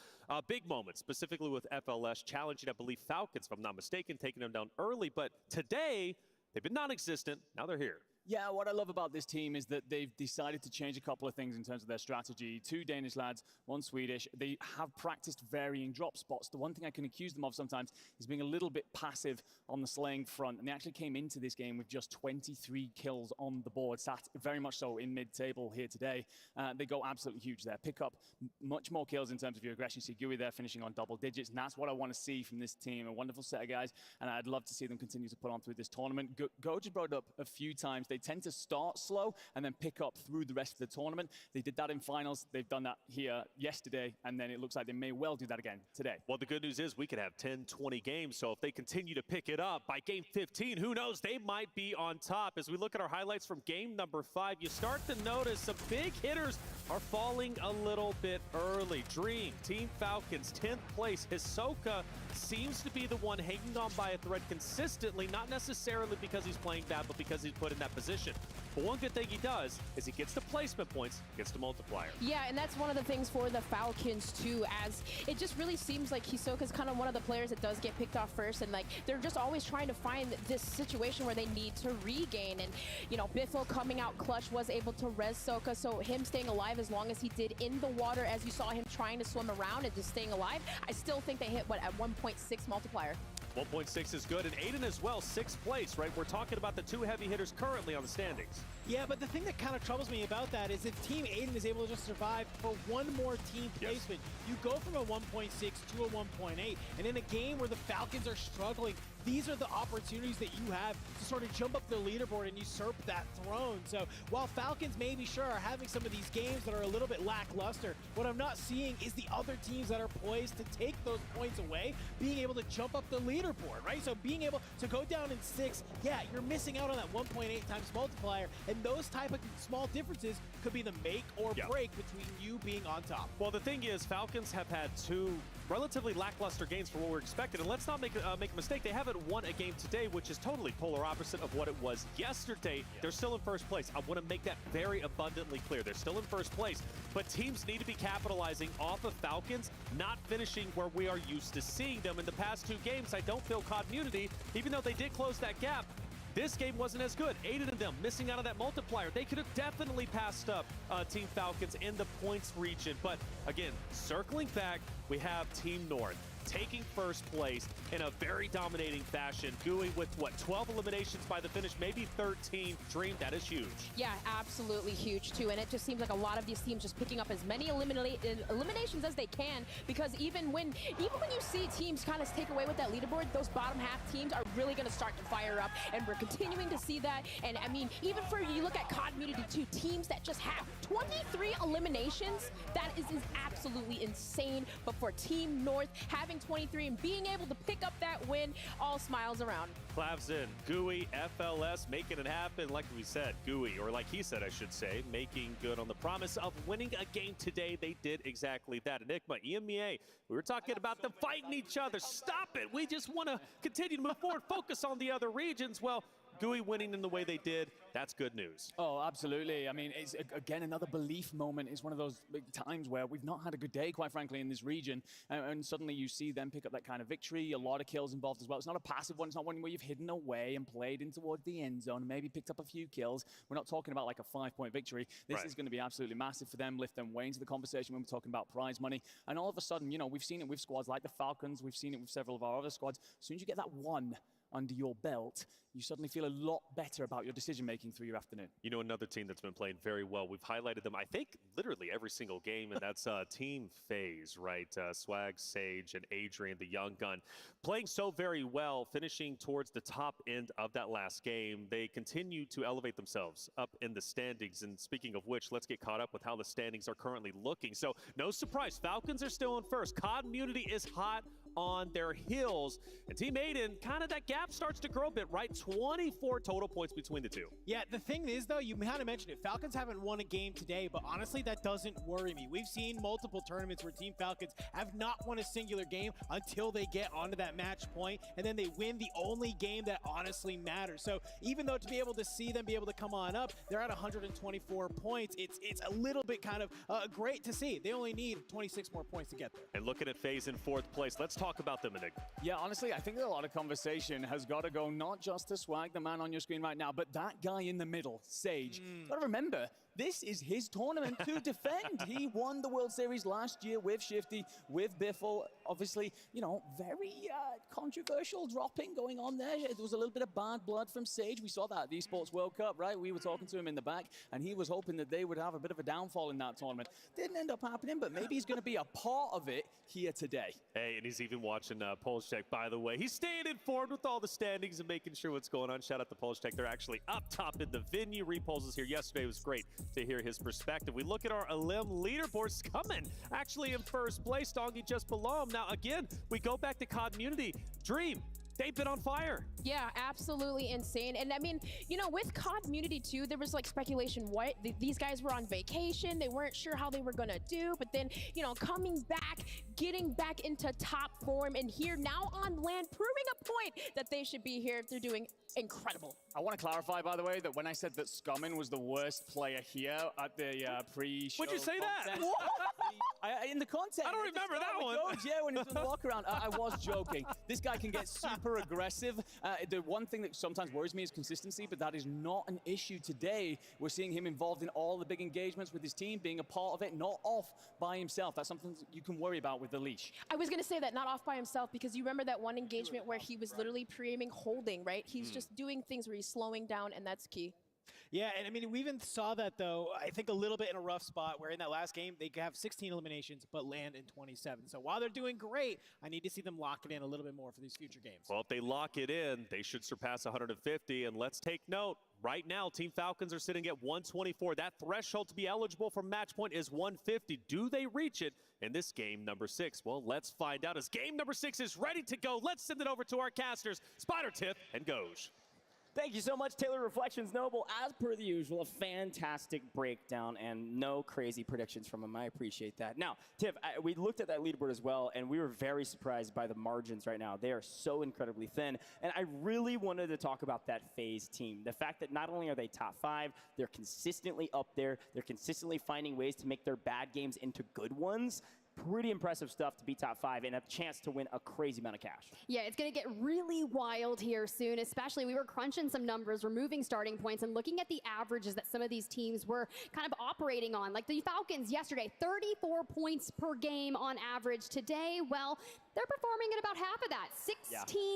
big moments, specifically with FLS challenging, I believe, Falcons, if I'm not mistaken, taking them down early. But today, they've been non-existent. Now they're here. Yeah, what I love about this team is that they've decided to change a couple of things in terms of their strategy. 2 Danish lads, 1 Swedish. They have practiced varying drop spots. The one thing I can accuse them of sometimes is being a little bit passive on the slaying front. And they actually came into this game with just 23 kills on the board, sat very much so in mid-table here today. They go absolutely huge there. Pick up much more kills in terms of your aggression. You see Gooey there finishing on double digits, and that's what I want to see from this team. A wonderful set of guys, and I'd love to see them continue to put on through this tournament. Go just brought it up a few times. They tend to start slow and then pick up through the rest of the tournament. They did that in finals. They've done that here yesterday, and then it looks like they may well do that again today. Well, the good news is we could have 10, 20 games, so if they continue to pick it up by game 15, who knows, they might be on top. As we look at our highlights from game number 5, you start to notice some big hitters are falling a little bit early. Dream, Team Falcons, 10th place. Hisoka seems to be the one hanging on by a thread consistently, not necessarily because he's playing bad, but because he's put in that position. But one good thing he does is he gets the placement points, gets the multiplier. Yeah, and that's one of the things for the Falcons too, as it just really seems like Hisoka's kind of one of the players that does get picked off first, and like they're just always trying to find this situation where they need to regain. And you know, Biffle coming out clutch was able to res Soka, so him staying alive as long as he did in the water, as you saw him trying to swim around and just staying alive, I still think they hit what, at 1.6 multiplier. 1.6 is good, and Aiden as well, 6th place, right? We're talking about the 2 heavy hitters currently on the standings. Yeah, but the thing that kind of troubles me about that is if Team Aiden is able to just survive for one more team placement, you go from a 1.6 to a 1.8, and in a game where the Falcons are struggling, these are the opportunities that you have to sort of jump up the leaderboard and usurp that throne. So while Falcons maybe sure are having some of these games that are a little bit lackluster, what I'm not seeing is the other teams that are poised to take those points away, being able to jump up the leaderboard, right? So being able to go down in 6, yeah, you're missing out on that 1.8 times multiplier, and those type of small differences could be the make or break between you being on top. Well, the thing is, Falcons have had 2 relatively lackluster games for what we're expected, and let's not make a mistake. They haven't won a game today, which is totally polar opposite of what it was yesterday. They're still in first place. I want to make that very abundantly clear. They're still in first place, but teams need to be capitalizing off of Falcons not finishing where we are used to seeing them. In the past 2 games, I don't feel Community, even though they did close that gap, this game wasn't as good. Aided in them missing out on that multiplier. They could have definitely passed up Team Falcons in the points region. But again, circling back, we have Team North taking first place in a very dominating fashion. GUI with, what, 12 eliminations by the finish, maybe 13. Dream, that is huge. Yeah, absolutely huge, too. And it just seems like a lot of these teams just picking up as many eliminations as they can, because even when you see teams kind of take away with that leaderboard, those bottom half teams are really going to start to fire up, and we're continuing to see that. And, I mean, even for, you look at Community, too, teams that just have 23 eliminations, that is absolutely insane. But for Team North, having 23 and being able to pick up that win, all smiles around. Clavs in, GUI, FLS, making it happen. Like we said, GUI, or like he said, I should say, making good on the promise of winning a game today. They did exactly that. Enigma, EMEA, we were talking about them fighting each other. Stop it. We just want to continue to move forward, focus on the other regions. Well, GUI winning in the way they did, that's good news. Oh, absolutely. I mean, it's, again, another belief moment. It's one of those big times where we've not had a good day, quite frankly, in this region. And suddenly you see them pick up that kind of victory, a lot of kills involved as well. It's not a passive one. It's not one where you've hidden away and played in towards the end zone and maybe picked up a few kills. We're not talking about like a 5-point victory. This is going to be absolutely massive for them, lift them way into the conversation when we're talking about prize money. And all of a sudden, you know, we've seen it with squads like the Falcons. We've seen it with several of our other squads. As soon as you get that one under your belt, you suddenly feel a lot better about your decision-making through your afternoon. You know, another team that's been playing very well, we've highlighted them, I think, literally every single game, and that's Team FaZe, right? Swag, Sage, and Adrian, the young gun, playing so very well, finishing towards the top end of that last game. They continue to elevate themselves up in the standings, and speaking of which, let's get caught up with how the standings are currently looking. So, no surprise, Falcons are still in first. Community is hot on their heels, and Team Aiden, kind of that gap starts to grow a bit, right? 24 total points between the two. Yeah, the thing is, though, you kind of mentioned it. Falcons haven't won a game today, but honestly, that doesn't worry me. We've seen multiple tournaments where Team Falcons have not won a singular game until they get onto that match point, and then they win the only game that honestly matters. So even though to be able to see them be able to come on up, they're at 124 points. It's a little bit kind of great to see. They only need 26 more points to get there. And looking at FaZe in 4th place, let's talk about them, Enigma. Yeah, honestly, I think a lot of conversation has got to go not just to Swag, the man on your screen right now, but that guy in the middle, Sage. Got to remember, this is his tournament to defend. He won the World Series last year with Shifty, with Biffle. Obviously, you know, very controversial dropping going on there. There was a little bit of bad blood from Sage. We saw that at the Esports World Cup, right? We were talking to him in the back, and he was hoping that they would have a bit of a downfall in that tournament. Didn't end up happening, but maybe he's going to be a part of it here today. Hey, and he's even watching Polscheck, by the way. He's staying informed with all the standings and making sure what's going on. Shout out to Polscheck. They're actually up top in the venue. Repulse is here yesterday. It was great to hear his perspective. We look at our Elim leaderboards coming actually in first place. Dongy just below him. Now, again, we go back to Community. Dream, they've been on fire. Yeah, absolutely insane. And I mean, you know, with Community too, there was like speculation, what? These guys were on vacation. They weren't sure how they were going to do. But then, you know, coming back, getting back into top form, and here now on land, proving a point that they should be here. They're doing incredible. I want to clarify, by the way, that when I said that Scummin was the worst player here at the pre-show... Would you say that? In the content. I don't remember that one. Yeah, when he was on the walk around. I was joking. This guy can get super aggressive. The one thing that sometimes worries me is consistency, but that is not an issue today. We're seeing him involved in all the big engagements with his team, being a part of it, not off by himself. That's something you can worry about with the leash. I was going to say that, not off by himself, because you remember that one engagement where he was literally pre-aiming holding, right? He's just doing things where he's slowing down, and that's key. Yeah, and I mean, we even saw that, though, I think a little bit in a rough spot where in that last game, they have 16 eliminations but land in 27. So while they're doing great, I need to see them lock it in a little bit more for these future games. Well, if they lock it in, they should surpass 150. And let's take note, right now, Team Falcons are sitting at 124. That threshold to be eligible for match point is 150. Do they reach it in this game number 6? Well, let's find out as game number 6 is ready to go. Let's send it over to our casters, Spider, Tiff, and Goj. Thank you so much, Taylor Reflections Noble. As per the usual, a fantastic breakdown and no crazy predictions from him. I appreciate that. Now, Tiff, we looked at that leaderboard as well, and we were very surprised by the margins right now. They are so incredibly thin, and I really wanted to talk about that FaZe team. The fact that not only are they top 5, they're consistently up there. They're consistently finding ways to make their bad games into good ones. Pretty impressive stuff to be top 5 and a chance to win a crazy amount of cash. Yeah, it's going to get really wild here soon, especially we were crunching some numbers, removing starting points and looking at the averages that some of these teams were kind of operating on. Like the Falcons yesterday, 34 points per game on average. Today, well, they're performing at about half of that,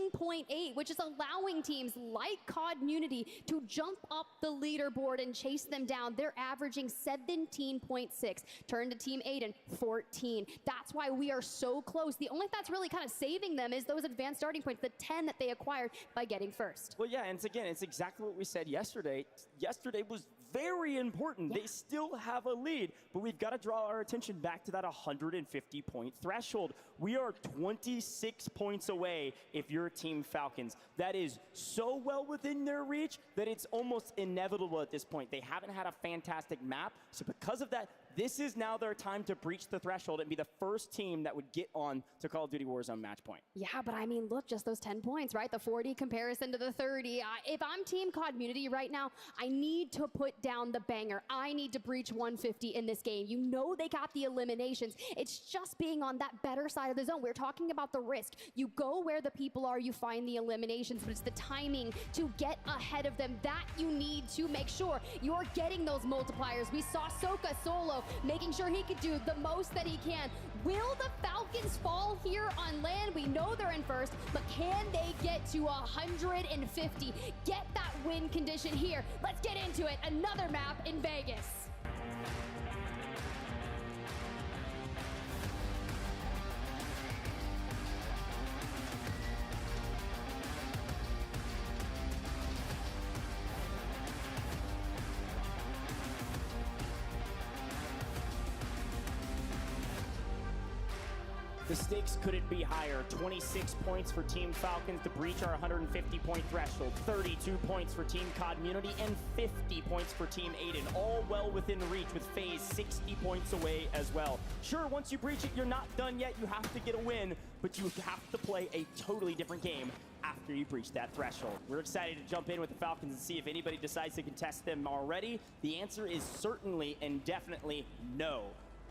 16.8, which is allowing teams like COD Unity to jump up the leaderboard and chase them down. They're averaging 17.6. Turn to Team Aiden, 14. That's why we are so close. The only thing that's really kind of saving them is those advanced starting points, the 10 that they acquired by getting first. Well, yeah, and it's exactly what we said yesterday. Yesterday was very important. Yeah. They still have a lead, but we've got to draw our attention back to that 150-point threshold. We are 26 points away if you're Team Falcons. That is so well within their reach that it's almost inevitable at this point. They haven't had a fantastic map, so because of that, this is now their time to breach the threshold and be the first team that would get on to Call of Duty Warzone match point. Yeah, but I mean, look, just those 10 points, right? The 40 comparison to the 30. If I'm Team COD Unity right now, I need to put down the banger. I need to breach 150 in this game. You know they got the eliminations. It's just being on that better side of the zone. We're talking about the risk. You go where the people are, you find the eliminations, but it's the timing to get ahead of them that you need to make sure you're getting those multipliers. We saw Soka solo making sure he could do the most that he can. Will the Falcons fall here on land? We know they're in first, but can they get to 150? Get that win condition here. Let's get into it. Another map in Vegas. The stakes couldn't be higher. 26 points for Team Falcons to breach our 150-point threshold. 32 points for Team COD Unity and 50 points for Team Aiden. All well within reach with FaZe 60 points away as well. Sure, once you breach it, you're not done yet. You have to get a win, but you have to play a totally different game after you breach that threshold. We're excited to jump in with the Falcons and see if anybody decides to contest them already. The answer is certainly and definitely no.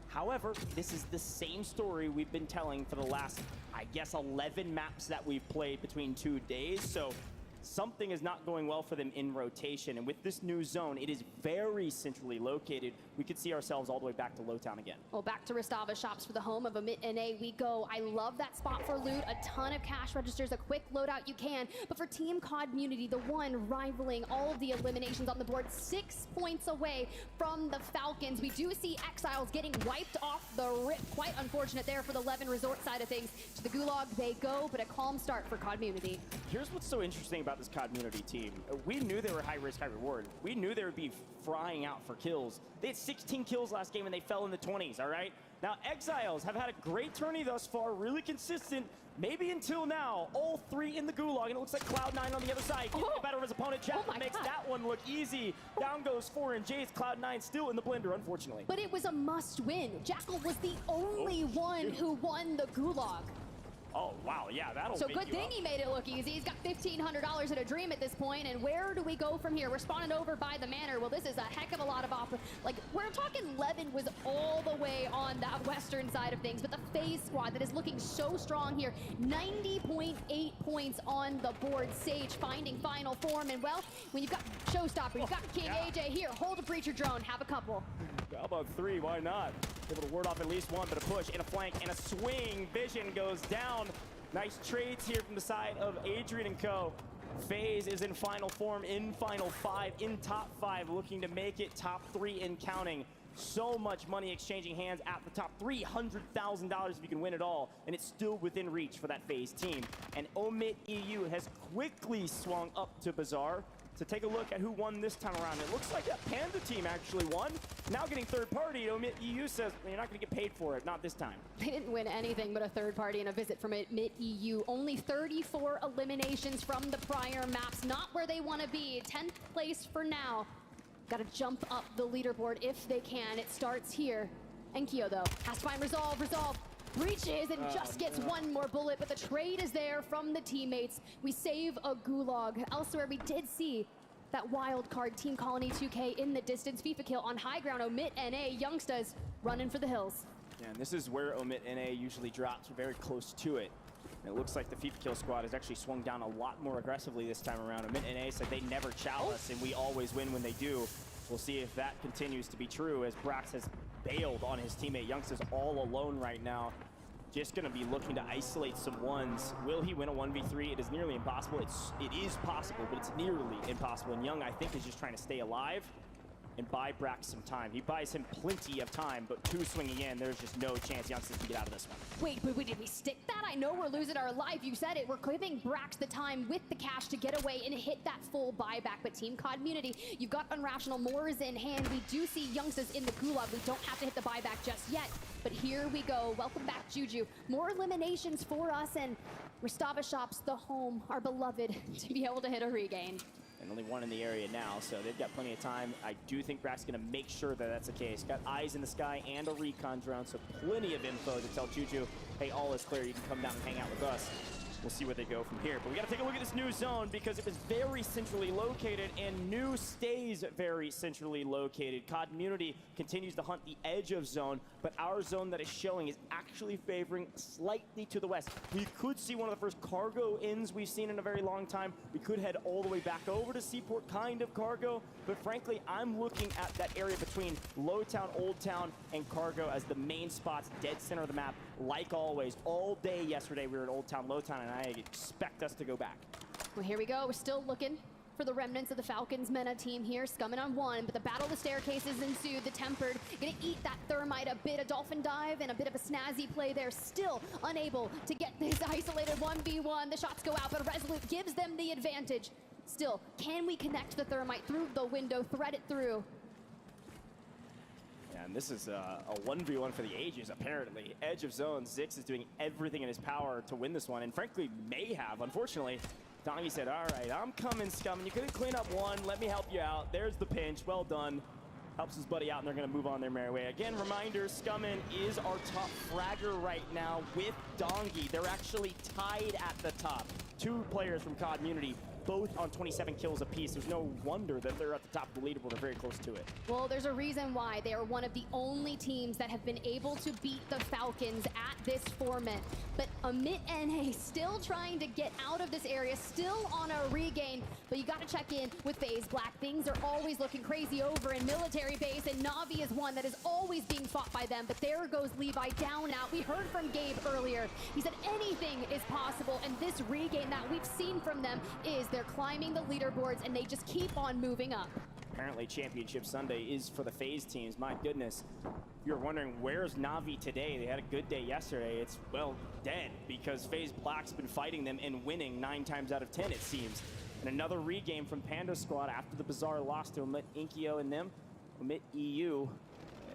However, this is the same story we've been telling for the last, I guess, 11 maps that we've played between 2 days. So something is not going well for them in rotation. And with this new zone, it is very centrally located. We could see ourselves all the way back to Lowtown again. Well, back to Restava shops for the home of Amit and A we go. I love that spot for loot. A ton of cash registers, a quick loadout you can. But for Team COD Unity, the one rivaling all of the eliminations on the board, 6 points away from the Falcons. We do see Exiles getting wiped off the rip. Quite unfortunate there for the Levin Resort side of things. To the Gulag they go, but a calm start for COD Unity. Here's what's so interesting about this COD Unity team. We knew they were high risk, high reward. We knew they would be frying out for kills. They had 16 kills last game and they fell in the 20s, all right? Now, Exiles have had a great tourney thus far, really consistent, maybe until now. All 3 in the Gulag, and it looks like Cloud9 on the other side. Getting the better of his opponent. Jackal makes that one look easy. Down goes 4 and Jace. Cloud9 still in the blender, unfortunately. But it was a must win. Jackal was the only one who won the Gulag. Oh, wow, yeah, that'll So make good you thing up. he made it look easy. He's got $1,500 in a dream at this point, and where do we go from here? We're spawning over by the manor. Well, this is a heck of a lot of like, we're talking Levin was all the way on that western side of things, but the FaZe squad that is looking so strong here, 90.8 points on the board. Sage finding final form, and well, when you've got Showstopper, you've got King AJ here, hold a breacher drone, have a couple. How about 3? Why not? Able to ward off at least one, but a push and a flank and a swing. Vision goes down. Nice trades here from the side of Adrian and co. FaZe is in final form, in final 5, in top 5, looking to make it top 3 and counting. So much money exchanging hands at the top, $300,000 if you can win it all, and it's still within reach for that FaZe team. And Omit EU has quickly swung up to Bazaar to take a look at who won this time around. It looks like that Panda team actually won. Now getting third party, Omit EU says, you're not gonna get paid for it, not this time. They didn't win anything but a third party and a visit from Omit EU. Only 34 eliminations from the prior maps, not where they wanna be. 10th place for now. Got to jump up the leaderboard if they can. It starts here. And Kyo, though, has to find Resolve. Resolve breaches and just gets one more bullet, but the trade is there from the teammates. We save a gulag. Elsewhere, we did see that wild card Team Colony 2K in the distance. FIFA kill on high ground. Omit NA, Youngstas running for the hills. Yeah, and this is where Omit NA usually drops, very close to it. And it looks like the FIFA kill squad has actually swung down a lot more aggressively this time around. Omit NA said they never chow us, and we always win when they do. We'll see if that continues to be true, as Brax has bailed on his teammate Youngstas all alone right now. Just going to be looking to isolate some ones. Will he win a 1v3? It is nearly impossible. It is possible, but it's nearly impossible. And Young, I think, is just trying to stay alive and buy Brax some time. He buys him plenty of time, but 2 swinging in, there's just no chance Youngstas can get out of this one. Wait, did we stick that? I know we're losing our life. You said it. We're giving Brax the time with the cash to get away and hit that full buyback. But Team COD Immunity, you've got Unrational Moors in hand. We do see Youngstas in the gulag. We don't have to hit the buyback just yet. But here we go. Welcome back, Juju. More eliminations for us, and Restava Shops, the home, our beloved, to be able to hit a regain. And only one in the area now, so they've got plenty of time. I do think Brack's going to make sure that that's the case. Got eyes in the sky and a recon drone, so plenty of info to tell Juju, hey, all is clear. You can come down and hang out with us. We'll see where they go from here. But we got to take a look at this new zone because it was very centrally located, and new stays very centrally located. COD Immunity continues to hunt the edge of zone, but our zone that is showing is actually favoring slightly to the west. We could see one of the first cargo ins we've seen in a very long time. We could head all the way back over to Seaport, kind of cargo, but frankly, I'm looking at that area between Low Town, Old Town, and cargo as the main spots, dead center of the map. Like always, all day yesterday we were at Old Town, Low Town, and I expect us to go back. Well, here we go. We're still looking for the remnants of the Falcons MENA team here, scumming on one, but the battle of the staircases ensued. The Tempered gonna eat that thermite a bit, a dolphin dive and a bit of a snazzy play there, still unable to get this isolated 1v1. The shots go out, but Resolute gives them the advantage. Still, can we connect the thermite through the window, thread it through? And this is a 1v1 for the ages, apparently. Edge of zone, Zix is doing everything in his power to win this one, and frankly, may have. Unfortunately, Dongy said, all right, I'm coming, Scum. You couldn't clean up one. Let me help you out. There's the pinch. Well done. Helps his buddy out, and they're going to move on their merry way. Again, reminder, Scummin is our top fragger right now with Dongy. They're actually tied at the top. 2 players from COD Immunity, both on 27 kills apiece. There's no wonder that they're at the top of the leaderboard or very close to it. Well, there's a reason why they are one of the only teams that have been able to beat the Falcons at this format. But Omit NA still trying to get out of this area, still on a regain. But you got to check in with FaZe Black. Things are always looking crazy over in military base, and Navi is one that is always being fought by them. But there goes Levi down out. We heard from Gabe earlier. He said anything is possible, and this regain that we've seen from them is they're climbing the leaderboards, and they just keep on moving up. Apparently Championship Sunday is for the FaZe teams. My goodness. If you're wondering where's Navi today, they had a good day yesterday. It's, well, dead because FaZe Black's been fighting them and winning 9 times out of 10, it seems. And another regain from Panda Squad after the Bazaar loss to Omit Inkyo and them. Omit EU.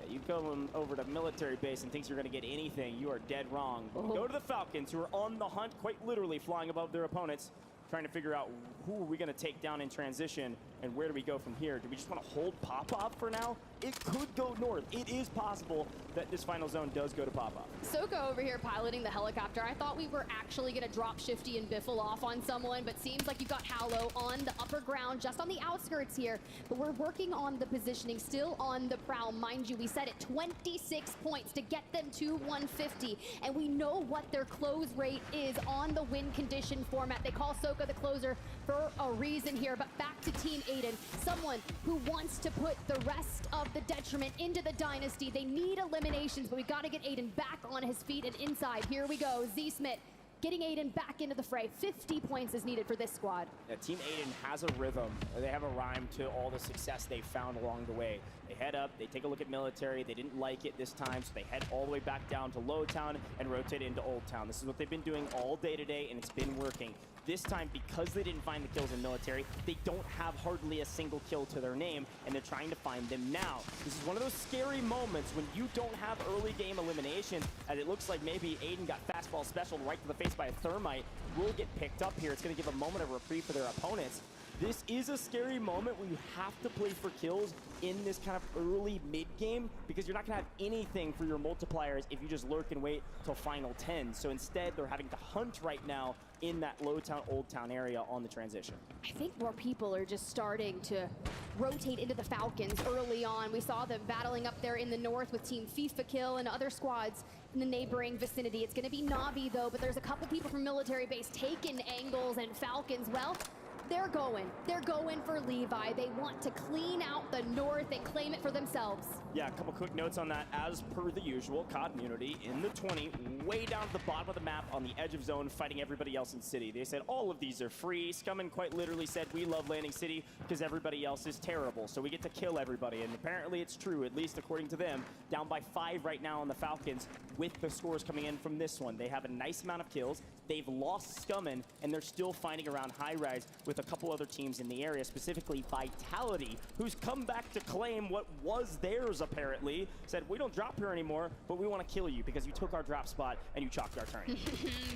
You go over to military base and thinks you're going to get anything. You are dead wrong. But go to the Falcons, who are on the hunt, quite literally flying above their opponents, trying to figure out who are we going to take down in transition and where do we go from here. Do we just want to hold Pop-Off for now? It could go north. It is possible that this final zone does go to Pop-Off. Soka over here piloting the helicopter. I thought we were actually going to drop Shifty and Biffle off on someone, but seems like you got Hallow on the upper ground, just on the outskirts here. But we're working on the positioning, still on the prowl. Mind you, we set it 26 points to get them to 150, and we know what their close rate is on the win condition format. They call Soka the closer for a reason here, but back to Team Aiden, someone who wants to put the rest of the detriment into the dynasty. They need eliminations, but we got to get Aiden back on his feet and inside. Here we go. Z-Smith getting Aiden back into the fray. 50 points is needed for this squad. Yeah, Team Aiden has a rhythm. They have a rhyme to all the success they've found along the way. They head up, they take a look at military, they didn't like it this time, so they head all the way back down to Low Town and rotate into Old Town. This is what they've been doing all day today, and it's been working. This time, because they didn't find the kills in military, they don't have hardly a single kill to their name, and they're trying to find them now. This is one of those scary moments when you don't have early game elimination, and it looks like maybe Aiden got fastball special right to the face by a thermite. Will get picked up here. It's going to give a moment of reprieve for their opponents. This is a scary moment where you have to play for kills in this kind of early mid-game because you're not going to have anything for your multipliers if you just lurk and wait till final 10. So instead, they're having to hunt right now in that Low Town, Old Town area on the transition. I think more people are just starting to rotate into the Falcons early on. We saw them battling up there in the north with Team FIFA Kill and other squads in the neighboring vicinity. It's going to be Navi, though, but there's a couple people from military base taking angles, and Falcons, well, they're going for Levi. They want to clean out the north and claim it for themselves. Yeah, a couple quick notes on that. As per the usual, COD Immunity in the 20, way down at the bottom of the map on the edge of zone, fighting everybody else in City. They said all of these are free. Scummin quite literally said, we love landing City because everybody else is terrible, so we get to kill everybody. And apparently it's true, at least according to them. Down by 5 right now on the Falcons with the scores coming in from this one. They have a nice amount of kills. They've lost Scummin, and they're still fighting around high rise with a couple other teams in the area, specifically Vitality, who's come back to claim what was theirs apparently. Said, we don't drop here anymore, but we want to kill you because you took our drop spot and you chalked our turn.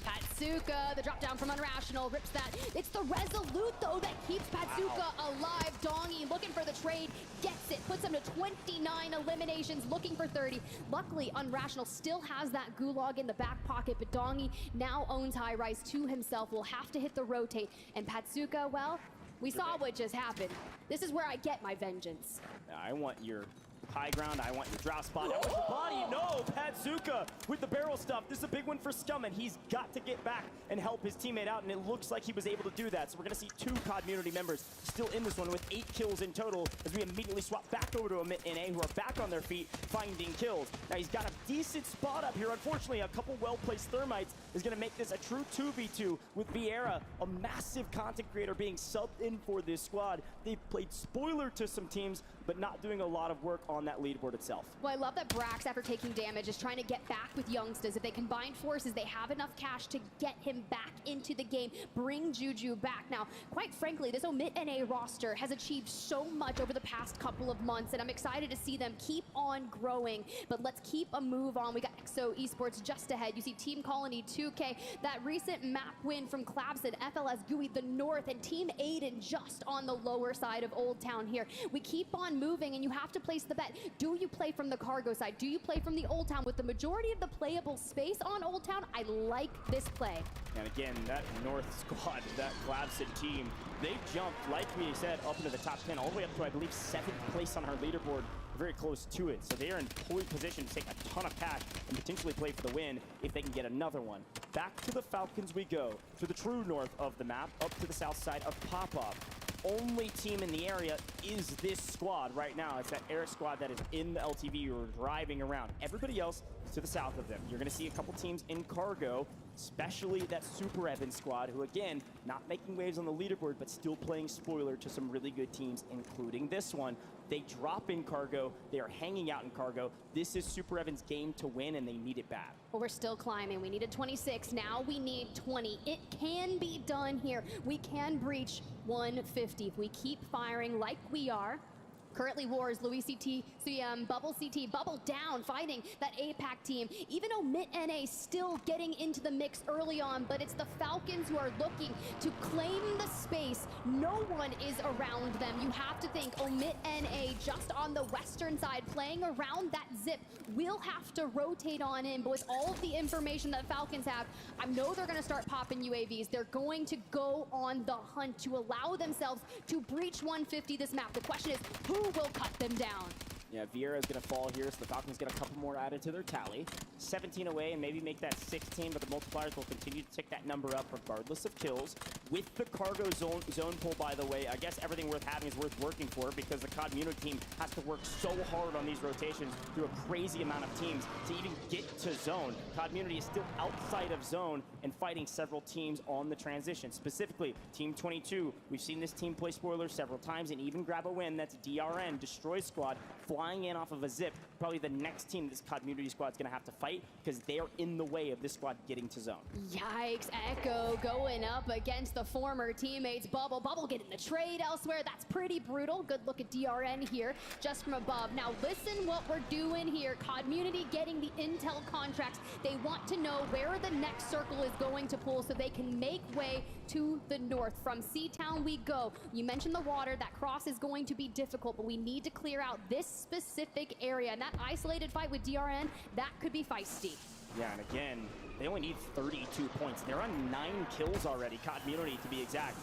Patsuka, the drop down from Unrational, rips that. It's the Resolute, though, that keeps Patsuka alive. Dongy looking for the trade, gets it, puts him to 29 eliminations, looking for 30. Luckily, Unrational still has that gulag in the back pocket, but Dongy now owns high rise to himself. Will have to hit the rotate, and Patsuka, well, we saw what just happened. This is where I get my vengeance. I want your high ground. I want your drop spot. I want your body. No, Patsuka with the barrel stuff. This is a big one for Scummin. He's got to get back and help his teammate out, and it looks like he was able to do that. So we're going to see 2 COD Immunity members still in this one with 8 kills in total as we immediately swap back over to Omit and A, who are back on their feet finding kills. Now he's got a decent spot up here. Unfortunately, a couple well-placed thermites is going to make this a true 2v2 with Vieira, a massive content creator, being subbed in for this squad. They've played spoiler to some teams, but not doing a lot of work on that leaderboard itself. Well, I love that Brax, after taking damage, is trying to get back with Youngstas. If they combine forces, they have enough cash to get him back into the game, bring Juju back. Now, quite frankly, this Omit NA roster has achieved so much over the past couple of months, and I'm excited to see them keep on growing. But let's keep a move on. We got EXO Esports just ahead. You see Team Colony 2K, that recent map win from Clabson, FLS GUI, the north, and Team Aiden just on the lower side of Old Town here. We keep on moving, and you have to place the bet. Do you play from the cargo side? Do you play from the Old Town? With the majority of the playable space on Old Town, I like this play. And again, that North squad, that Glavson team, they jumped, like we said, up into the top 10, all the way up to, I believe, 7th place on our leaderboard, very close to it. So they are in pole position to take a ton of cash and potentially play for the win if they can get another one. Back to the Falcons we go, to the true north of the map, up to the south side of Pop-Up. Only team in the area is this squad right now. It's that Eric squad that is in the LTV or driving around. Everybody else is to the south of them. You're going to see a couple teams in cargo, especially that Super Evan squad, who again, not making waves on the leaderboard, but still playing spoiler to some really good teams, including this one. They drop in cargo. They are hanging out in cargo. This is Super Evan's game to win, and they need it bad. Well, we're still climbing. We needed 26. Now we need 20. It can be done here. We can breach 150 if we keep firing like we are. Currently Wars, Louis CT, CM, Bubble CT, Bubble down, fighting that APAC team. Even Omit NA still getting into the mix early on, but it's the Falcons who are looking to claim the space. No one is around them. You have to think Omit NA just on the western side, playing around that zip. We'll have to rotate on in, but with all of the information that Falcons have, I know they're gonna start popping UAVs. They're going to go on the hunt to allow themselves to breach 150 this map. The question is, who will cut them down? Yeah, Vieira is going to fall here, so the Falcons get a couple more added to their tally. 17 away and maybe make that 16, but the multipliers will continue to tick that number up regardless of kills. With the cargo zone pull, by the way, I guess everything worth having is worth working for because the COD Munich team has to work so hard on these rotations through a crazy amount of teams to even get to zone. COD Munich is still outside of zone and fighting several teams on the transition. Specifically, Team 22, we've seen this team play spoilers several times and even grab a win. That's DRN, Destroy Squad, flying in off of a zip. Probably the next team this COD Munity squad is going to have to fight because they are in the way of this squad getting to zone. Yikes, Echo going up against the former teammates. Bubble getting the trade elsewhere. That's pretty brutal. Good look at DRN here just from above. Now listen what we're doing here. COD Munity getting the intel contracts. They want to know where the next circle is going to pull so they can make way to the north. From Seatown we go. You mentioned the water. That cross is going to be difficult, but we need to clear out this specific area. And that isolated fight with DRN, that could be feisty. Yeah, and again, they only need 32 points. They're on 9 kills already, COD Munity to be exact.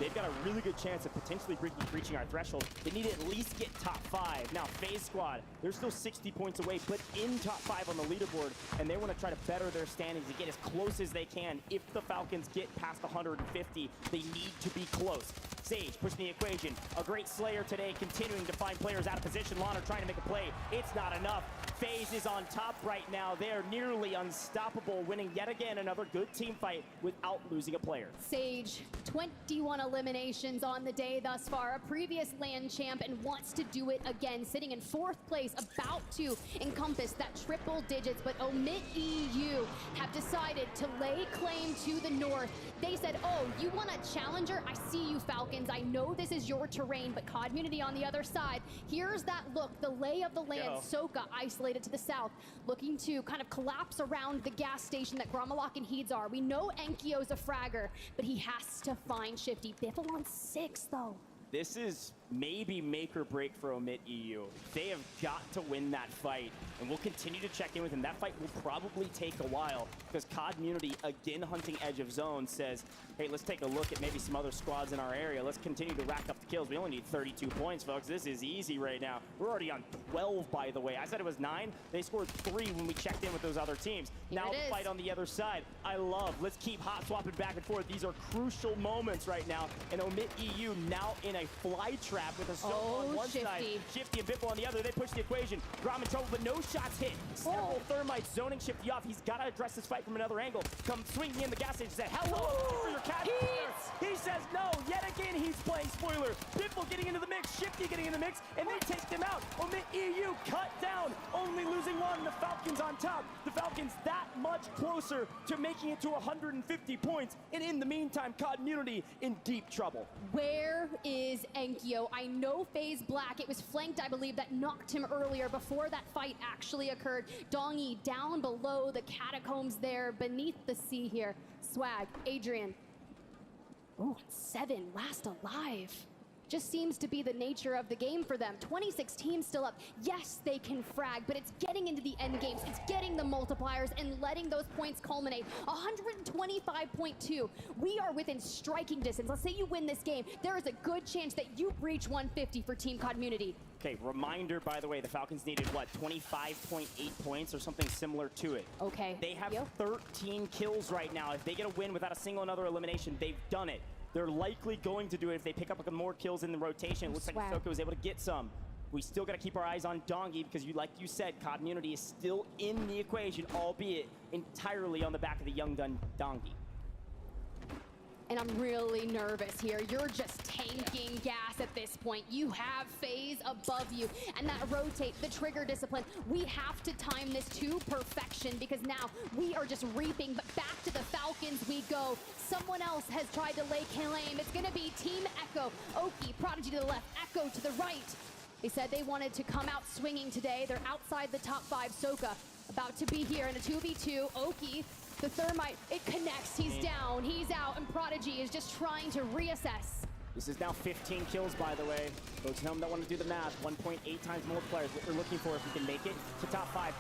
They've got a really good chance of potentially breaching our threshold. They need to at least get top 5. Now, FaZe Squad, they're still 60 points away, but in top 5 on the leaderboard, and they want to try to better their standings and get as close as they can. If the Falcons get past 150, they need to be close. Sage pushing the equation. A great Slayer today, continuing to find players out of position. Lana trying to make a play. It's not enough. FaZe is on top right now. They're nearly unstoppable, winning yet again another good team fight without losing a player. Sage, 21 eliminations on the day thus far. A previous LAN champ and wants to do it again. Sitting in 4th place, about to encompass that triple digits. But Omit EU have decided to lay claim to the north. They said, oh, you want a challenger? I see you, Falcons. I know this is your terrain, but COD Munity on the other side. Here's that look, the lay of the land. Soka isolated to the south, looking to kind of collapse around the gas station that Gromalok and Heeds are. We know Enkyo's a fragger, but he has to find Shifty. Biffle on 6, though. This is maybe make or break for Omit EU. They have got to win that fight, and we'll continue to check in with them. That fight will probably take a while because COD Munity, again hunting edge of zone, says, hey, let's take a look at maybe some other squads in our area. Let's continue to rack up the kills. We only need 32 points, folks. This is easy right now. We're already on 12, by the way. I said it was 9. They scored 3 when we checked in with those other teams. Now the fight on the other side. I love. Let's keep hot swapping back and forth. These are crucial moments right now. And Omit EU now in a fly trap with a Soak on one side, Shifty and Biffle on the other. They push the equation. Grom in trouble, but no shots hit. Several thermites zoning Shifty off. He's got to address this fight from another angle. Come swinging in the gas station. Said, hello, for your cat. He says no. Yet again, he's playing spoiler. Biffle getting into the mix. Shifty getting in the mix, and they take them out. Omit EU cut down, only losing 1. The Falcons on top. The Falcons that much closer to making it to 150 points. And in the meantime, COD Munity in deep trouble. Where is Enkyo? I know FaZe Black. It was flanked, I believe, that knocked him earlier before that fight actually occurred. Dongy down below the catacombs there beneath the sea here. Swag, Adrian. Oh, 7, last alive. Just seems to be the nature of the game for them. 26 teams still up. Yes, they can frag, but it's getting into the end games. It's getting the multipliers and letting those points culminate. 125.2. We are within striking distance. Let's say you win this game. There is a good chance that you breach 150 for Team COD Munity. Okay, reminder, by the way, the Falcons needed, what, 25.8 points or something similar to it. Okay. They have 13 kills right now. If they get a win without a single another elimination, they've done it. They're likely going to do it if they pick up more kills in the rotation. It looks like Soka was able to get some. We still got to keep our eyes on Dongy because, like you said, COD Munity is still in the equation, albeit entirely on the back of the young gun Dongy. And I'm really nervous here. You're just tanking gas at this point. You have FaZe above you. And that rotate, the trigger discipline, we have to time this to perfection because now we are just reaping. But back to the Falcons we go. Someone else has tried to lay claim. It's going to be Team Echo. Oki, Prodigy to the left, Echo to the right. They said they wanted to come out swinging today. They're outside the top 5. Soka about to be here in a 2v2. Oki, the thermite, it connects. He's down, he's out, and Prodigy is just trying to reassess. This is now 15 kills, by the way. Folks at home don't want to do the math. 1.8 times multipliers, what we're looking for if we can make it to top 5.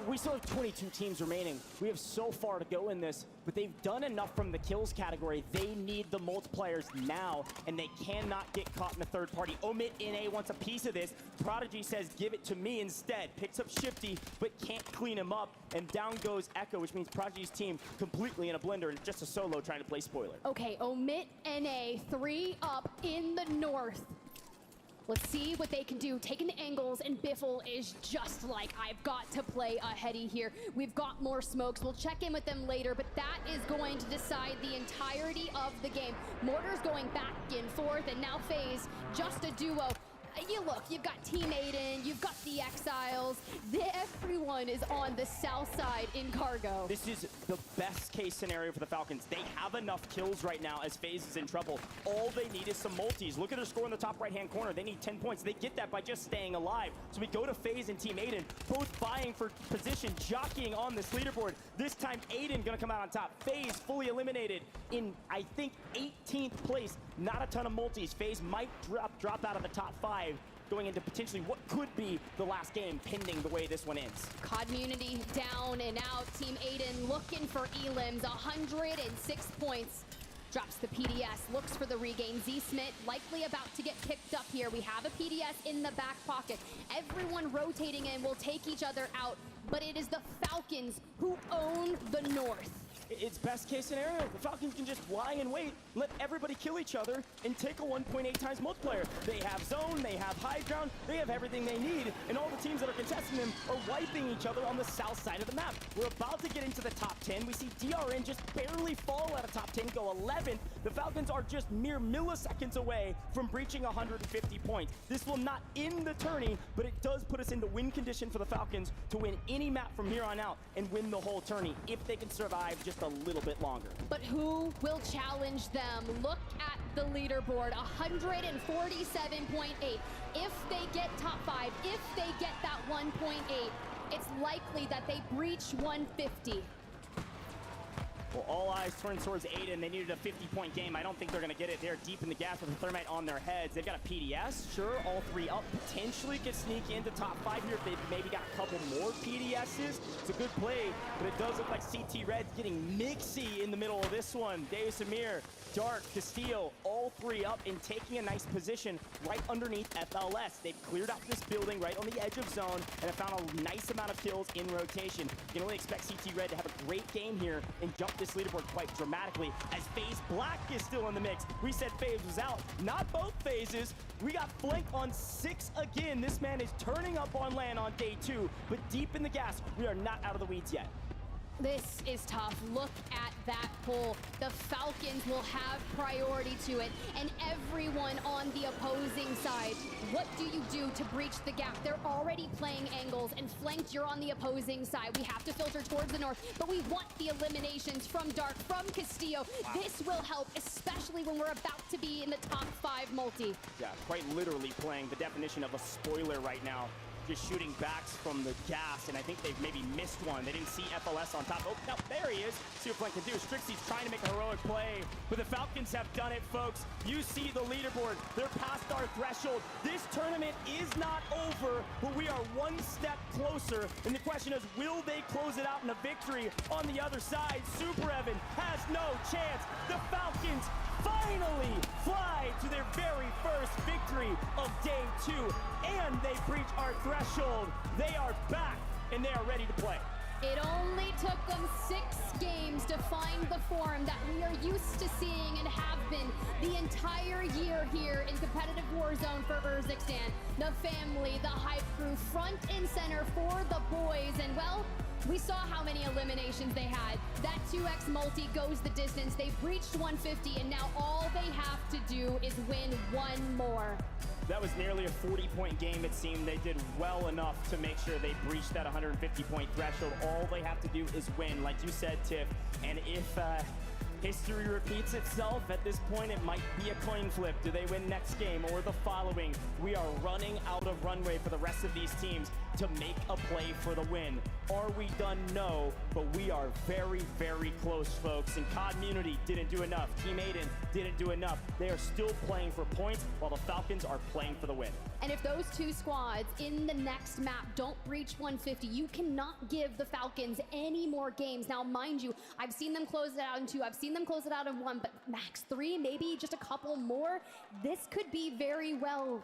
we still have 22 teams remaining. We have so far to go in this, but they've done enough from the kills category. They need the multipliers now, and they cannot get caught in a third party. Omit NA wants a piece of this. Prodigy says, give it to me instead. Picks up Shifty, but can't clean him up, and down goes Echo, which means Prodigy's team completely in a blender, and just a solo trying to play spoiler. Okay, Omit NA, 3 up in the north. Let's see what they can do. Taking the angles, and Biffle is just like, I've got to play a heady here. We've got more smokes. We'll check in with them later, but that is going to decide the entirety of the game. Mortar's going back and forth, and now FaZe, just a duo. You've got Team Aiden, you've got the Exiles. Everyone is on the south side in Cargo. This is the best case scenario for the Falcons. They have enough kills right now as FaZe is in trouble. All they need is some multis. Look at their score in the top right-hand corner. They need 10 points. They get that by just staying alive. So we go to FaZe and Team Aiden, both vying for position, jockeying on this leaderboard. This time, Aiden gonna come out on top. FaZe fully eliminated in, I think, 18th place. Not a ton of multis. FaZe might drop out of the top 5, going into potentially what could be the last game, pending the way this one ends. Community down and out. Team Aiden looking for elims, 106 points. Drops the PDS, looks for the regain. Z-Smith likely about to get picked up here. We have a PDS in the back pocket. Everyone rotating in will take each other out, but it is the Falcons who own the north. It's best case scenario. The Falcons can just lie in wait, let everybody kill each other, and take a 1.8 times multiplier. They have zone, they have high ground, they have everything they need, and all the teams that are contesting them are wiping each other on the south side of the map. We're about to get into the top 10. We see DRN just barely fall out of top 10, go 11th. The Falcons are just mere milliseconds away from breaching 150 points. This will not end the tourney, but it does put us into win condition for the Falcons to win any map from here on out and win the whole tourney if they can survive just a little bit longer. But who will challenge them? Look at the leaderboard, 147.8. If they get top 5, if they get that 1.8, it's likely that they breach 150. Well, all eyes turned towards Aiden. They needed a 50-point game. I don't think they're going to get it. They're deep in the gas with a thermite on their heads. They've got a PDS. Sure, all 3 up. Potentially could sneak into top 5 here if they've maybe got a couple more PDSs. It's a good play, but it does look like CT Red's getting mixy in the middle of this one. Davis Amir, Dark, Castillo, all 3 up and taking a nice position right underneath FLS. They've cleared out this building right on the edge of zone and have found a nice amount of kills in rotation. You can only expect CT Red to have a great game here and jump this leaderboard quite dramatically as FaZe Black is still in the mix. We said FaZe was out. Not both phases. We got Flank on 6 again. This man is turning up on land on day 2, but deep in the gas, we are not out of the weeds yet. This is tough. Look at that pull. The Falcons will have priority to it, and everyone on the opposing side. What do you do to breach the gap? They're already playing angles, and flanked, you're on the opposing side. We have to filter towards the north, but we want the eliminations from Dark, from Castillo. Wow. This will help, especially when we're about to be in the top 5 multi. Yeah, quite literally playing the definition of a spoiler right now. Just shooting backs from the gas, and I think they've maybe missed one. They didn't see FLS on top. Oh, now there he is. See what Flink can do. Strixie's trying to make a heroic play, but the Falcons have done it, folks. You see the leaderboard. They're past our threshold. This tournament is not over, but we are one step closer, and the question is, will they close it out in a victory on the other side? Super Evan has no chance. The Falcons finally fly to their very first victory of day 2, and they breach our threshold. They are back, and they are ready to play. It only took them 6 games to find the form that we are used to seeing and have been the entire year here in competitive Warzone for Urzikstan. The family, the hype crew, front and center for the boys, and well, we saw how many eliminations they had. That 2x multi goes the distance. They breached 150, and now all they have to do is win 1 more. That was nearly a 40-point game, it seemed. They did well enough to make sure they breached that 150-point threshold. All they have to do is win, like you said, Tiff. And if history repeats itself, at this point, it might be a coin flip. Do they win next game or the following? We are running out of runway for the rest of these teams to make a play for the win. Are we done? No, but we are very, very close, folks. And Community didn't do enough. Team Aiden didn't do enough. They are still playing for points while the Falcons are playing for the win. And if those two squads in the next map don't breach 150, you cannot give the Falcons any more games. Now, mind you, I've seen them close it out in 2, I've seen them close it out in 1, but max 3, maybe just a couple more. This could be very well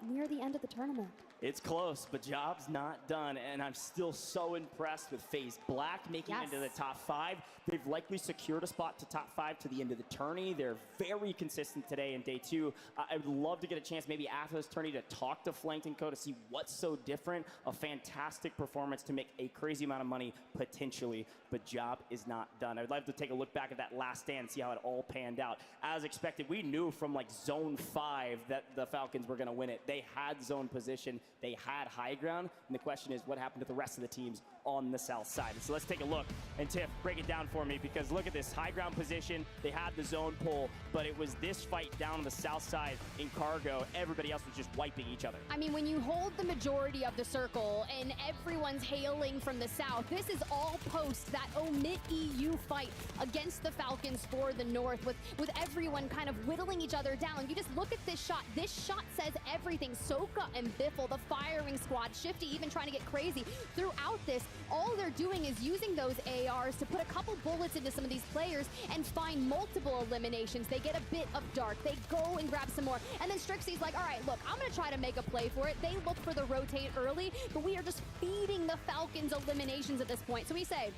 near the end of the tournament. It's close, but job's not done, and I'm still so impressed with FaZe Black making it into the top 5. They've likely secured a spot to top 5 to the end of the tourney. They're very consistent today in day 2. I would love to get a chance maybe after this tourney to talk to Flanked & Co. to see what's so different. A fantastic performance to make a crazy amount of money potentially, but job is not done. I'd love to take a look back at that last stand, see how it all panned out. As expected, we knew from like zone 5 that the Falcons were going to win it. They had zone position. They had high ground, and the question is what happened to the rest of the teams on the south side. And so let's take a look, and Tiff, break it down for me, because look at this high ground position. They had the zone pull, but it was this fight down on the south side in Cargo. Everybody else was just wiping each other. I mean, when you hold the majority of the circle and everyone's hailing from the south, this is all post that omit EU fight against the Falcons for the north, with everyone kind of whittling each other down. You just look at this shot. This shot says everything. Soka and Biffle, the firing squad, Shifty even trying to get crazy. Throughout this, all they're doing is using those ARs to put a couple bullets into some of these players and find multiple eliminations. They get a bit of dark. They go and grab some more. And then Strixie's like, all right, look, I'm going to try to make a play for it. They look for the rotate early, but we are just feeding the Falcons eliminations at this point. So we say,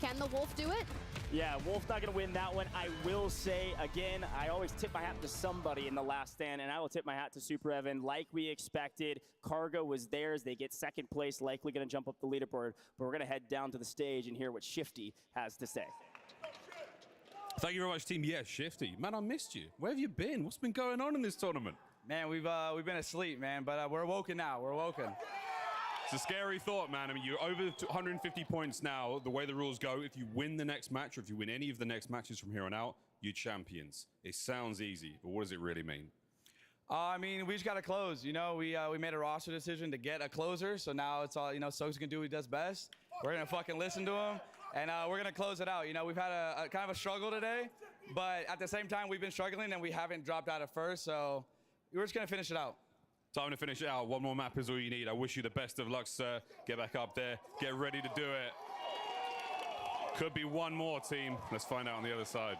can the Wolf do it? Yeah, Wolf's not going to win that one. I will say, again, I always tip my hat to somebody in the last stand, and I will tip my hat to Super Evan. Like we expected, Cargo was theirs. They get second place, likely going to jump up the leaderboard. But we're going to head down to the stage and hear what Shifty has to say. Thank you very much, team. Yeah, Shifty. Man, I missed you. Where have you been? What's been going on in this tournament? Man, we've been asleep, man, but we're woken now. We're woken. It's a scary thought, man. I mean, you're over 150 points now. The way the rules go, if you win the next match, or if you win any of the next matches from here on out, you're champions. It sounds easy, but what does it really mean? I mean, we just got to close. You know, we made a roster decision to get a closer, so now it's all, you know, Soak's going to do what he does best. We're going to fucking listen to him, and we're going to close it out. You know, we've had a kind of a struggle today, but at the same time, we've been struggling, and we haven't dropped out at first, so we're just going to finish it out. Time to finish it out. One more map is all you need. I wish you the best of luck, sir. Get back up there. Get ready to do it. Could be one more, team. Let's find out on the other side.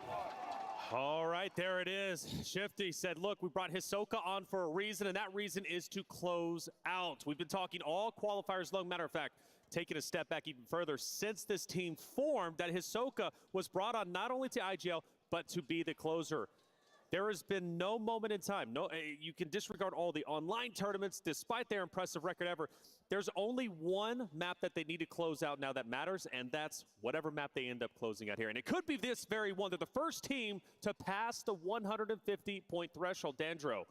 All right, there it is. Shifty said, look, we brought Hisoka on for a reason, and that reason is to close out. We've been talking all qualifiers long. Matter of fact, taking a step back even further, since this team formed, that Hisoka was brought on not only to IGL, but to be the closer. There has been no moment in time. No, you can disregard all the online tournaments, despite their impressive record ever. There's only one map that they need to close out now that matters, and that's whatever map they end up closing out here. And it could be this very one. They're the first team to pass the 150-point threshold. Dandro,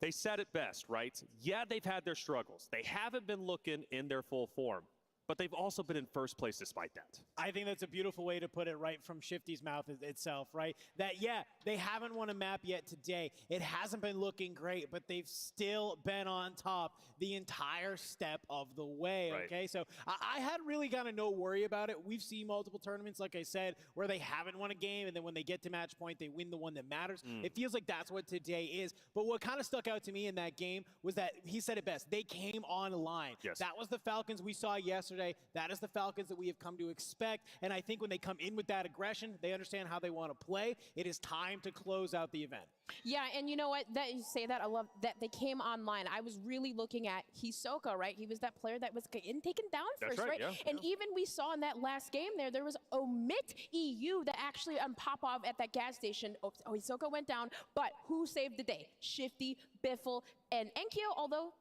they said it best, right? Yeah, they've had their struggles. They haven't been looking in their full form, but they've also been in first place despite that. I think that's a beautiful way to put it right from Shifty's mouth itself, right? That, yeah, they haven't won a map yet today. It hasn't been looking great, but they've still been on top the entire step of the way, okay? So I had really kind of no worry about it. We've seen multiple tournaments, like I said, where they haven't won a game, and then when they get to match point, they win the one that matters. It feels like that's what today is. But what kind of stuck out to me in that game was that he said it best. They came online. Yes. That was the Falcons we saw yesterday. That is the Falcons that we have come to expect. And I think when they come in with that aggression, they understand how they want to play. It is time to close out the event. Yeah, and you know what? That you say that, I love that they came online. I was really looking at Hisoka, right? He was that player that was taken down That's first, right? Yeah, and even we saw in that last game there was Omit EU that actually pop off at that gas station. Oh, Hisoka went down, but who saved the day? Shifty, Biffle, and Enkyo, although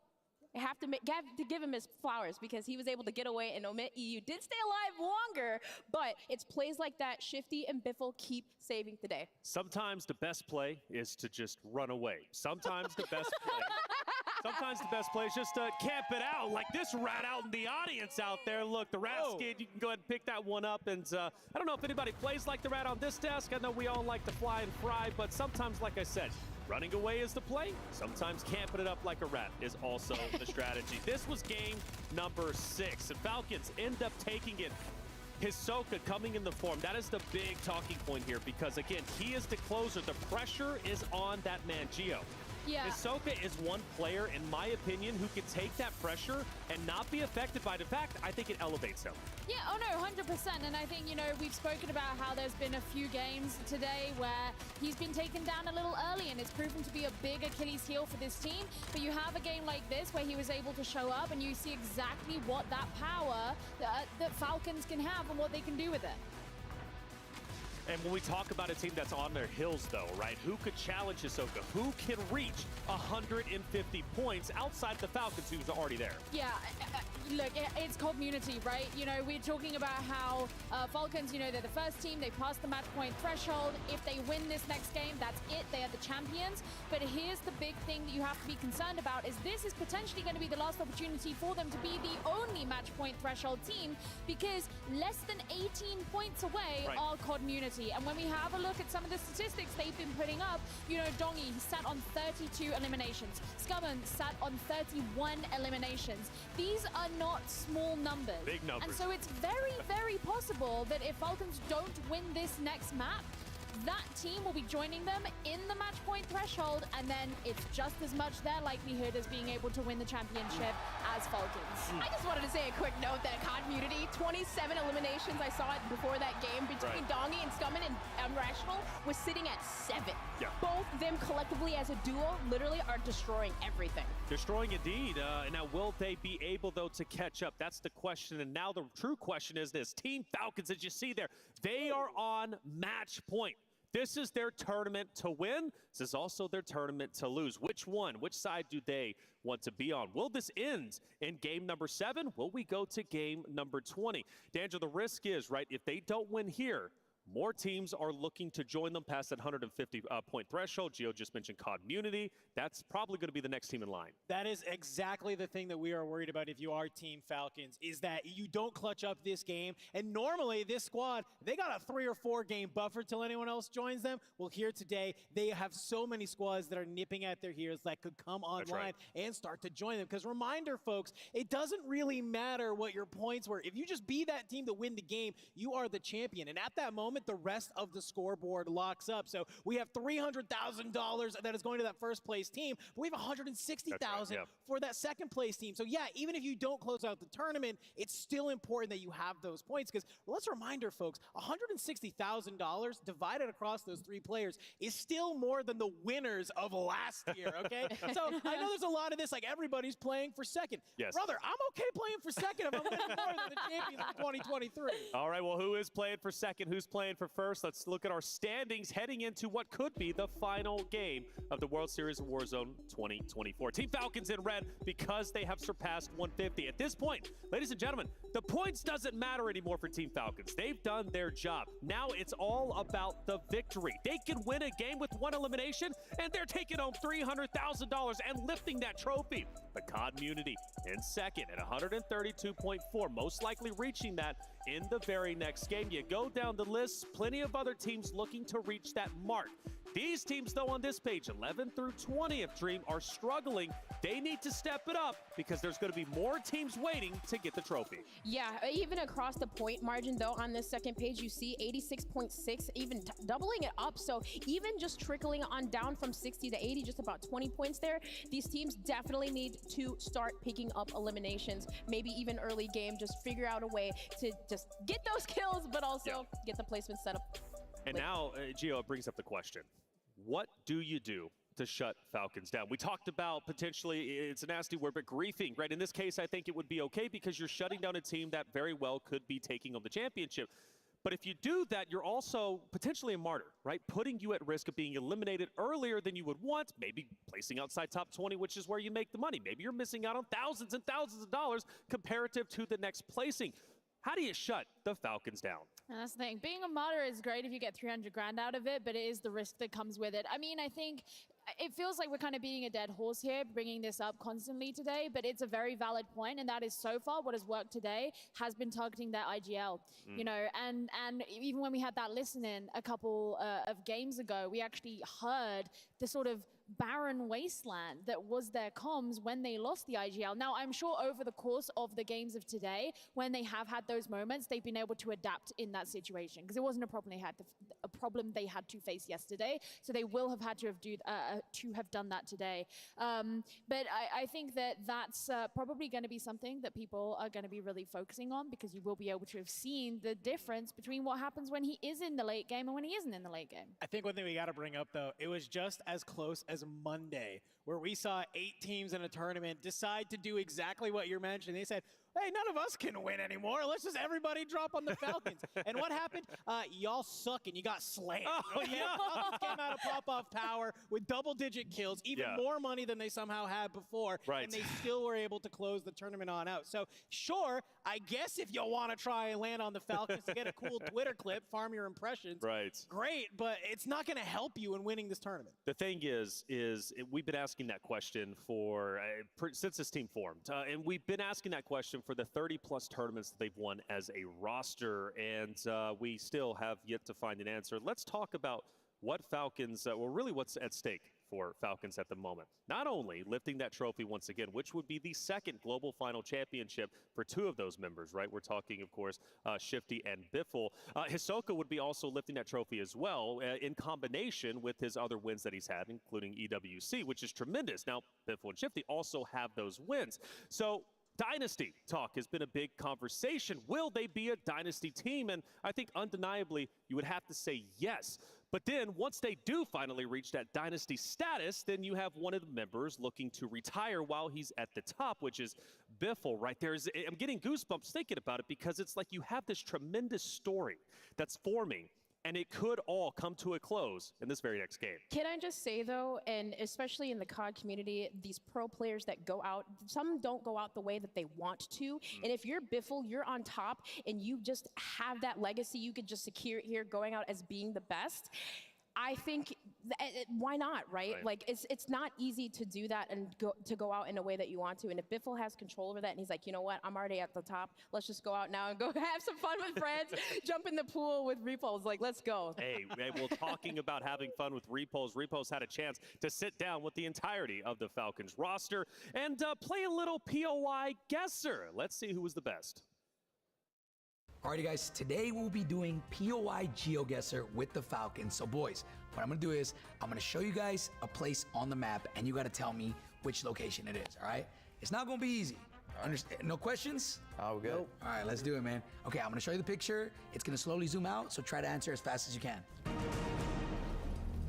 I have to give him his flowers because he was able to get away, and Omit EU did stay alive longer, but it's plays like that Shifty and Biffle keep saving the day. Sometimes the best play is to just run away. Sometimes the best play Sometimes the best play is just to camp it out, like this rat out in the audience out there. Look, the rat skid, you can go ahead and pick that one up. And I don't know if anybody plays like the rat on this desk. I know we all like to fly and fry, but sometimes, like I said, running away is the play. Sometimes camping it up like a rat is also the strategy. This was game number 6, and Falcons end up taking it. Hisoka coming in the form. That is the big talking point here because, again, he is the closer. The pressure is on that man, Gio. Yeah. Hisoka is one player, in my opinion, who can take that pressure and not be affected by the fact. I think it elevates him. Yeah, oh no, 100%. And I think, you know, we've spoken about how there's been a few games today where he's been taken down a little early and it's proven to be a big Achilles heel for this team. But you have a game like this where he was able to show up and you see exactly what that power that Falcons can have and what they can do with it. And when we talk about a team that's on their heels, though, right, who could challenge Hisoka? Who can reach 150 points outside the Falcons, who's already there? Yeah, look, it's community, right? You know, we're talking about how Falcons, you know, they're the first team. They passed the match point threshold. If they win this next game, that's it. They are the champions. But here's the big thing that you have to be concerned about is this is potentially going to be the last opportunity for them to be the only match point threshold team because less than 18 points away are community. And when we have a look at some of the statistics they've been putting up, you know, Dongy sat on 32 eliminations. Scummon sat on 31 eliminations. These are not small numbers. Big numbers. And so it's very, very possible that if Falcons don't win this next map, that team will be joining them in the match point threshold, and then it's just as much their likelihood as being able to win the championship as Falcons. I just wanted to say a quick note that community, 27 eliminations, I saw it before that game, between Dongy and Scummon and Rational was sitting at 7. Yeah. Both them collectively as a duo literally are destroying everything. Destroying indeed. And now will they be able, though, to catch up? That's the question. And now the true question is this. Team Falcons, as you see there, they are on match point. This is their tournament to win. This is also their tournament to lose. Which one? Which side do they want to be on? Will this end in game number 7? Will we go to game number 20? Danger, the risk is, right, if they don't win here, more teams are looking to join them past that 150 point threshold. Gio just mentioned community. That's probably going to be the next team in line. That is exactly the thing that we are worried about if you are Team Falcons, is that you don't clutch up this game. And normally this squad, they got a 3 or 4 game buffer till anyone else joins them. Well, here today, they have so many squads that are nipping at their heels that could come online and start to join them. Because reminder, folks, it doesn't really matter what your points were. If you just be that team to win the game, you are the champion. And at that moment, the rest of the scoreboard locks up. So we have $300,000 that is going to that first place team. But we have $160,000 for that second place team. So yeah, even if you don't close out the tournament, it's still important that you have those points. Because let's reminder, folks, $160,000 divided across those 3 players is still more than the winners of last year, okay? So I know there's a lot of this, like everybody's playing for second. Yes. Brother, I'm okay playing for second if I'm winning more than the champions in 2023. All right, well, who is playing for second? Who's playing for first? Let's look at our standings heading into what could be the final game of the World Series of Warzone 2024. Team Falcons in red because they have surpassed 150. At this point, ladies and gentlemen, the points doesn't matter anymore for Team Falcons. They've done their job. Now it's all about the victory. They can win a game with 1 elimination, and they're taking home $300,000 and lifting that trophy. The community in second at 132.4, most likely reaching that in the very next game. You go down the list, plenty of other teams looking to reach that mark. These teams, though, on this page, 11 through 20 of Dream, are struggling. They need to step it up because there's going to be more teams waiting to get the trophy. Yeah, even across the point margin, though, on this second page, you see 86.6, even doubling it up. So even just trickling on down from 60 to 80, just about 20 points there, these teams definitely need to start picking up eliminations, maybe even early game, just figure out a way to just get those kills, but also get the placement set up. And now, Gio, it brings up the question. What do you do to shut Falcons down? We talked about potentially, it's a nasty word, but griefing, right? In this case, I think it would be okay because you're shutting down a team that very well could be taking on the championship. But if you do that, you're also potentially a martyr, right? Putting you at risk of being eliminated earlier than you would want, maybe placing outside top 20, which is where you make the money. Maybe you're missing out on thousands and thousands of dollars comparative to the next placing. How do you shut the Falcons down? And that's the thing. Being a martyr is great if you get 300 grand out of it, but it is the risk that comes with it. I mean, I think it feels like we're kind of beating a dead horse here, bringing this up constantly today, but it's a very valid point, and that is so far what has worked today has been targeting that IGL, you know, and even when we had that listen-in a couple of games ago, we actually heard the sort of barren wasteland that was their comms when they lost the IGL. Now, I'm sure over the course of the games of today, when they have had those moments, they've been able to adapt in that situation, because it wasn't a problem they had to face yesterday, so they will have had to have done that today. But I think that that's probably going to be something that people are going to be really focusing on, because you will be able to have seen the difference between what happens when he is in the late game and when he isn't in the late game. I think one thing we got to bring up, though, it was just as close as Monday, where we saw 8 teams in a tournament decide to do exactly what you're mentioning. They said, hey, none of us can win anymore. Let's just everybody drop on the Falcons. And what happened? Y'all suck and you got slammed. Oh, yeah. Falcons came out of pop-off power with double-digit kills, even more money than they somehow had before. Right. And they still were able to close the tournament on out. So, sure, I guess if you want to try and land on the Falcons to get a cool Twitter clip, farm your impressions, great, but it's not going to help you in winning this tournament. The thing is we've been asking that question for since this team formed, and we've been asking that question for the 30-plus tournaments that they've won as a roster, and we still have yet to find an answer. Let's talk about what Falcons, well, really what's at stake for Falcons at the moment. Not only lifting that trophy once again, which would be the second global final championship for 2 of those members, right? We're talking, of course, Shifty and Biffle. Hisoka would be also lifting that trophy as well, in combination with his other wins that he's had, including EWC, which is tremendous. Now, Biffle and Shifty also have those wins. So, Dynasty talk has been a big conversation. Will they be a Dynasty team? And I think undeniably you would have to say yes. But then once they do finally reach that Dynasty status, then you have one of the members looking to retire while he's at the top, which is Biffle right there. I'm getting goosebumps thinking about it, because it's like you have this tremendous story that's forming, and it could all come to a close in this very next game. Can I just say, though, and especially in the COD community, these pro players that go out, some don't go out the way that they want to. And if you're Biffle, you're on top, and you just have that legacy, you could just secure it here going out as being the best. I think, why not, right? Like, it's not easy to do that and go out in a way that you want to. And if Biffle has control over that and he's like, you know what, I'm already at the top. Let's just go out now and go have some fun with friends, jump in the pool with Repulse. Like, let's go. Hey, well, talking about having fun with Repulse, Repulse had a chance to sit down with the entirety of the Falcons roster and play a little POI guesser. Let's see who was the best. Alrighty guys, today we'll be doing POI GeoGuessr with the Falcons. So boys, what I'm gonna do is, I'm gonna show you guys a place on the map and you gotta tell me which location it is, alright? It's not gonna be easy. No questions? Oh, we're good. Nope. Alright, let's do it, man. Okay, I'm gonna show you the picture. It's gonna slowly zoom out, so try to answer as fast as you can.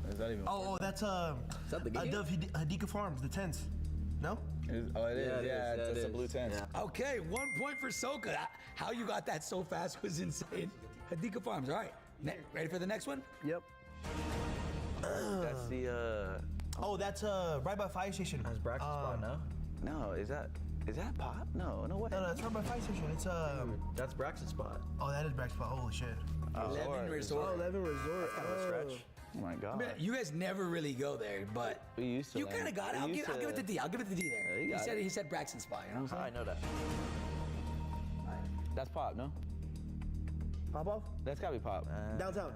Is that even? Oh, that's Is that the game? Dove Hadika Farms, the tents. No? It is, it's a blue tent. Yeah. Okay, 1 point for Soka. How you got that so fast was insane. Hadika Farms, all right. Ready for the next one? Yep. That's the, Oh, that's right by fire station. That's Braxton spot, no? No, is that Pop? No way. No, it's right by fire station. It's That's Braxton spot. Oh, that is Braxton spot. Holy shit. 11 Resort. Oh, 11 Resort. Kind of a stretch. Oh my God. Man, you guys never really go there, but we used to. You kind of got it. I'll give it to D. I'll give it to D there. Yeah, he said Braxton spot. You know what I'm saying? I know that. That's Pop, no? Pop off? That's gotta be Pop. Downtown.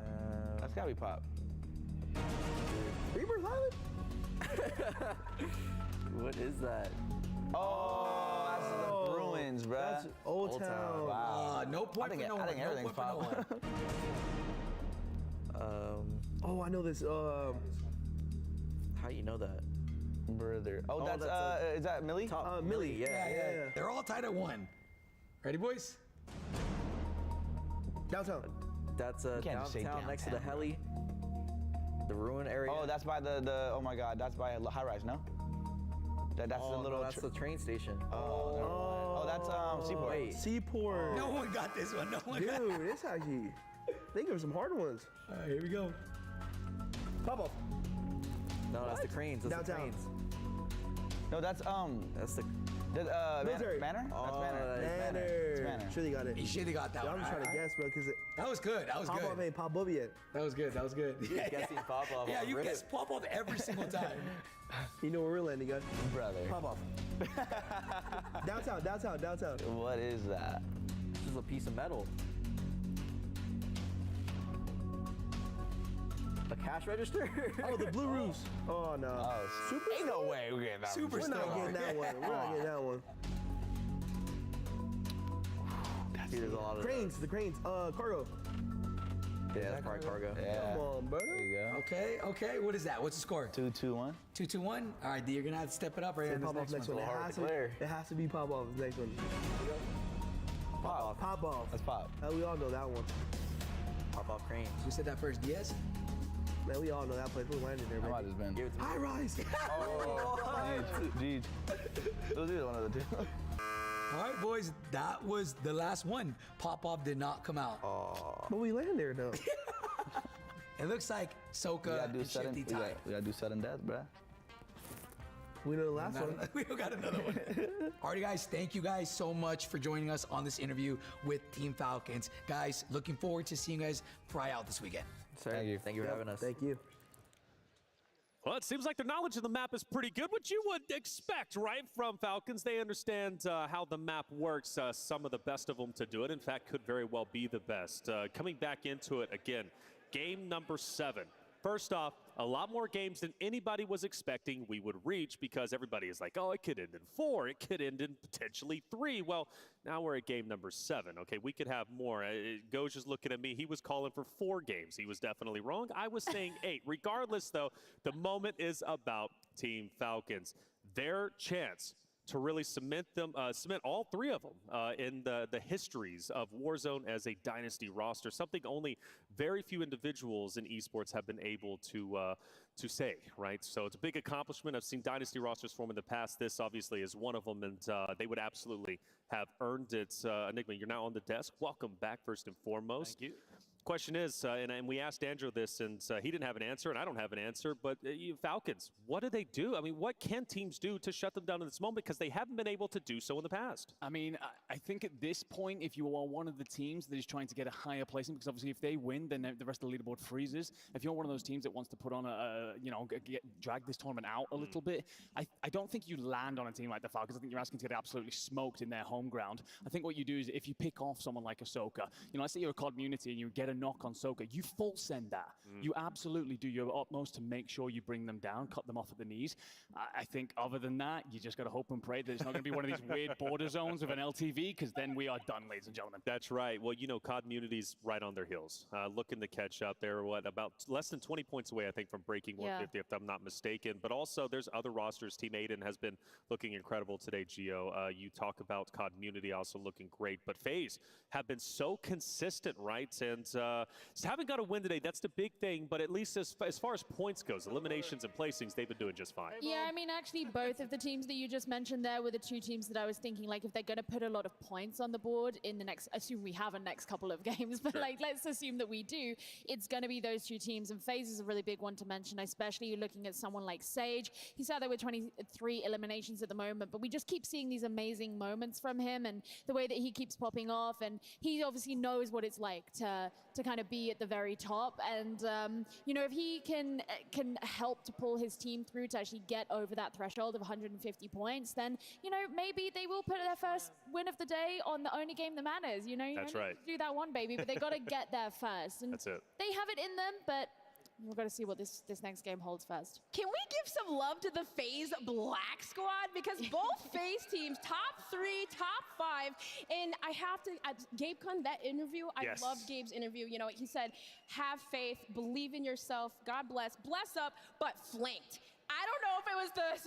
That's gotta be Pop. Reaper's Island? What is that? Oh, that's the Bruins, bro. That's Old Town. Wow. No point for no one. I think everything's Pop. Oh, I know this. How you know that? Brother. Oh, that's is that Millie? Millie, yeah. They're all tied at 1. Ready, boys? Downtown. That's downtown next to the heli. The ruin area. Oh, that's by the oh my God, that's by a high rise, no? That's the little. That's the train station. Oh, that's Seaport. Wait. Seaport. No one got this one. No one got Dude, this actually. They give some hard ones. All right, here we go. Pop off. No, that's the cranes. That's Downtown. the cranes. No, that's the. Military. Manor? Oh, That's Manor. Manor. It's Manor. Sure, you got it. He should have got that Yeah, one. I'm just trying to guess, bro, because That was good. That was good. Pop-Off ain't pop up yet. That was good. That was good. You're guessing pop-off. Yeah, you Reddit. guess pop-off every single time. You know where we're landing, guys. Brother. Pop-Off. Downtown. What is that? This is a piece of metal. The cash register? Oh, the blue roofs. Oh, no. Super Ain't no way we're getting that one. We're not getting that one. We're not getting that one. There's a lot of Cranes, the cranes. Cargo. Yeah, that's probably cargo. Yeah. Come on, brother. There you go. Okay. What is that? What's the score? 2-2-1. 2-2-1. All right, D, you're gonna have to step it up right Say in this Pop-Off next next one. one. It has to be Pop-Off next one. Pop. Pop-Off. That's pop. We all know that one. Pop-off cranes. Who said that first? Diaz? Man, we all know that place. We landed there, I man. might have been. Give it to me. High rise. Jeez. It was either one of the two. All right, boys, that was the last one. Pop-Off did not come out. But we land there, though. It looks like Soka and Shifty tied. We gotta do sudden death, bruh. We know the last one. We don't got another one. All right, guys, thank you guys so much for joining us on this interview with Team Falcons. Guys, looking forward to seeing you guys try out this weekend. Thank you. Thank you for having us. Thank you. Well, it seems like their knowledge of the map is pretty good, which you would expect, right, from Falcons. They understand how the map works, some of the best of them to do it. In fact, could very well be the best. Coming back into it again, game number 7. First off, a lot more games than anybody was expecting we would reach because everybody is like, oh, it could end in 4. It could end in potentially 3. Well, now we're at game number 7. Okay, we could have more. Goj is looking at me. He was calling for 4 games. He was definitely wrong. I was saying 8. Regardless, though, the moment is about Team Falcons. Their chance to really cement all 3 of them in the histories of Warzone as a dynasty roster, something only very few individuals in esports have been able to say, right? So it's a big accomplishment. I've seen dynasty rosters form in the past. This obviously is one of them, and they would absolutely have earned it. Enigma, you're now on the desk. Welcome back, first and foremost. Thank you. Question is, and we asked Andrew this, and he didn't have an answer, and I don't have an answer, but Falcons, what do they do? I mean, what can teams do to shut them down in this moment? Because they haven't been able to do so in the past. I mean, I think at this point, if you are one of the teams that is trying to get a higher placement, because obviously if they win, then the rest of the leaderboard freezes. If you're one of those teams that wants to put on drag this tournament out a little bit, I don't think you land on a team like the Falcons. I think you're asking to get absolutely smoked in their home ground. I think what you do is if you pick off someone like Ahsoka, let's say you're a community and you get a knock on Ahsoka, you full send that. You absolutely do your utmost to make sure you bring them down, cut them off at the knees. I think other than that, you just got to hope and pray that it's not going to be one of these weird border zones with an LTV, because then we are done, ladies and gentlemen. That's right. Well, COD Immunity's right on their heels, looking to catch up. They're, about less than 20 points away, I think, from breaking 150, if I'm not mistaken. But also, there's other rosters. Team Aiden has been looking incredible today, Gio. You talk about COD Immunity also looking great. But FaZe have been so consistent, right? And haven't got a win today. That's the big thing. But at least as far as points goes, eliminations and placings, they've been doing just fine. Yeah, I mean, actually, both of the teams that you just mentioned there were the 2 teams that I was thinking, like, if they're going to put a lot of points on the board in the next, assume we have a next couple of games, but like, let's assume that we do, it's going to be those 2 teams. And FaZe is a really big one to mention, especially looking at someone like Sage. He's out there with 23 eliminations at the moment, but we just keep seeing these amazing moments from him and the way that he keeps popping off. And he obviously knows what it's like to kind of be at the very top. And, if he can help to pull his team through to actually get over that threshold of 150 points, then, maybe they will put their first win of the day on the only game that matters. That's right. Do that one, baby, but they got to get there first. And that's it. They have it in them, but we've got to see what this next game holds first. Can we give some love to the FaZe Black Squad? Because both FaZe teams, top 3, top 5. And I have to, Gabe Kun, that interview, Yes. I love Gabe's interview. He said, have faith, believe in yourself, God bless up, but flanked. I don't know if it was the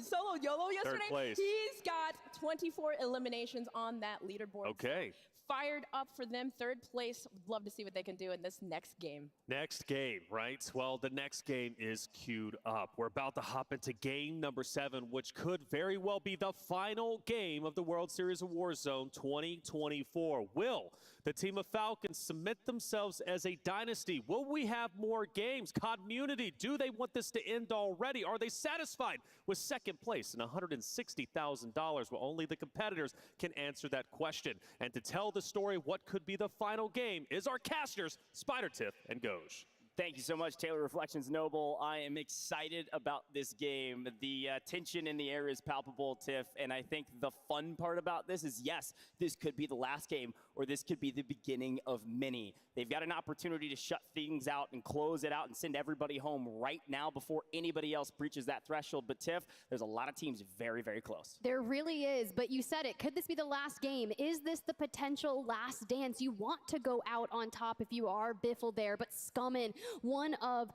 solo YOLO yesterday. Third place. He's got 24 eliminations on that leaderboard. Okay. fired up for them. Third place. Would love to see what they can do in this next game. Next game, right? Well, the next game is queued up. We're about to hop into game number 7, which could very well be the final game of the World Series of Warzone 2024. Will the team of Falcons submit themselves as a dynasty? Will we have more games? Community, do they want this to end already? Are they satisfied with second place and $160,000? Well, only the competitors can answer that question. And to tell the story what could be the final game is our casters, Spider, Tiff, and Goj. Thank you so much, Taylor Reflections Noble. I am excited about this game. The tension in the air is palpable, Tiff, and I think the fun part about this is, yes, this could be the last game, or this could be the beginning of many. They've got an opportunity to shut things out and close it out and send everybody home right now before anybody else breaches that threshold. But Tiff, there's a lot of teams very, very close. There really is, but you said it. Could this be the last game? Is this the potential last dance? You want to go out on top if you are Biffle there, but Scummin, one of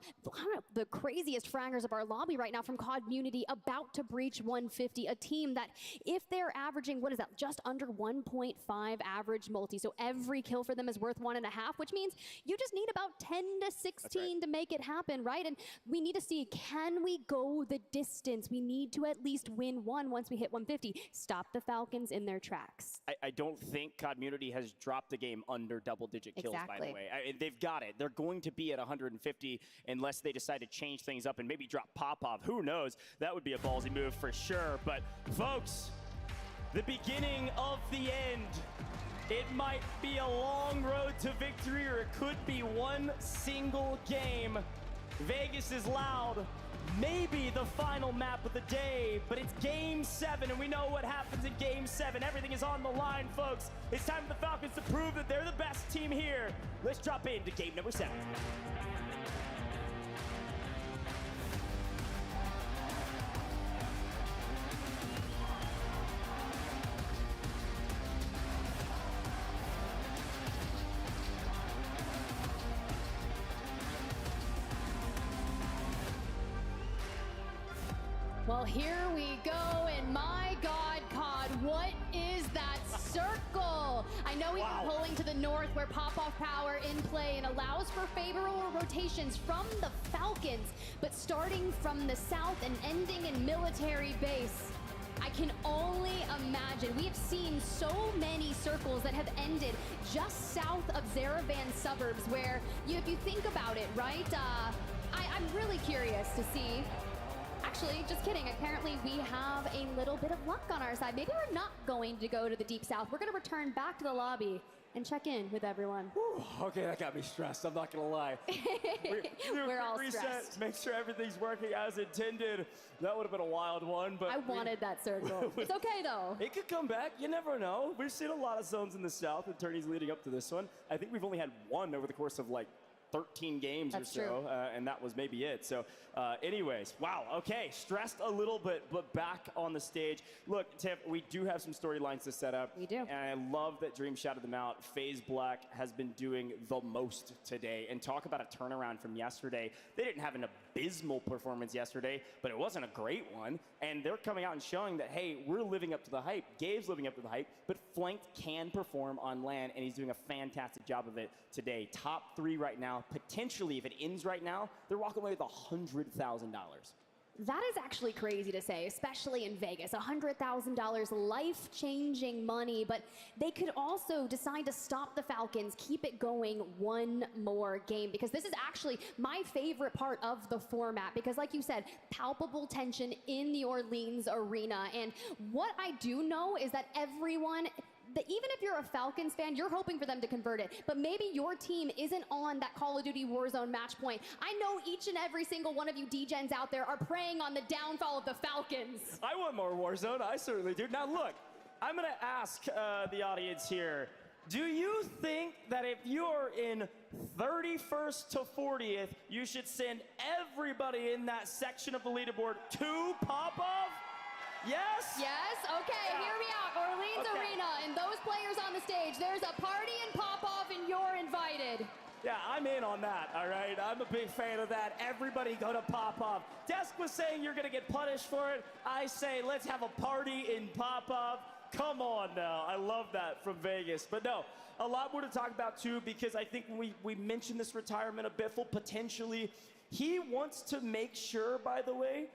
the craziest fraggers of our lobby right now from Community, about to breach 150, a team that if they're averaging, what is that, just under 1.5 average multi, so every kill for them is worth 1.5, which means you just need about 10 to 16 to make it happen, right? And we need to see, can we go the distance? We need to at least win one once we hit 150. Stop the Falcons in their tracks. I don't think Community has dropped a game under double-digit kills, by the way. They've got it. They're going to be at 150 unless they decide to change things up and maybe drop Popov. Who knows? That would be a ballsy move for sure. But, folks, the beginning of the end. It might be a long road to victory, or it could be one single game. Vegas is loud. Maybe the final map of the day, but it's game 7, and we know what happens in game 7. Everything is on the line, folks. It's time for the Falcons to prove that they're the best team here. Let's drop into game number 7. Well, here we go, and my God, COD, what is that circle? I know we've been pulling to the north where pop-off power in play and allows for favorable rotations from the Falcons, but starting from the south and ending in military base. I can only imagine. We have seen so many circles that have ended just south of Zaravan suburbs where, if you think about it, right? I'm really curious to see. Actually, just kidding. Apparently, we have a little bit of luck on our side. Maybe we're not going to go to the Deep South. We're going to return back to the lobby and check in with everyone. Whew, okay, that got me stressed. I'm not going to lie. We're all reset, stressed. make sure everything's working as intended. That would have been a wild one, but I wanted that circle. It's okay, though. It could come back. You never know. We've seen a lot of zones in the South and tourneys leading up to this one. I think we've only had one over the course of, 13 games or so, and that was maybe it. So anyways, wow, okay, stressed a little bit, but back on the stage. Look, Tiff, we do have some storylines to set up. We do. And I love that Dream shouted them out. FaZe Black has been doing the most today. And talk about a turnaround from yesterday. They didn't have an abysmal performance yesterday, but it wasn't a great one. And they're coming out and showing that, hey, we're living up to the hype. Gabe's living up to the hype, but Flanked can perform on LAN, and he's doing a fantastic job of it today. Top 3 right now. Potentially, if it ends right now, they're walking away with $100,000. That is actually crazy to say, especially in Vegas. $100,000, life-changing money, but they could also decide to stop the Falcons, keep it going one more game, because this is actually my favorite part of the format, because like you said, palpable tension in the Orleans arena. And what I do know is that everyone, even if you're a Falcons fan, you're hoping for them to convert it, but maybe your team isn't on that Call of Duty Warzone match point. I know each and every single one of you D-Gens out there are preying on the downfall of the Falcons. I want more Warzone, I certainly do. Now look, I'm gonna ask the audience here, do you think that if you're in 31st to 40th, you should send everybody in that section of the leaderboard to Popov? Yes? Yes? Okay, hear me out. Orleans Arena and those players on the stage. There's a party in Popov and you're invited. Yeah, I'm in on that, all right? I'm a big fan of that. Everybody go to Popov. Desk was saying you're going to get punished for it. I say let's have a party in Popov. Come on now. I love that from Vegas. But no, a lot more to talk about too, because I think when we mentioned this retirement of Biffle, potentially, he wants to make sure, by the way,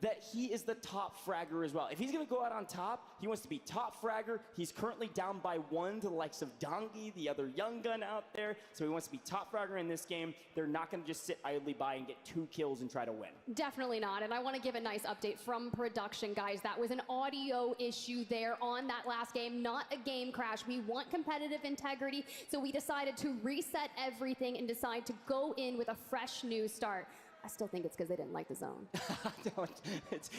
that he is the top fragger as well. If he's gonna go out on top, he wants to be top fragger. He's currently down by 1 to the likes of Dongi, the other young gun out there. So he wants to be top fragger in this game. They're not gonna just sit idly by and get 2 kills and try to win. Definitely not. And I want to give a nice update from production, guys. That was an audio issue there on that last game, not a game crash. We want competitive integrity, so we decided to reset everything and decide to go in with a fresh new start. I still think it's because they didn't like the zone.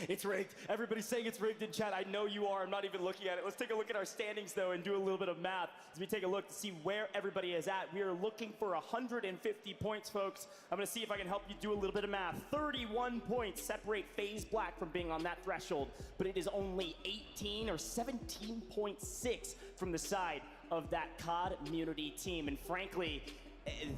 It's rigged. Everybody's saying it's rigged in chat. I know you are. I'm not even looking at it. Let's take a look at our standings, though, and do a little bit of math as we take a look to see where everybody is at. We are looking for 150 points, folks. I'm going to see if I can help you do a little bit of math. 31 points separate FaZe Black from being on that threshold, but it is only 18 or 17.6 from the side of that COD Immunity team. And frankly,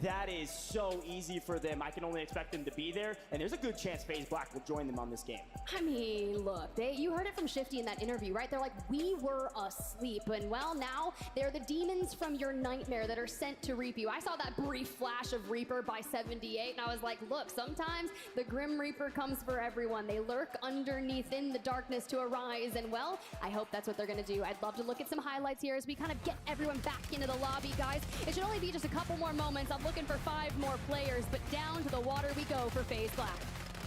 that is so easy for them. I can only expect them to be there, and there's a good chance FaZe Black will join them on this game. I mean, look, you heard it from Shifty in that interview, right? They're like, we were asleep, and well, now they're the demons from your nightmare that are sent to reap you. I saw that brief flash of Reaper by 78, and I was like, look, sometimes the Grim Reaper comes for everyone. They lurk underneath in the darkness to arise, and well, I hope that's what they're gonna do. I'd love to look at some highlights here as we kind of get everyone back into the lobby, guys. It should only be just a couple more moments. I'm looking for 5 more players, but down to the water we go for FaZe Black.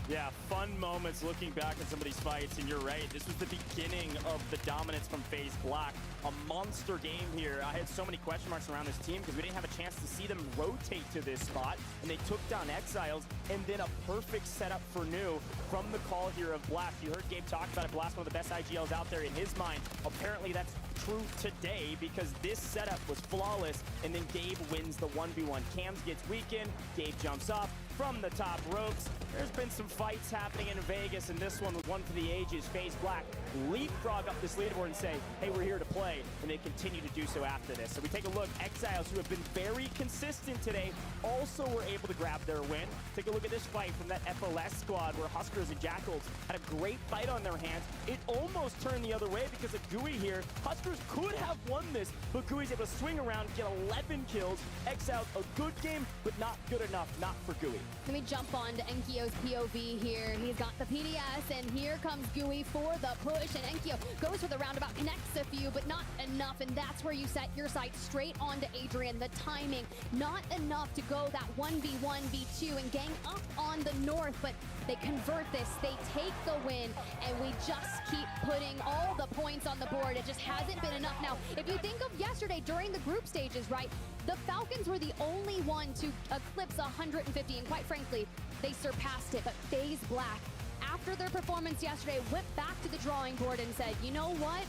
Yeah, fun moments looking back at some of these fights, and you're right. This was the beginning of the dominance from FaZe Black. A monster game here. I had so many question marks around this team because we didn't have a chance to see them rotate to this spot, and they took down Exiles, and then a perfect setup for New from the call here of Blast. You heard Gabe talk about it. Blast, one of the best IGLs out there in his mind. Apparently that's true today because this setup was flawless, and then Gabe wins the 1v1. Cams gets weakened, Gabe jumps up from the top ropes. There's been some fights happening in Vegas, and this one was one for the ages. FaZe Black leapfrog up this leaderboard and say, hey, we're here to play, and they continue to do so after this. So we take a look. Exiles, who have been very consistent today, also were able to grab their win. Take a look at this fight from that FLS squad where Huskers and Jackals had a great fight on their hands. It almost turned the other way because of Gooey here. Huskers could have won this, but Gooey's able to swing around, get 11 kills. Exiles, a good game, but not good enough, not for Gooey. Let me jump on to Enkyo's POV here. He's got the PDS, and here comes Gooey for the push, and Enkyo goes for the roundabout, connects a few, but not enough, and that's where you set your sights straight onto Adrian. The timing, not enough to go that 1v1, v2, and gang up on the north, but they convert this, they take the win, and we just keep putting all the points on the board. It just hasn't been enough. Now, if you think of yesterday during the group stages, right, the Falcons were the only one to eclipse 150, and quite frankly, they surpassed it. But FaZe Black, after their performance yesterday, went back to the drawing board and said, you know what?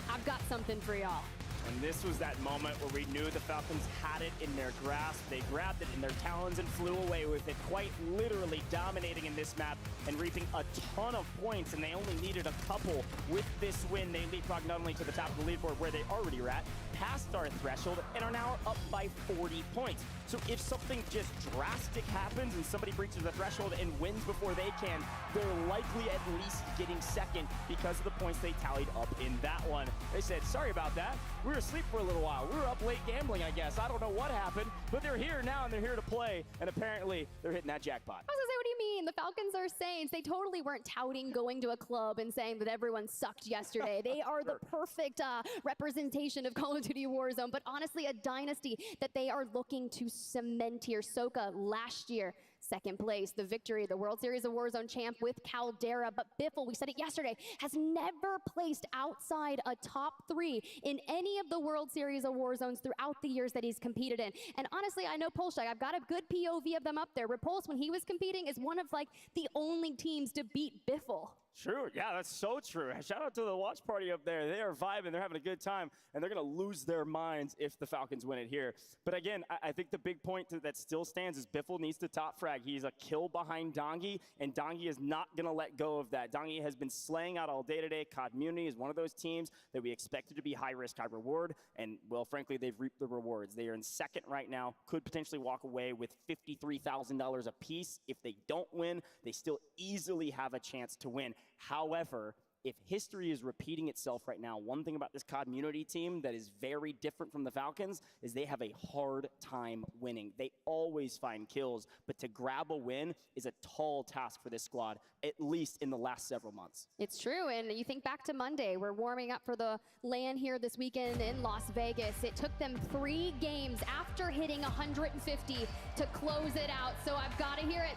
I've got something for y'all. And this was that moment where we knew the Falcons had it in their grasp. They grabbed it in their talons and flew away with it, quite literally dominating in this map and reaping a ton of points, and they only needed a couple. With this win, they leapfrog not only to the top of the leaderboard where they already were at, past our threshold, and are now up by 40 points. So if something just drastic happens and somebody breaches the threshold and wins before they can, they're likely at least getting second because of the points they tallied up in that one. They said, sorry about that. We were asleep for a little while. We were up late gambling, I guess. I don't know what happened, but they're here now and they're here to play, and apparently they're hitting that jackpot. I was gonna say, what do you mean? The Falcons are Saints. They totally weren't touting going to a club and saying that everyone sucked yesterday. They are the perfect representation of Call of Duty Warzone, but honestly, a dynasty that they are looking to cement here. Soka last year, second place, the victory, the World Series of Warzone champ with Caldera. But Biffle, we said it yesterday, has never placed outside a top 3 in any of the World Series of Warzones throughout the years that he's competed in. And honestly, I know Polshak, I've got a good POV of them up there. Repulse, when he was competing, is one of like the only teams to beat Biffle. True. Yeah, that's so true. Shout out to the watch party up there. They are vibing. They're having a good time, and they're going to lose their minds if the Falcons win it here. But again, I think the big point that still stands is Biffle needs to top frag. He's a kill behind Dongi, and Dongi is not going to let go of that. Dongi has been slaying out all day today. COD Muni is one of those teams that we expected to be high risk, high reward, and, well, frankly, they've reaped the rewards. They are in second right now, could potentially walk away with $53,000 apiece. If they don't win, they still easily have a chance to win. However, if history is repeating itself right now, one thing about this community team that is very different from the Falcons is they have a hard time winning. They always find kills, but to grab a win is a tall task for this squad, at least in the last several months. It's true, and you think back to Monday, we're warming up for the LAN here this weekend in Las Vegas. It took them 3 games after hitting 150 to close it out, so I've got to hear it.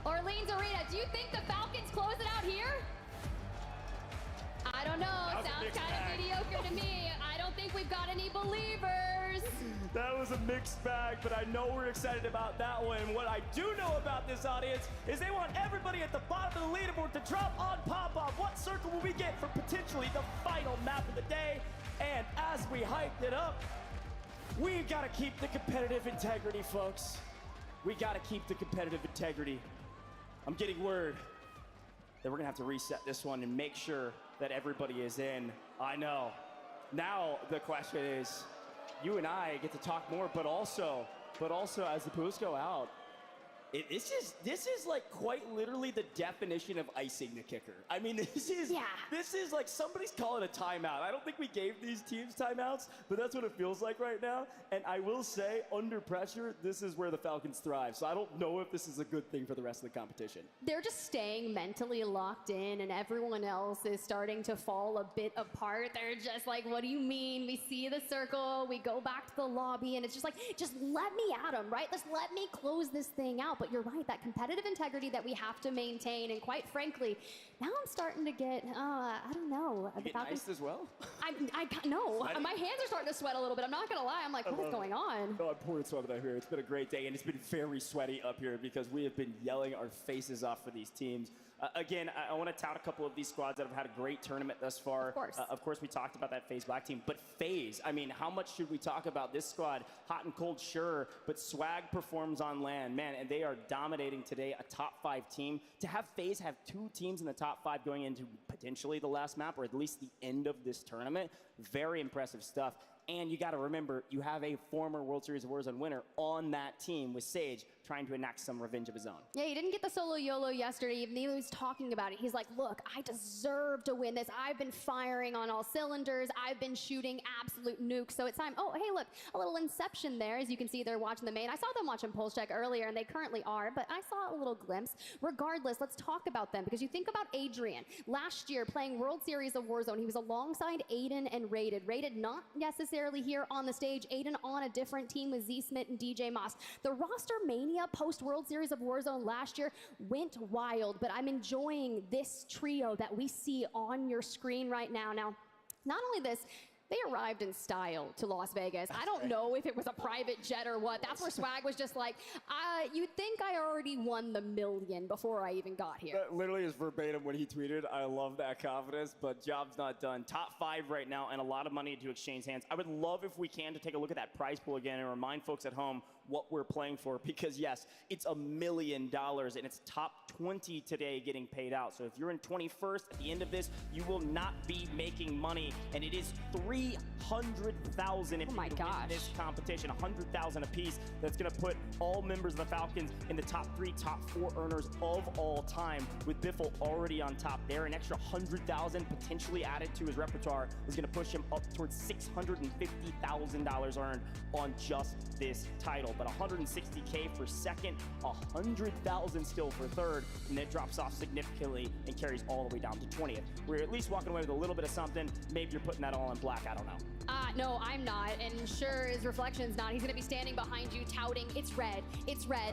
Orleans Arena, do you think the Falcons close it out here? I don't know, sounds kind of mediocre to me. I don't think we've got any believers. That was a mixed bag, but I know we're excited about that one. What I do know about this audience is they want everybody at the bottom of the leaderboard to drop on pop-up. What circle will we get for potentially the final map of the day? And as we hyped it up, we've got to keep the competitive integrity, folks. We got to keep the competitive integrity. I'm getting word that we're going to have to reset this one and make sure that everybody is in. I know. Now the question is, you and I get to talk more, but also as the boosts go out, this is like quite literally the definition of icing the kicker. I mean, this is like somebody's calling a timeout. I don't think we gave these teams timeouts, but that's what it feels like right now. And I will say, under pressure, this is where the Falcons thrive. So I don't know if this is a good thing for the rest of the competition. They're just staying mentally locked in, and everyone else is starting to fall a bit apart. They're just like, what do you mean? We see the circle, we go back to the lobby, and it's just like, just let me at them, right? Just let me close this thing out. But you're right, that competitive integrity that we have to maintain, and quite frankly, now I'm starting to get, I don't know. You get iced as well? No, Sweaty? my hands are starting to sweat a little bit. I'm not gonna lie. I'm like, what is going on? Oh, I'm pouring sweat out here. It's been a great day, and it's been very sweaty up here because we have been yelling our faces off for these teams. Again, I want to tout a couple of these squads that have had a great tournament thus far. Of course, we talked about that FaZe Black team, but FaZe, I mean, how much should we talk about this squad? Hot and cold, sure, but Swag performs on LAN, man, and they are dominating today, a top 5 team. To have FaZe have 2 teams in the top 5 going into potentially the last map, or at least the end of this tournament, very impressive stuff. And you got to remember, you have a former World Series of Warzone winner on that team with Sage trying to enact some revenge of his own. Yeah, he didn't get the solo YOLO yesterday. Even he was talking about it. He's like, look, I deserve to win this. I've been firing on all cylinders. I've been shooting absolute nukes. So it's time. Oh, hey, look, a little inception there. As you can see, they're watching the main. I saw them watching Pulse Check earlier, and they currently are, but I saw a little glimpse. Regardless, let's talk about them, because you think about Adrian. Last year, playing World Series of Warzone, he was alongside Aiden and Rated. Rated not necessarily here on the stage. Aiden on a different team with Z Smith and DJ Moss. The roster mania post World Series of Warzone last year went wild, but I'm enjoying this trio that we see on your screen right now. Now, not only this, they arrived in style to Las Vegas. I don't know if it was a private jet or what. That's where Swag was just like, you'd think I already won the million before I even got here. That literally is verbatim what he tweeted. I love that confidence, but job's not done. Top 5 right now and a lot of money to exchange hands. I would love if we can to take a look at that prize pool again and remind folks at home what we're playing for, because yes, it's $1 million and it's top 20 today getting paid out. So if you're in 21st at the end of this, you will not be making money, and it is $300,000 if you win this competition, $100,000 apiece. That's going to put all members of the Falcons in the top 3, top 4 earners of all time. With Biffle already on top there, an extra $100,000 potentially added to his repertoire is going to push him up towards $650,000 earned on just this title. But $160K for second, $100,000 still for third, and then it drops off significantly and carries all the way down to 20th. We're at least walking away with a little bit of something. Maybe you're putting that all in black, I don't know. No, I'm not, and sure as Reflection's not. He's gonna be standing behind you touting, it's red,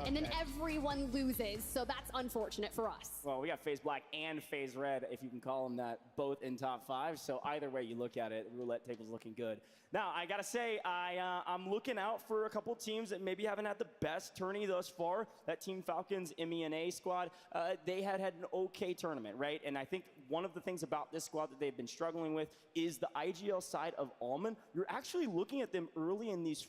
and then everyone loses, so that's unfortunate for us. Well, we got FaZe Black and FaZe Red, if you can call them that, both in top 5, so either way you look at it, the roulette table's looking good. Now, I gotta say, I'm looking out for a couple teams that maybe haven't had the best tourney thus far. That Team Falcons MENA squad, they had an okay tournament, right? And I think one of the things about this squad that they've been struggling with is the IGL side of Almond. You're actually looking at them early in these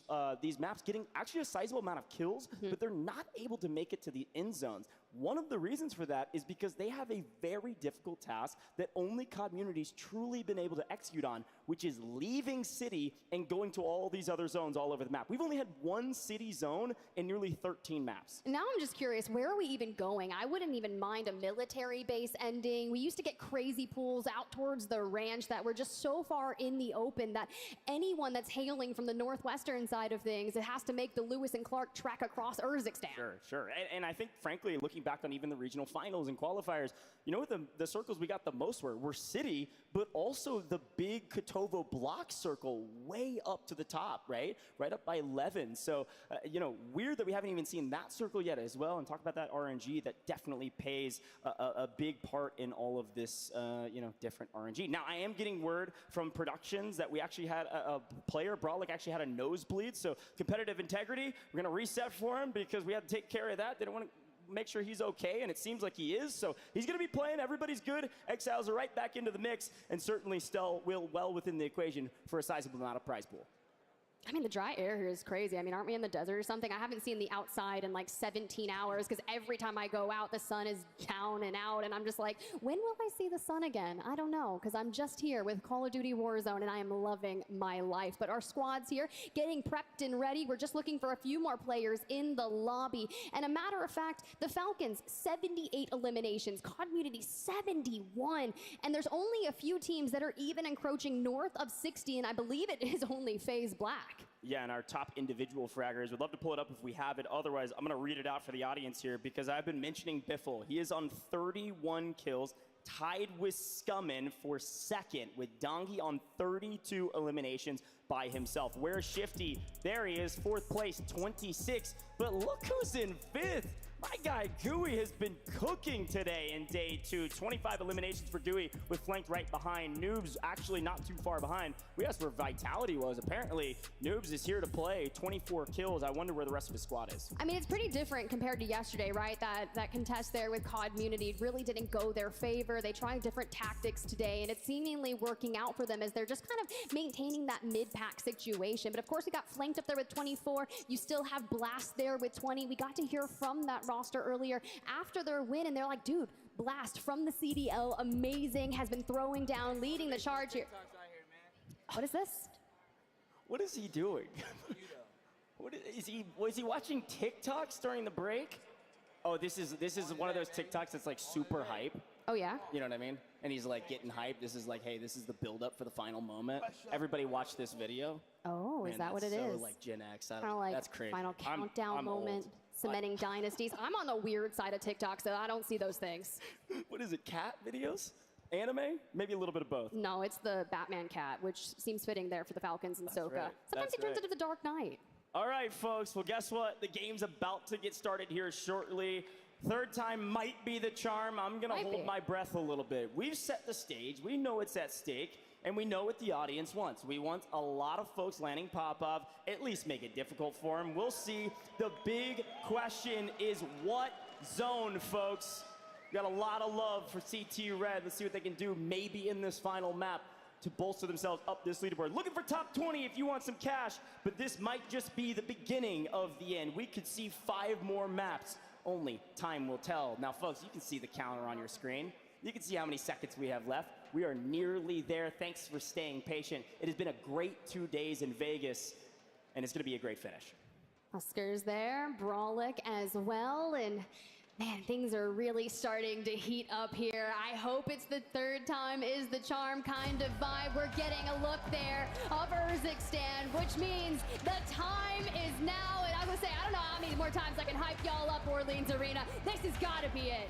maps, getting actually a sizable amount of kills, but they're not able to make it to the end zones. One of the reasons for that is because they have a very difficult task that only Community's truly been able to execute on, which is leaving City and going to all these other zones all over the map. We've only had one City zone in nearly 13 maps. Now I'm just curious, where are we even going? I wouldn't even mind a military base ending. We used to get crazy pools out towards the ranch that were just so far in the open that anyone that's hailing from the northwestern side of things, it has to make the Lewis and Clark trek across Urzikstan. Sure. And I think, frankly, looking back on even the regional finals and qualifiers, you know what the circles we got the most were City, but also the big Kotovo block circle way up to the top, right? Right up by 11. So, weird that we haven't even seen that circle yet as well. And talk about that RNG that definitely plays a big part in all of this, different RNG. Now, I am getting word from productions that we actually had a player, Brolic, actually had a nosebleed. So, competitive integrity, we're going to reset for him because we had to take care of that. They don't want to make sure he's okay, and it seems like he is. So he's going to be playing. Everybody's good. Exiles are right back into the mix, and certainly still well within the equation for a sizable amount of prize pool. I mean, the dry air here is crazy. I mean, aren't we in the desert or something? I haven't seen the outside in like 17 hours because every time I go out, the sun is down and out. And I'm just like, when will I see the sun again? I don't know, because I'm just here with Call of Duty Warzone and I am loving my life. But our squad's here getting prepped and ready. We're just looking for a few more players in the lobby. And a matter of fact, the Falcons, 78 eliminations, Community 71. And there's only a few teams that are even encroaching north of 60. And I believe it is only FaZe Black. Yeah, and our top individual fraggers. We'd love to pull it up if we have it. Otherwise, I'm going to read it out for the audience here because I've been mentioning Biffle. He is on 31 kills, tied with Scummin for second, with Dongi on 32 eliminations by himself. Where's Shifty? There he is, fourth place, 26. But look who's in fifth. My guy Gooey has been cooking today in day 2. 25 eliminations for Gooey with flanked right behind. Noobs actually not too far behind. We asked where Vitality was. Apparently, Noobs is here to play. 24 kills. I wonder where the rest of his squad is. I mean, it's pretty different compared to yesterday, right? That contest there with Community really didn't go their favor. They tried different tactics today, and it's seemingly working out for them as they're just kind of maintaining that mid-pack situation. But of course, we got flanked up there with 24. You still have Blast there with 20. We got to hear from that roster earlier after their win, and they're like, dude, Blast from the CDL, amazing, has been throwing down, leading the charge here. What is this? What is he doing? Was he watching TikToks during the break? Oh, this is one of those TikToks that's like super hype. Oh yeah? You know what I mean? And he's like getting hyped. This is like, hey, this is the build up for the final moment. Everybody watch this video. Oh, Man, is that what it so is? like Gen X. Kind of like that's crazy. final countdown I'm moment, old. cementing dynasties. I'm on the weird side of TikTok, so I don't see those things. What is it, cat videos? Anime? Maybe a little bit of both. No, it's the Batman cat, which seems fitting there for the Falcons and Soka. right. Sometimes That's he turns right. into the Dark Knight. All right, folks. Well, guess what? The game's about to get started here shortly. Third time might be the charm. I'm going to hold my breath a little bit. We've set the stage. We know it's at stake, and we know what the audience wants. We want a lot of folks landing Popov, at least make it difficult for them. We'll see. The big question is what zone, folks? We got a lot of love for CT Red. Let's see what they can do maybe in this final map to bolster themselves up this leaderboard. Looking for top 20 if you want some cash, but this might just be the beginning of the end. We could see 5 more maps. Only time will tell. Now, folks, you can see the counter on your screen. You can see how many seconds we have left. We are nearly there. Thanks for staying patient. It has been a great 2 days in Vegas, and it's going to be a great finish. Oscar's there, Brolic as well, and man, things are really starting to heat up here. I hope it's the third time is the charm kind of vibe. We're getting a look there of Urzikstan, which means the time is now. And I would say, I don't know how many more times I can hype y'all up, Orleans Arena. This has got to be it.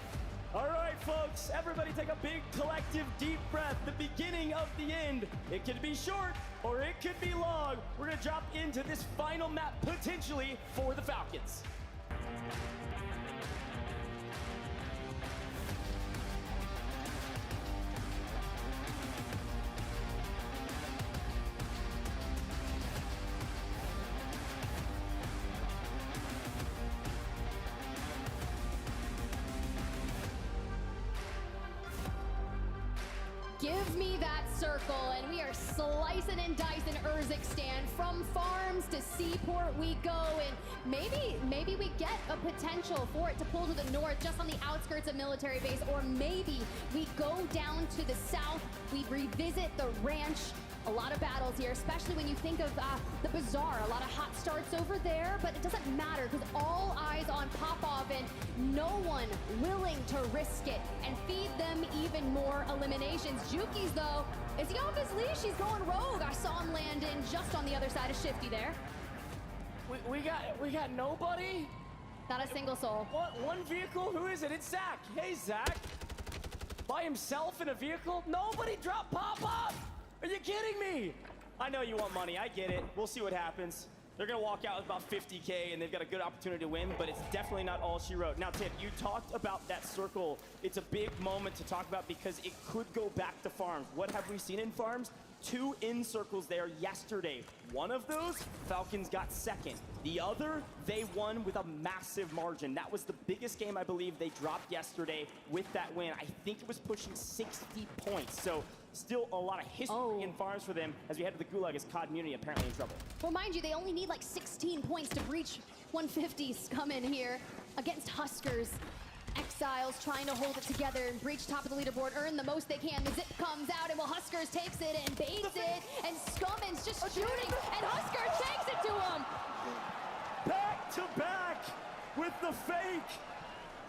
All right, folks, everybody take a big collective deep breath. The beginning of the end. It could be short or it could be long. We're going to drop into this final map potentially for the Falcons. Give me that circle, and we are slicing and dicing Urzikstan. From farms to Seaport we go, and maybe we get a potential for it to pull to the north, just on the outskirts of military base, or maybe we go down to the south, we revisit the ranch. A lot of battles here, especially when you think of the Bazaar. A lot of hot starts over there, but it doesn't matter because all eyes on Popov and no one willing to risk it and feed them even more eliminations. Juki's, though, is he off his leash? He's going rogue. I saw him land in just on the other side of Shifty there. We got nobody? Not a single soul. One vehicle? Who is it? It's Zach. Hey, Zach. By himself in a vehicle? Nobody dropped Popov? Are you kidding me? I know you want money. I get it. We'll see what happens. They're going to walk out with about 50K, and they've got a good opportunity to win, but it's definitely not all she wrote. Now, Tip, you talked about that circle. It's a big moment to talk about because it could go back to farms. What have we seen in farms? 2 in circles there yesterday. One of those, Falcons got second. The other, they won with a massive margin. That was the biggest game I believe they dropped yesterday with that win. I think it was pushing 60 points. So still a lot of history in farms for them as we head to the Gulag as COD Muni apparently in trouble. Well, mind you, they only need like 16 points to breach 150s come in here against Huskers. Exiles trying to hold it together and breach top of the leaderboard, earn the most they can. The zip comes out, and Huskers takes it and baits it, and Scumman's just shooting, and Huskers takes it to him. Back to back with the fake.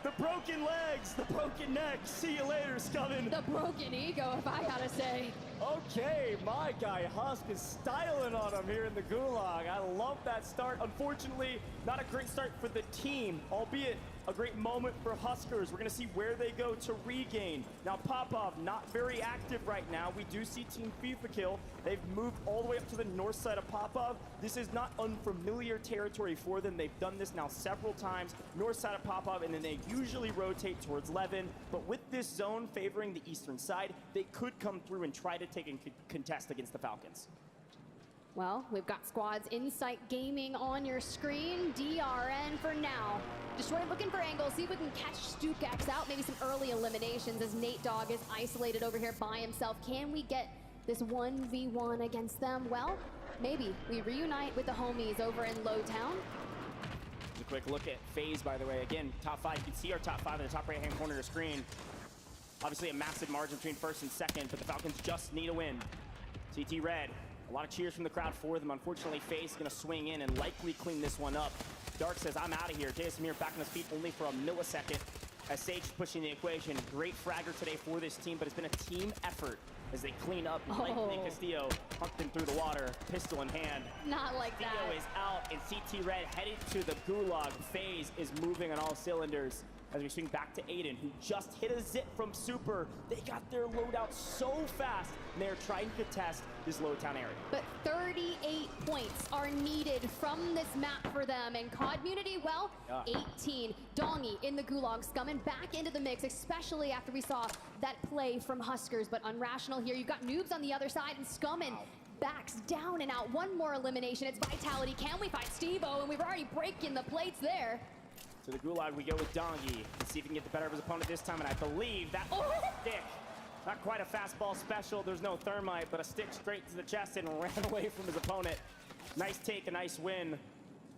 The broken legs, the broken neck. See you later, Scumman. The broken ego, if I gotta say. Okay, my guy Husk is styling on him here in the Gulag. I love that start. Unfortunately, not a great start for the team, albeit a great moment for Huskers. We're going to see where they go to regain. Now, Popov, not very active right now. We do see Team FIFA kill. They've moved all the way up to the north side of Popov. This is not unfamiliar territory for them. They've done this now several times. North side of Popov, and then they usually rotate towards Levin. But with this zone favoring the eastern side, they could come through and try to take and contest against the Falcons. Well, we've got squads Insight Gaming on your screen. DRN for now. Destroy looking for angles. See if we can catch Stukax out. Maybe some early eliminations as Nate Dogg is isolated over here by himself. Can we get this 1v1 against them? Well, maybe. We reunite with the homies over in Lowtown. Just a quick look at FaZe, by the way. Again, top 5. You can see our top 5 in the top right-hand corner of the screen. Obviously a massive margin between first and second, but the Falcons just need a win. CT Red. A lot of cheers from the crowd for them. Unfortunately, FaZe is going to swing in and likely clean this one up. Dark says, I'm out of here. J.S. Amir back on his feet only for a millisecond as Sage is pushing the equation. Great fragger today for this team, but it's been a team effort as they clean up. Likely Castillo pumped him through the water, pistol in hand. Not like Castillo that. is out, and CT Red headed to the Gulag. FaZe is moving on all cylinders as we swing back to Aiden, who just hit a zip from Super. They got their loadout so fast, and they're trying to contest this Lowtown area. But 38 points are needed from this map for them. And COD Munity, well, 18. Dongy in the Gulag, Scumman back into the mix, especially after we saw that play from Huskers. But Unrational here, you've got Noobs on the other side, and Scumman backs down and out. One more elimination, it's Vitality. Can we find Steve-O? And we've already breaking the plates there. To the Gulag we go with Dongy. Let's see if he can get the better of his opponent this time, and I believe that stick. Not quite a fastball special. There's no thermite, but a stick straight to the chest and ran away from his opponent. Nice take, a nice win.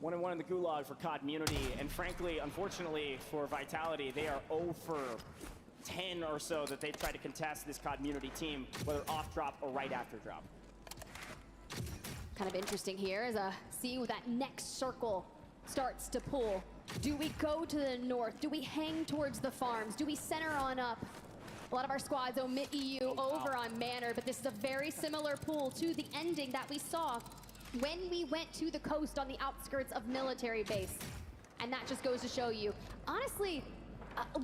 1-1 in the Gulag for COD Munity. And frankly, unfortunately for Vitality, they are 0 for 10 or so that they've tried to contest this COD Munity team, whether off drop or right after drop. Kind of interesting here as see that next circle starts to pull. Do we go to the north? Do we hang towards the farms? Do we center on up? A lot of our squads omit EU over on Manor, but this is a very similar pool to the ending that we saw when we went to the coast on the outskirts of military base. And that just goes to show you, honestly,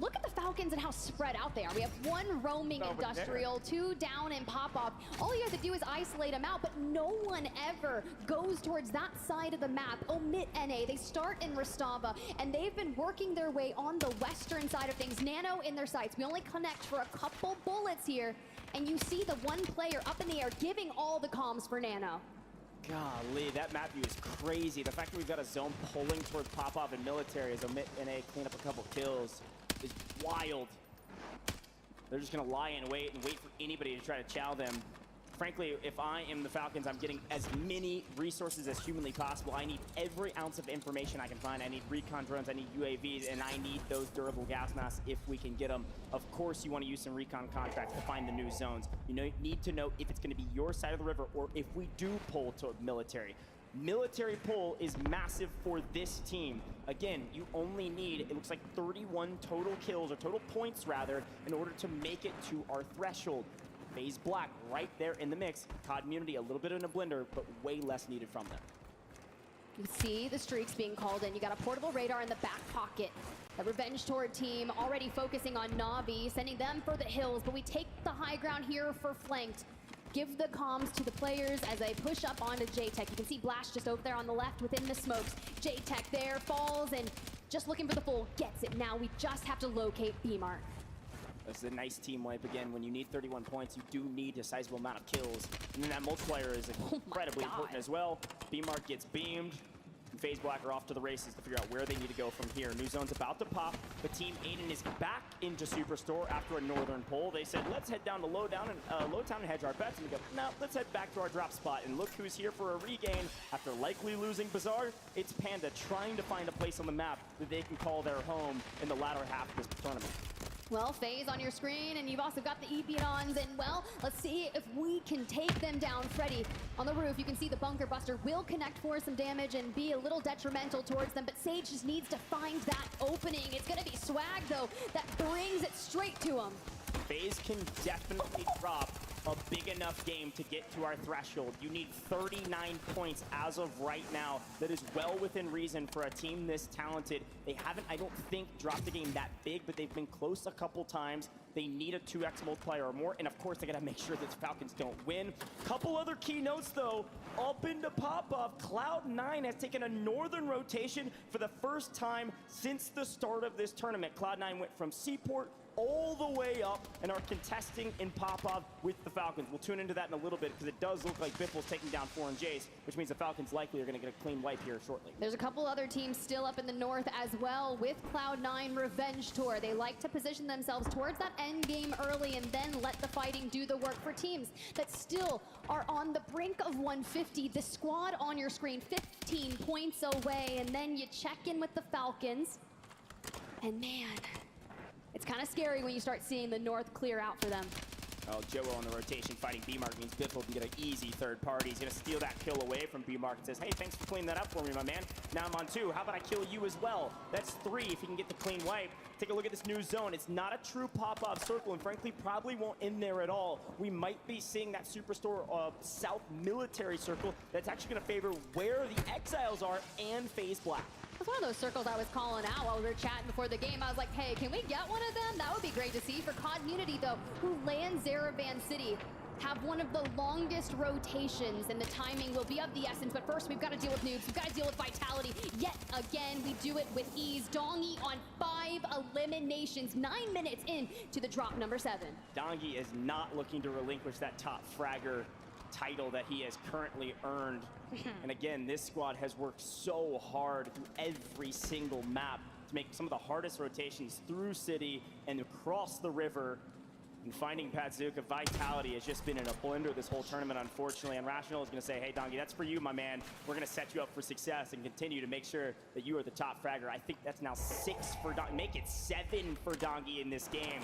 look at the Falcons and how spread out they are. We have 1 roaming industrial, 2 down in pop-off. All you have to do is isolate them out, but no one ever goes towards that side of the map. Omit NA. They start in Rostava, and they've been working their way on the western side of things. Nano in their sights. We only connect for a couple bullets here, and you see the one player up in the air giving all the comms for Nano. Golly, that map view is crazy. The fact that we've got a zone pulling towards pop-off and military as Omit NA clean up a couple kills is wild. They're just going to lie in wait and wait for anybody to try to chow them. Frankly, if I am the Falcons, I'm getting as many resources as humanly possible. I need every ounce of information I can find. I need recon drones, I need UAVs, and I need those durable gas masks if we can get them. Of course, you want to use some recon contracts to find the new zones. You need to know if it's going to be your side of the river or if we do pull to military. Military pull is massive for this team. Again, you only need, it looks like 31 total kills, or total points rather, in order to make it to our threshold. FaZe Black right there in the mix. COD Immunity a little bit in a blender, but way less needed from them. You see the streaks being called in. You got a portable radar in the back pocket. The Revenge Tour team already focusing on Na'Vi, sending them for the hills, but we take the high ground here for flanked. Give the comms to the players as they push up onto J-Tech. You can see Blast just over there on the left within the smokes. J-Tech there, falls, and just looking for the full, gets it. Now we just have to locate B-Mark. This is a nice team wipe again. When you need 31 points, you do need a sizable amount of kills. And then that multiplier is incredibly important as well. B-Mark gets beamed. And FaZe Black are off to the races to figure out where they need to go from here. New zone's about to pop, but Team Aiden is back into Superstore after a northern pull. They said, let's head down to Lowtown and hedge our bets. And we go, no, let's head back to our drop spot. And look who's here for a regain. After likely losing Bazaar, it's Panda trying to find a place on the map that they can call their home in the latter half of this tournament. Well, FaZe on your screen, and you've also got the Epionons, and well, let's see if we can take them down. Freddy on the roof, you can see the Bunker Buster will connect for some damage and be a little detrimental towards them, but Sage just needs to find that opening. It's gonna be Swag, though, that brings it straight to him. FaZe can definitely drop a big enough game to get to our threshold. You need 39 points as of right now. That is well within reason for a team this talented. They haven't, I don't think, dropped a game that big, but they've been close a couple times. They need a 2x multiplier or more, and of course, they gotta make sure that the Falcons don't win. Couple other key notes, though. Up into pop-off, Cloud9 has taken a northern rotation for the first time since the start of this tournament. Cloud9 went from Seaport all the way up and are contesting in pop-off with the Falcons. We'll tune into that in a little bit because it does look like Biffle's taking down 4 and Jace, which means the Falcons likely are going to get a clean wipe here shortly. There's a couple other teams still up in the north as well with Cloud9 Revenge Tour. They like to position themselves towards that end game early and then let the fighting do the work for teams that still are on the brink of 150. The squad on your screen, 15 points away, and then you check in with the Falcons, and man, it's kind of scary when you start seeing the north clear out for them. Oh, Joe on the rotation fighting B-Mark means Biffle can get an easy third party. He's going to steal that kill away from B-Mark and says, hey, thanks for cleaning that up for me, my man. Now I'm on 2. How about I kill you as well? That's 3 if he can get the clean wipe. Take a look at this new zone. It's not a true pop-off circle, and frankly, probably won't end there at all. We might be seeing that Superstore South military circle that's actually going to favor where the Exiles are and FaZe Black. It's one of those circles I was calling out while we were chatting before the game. I was like, hey, can we get one of them? That would be great to see for COD Immunity, though, who land Zaravan City. Have one of the longest rotations, and the timing will be of the essence. But first, we've got to deal with noobs. We've got to deal with Vitality. Yet again, we do it with ease. Dongi on 5 eliminations, 9 minutes in to the drop number 7. Dongi is not looking to relinquish that top fragger title that he has currently earned. And again, this squad has worked so hard through every single map to make some of the hardest rotations through city and across the river. And finding Patzuka, Vitality has just been in a blender this whole tournament, unfortunately. And Rational is going to say, hey, Dongi, that's for you, my man. We're going to set you up for success and continue to make sure that you are the top fragger. I think that's now 6 for Dongi. Make it 7 for Dongi in this game.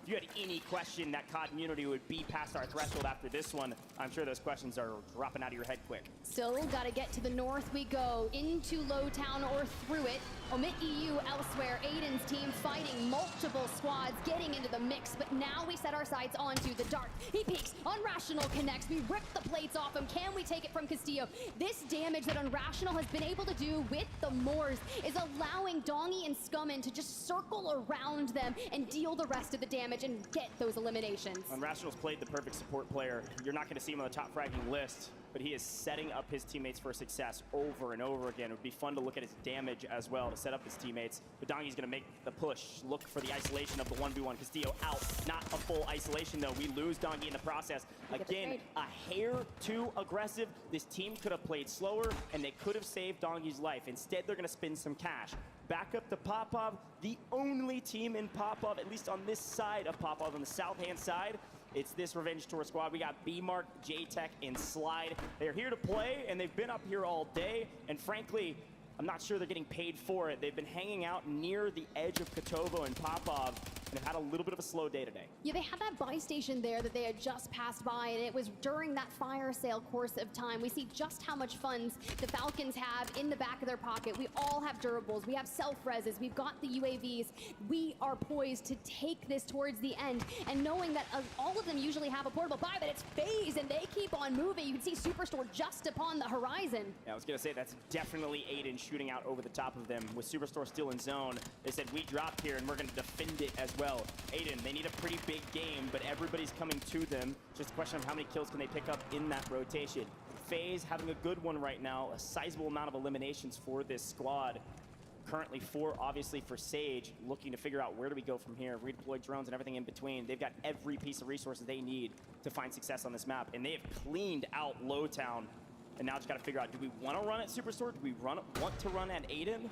If you had any question that COD Immunity would be past our threshold after this one, I'm sure those questions are dropping out of your head quick. Still got to get to the north we go, into Lowtown or through it. Omit EU elsewhere. Aiden's team fighting multiple squads, getting into the mix, but now we set our sights onto the dark. He peeks, Unrational connects, we rip the plates off him. Can we take it from Castillo? This damage that Unrational has been able to do with the Moors is allowing Dongi and Scummin to just circle around them and deal the rest of the damage and get those eliminations. Unrational's played the perfect support player. You're not going to see him on the top fragging list. but he is setting up his teammates for success over and over again. It would be fun to look at his damage as well to set up his teammates. But Dongy's going to make the push, look for the isolation of the 1v1. Castillo out, not a full isolation though. We lose Dongy in the process. Again, a hair too aggressive. This team could have played slower, and they could have saved Dongy's life. Instead, they're going to spend some cash. Back up to Popov, the only team in Popov, at least on this side of Popov, on the south-hand side. It's this Revenge Tour squad. We got B-Mark, J-Tech, and Slide. They're here to play, and they've been up here all day. And frankly, I'm not sure they're getting paid for it. They've been hanging out near the edge of Kotovo and Popov, and have had a little bit of a slow day today. Yeah, they had that buy station there that they had just passed by, and it was during that fire sale course of time. We see just how much funds the Falcons have in the back of their pocket. We all have durables. We have self-reses. We've got the UAVs. We are poised to take this towards the end, and knowing that all of them usually have a portable buy, but it's FaZe, and they keep on moving. You can see Superstore just upon the horizon. Yeah, I was going to say, that's definitely Aiden shooting out over the top of them. With Superstore still in zone, they said, we dropped here, and we're going to defend it as well. Aiden, they need a pretty big game, but everybody's coming to them. Just a question of how many kills can they pick up in that rotation. FaZe having a good one right now, a sizable amount of eliminations for this squad. Currently 4, obviously, for Sage, looking to figure out where do we go from here. Redeploy drones and everything in between. They've got every piece of resources they need to find success on this map, and they have cleaned out Lowtown. And now just got to figure out, do we want to run at Superstore? Do we want to run at Aiden?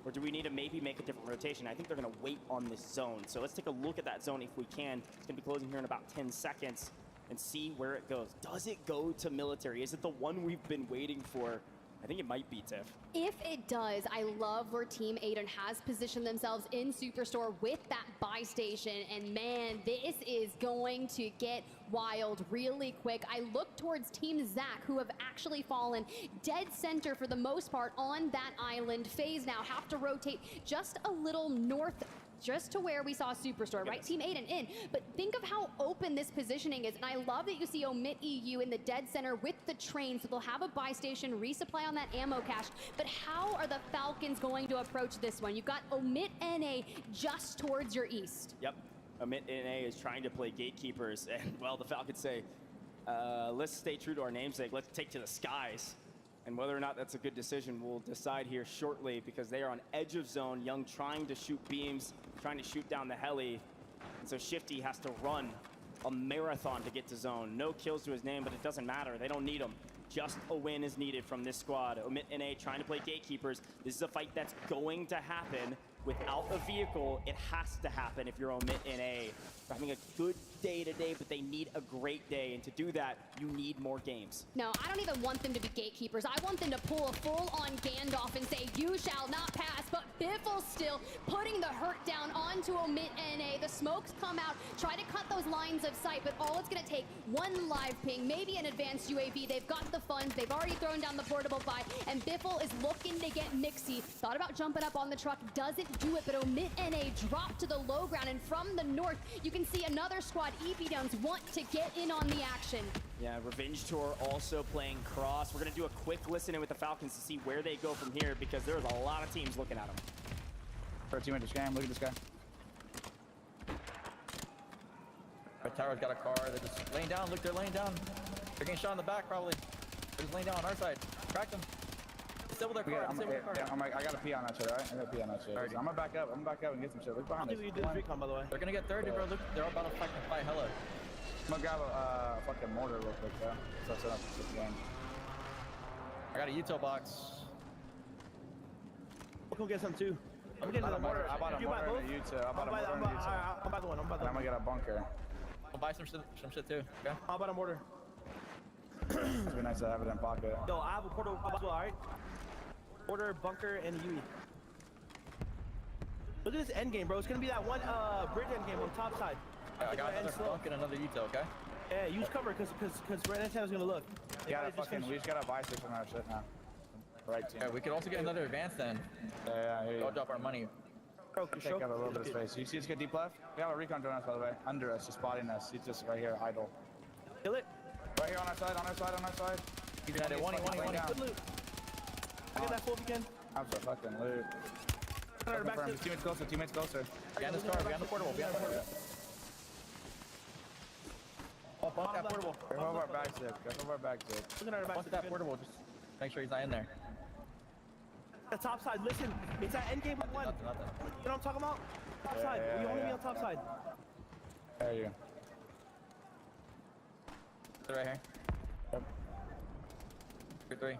Or do we need to maybe make a different rotation? I think they're going to wait on this zone. So let's take a look at that zone if we can. It's going to be closing here in about 10 seconds and see where it goes. Does it go to military? Is it the one we've been waiting for? I think it might be, Tiff. If it does, I love where Team Aiden has positioned themselves in Superstore with that buy station. And man, this is going to get wild really quick. I look towards Team Zach, who have actually fallen dead center for the most part on that island. FaZe now have to rotate just a little north, just to where we saw Superstore, right? Team Aiden in. But think of how open this positioning is. And I love that you see Omit EU in the dead center with the train. So they'll have a buy station, resupply on that ammo cache. But how are the Falcons going to approach this one? You've got Omit NA just towards your east. Yep. Omit NA is trying to play gatekeepers. And, well, the Falcons say, let's stay true to our namesake. Let's take to the skies. And whether or not that's a good decision, we'll decide here shortly, because they are on edge of zone. Young trying to shoot beams, trying to shoot down the heli. And so Shifty has to run a marathon to get to zone. No kills to his name, but it doesn't matter. They don't need him. Just a win is needed from this squad. Omit NA trying to play gatekeepers. This is a fight that's going to happen. Without a vehicle, it has to happen if you're Omit NA. They're having a good day today, but they need a great day. And to do that, you need more games. No, I don't even want them to be gatekeepers. I want them to pull a full-on Gandalf and say, you shall not pass. But Biffle still putting the hurt down onto Omit NA. The smokes come out, try to cut those lines of sight, but all it's going to take, one live ping, maybe an advanced UAV. They've got the funds. They've already thrown down the portable buy, and Biffle is looking to get Mixie. Thought about jumping up on the truck, doesn't do it, but Omit NA dropped to the low ground, and from the north, you can see another squad, EP Downs, want to get in on the action. Yeah, Revenge Tour also playing cross. We're going to do a quick listen in with the Falcons to see where they go from here, because there's a lot of teams looking at them. For a teammate to scam, look at this guy. Our tower's got a car. They're just laying down. Look, they're laying down. They're getting shot in the back, probably. They're just laying down on our side. Crack them. Disable their car. Disable their car. I got to pee on that shit, right? I got to pee on that shit. Right. I'm gonna back up. I'm gonna back up and get some shit. Look behind us. Recon, by the way. They're gonna get 30, bro. Look, they're all about to fight hella. I'm gonna grab a fucking mortar real quick, though. So that's enough for this game. I got a util box. We'll go get some too. I'm getting a mortar. I bought a mortar and a util. I bought a mortar and a util. I'm about the one. I'm about the one. I'm gonna get a bunker. I'll buy some shit too. Okay. How about a mortar? It'd be nice to have it in pocket. Yo, I have a portal as well, alright? Mortar, bunker, and a UE. Look at this end game, bro. It's gonna be that one bridge end game on top side. Yeah, I got another bunk and another util, okay? Yeah, use cover, cause right next time is gonna look. We just gotta buy station on our shit now. Right team. Yeah, we could also get another advance then. Yeah, here you Go go. drop our money. Take out a little bit of space. You see us get deep left? We have a recon drone us, by the way. Under us, just spotting us. He's just right here, idle. Kill it. Right here on our side, on our side, on our side. He's at it. One. Good loot. I get that full if you can. Have some fucking loot. Teammates closer. Behind this car, behind the portable, behind the portable. Oh, bump that portable. Careful of our back zip. Careful of our back zip. Looking at our back. Bump that portable. Just make sure he's not in there. The top side, listen. It's that end game one. Nothing. You know what I'm talking about? Top side. You only be on top side. There you. Right here. Yep. 3.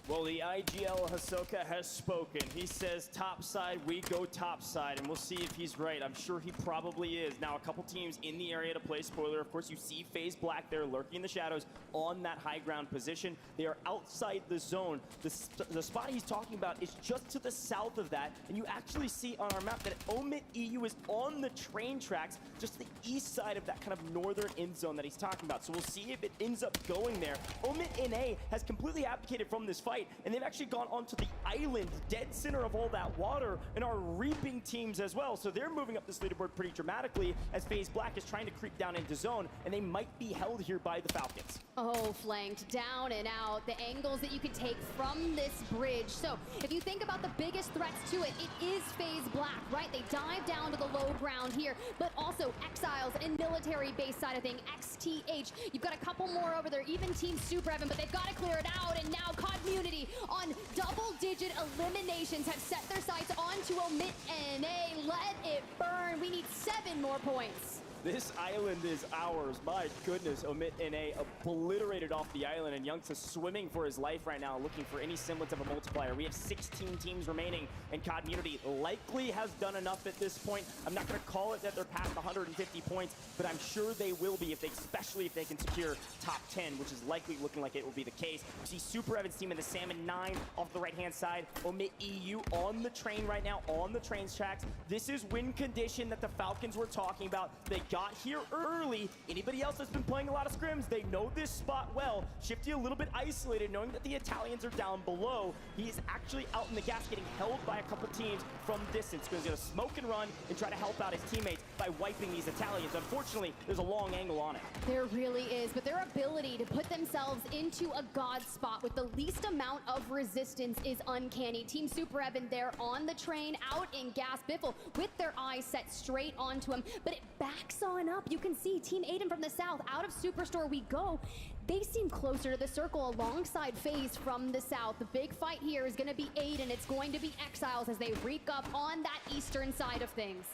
Well, the IGL Hisoka has spoken. He says topside, we go topside, and we'll see if he's right. I'm sure he probably is. Now, a couple teams in the area to play spoiler. Of course, you see FaZe Black there lurking in the shadows on that high ground position. They are outside the zone. The spot he's talking about is just to the south of that, and you actually see on our map that Omit EU is on the train tracks, just to the east side of that kind of northern end zone that he's talking about. So we'll see if it ends up going there. Omit NA has completely abdicated from this fight, and they've actually gone onto the island, dead center of all that water, and are reaping teams as well. So they're moving up this leaderboard pretty dramatically as FaZe Black is trying to creep down into zone, and they might be held here by the Falcons. Oh, flanked down and out. The angles that you can take from this bridge. So if you think about the biggest threats to it, it is FaZe Black, right? They dive down to the low ground here, but also Exiles and military base side of thing, XTH. You've got a couple more over there, even Team Super Evan, but they've got to clear it out. And now Community on double-digit eliminations have set their sights onto Omit NA. Let it burn. We need 7 more points. This island is ours. My goodness, Omit NA obliterated off the island, and Young's is swimming for his life right now, looking for any semblance of a multiplier. We have 16 teams remaining, and Community likely has done enough at this point. I'm not going to call it that they're past 150 points, but I'm sure they will be, especially if they can secure top 10, which is likely looking like it will be the case. You see Super Evan's team in the Salmon 9 off the right-hand side. Omit EU on the train right now, on the train's tracks. This is win condition that the Falcons were talking about. They got here early. Anybody else that's been playing a lot of scrims, they know this spot well. Shifty a little bit isolated, knowing that the Italians are down below. He is actually out in the gas, getting held by a couple teams from distance. He's going to smoke and run and try to help out his teammates by wiping these Italians. Unfortunately, there's a long angle on it. There really is, but their ability to put themselves into a god spot with the least amount of resistance is uncanny. Team Super Evan there on the train, out in gas. Biffle with their eyes set straight onto him, but it backs on up. You can see Team Aiden from the south, out of Superstore we go. They seem closer to the circle alongside FaZe from the south. The big fight here is going to be Aiden. It's going to be Exiles as they reek up on that eastern side of things.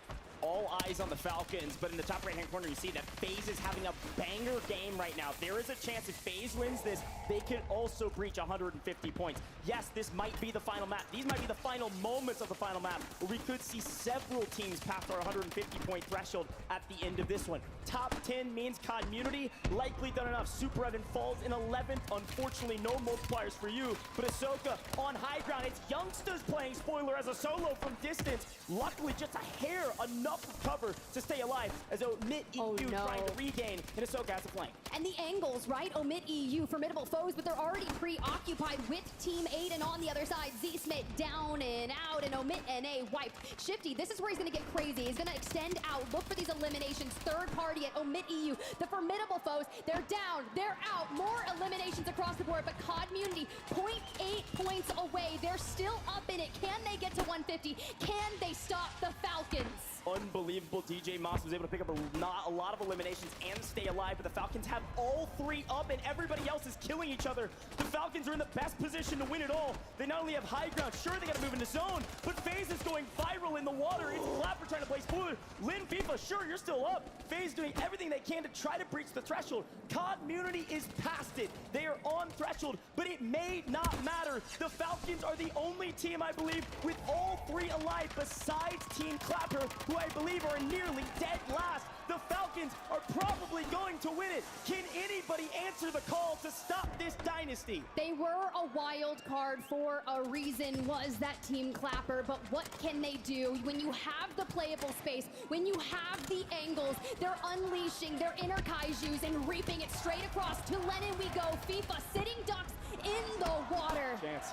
All eyes on the Falcons, but in the top right-hand corner, you see that FaZe is having a banger game right now. There is a chance if FaZe wins this, they could also breach 150 points. Yes, this might be the final map. These might be the final moments of the final map, where we could see several teams past our 150-point threshold at the end of this one. Top 10 means Community likely done enough. Super Evan falls in 11th. Unfortunately, no multipliers for you, but Ahsoka on high ground. It's Youngsters playing spoiler as a solo from distance. Luckily, just a hair enough cover to stay alive as Omit EU trying to regain, and Ahsoka has a flank. And the angles, right? Omit EU, formidable foes, but they're already preoccupied with Team Aiden on the other side. Z-Smith down and out, and Omit NA wiped. Shifty, this is where he's going to get crazy. He's going to extend out, look for these eliminations. Third party at Omit EU. The formidable foes, they're down, they're out. More eliminations across the board, but Community 0.8 points away. They're still up in it. Can they get to 150? Can they stop the Falcons? Unbelievable. DJ Moss was able to pick up a lot of eliminations and stay alive, but the Falcons have all 3 up, and everybody else is killing each other. The Falcons are in the best position to win it all. They not only have high ground, sure, they got to move into zone, but FaZe is going viral in the water. It's Clapper trying to play spoiler. Lynn FIFA, sure, you're still up. FaZe doing everything they can to try to breach the threshold. Community is past it. They are on threshold, but it may not matter. The Falcons are the only team, I believe, with all 3 alive besides Team Clapper, who I believe are nearly dead last. The Falcons are probably going to win it. Can anybody answer the call to stop this dynasty? They were a wild card for a reason, was that Team Clapper, but what can they do when you have the playable space, when you have the angles? They're unleashing their inner kaijus and reaping it straight across. To Lennon we go. FIFA sitting ducks in the water. Chance.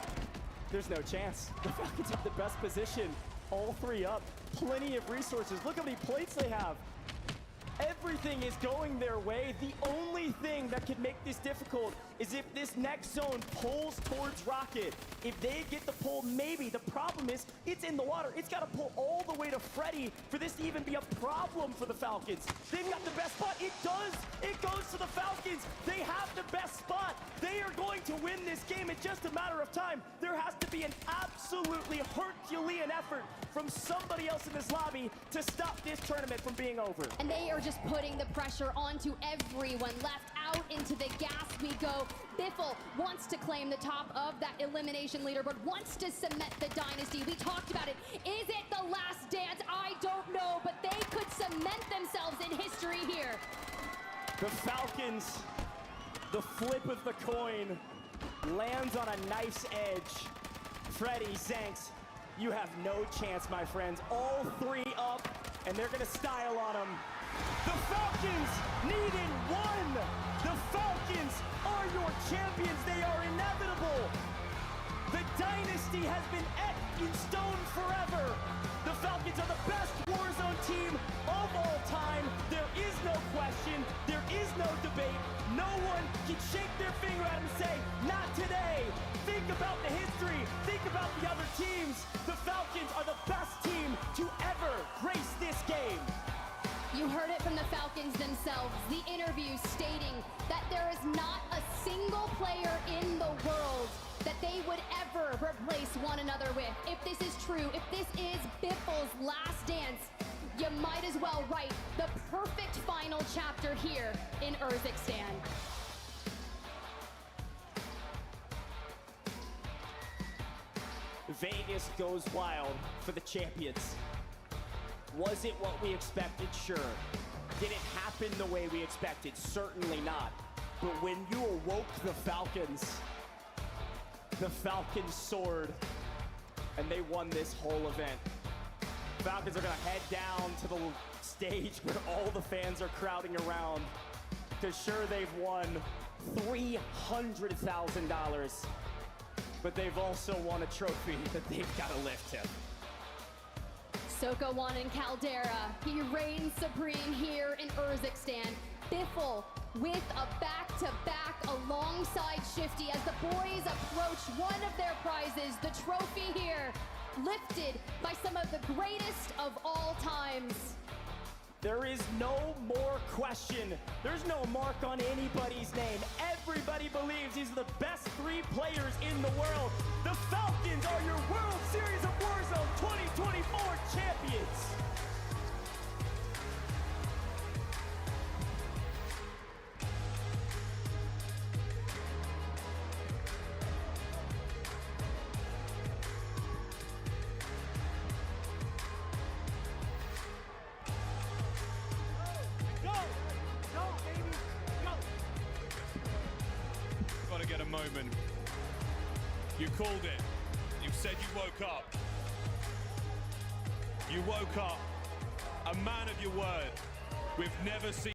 There's no chance. The Falcons have the best position. All 3 up. Plenty of resources. Look how many plates they have. Everything is going their way. The only thing that could make this difficult is if this next zone pulls towards Rocket, if they get the pull, maybe. The problem is it's in the water. It's got to pull all the way to Freddy for this to even be a problem for the Falcons. They've got the best spot. It does. It goes to the Falcons. They have the best spot. They are going to win this game in just a matter of time. There has to be an absolutely Herculean effort from somebody else in this lobby to stop this tournament from being over. And they are just putting the pressure onto everyone. Left out into the gas we go. Biffle wants to claim the top of that elimination leaderboard, wants to cement the dynasty. We talked about it. Is it the last dance? I don't know, but they could cement themselves in history here. The Falcons, the flip of the coin, lands on a nice edge. Freddy, Zanks, you have no chance, my friends. All three up, and they're gonna style on them. The Falcons needed one. The Falcons are your champions. They are inevitable. The dynasty has been etched in stone forever. The Falcons are the best Warzone team of all time. There is no question. There is no debate. No one can shake their finger at them and say, not today. Think about the history. Think about the other teams. The Falcons are the best team to ever grace this game. You heard it from the Falcons themselves. The interview stating that there is not a single player in the world that they would ever replace one another with. If this is true, if this is Biffle's last dance, you might as well write the perfect final chapter here in Urzikstan. Vegas goes wild for the champions. Was it what we expected? Sure. Did it happen the way we expected? Certainly not. But when you awoke the Falcons soared, and they won this whole event. Falcons are gonna head down to the stage where all the fans are crowding around, because sure, they've won $300,000, but they've also won a trophy that they've gotta lift him. Soko One and Caldera, he reigns supreme here in Urzikstan. Biffle with a back-to-back alongside Shifty as the boys approach one of their prizes, the trophy here, lifted by some of the greatest of all times. There is no more question. There's no mark on anybody's name. Everybody believes these are the best three players in the world. The Falcons are your World Series of Warzone 2024 champions. Gotta get a moment. You called it. You said you woke up. You woke up. A man of your word. We've never seen